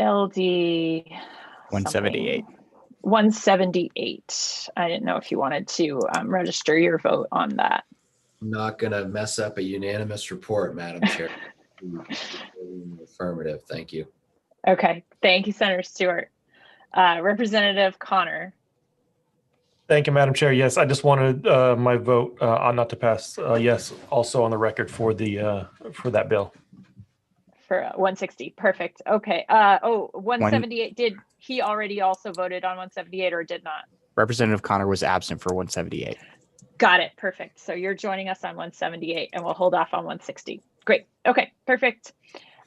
LD 178. 178. I didn't know if you wanted to register your vote on that. I'm not going to mess up a unanimous report, Madam Chair. Affirmative. Thank you. Okay. Thank you, Senator Stewart. Representative Connor. Thank you, Madam Chair. Yes, I just wanted my vote on not to pass. Yes, also on the record for the for that bill. For 160. Perfect. Okay. 178. Did he already also voted on 178 or did not? Representative Connor was absent for 178. Got it. Perfect. So you're joining us on 178 and we'll hold off on 160. Great. Okay. Perfect.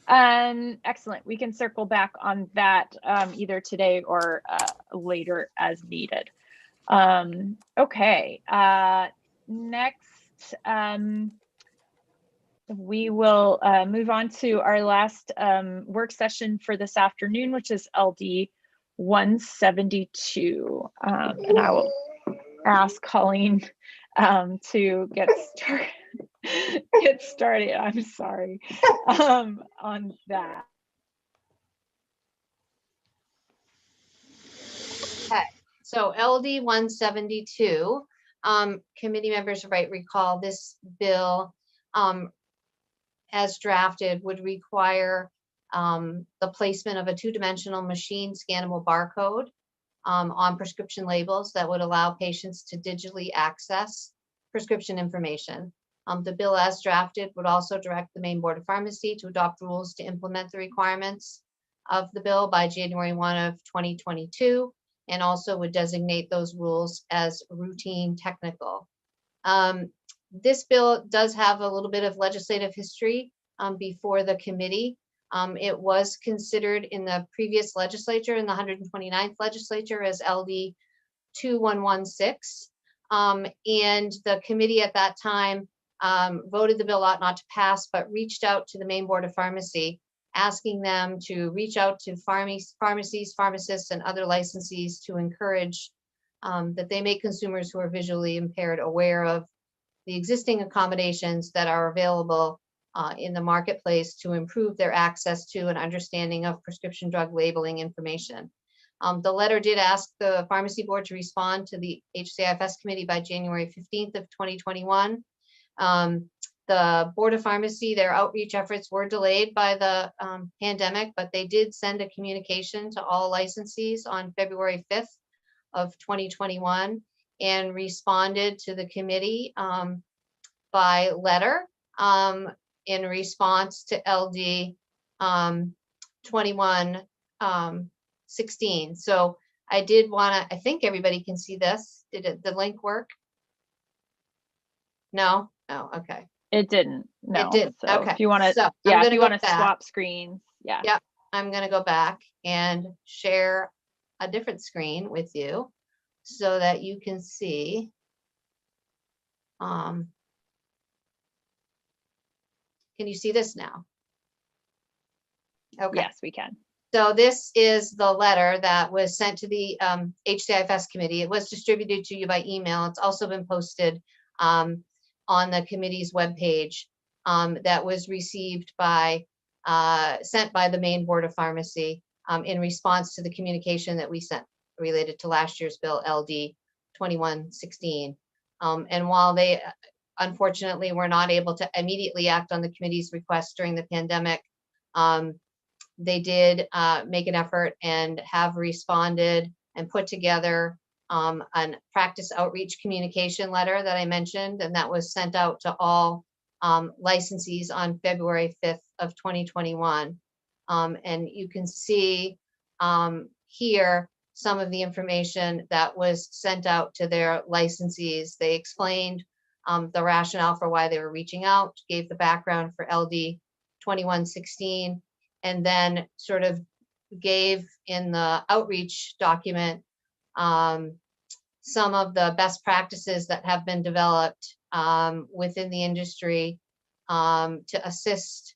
Excellent. We can circle back on that either today or later as needed. Okay. Next, we will move on to our last work session for this afternoon, which is LD 172. And I will ask Colleen to get started. get started. I'm sorry on that. Okay, so LD 172, committee members might recall this bill as drafted would require the placement of a two-dimensional machine scannable barcode on prescription labels that would allow patients to digitally access prescription information. The bill as drafted would also direct the Maine Board of Pharmacy to adopt rules to implement the requirements of the bill by January 1 of 2022, and also would designate those rules as routine technical. This bill does have a little bit of legislative history before the committee. It was considered in the previous legislature, in the 129th legislature, as LD 2116. And the committee at that time voted the bill ought not to pass, but reached out to the Maine Board of Pharmacy, asking them to reach out to pharmacies, pharmacists, and other licensees to encourage that they make consumers who are visually impaired aware of the existing accommodations that are available in the marketplace to improve their access to and understanding of prescription drug labeling information. The letter did ask the pharmacy board to respond to the HCIFS committee by January 15th of 2021. The Board of Pharmacy, their outreach efforts were delayed by the pandemic, but they did send a communication to all licensees on February 5th of 2021 and responded to the committee by letter in response to LD 2116. So I did want to, I think everybody can see this. Did the link work? No? Oh, okay. It didn't. No. It did. So Okay. if you want to, So yeah, I'm if gonna you go want to back. swap screens, yeah. Yep. I'm going to go back and share a different screen with you so that you can see. Can you see this now? Okay. Yes, we can. So this is the letter that was sent to the HCIFS committee. It was distributed to you by email. It's also been posted on the committee's webpage that was received by, sent by the Maine Board of Pharmacy in response to the communication that we sent related to last year's bill LD 2116. And while they unfortunately were not able to immediately act on the committee's request during the pandemic, they did make an effort and have responded and put together a practice outreach communication letter that I mentioned, and that was sent out to all licensees on February 5th of 2021. And you can see here some of the information that was sent out to their licensees. They explained the rationale for why they were reaching out, gave the background for LD 2116, and then sort of gave in the outreach document some of the best practices that have been developed within the industry to assist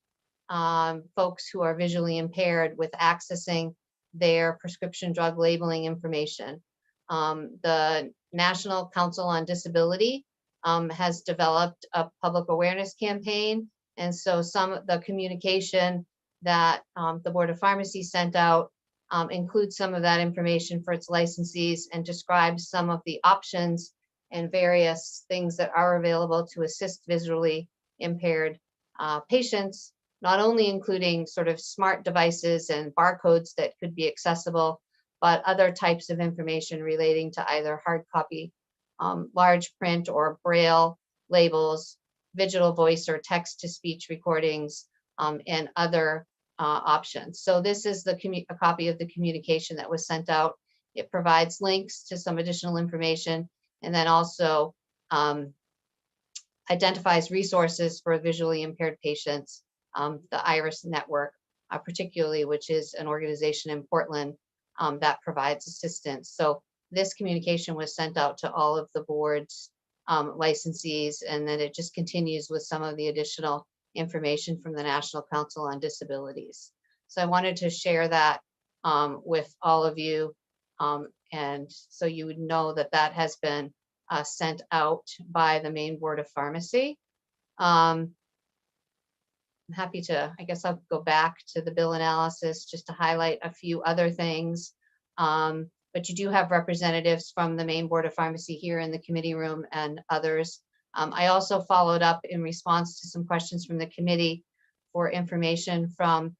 folks who are visually impaired with accessing their prescription drug labeling information. The National Council on Disability has developed a public awareness campaign, and so some of the communication that the Board of Pharmacy sent out includes some of that information for its licensees and describes some of the options and various things that are available to assist visually impaired patients, not only including sort of smart devices and barcodes that could be accessible, but other types of information relating to either hard copy, large print or braille labels, digital voice or text to speech recordings, and other options. So this is a copy of the communication that was sent out. It provides links to some additional information, and then also identifies resources for visually impaired patients, the IRIS network, particularly, which is an organization in Portland that provides assistance. So this communication was sent out to all of the board's licensees, and then it just continues with some of the additional information from the National Council on Disabilities. So I wanted to share that with all of you, and so you would know that that has been sent out by the Maine Board of Pharmacy. I'm happy to, I guess I'll go back to the bill analysis just to highlight a few other things. But you do have representatives from the Maine Board of Pharmacy here in the committee room and others. I also followed up in response to some questions from the committee for information from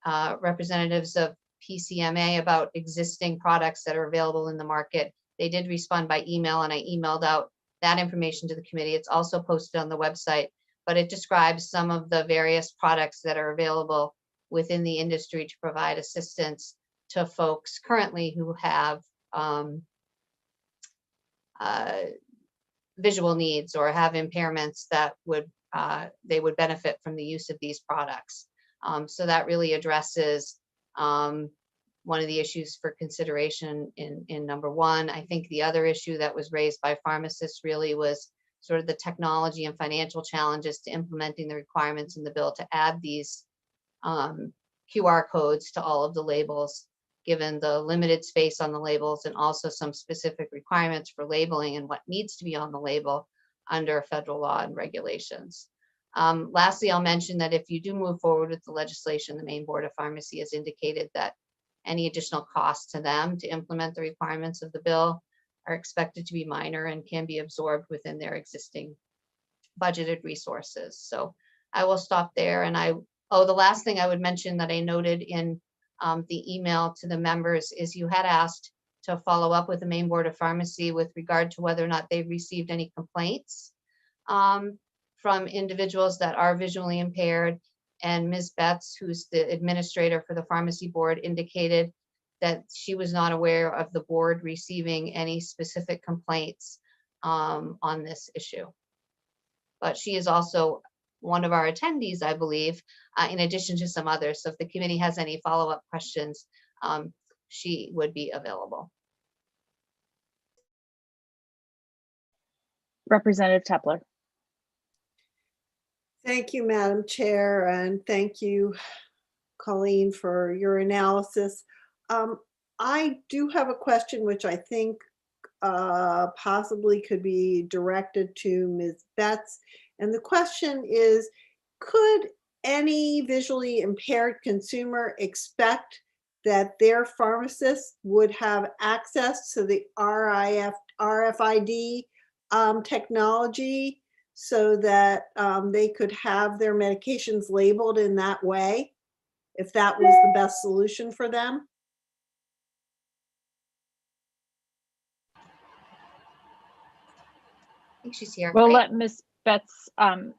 representatives of PCMA about existing products that are available in the market. They did respond by email, and I emailed out that information to the committee. It's also posted on the website, but it describes some of the various products that are available within the industry to provide assistance to folks currently who have visual needs or have impairments that would they would benefit from the use of these products. So that really addresses one of the issues for consideration in number one. I think the other issue that was raised by pharmacists really was sort of the technology and financial challenges to implementing the requirements in the bill to add these QR codes to all of the labels, given the limited space on the labels and also some specific requirements for labeling and what needs to be on the label under federal law and regulations. Lastly, I'll mention that if you do move forward with the legislation, the Maine Board of Pharmacy has indicated that any additional costs to them to implement the requirements of the bill are expected to be minor and can be absorbed within their existing budgeted resources. So I will stop there. And the last thing I would mention that I noted in the email to the members is you had asked to follow up with the Maine Board of Pharmacy with regard to whether or not they've received any complaints from individuals that are visually impaired. And Ms. Betts, who's the administrator for the pharmacy board, indicated that she was not aware of the board receiving any specific complaints on this issue. But she is also one of our attendees, I believe, in addition to some others. So if the committee has any follow-up questions, she would be available. Representative Tepler. Thank you, Madam Chair, and thank you, Colleen, for your analysis. I do have a question which I think possibly could be directed to Ms. Betts. And the question is, could any visually impaired consumer expect that their pharmacist would have access to the RFID technology so that they could have their medications labeled in that way, if that was the best solution for them? I think she's here. We'll let Ms. Betts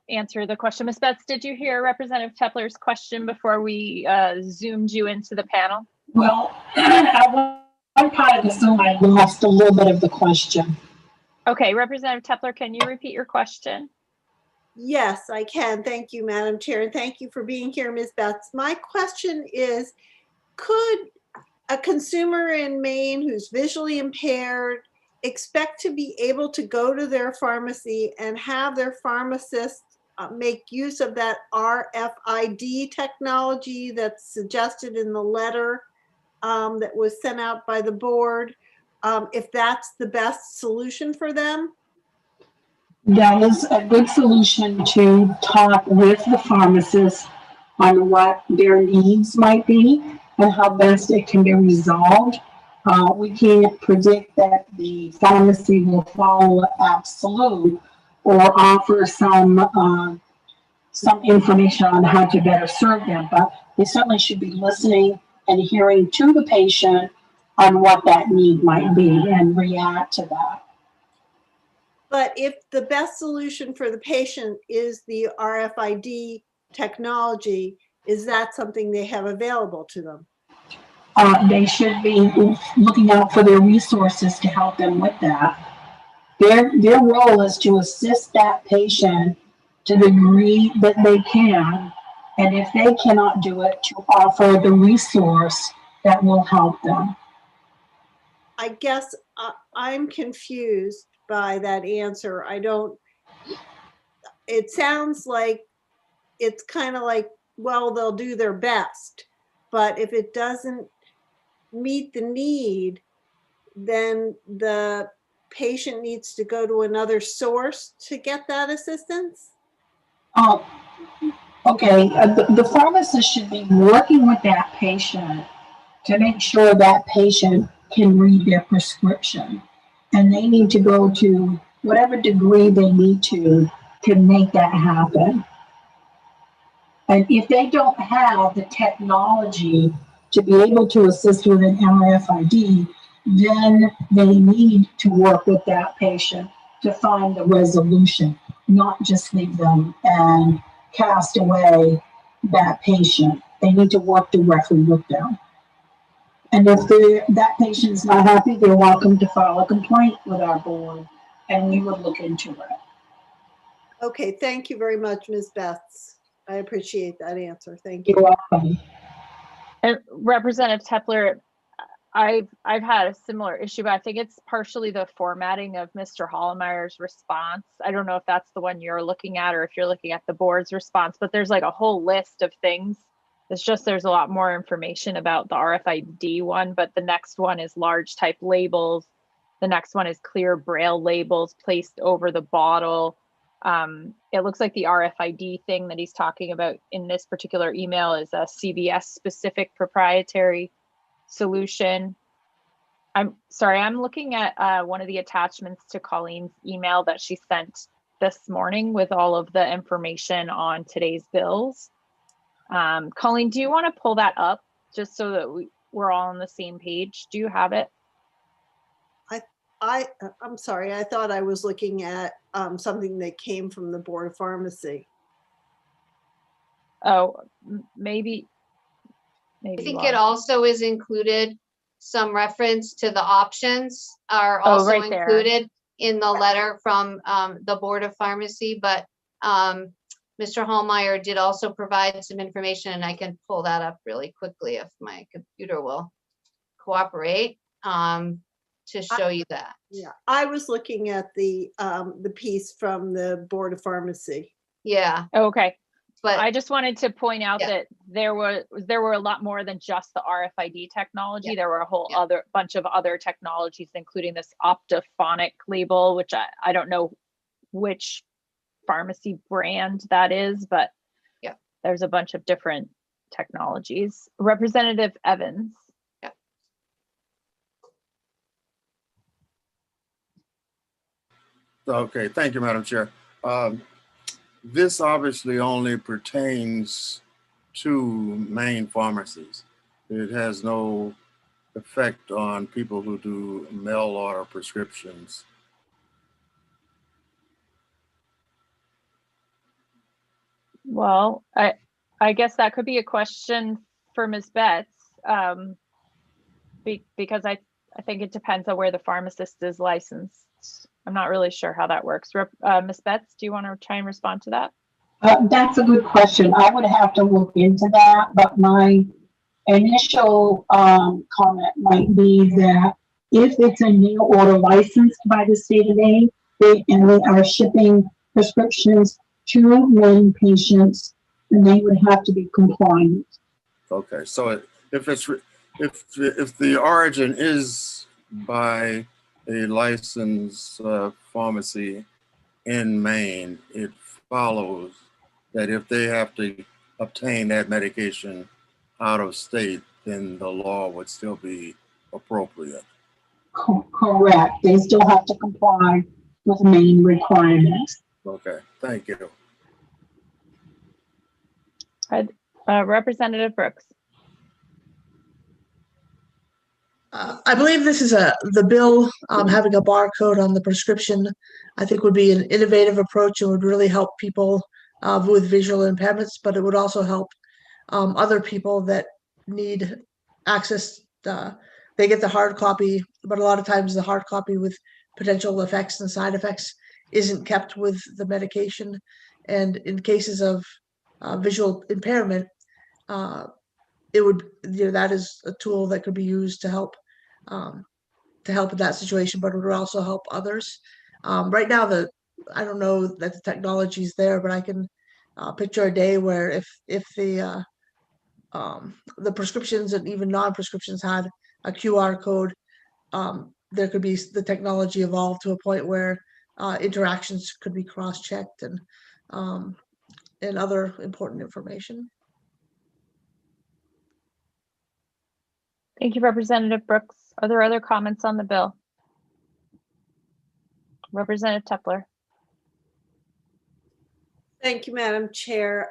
answer the question. Ms. Betts, did you hear Representative Tepler's question before we zoomed you into the panel? Well, at one part of the Zoom, I lost a little bit of the question. Okay, Representative Tepler, can you repeat your question? Yes, I can. Thank you, Madam Chair, and thank you for being here, Ms. Betts. My question is, could a consumer in Maine who's visually impaired expect to be able to go to their pharmacy and have their pharmacist make use of that RFID technology that's suggested in the letter that was sent out by the board, if that's the best solution for them? That is a good solution to talk with the pharmacist on what their needs might be and how best it can be resolved. We can't predict that the pharmacy will follow absolute or offer some information on how to better serve them, but they certainly should be listening and hearing to the patient on what that need might be and react to that. But if the best solution for the patient is the RFID technology, is that something they have available to them? They should be looking out for their resources to help them with that. Their role is to assist that patient to the degree that they can, and if they cannot do it, to offer the resource that will help them. I guess I'm confused by that answer. It sounds like it's kind of like, well, they'll do their best, but if it doesn't meet the need, then the patient needs to go to another source to get that assistance? Um, okay, the pharmacist should be working with that patient to make sure that patient can read their prescription. And they need to go to whatever degree they need to make that happen. And if they don't have the technology to be able to assist with an RFID, then they need to work with that patient to find the resolution, not just leave them and cast away that patient. They need to work directly with them. And if that patient is not happy, they're welcome to file a complaint with our board, and we would look into it. Okay, thank you very much, Ms. Betts. I appreciate that answer. Thank you. You're welcome. And Representative Tepler, I've had a similar issue, but I think it's partially the formatting of Mr. Hollemeyer's response. I don't know if that's the one you're looking at or if you're looking at the board's response, but there's like a whole list of things. It's just there's a lot more information about the RFID one, but the next one is large type labels. The next one is clear braille labels placed over the bottle. It looks like the RFID thing that he's talking about in this particular email is a CVS specific proprietary solution. I'm sorry, I'm looking at one of the attachments to Colleen's email that she sent this morning with all of the information on today's bills. Colleen, do you want to pull that up just so that we're all on the same page? Do you have it? I'm sorry, I thought I was looking at something that came from the Board of Pharmacy. Oh, maybe. I think it also is included, some reference to the options are Oh, also right there. included in the letter from the Board of Pharmacy, but Mr. Hallmeyer did also provide some information, and I can pull that up really quickly if my computer will cooperate to show you that. Yeah, I was looking at the piece from the Board of Pharmacy. Yeah. Okay. But I just wanted to point out that there were a lot more than just the RFID technology. There were a whole other bunch of other technologies, including this optophonic label, which I don't know which pharmacy brand that is, but there's a bunch of different technologies. Representative Evans. Okay, thank you, Madam Chair. This obviously only pertains to main pharmacies. It has no effect on people who do mail order prescriptions. Well, I guess that could be a question for Ms. Betts, because I think it depends on where the pharmacist is licensed. I'm not really sure how that works. Ms. Betts, do you want to try and respond to that? That's a good question. I would have to look into that, but my initial comment might be that if it's a mail order licensed by the state of Maine, and they are shipping prescriptions to Maine patients, then they would have to be compliant. Okay, so if the origin is by a licensed pharmacy in Maine, it follows that if they have to obtain that medication out of state, then the law would still be appropriate. Correct. They still have to comply with Maine requirements. Okay, thank you. Representative Brooks. I believe this is the bill having a barcode on the prescription. I think would be an innovative approach and would really help people with visual impairments, but it would also help other people that need access. They get the hard copy, but a lot of times the hard copy with potential effects and side effects isn't kept with the medication. And in cases of visual impairment, it would, that is a tool that could be used to help in that situation, but it would also help others. Right now, I don't know that the technology is there, but I can picture a day where if the prescriptions and even non-prescriptions had a QR code, there could be the technology evolved to a point where interactions could be cross-checked and and other important information. Thank you, Representative Brooks. Are there other comments on the bill? Representative Tepler. Thank you, Madam Chair.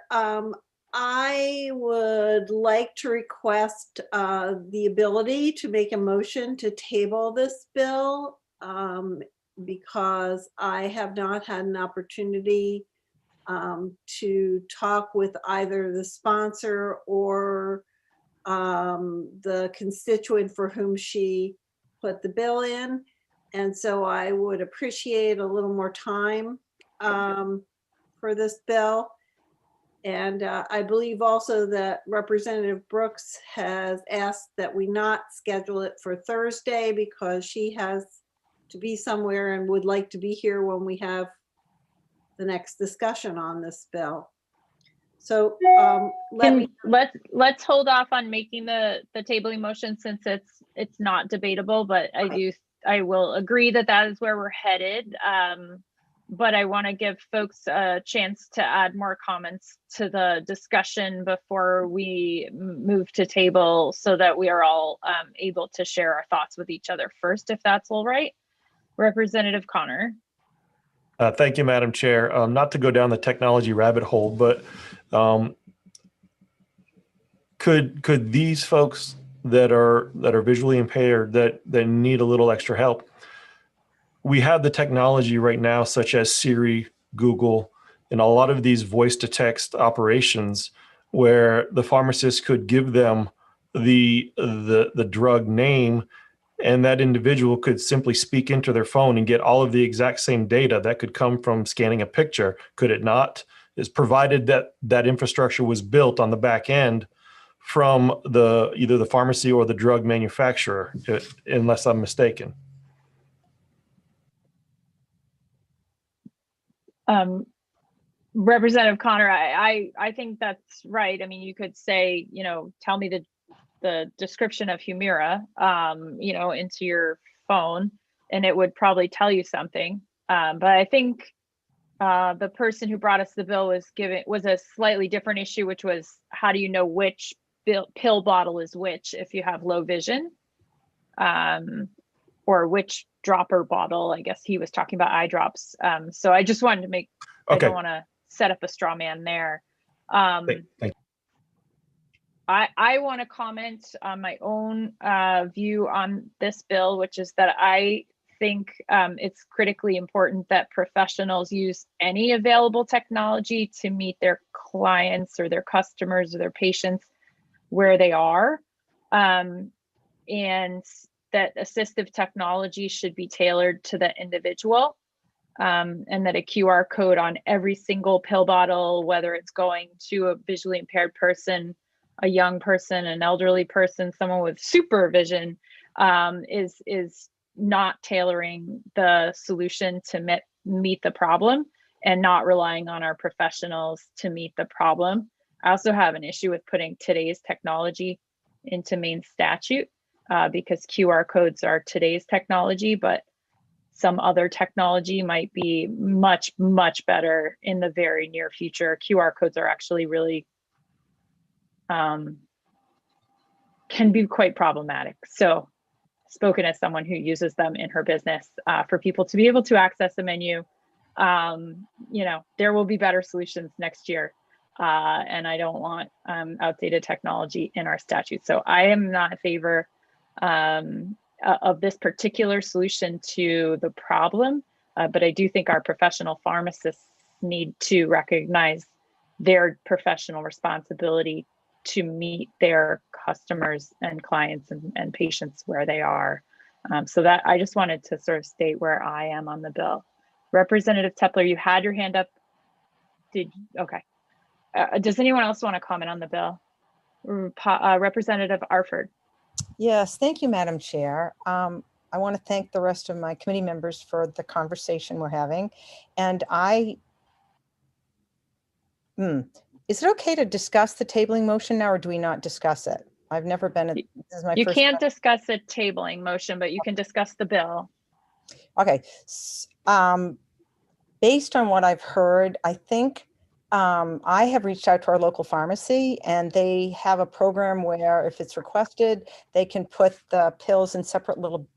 I would like to request the ability to make a motion to table this bill because I have not had an opportunity to talk with either the sponsor or the constituent for whom she put the bill in. And so I would appreciate a little more time for this bill. And I believe also that Representative Brooks has asked that we not schedule it for Thursday because she has to be somewhere and would like to be here when we have the next discussion on this bill. So let's hold off on making the tabling motion since it's not debatable, but I will agree that that is where we're headed. But I want to give folks a chance to add more comments to the discussion before we move to table so that we are all able to share our thoughts with each other first, if that's all right. Representative Connor. Thank you, Madam Chair. Not to go down the technology rabbit hole, but could these folks that are visually impaired that need a little extra help, we have the technology right now, such as Siri, Google, and a lot of these voice to text operations where the pharmacist could give them the drug name and that individual could simply speak into their phone and get all of the exact same data that could come from scanning a picture. Could it not? Is provided that that infrastructure was built on the back end from either the pharmacy or the drug manufacturer, unless I'm mistaken. Representative Connor, I think that's right. I mean, you could say, tell me the description of Humira, into your phone, and it would probably tell you something. But I think the person who brought us the bill was a slightly different issue, which was how do you know which pill bottle is which if you have low vision, or which dropper bottle. I guess he was talking about eye drops. So I just wanted to make. Okay. I don't want to set up a straw man there. Thank you. I want to comment on my own view on this bill, which is that I think it's critically important that professionals use any available technology to meet their clients or their customers or their patients where they are, and that assistive technology should be tailored to the individual, and that a QR code on every single pill bottle, whether it's going to a visually impaired person, a young person, an elderly person, someone with supervision, is not tailoring the solution to meet the problem and not relying on our professionals to meet the problem. I also have an issue with putting today's technology into Maine statute because QR codes are today's technology, but some other technology might be much, much better in the very near future. QR codes are actually really can be quite problematic. So, spoken as someone who uses them in her business, for people to be able to access a menu, there will be better solutions next year. And I don't want outdated technology in our statute. So I am not in favor of this particular solution to the problem, but I do think our professional pharmacists need to recognize their professional responsibility to meet their customers and clients and patients where they are. So that I just wanted to sort of state where I am on the bill. Representative Tepler, you had your hand up. Okay. Does anyone else want to comment on the bill? Representative Arford. Yes, thank you, Madam Chair. I want to thank the rest of my committee members for the conversation we're having. And is it okay to discuss the tabling motion now, or do we not discuss it? I've never been, this is my You first can't time. discuss a tabling motion, but you can discuss the bill. Okay. Based on what I've heard, I think I have reached out to our local pharmacy, and they have a program where if it's requested, they can put the pills in separate little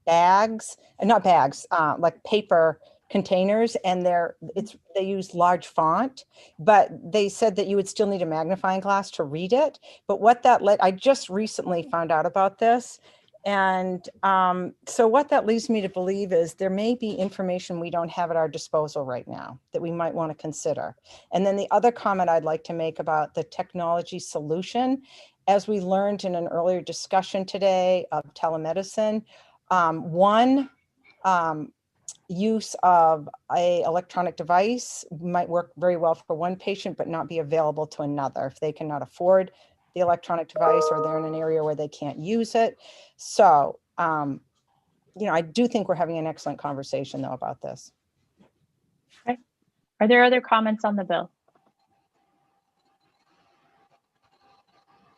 bags, not bags, like paper containers, and they use large font, but they said that you would still need a magnifying glass to read it. But what that I just recently found out about this. And so what that leads me to believe is there may be information we don't have at our disposal right now that we might want to consider. And then the other comment I'd like to make about the technology solution, as we learned in an earlier discussion today of telemedicine, one use of a electronic device might work very well for one patient, but not be available to another if they cannot afford the electronic device or they're in an area where they can't use it. So, I do think we're having an excellent conversation though about this. Okay. Are there other comments on the bill?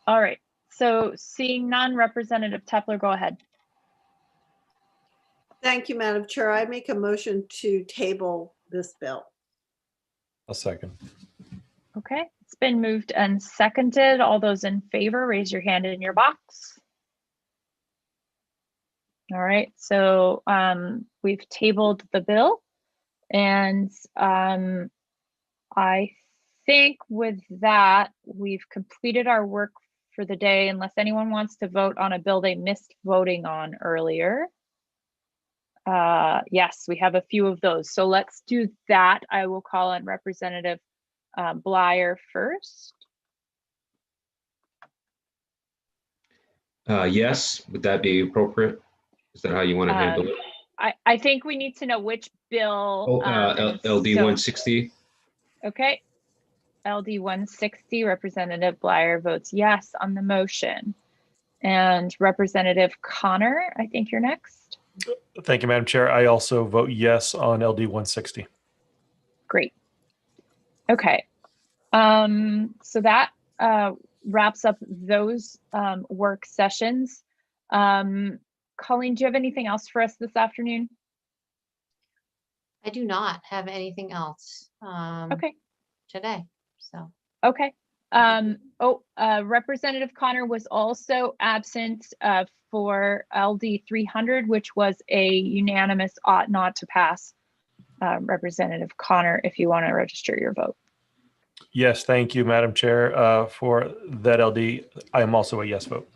All right. So seeing none, Representative Tepler, go ahead. Thank you, Madam Chair. I make a motion to table this bill. A second. Okay, it's been moved and seconded. All those in favor, raise your hand in your box. All right, so we've tabled the bill, and I think with that, we've completed our work for the day, unless anyone wants to vote on a bill they missed voting on earlier. Yes, we have a few of those. So let's do that. I will call on Representative Bleier first. Yes, would that be appropriate? Is that how you want to handle it? I think we need to know which bill. LD 160. Okay. LD 160, Representative Bleier votes yes on the motion. And Representative Connor, I think you're next. Thank you, Madam Chair. I also vote yes on LD 160. Great. Okay. So that wraps up those work sessions. Colleen, do you have anything else for us this afternoon? I do not have anything else Okay. today. So okay. Representative Connor was also absent for LD 300, which was a unanimous ought not to pass. Representative Connor, if you want to register your vote. Yes, thank you, Madam Chair. For that LD, I am also a yes vote.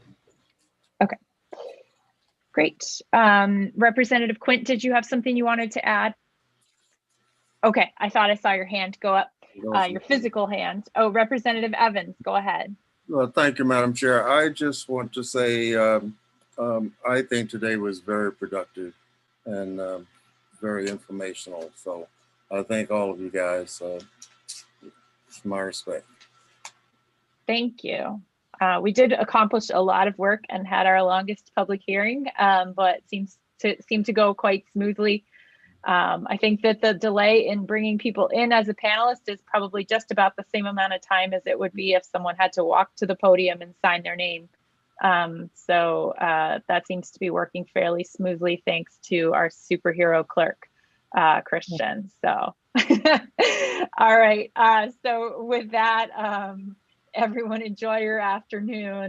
Okay. Great. Representative Quint, did you have something you wanted to add? Okay, I thought I saw your hand go up, your physical hand. Oh, Representative Evans, go ahead. Thank you, Madam Chair. I just want to say I think today was very productive and very informational. So I thank all of you guys. My respect. Thank you. We did accomplish a lot of work and had our longest public hearing, but seemed to go quite smoothly. I think that the delay in bringing people in as a panelist is probably just about the same amount of time as it would be if someone had to walk to the podium and sign their name. So that seems to be working fairly smoothly thanks to our superhero clerk, Christian. So, all right. So with that, everyone enjoy your afternoon.